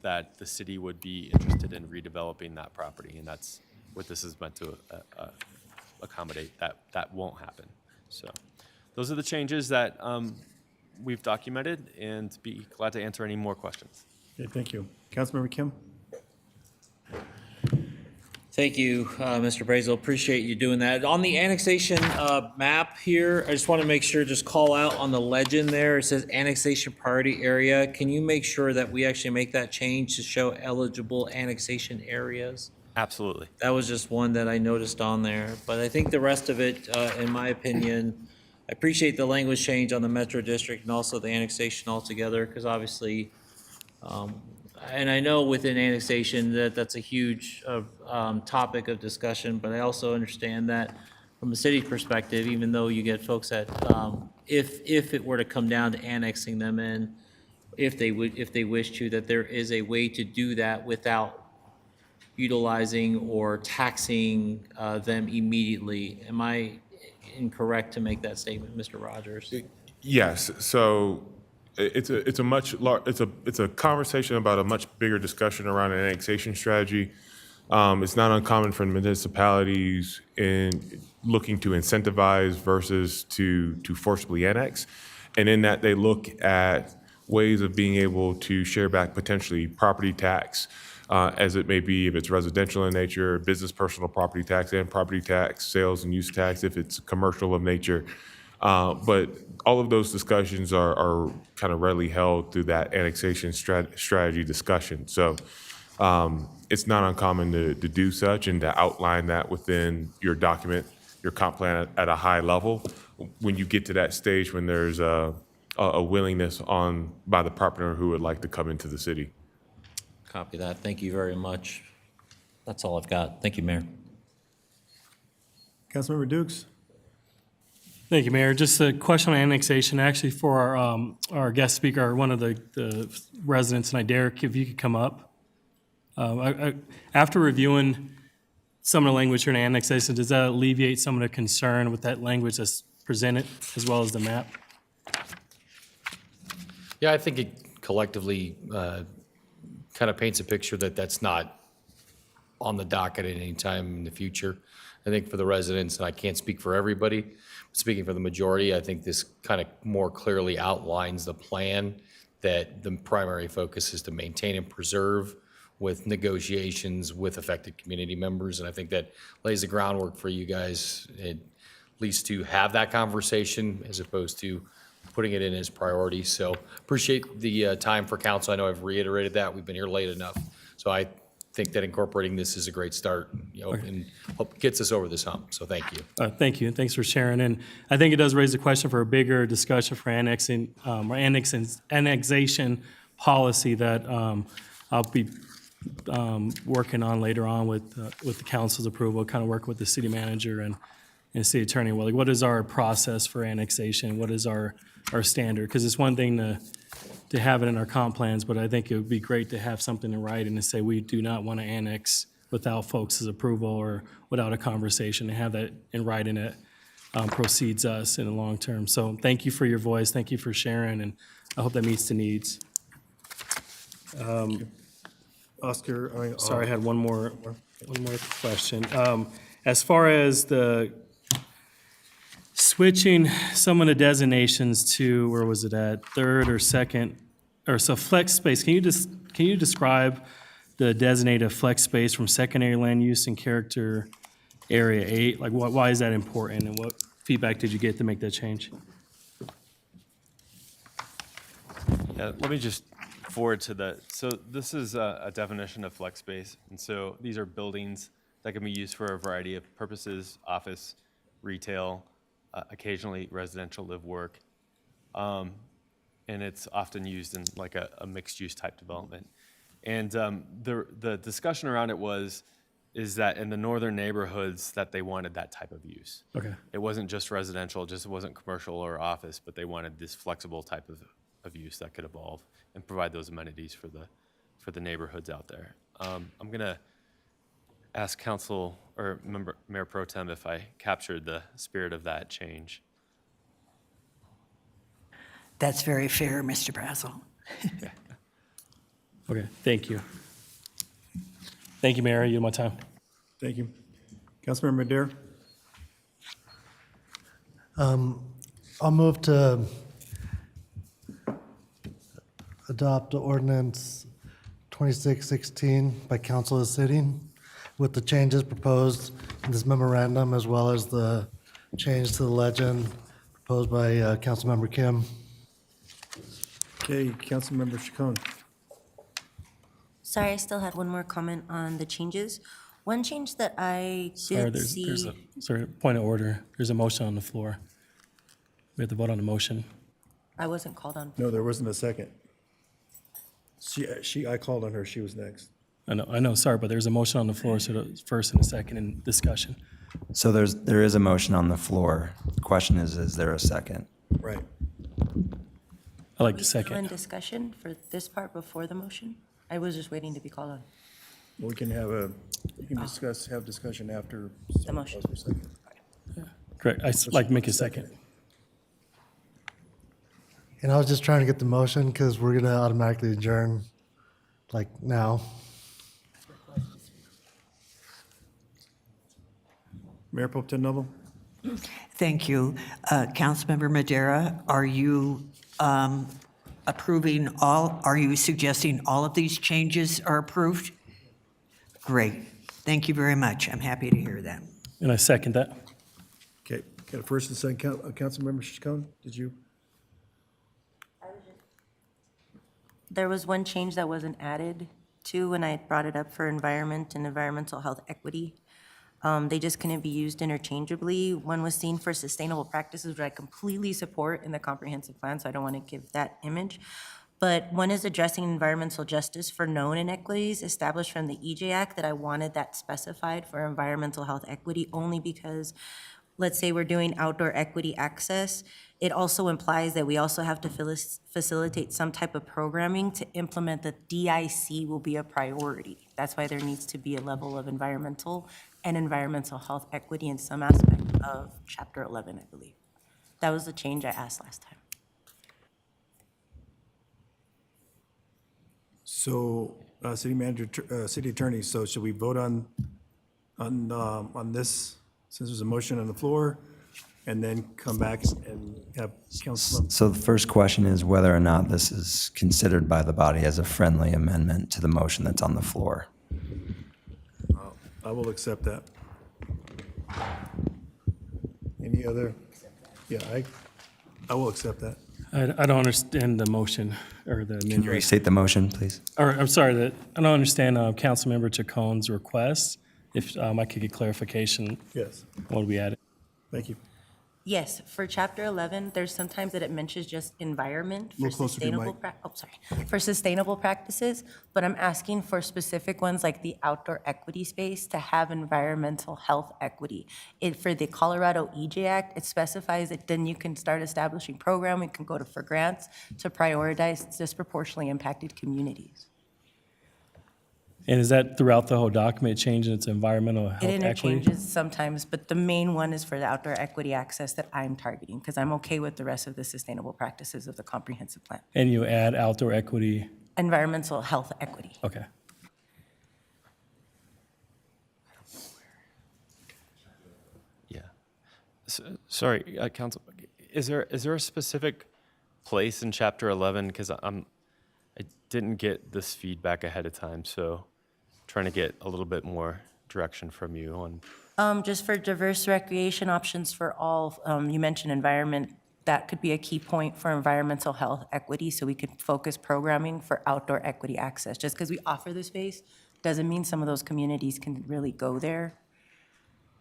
that the city would be interested in redeveloping that property. And that's what this is meant to accommodate. That won't happen. So those are the changes that we've documented, and be glad to answer any more questions. Okay, thank you. Councilmember Kim? Thank you, Mr. Brazel. Appreciate you doing that. On the annexation map here, I just want to make sure, just call out on the legend there, it says annexation priority area. Can you make sure that we actually make that change to show eligible annexation areas? Absolutely. That was just one that I noticed on there. But I think the rest of it, in my opinion, I appreciate the language change on the Metro District and also the annexation altogether, because obviously, and I know within annexation that's a huge topic of discussion, but I also understand that from a city perspective, even though you get folks that, if it were to come down to annexing them in, if they wish to, that there is a way to do that without utilizing or taxing them immediately. Am I incorrect to make that statement, Mr. Rogers? Yes, so it's a conversation about a much bigger discussion around an annexation strategy. It's not uncommon for municipalities in looking to incentivize versus to forcibly annex. And in that, they look at ways of being able to share back potentially property tax, as it may be if it's residential in nature, business personal property tax and property tax, sales and use tax if it's commercial of nature. But all of those discussions are kind of readily held through that annexation strategy discussion. So it's not uncommon to do such and to outline that within your document, your comp plan at a high level. When you get to that stage when there's a willingness by the partner who would like to come into the city. Copy that. Thank you very much. That's all I've got. Thank you, Mayor. Councilmember Dukes? Thank you, Mayor. Just a question on annexation, actually for our guest speaker, one of the residents tonight, Derek, if you could come up. After reviewing some of the language here in annexation, does that alleviate some of the concern with that language that's presented as well as the map? Yeah, I think it collectively kind of paints a picture that that's not on the docket at any time in the future. I think for the residents, and I can't speak for everybody, but speaking for the majority, I think this kind of more clearly outlines the plan that the primary focus is to maintain and preserve with negotiations with affected community members. And I think that lays the groundwork for you guys at least to have that conversation as opposed to putting it in as priority. So appreciate the time for council. I know I've reiterated that. We've been here late enough. So I think that incorporating this is a great start, and hope gets us over this hump. So thank you. Thank you, and thanks for sharing. And I think it does raise a question for a bigger discussion for annexation policy that I'll be working on later on with the council's approval, kind of work with the city manager and city attorney. Well, like, what is our process for annexation? What is our standard? Because it's one thing to have it in our comp plans, but I think it would be great to have something in writing to say we do not want to annex without folks' approval or without a conversation, and have that in writing that proceeds us in the long term. So thank you for your voice. Thank you for sharing, and I hope that meets the needs. Oscar, Sorry, I had one more question. As far as the switching some of the designations to, where was it at, third or second, or so flex space, can you describe the designated flex space from secondary land use in character area 8? Like, why is that important, and what feedback did you get to make that change? Yeah, let me just forward to that. So this is a definition of flex space. And so these are buildings that can be used for a variety of purposes: office, retail, occasionally residential live work. And it's often used in like a mixed use type development. And the discussion around it was, is that in the northern neighborhoods that they wanted that type of use. Okay. It wasn't just residential, just it wasn't commercial or office, but they wanted this flexible type of use that could evolve and provide those amenities for the neighborhoods out there. I'm gonna ask council or Mayor Pro Tem if I captured the spirit of that change. That's very fair, Mr. Brazel. Okay, thank you. Thank you, Mayor. I yield my time. Thank you. Councilmember Madera? I'll move to adopt ordinance 2616 by council of the city with the changes proposed in this memorandum, as well as the change to the legend proposed by Councilmember Kim. Okay, Councilmember Chacon. Sorry, I still had one more comment on the changes. One change that I Sorry, did see. sorry, point of order. There's a motion on the floor. We have to vote on the motion. I wasn't called on. No, there wasn't a second. I called on her, she was next. I know, sorry, but there's a motion on the floor, so the first and a second in discussion. So there is a motion on the floor. The question is there a second? Right. I like the Still in second. discussion for this part before the motion? I was just waiting to be called on. We can you can have discussion after. The motion. Correct, I'd like to make a second. And I was just trying to get the motion because we're going to automatically adjourn, like now. Mayor Pro Tem Noble? Thank you. Councilmember Madera, are you are you suggesting all of these changes are approved? Great. Thank you very much. I'm happy to hear that. And I second that. Okay, got a first and second, Councilmember Chacon, did you? There was one change that wasn't added to when I brought it up for environment and environmental health equity. They just couldn't be used interchangeably. One was seen for sustainable practices, which I completely support in the comprehensive plan, so I don't want to give that image. But one is addressing environmental justice for known inequities established from the EJ Act, that I wanted that specified for environmental health equity only because, let's say we're doing outdoor equity access, it also implies that we also have to facilitate some type of programming to implement that DIC will be a priority. That's why there needs to be a level of environmental and environmental health equity in some aspect of Chapter 11, I believe. That was the change I asked last time. So, city manager, city attorney, so should we vote on this, since there's a motion on the floor, and then come back and have council? So the first question is whether or not this is considered by the body as a friendly amendment to the motion that's on the floor. I will accept that. Any other? Yeah, I will accept that. I don't understand the motion or the Can you amendment. restate the motion, please? Or, I'm sorry, I don't understand Councilmember Chacon's request. If I could get clarification, Yes, what would we add? thank you. Yes, for Chapter 11, there's sometimes that it mentions just environment for Little closer to your sustainable, for sustainable practices, but I'm asking for specific ones like the outdoor equity space to have environmental health equity. For the Colorado EJ Act, it specifies that then you can start establishing program, we can go for grants to prioritize disproportionately impacted communities. And is that throughout the whole document, changing its environmental health It equity? interchanges sometimes, but the main one is for the outdoor equity access that I'm targeting, because I'm okay with the rest of the sustainable practices of the comprehensive plan. And you add outdoor equity, Environmental health equity. okay. Yeah. Sorry, Council, is there a specific place in Chapter 11? Because I didn't get this feedback ahead of time, so trying to get a little bit more direction from you on. Just for diverse recreation options for all, you mentioned environment, that could be a key point for environmental health equity, so we could focus programming for outdoor equity access. Just because we offer the space doesn't mean some of those communities can really go there.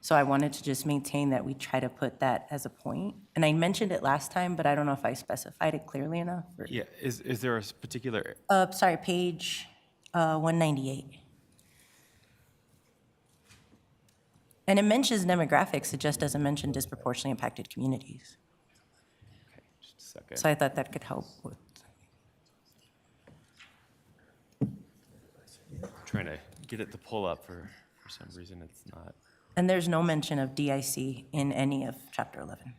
So I wanted to just maintain that we try to put that as a point. And I mentioned it last time, but I don't know if I specified it clearly enough. Yeah, is there a particular, Sorry, page 198. And it mentions demographics, it just doesn't mention disproportionately impacted communities. Just a second. So I thought that could help with. Trying to get it to pull up for some reason it's not. And there's no mention of DIC in any of Chapter 11.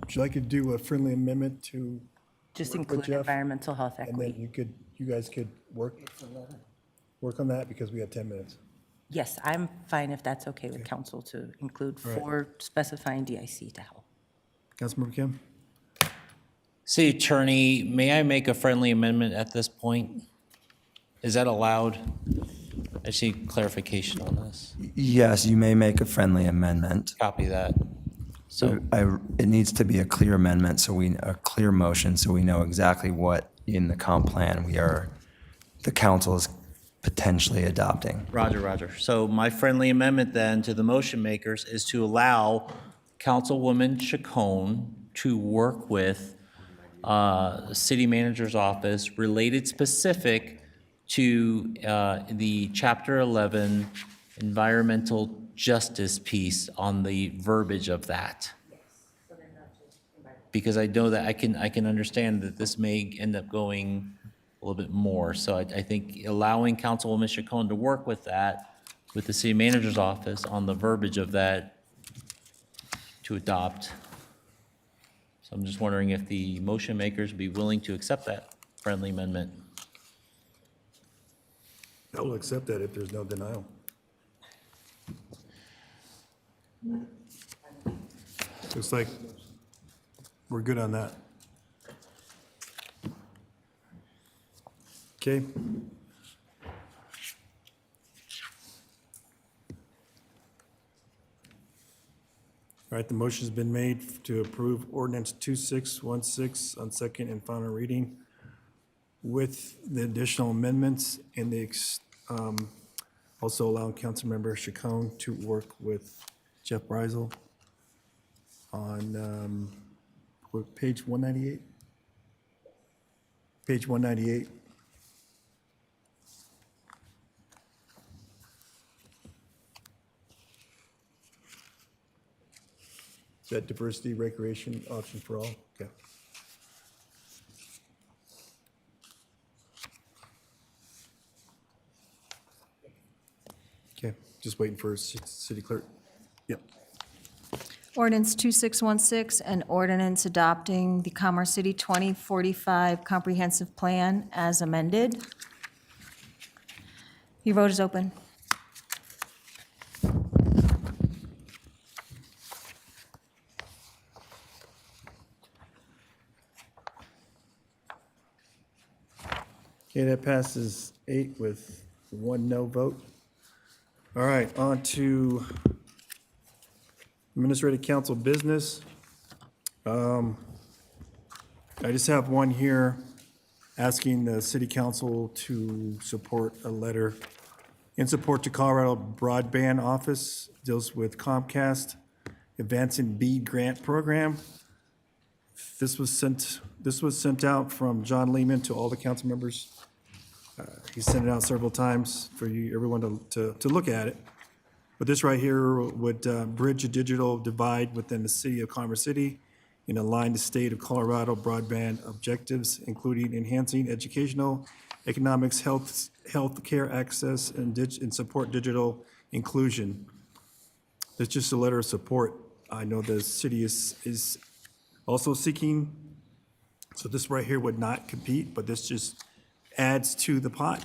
Would you like to do a friendly amendment to? Just work with include Jeff? environmental health And equity. then you guys could work on that because we have 10 minutes. Yes, I'm fine if that's okay with council to include All right. for specifying DIC to help. Councilmember Kim? City Attorney, may I make a friendly amendment at this point? Is that allowed? I see clarification on this. Yes, you may make a friendly amendment. Copy that. So, It needs to be a clear amendment, a clear motion, so we know exactly what in the comp plan the council is potentially adopting. Roger. So my friendly amendment then to the motion makers is to allow Councilwoman Chacon to work with city manager's office related specific to the Chapter 11 environmental justice piece on the verbiage of that. Because I know that I can understand that this may end up going a little bit more. So I think allowing Councilwoman Chacon to work with that, with the city manager's office on the verbiage of that to adopt. So I'm just wondering if the motion makers would be willing to accept that friendly amendment. I will accept that if there's no denial. Looks like we're good on that. Okay. All right, the motion's been made to approve ordinance 2616 on second and final reading with the additional amendments and also allowing Councilmember Chacon to work with Jeff Breisel on page 198? Page 198. Is that diversity recreation option for all? Okay. Okay, just waiting for city clerk. Yep. Ordinance 2616, an ordinance adopting the Commerce City 2045 Comprehensive Plan as amended. Your vote is open. Okay, that passes 8 with 1 no vote. All right, on to administrative council business. I just have one here asking the city council to support a letter in support to Colorado Broadband Office, deals with Comcast, Advancing BEAD Grant Program. This was sent out from John Lehman to all the council members. He sent it out several times for you, everyone to look at it. But this right here would bridge a digital divide within the city of Commerce City and align the state of Colorado broadband objectives, including enhancing educational, economics, health care access, and support digital inclusion. It's just a letter of support. I know the city is also seeking, so this right here would not compete, but this just adds to the pot.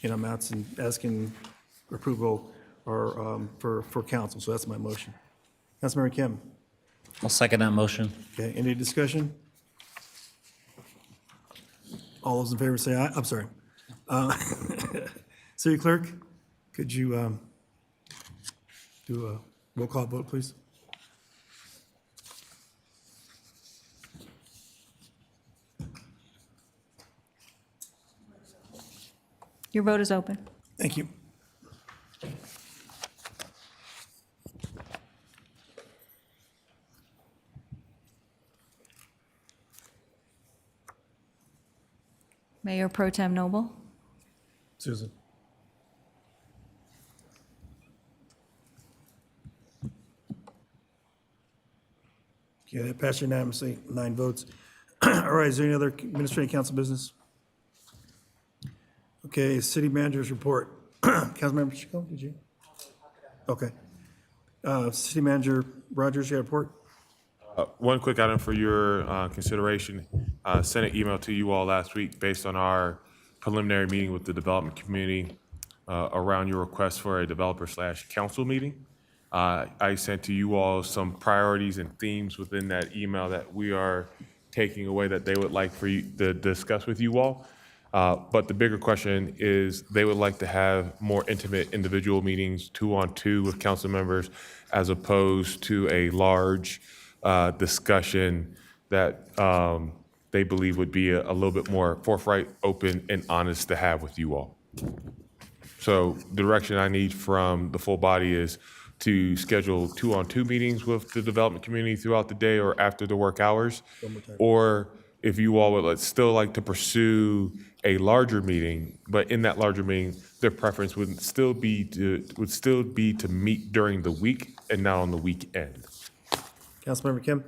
And I'm asking approval or for council, so that's my motion. Councilmember Kim. I'll second that motion. Okay, any discussion? All those in favor say aye. I'm sorry. City Clerk, could you do a roll call vote, please? Your vote is open. Thank you. Mayor Pro Tem Noble. Susan. Okay, that passed unanimously, 9 votes. All right, is there any other administrative council business? Okay, city manager's report. Councilmember Chico, did you? Okay. City manager Rogers, you got a report? One quick item for your consideration. Sent an email to you all last week based on our preliminary meeting with the development community around your request for a developer/council meeting. I sent to you all some priorities and themes within that email that we are taking away that they would like for you to discuss with you all. But the bigger question is they would like to have more intimate individual meetings, 2-on-2 with council members, as opposed to a large discussion that they believe would be a little bit more forthright, open, and honest to have with you all. So the direction I need from the full body is to schedule 2-on-2 meetings with the development community throughout the day or after the work hours. Or if you all would still like to pursue a larger meeting, but in that larger meeting, their preference would still be to meet during the week and not on the weekend. Councilmember Kim?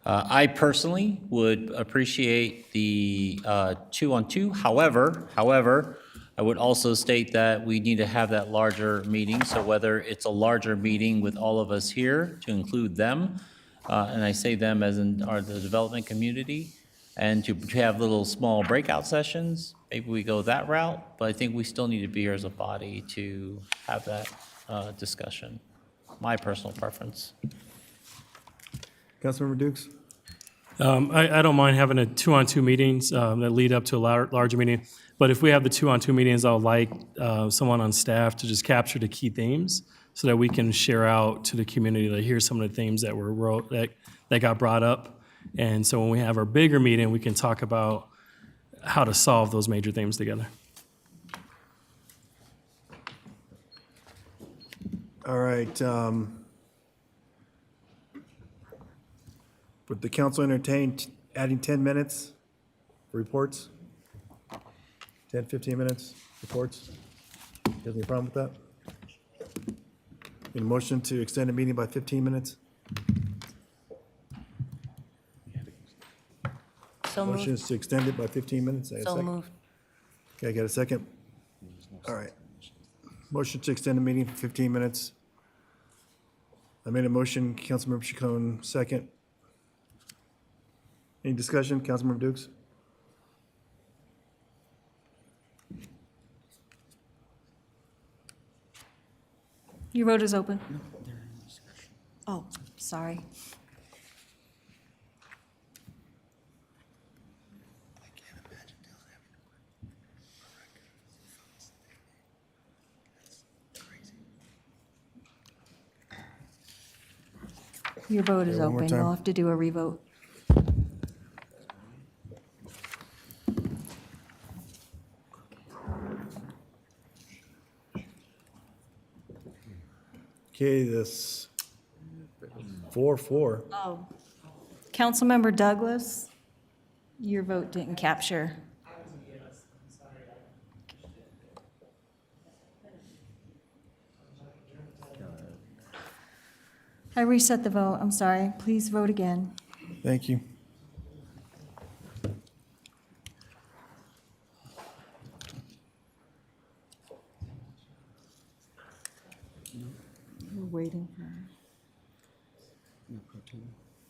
I personally would appreciate the 2-on-2. However, I would also state that we need to have that larger meeting. So whether it's a larger meeting with all of us here to include them, and I say them as in the development community, and to have little small breakout sessions, maybe we go that route. But I think we still need to be here as a body to have that discussion. My personal preference. Councilmember Dukes? I don't mind having a 2-on-2 meetings that lead up to a larger meeting. But if we have the 2-on-2 meetings, I would like someone on staff to just capture the key themes so that we can share out to the community, like, here's some of the themes that that got brought up. And so when we have our bigger meeting, we can talk about how to solve those major themes together. All right. Would the council entertain adding 10 minutes for reports? 10, 15 minutes, reports? You have any problem with that? Need a motion to extend the meeting by 15 minutes? So Motion moved. is to extend it by 15 minutes. I got a So second? moved. Okay, I got a second? All right. Motion to extend the meeting for 15 minutes. I made a motion, Councilmember Chacon, second. Any discussion, Councilmember Dukes? Your vote is open. Oh, sorry. Your vote is Okay, one more open. time. You'll have to do a revote. Okay, this 4-4. Oh. Councilmember Douglas, your vote didn't capture. I reset the vote. I'm sorry. Please vote again. Thank you. We're waiting for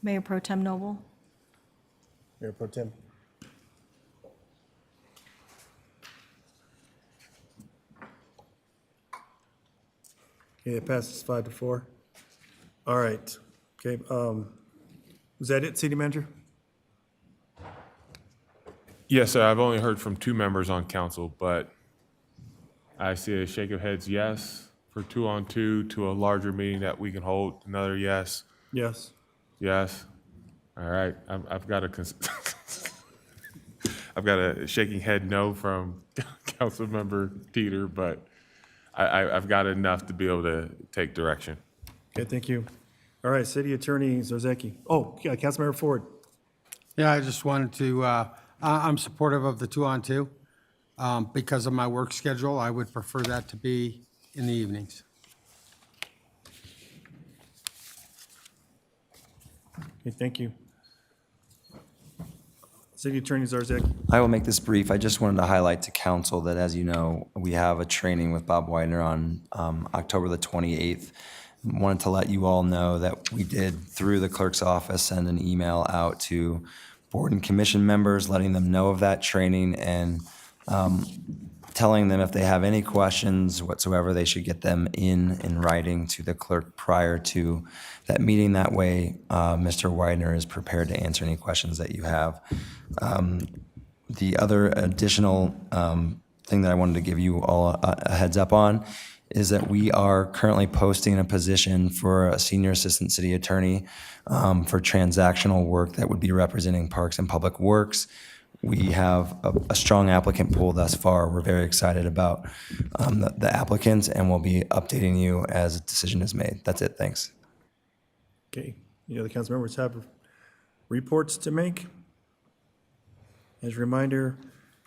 Mayor Pro Tem Noble. Mayor Pro Tem. Okay, it passes 5-4. All right. Okay, was that it, City Manager? Yes, sir. I've only heard from 2 members on council, but I see a shake of heads yes for 2-on-2 to a larger meeting that we can hold. Another yes. Yes. Yes. All right. I've got I've got a shaking head no from Councilmember Teeter, but I've got enough to be able to take direction. Okay, thank you. All right, City Attorney Zozeki. Oh, yeah, Councilmember Ford. Yeah, I just wanted to I'm supportive of the 2-on-2. Because of my work schedule, I would prefer that to be in the evenings. Okay, thank you. City Attorney Zarzak. I will make this brief. I just wanted to highlight to council that, as you know, we have a training with Bob Widener on October the 28th. Wanted to let you all know that we did, through the clerk's office, send an email out to board and commission members, letting them know of that training and telling them if they have any questions whatsoever, they should get them in writing to the clerk prior to that meeting. That way, Mr. Widener is prepared to answer any questions that you have. The other additional thing that I wanted to give you all a heads up on is that we are currently posting a position for a senior assistant city attorney for transactional work that would be representing Parks and Public Works. We have a strong applicant pool thus far. We're very excited about the applicants, and we'll be updating you as a decision is made. That's it. Thanks. Okay, any other council members have reports to make? As a reminder,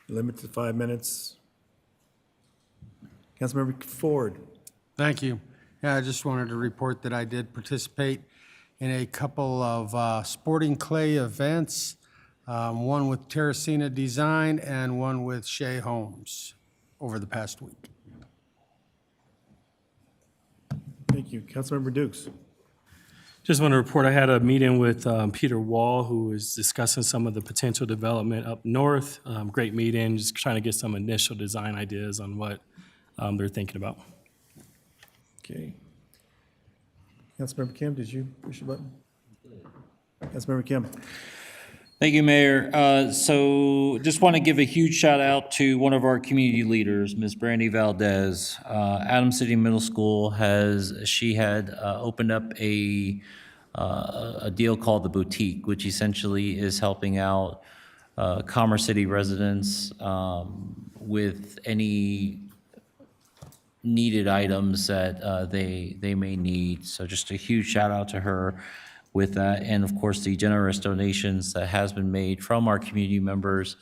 limit to 5 minutes. Councilmember Ford. Thank you. Yeah, I just wanted to report that I did participate in a couple of sporting clay events, one with Terracina Design and one with Shea Homes over the past week. Thank you. Councilmember Dukes. Just want to report, I had a meeting with Peter Wall, who was discussing some of the potential development up north. Great meeting, just trying to get some initial design ideas on what they're thinking about. Okay. Councilmember Kim, did you push the button? Councilmember Kim. Thank you, Mayor. So just want to give a huge shout out to one of our community leaders, Ms. Brandy Valdez. Adams City Middle School had opened up a deal called the Boutique, which essentially is helping out Commerce City residents with any needed items that they may need. So just a huge shout out to her with that, and of course the generous donations that has been made from our community members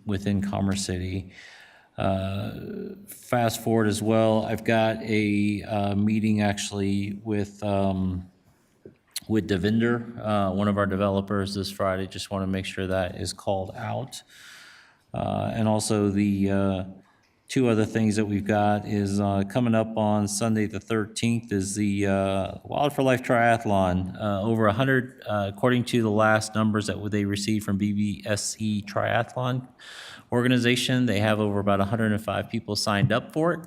within Commerce City. Fast forward as well, I've got a meeting actually with Devinder, one of our developers, this Friday. Just want to make sure that is called out. And also the two other things that we've got is coming up on Sunday the 13th is the Wild for Life Triathlon. Over 100, according to the last numbers that they received from BBSC Triathlon organization, they have over about 105 people signed up for it.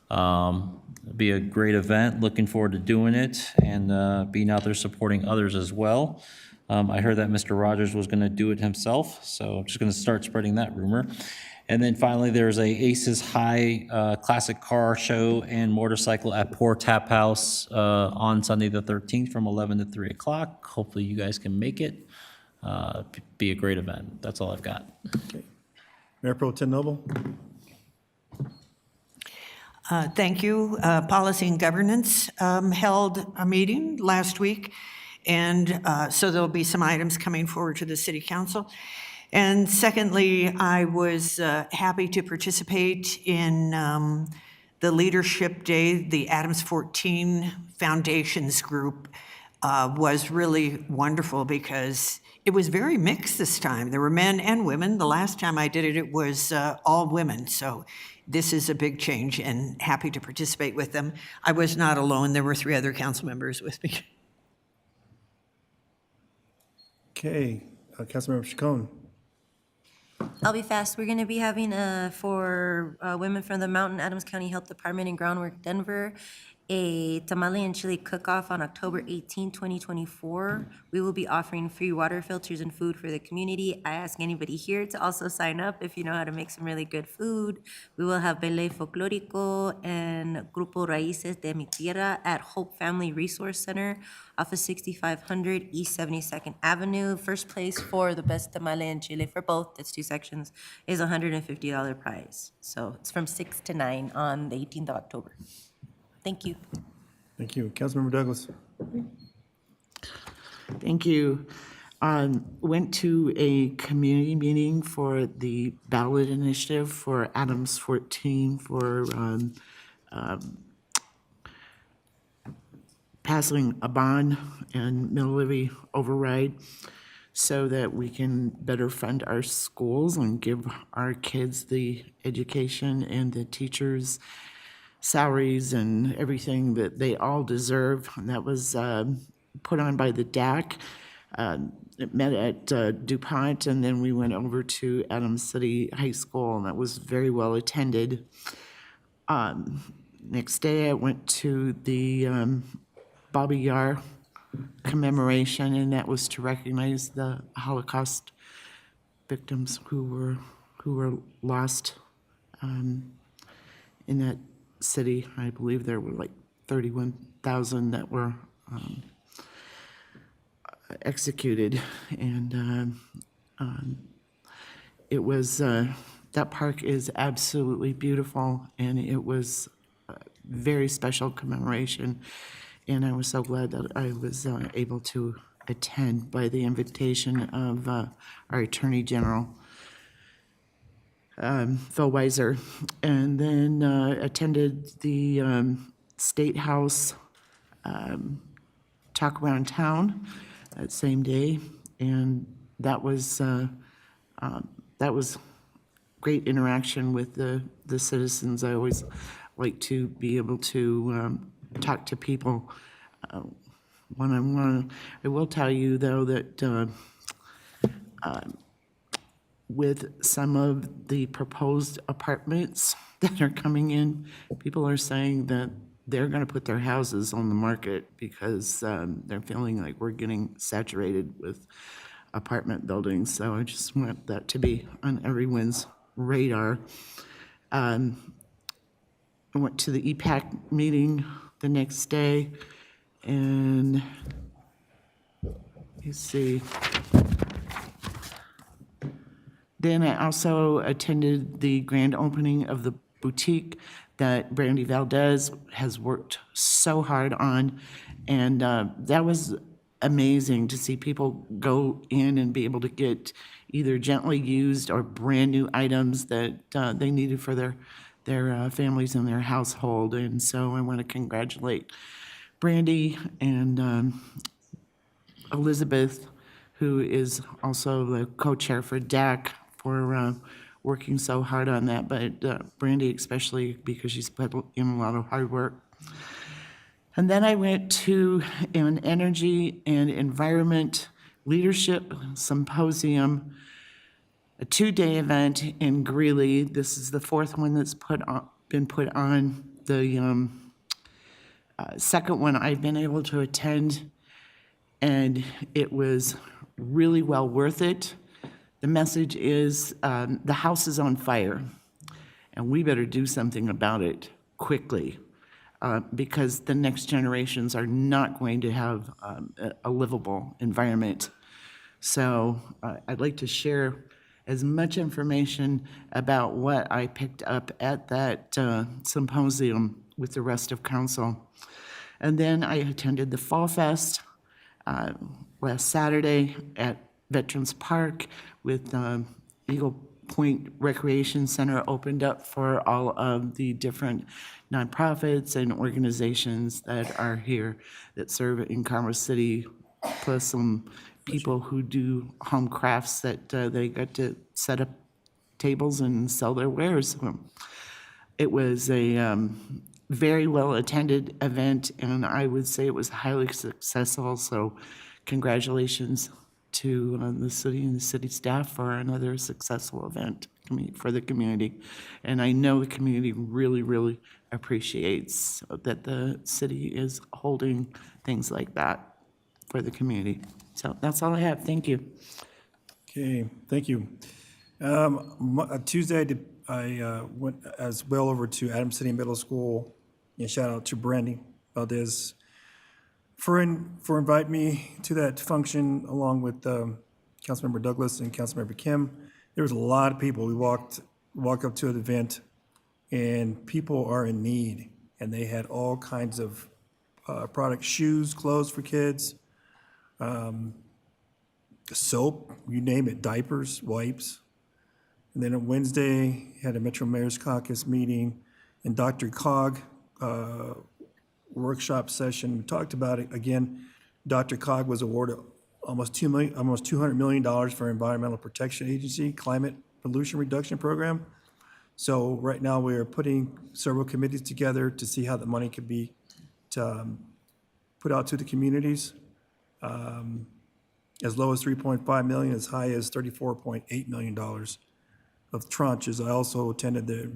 It'll be a great event. Looking forward to doing it and being out there supporting others as well. I heard that Mr. Rogers was going to do it himself, so I'm just going to start spreading that rumor. And then finally, there's a Aces High Classic Car Show and Motorcycle at Poor Tap House on Sunday the 13th from 11 to 3 o'clock. Hopefully you guys can make it. Be a great event. That's all I've got. Okay. Mayor Pro Tem Noble. Thank you. Policy and Governance held a meeting last week, and so there'll be some items coming forward to the City Council. And secondly, I was happy to participate in the Leadership Day. The Adams 14 Foundations group was really wonderful because it was very mixed this time. There were men and women. The last time I did it, it was all women. So this is a big change, and happy to participate with them. I was not alone. There were 3 other council members with me. Okay, Councilmember Chacon. I'll be fast. We're going to be having for women from the Mountain Adams County Health Department and Groundwork Denver, a tamale and chili cook-off on October 18, 2024. We will be offering free water filters and food for the community. I ask anybody here to also sign up if you know how to make some really good food. We will have Ballet Folclórico and Grupo Raíces de Mi Tierra at Hope Family Resource Center off of 6500 East 72nd Avenue. First place for the best tamale and chile for both, that's 2 sections, is $150 prize. So it's from 6 to 9 on the 18th of October. Thank you. Thank you. Councilmember Douglas. Thank you. Went to a community meeting for the ballot initiative for Adams 14 for passing a bond and mill levy override so that we can better fund our schools and give our kids the education and the teachers' salaries and everything that they all deserve. And that was put on by the DAC. It met at DuPont, and then we went over to Adams City High School, and that was very well attended. Next day, I went to the Bobby Yar commemoration, and that was to recognize the Holocaust victims who were lost in that city. I believe there were like 31,000 that were executed, and it was that park is absolutely beautiful, and it was a very special commemoration, and I was so glad that I was able to attend by the invitation of our Attorney General, Phil Weiser, and then attended the State House Talk Around Town that same day, and that was great interaction with the citizens. I always like to be able to talk to people one-on-one. I will tell you, though, that with some of the proposed apartments that are coming in, people are saying that they're going to put their houses on the market because they're feeling like we're getting saturated with apartment buildings. So I just want that to be on everyone's radar. I went to the EPAC meeting the next day, and let's see. Then I also attended the grand opening of the boutique that Brandy Valdez has worked so hard on, and that was amazing to see people go in and be able to get either gently used or brand-new items that they needed for their families and their household. And so I want to congratulate Brandy and Elizabeth, who is also the co-chair for DAC, for working so hard on that, but Brandy especially because she's put in a lot of hard work. And then I went to an energy and environment leadership symposium, a 2-day event in Greeley. This is the 4th one that's been put on. The second one I've been able to attend, and it was really well worth it. The message is the house is on fire, and we better do something about it quickly, because the next generations are not going to have a livable environment. So I'd like to share as much information about what I picked up at that symposium with the rest of council. And then I attended the Fall Fest last Saturday at Veterans Park with Eagle Point Recreation Center opened up for all of the different nonprofits and organizations that are here that serve in Commerce City, plus some people who do home crafts that they got to set up tables and sell their wares. It was a very well-attended event, and I would say it was highly successful, so congratulations to the city and the city staff for another successful event for the community. And I know the community really, really appreciates that the city is holding things like that for the community. So that's all I have. Thank you. Okay, thank you. Tuesday, I went as well over to Adams City Middle School, and shout out to Brandy Valdez for inviting me to that function along with Councilmember Douglas and Councilmember Kim. There was a lot of people. We walked up to an event, and people are in need, and they had all kinds of products, shoes, clothes for kids. soap, you name it, diapers, wipes. And then on Wednesday, had a Metro Mayor's Caucus meeting and Dr. Cog workshop session. We talked about it again. Dr. Cog was awarded almost $200 million for Environmental Protection Agency Climate Pollution Reduction Program. So right now we are putting several committees together to see how the money could be put out to the communities. As low as 3.5 million, as high as $34.8 million of tranches. I also attended the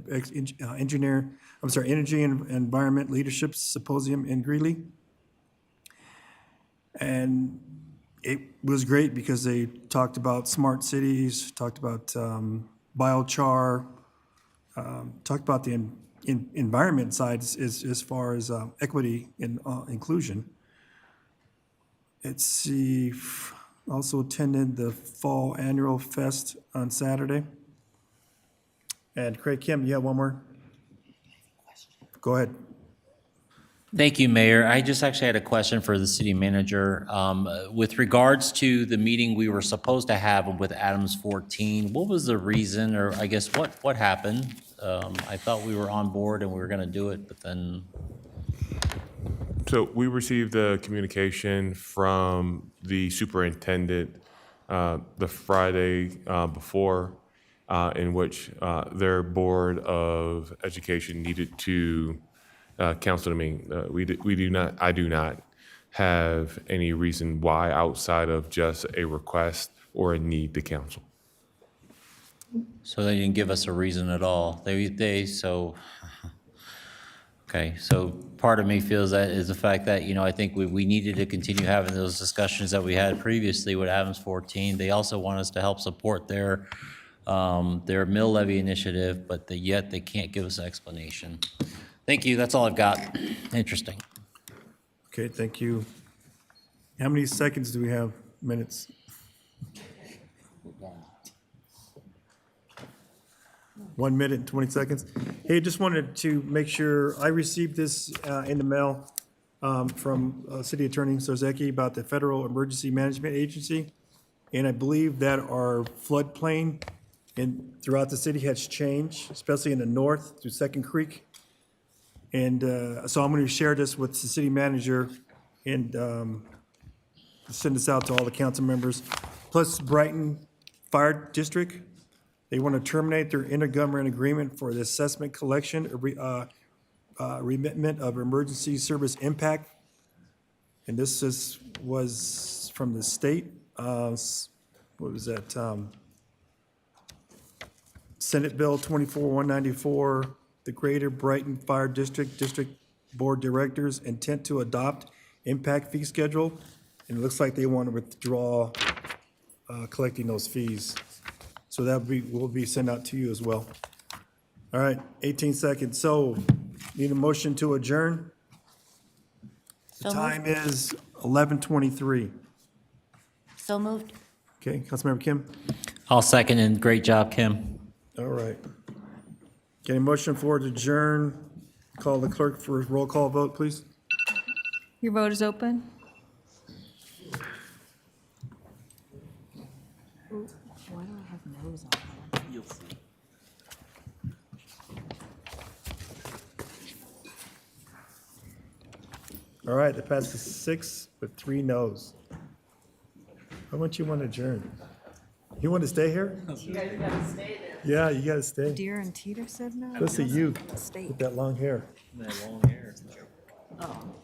Energy and Environment Leadership Symposium in Greeley. And it was great because they talked about smart cities, talked about biochar, talked about the environment side as far as equity and inclusion. Let's see, also attended the Fall Annual Fest on Saturday. And Craig Kim, you have one more? Go ahead. Thank you, Mayor. I just actually had a question for the city manager. With regards to the meeting we were supposed to have with Adams 14, what was the reason, or I guess what happened? I thought we were on board and we were going to do it, but then. So we received a communication from the superintendent the Friday before, in which their Board of Education needed to counsel to me. I do not have any reason why outside of just a request or a need to counsel. So they didn't give us a reason at all. Okay, so part of me feels that is the fact that, I think we needed to continue having those discussions that we had previously with Adams 14. They also want us to help support their mill levy initiative, but yet they can't give us an explanation. Thank you, that's all I've got. Interesting. Okay, thank you. How many seconds do we have? Minutes? 1 minute and 20 seconds. Hey, just wanted to make sure, I received this in the mail from City Attorney Sozecki about the Federal Emergency Management Agency. And I believe that our floodplain throughout the city has changed, especially in the north through Second Creek. And so I'm going to share this with the city manager and send this out to all the council members. Plus Brighton Fire District, they want to terminate their intergovernmental agreement for the assessment collection, remitment of emergency service impact. And this was from the state. What was that? Senate Bill 24-194, the Greater Brighton Fire District Board Directors intent to adopt impact fee schedule. And it looks like they want to withdraw collecting those fees. So that will be sent out to you as well. All right, 18 seconds. So need a motion to adjourn. The time is 11:23. So moved. Okay, Councilmember Kim? I'll second, and great job, Kim. All right. Get a motion for to adjourn. Call the clerk for a roll call vote, please. Your vote is open. Why do I have nose on that? You'll see. All right, that passes 6 with 3 noes. Why wouldn't you want to adjourn? You want to stay here? You guys gotta stay there. Yeah, you got to stay. Deere and Teeter said no. Let's see you with that long hair. That long hair. Oh.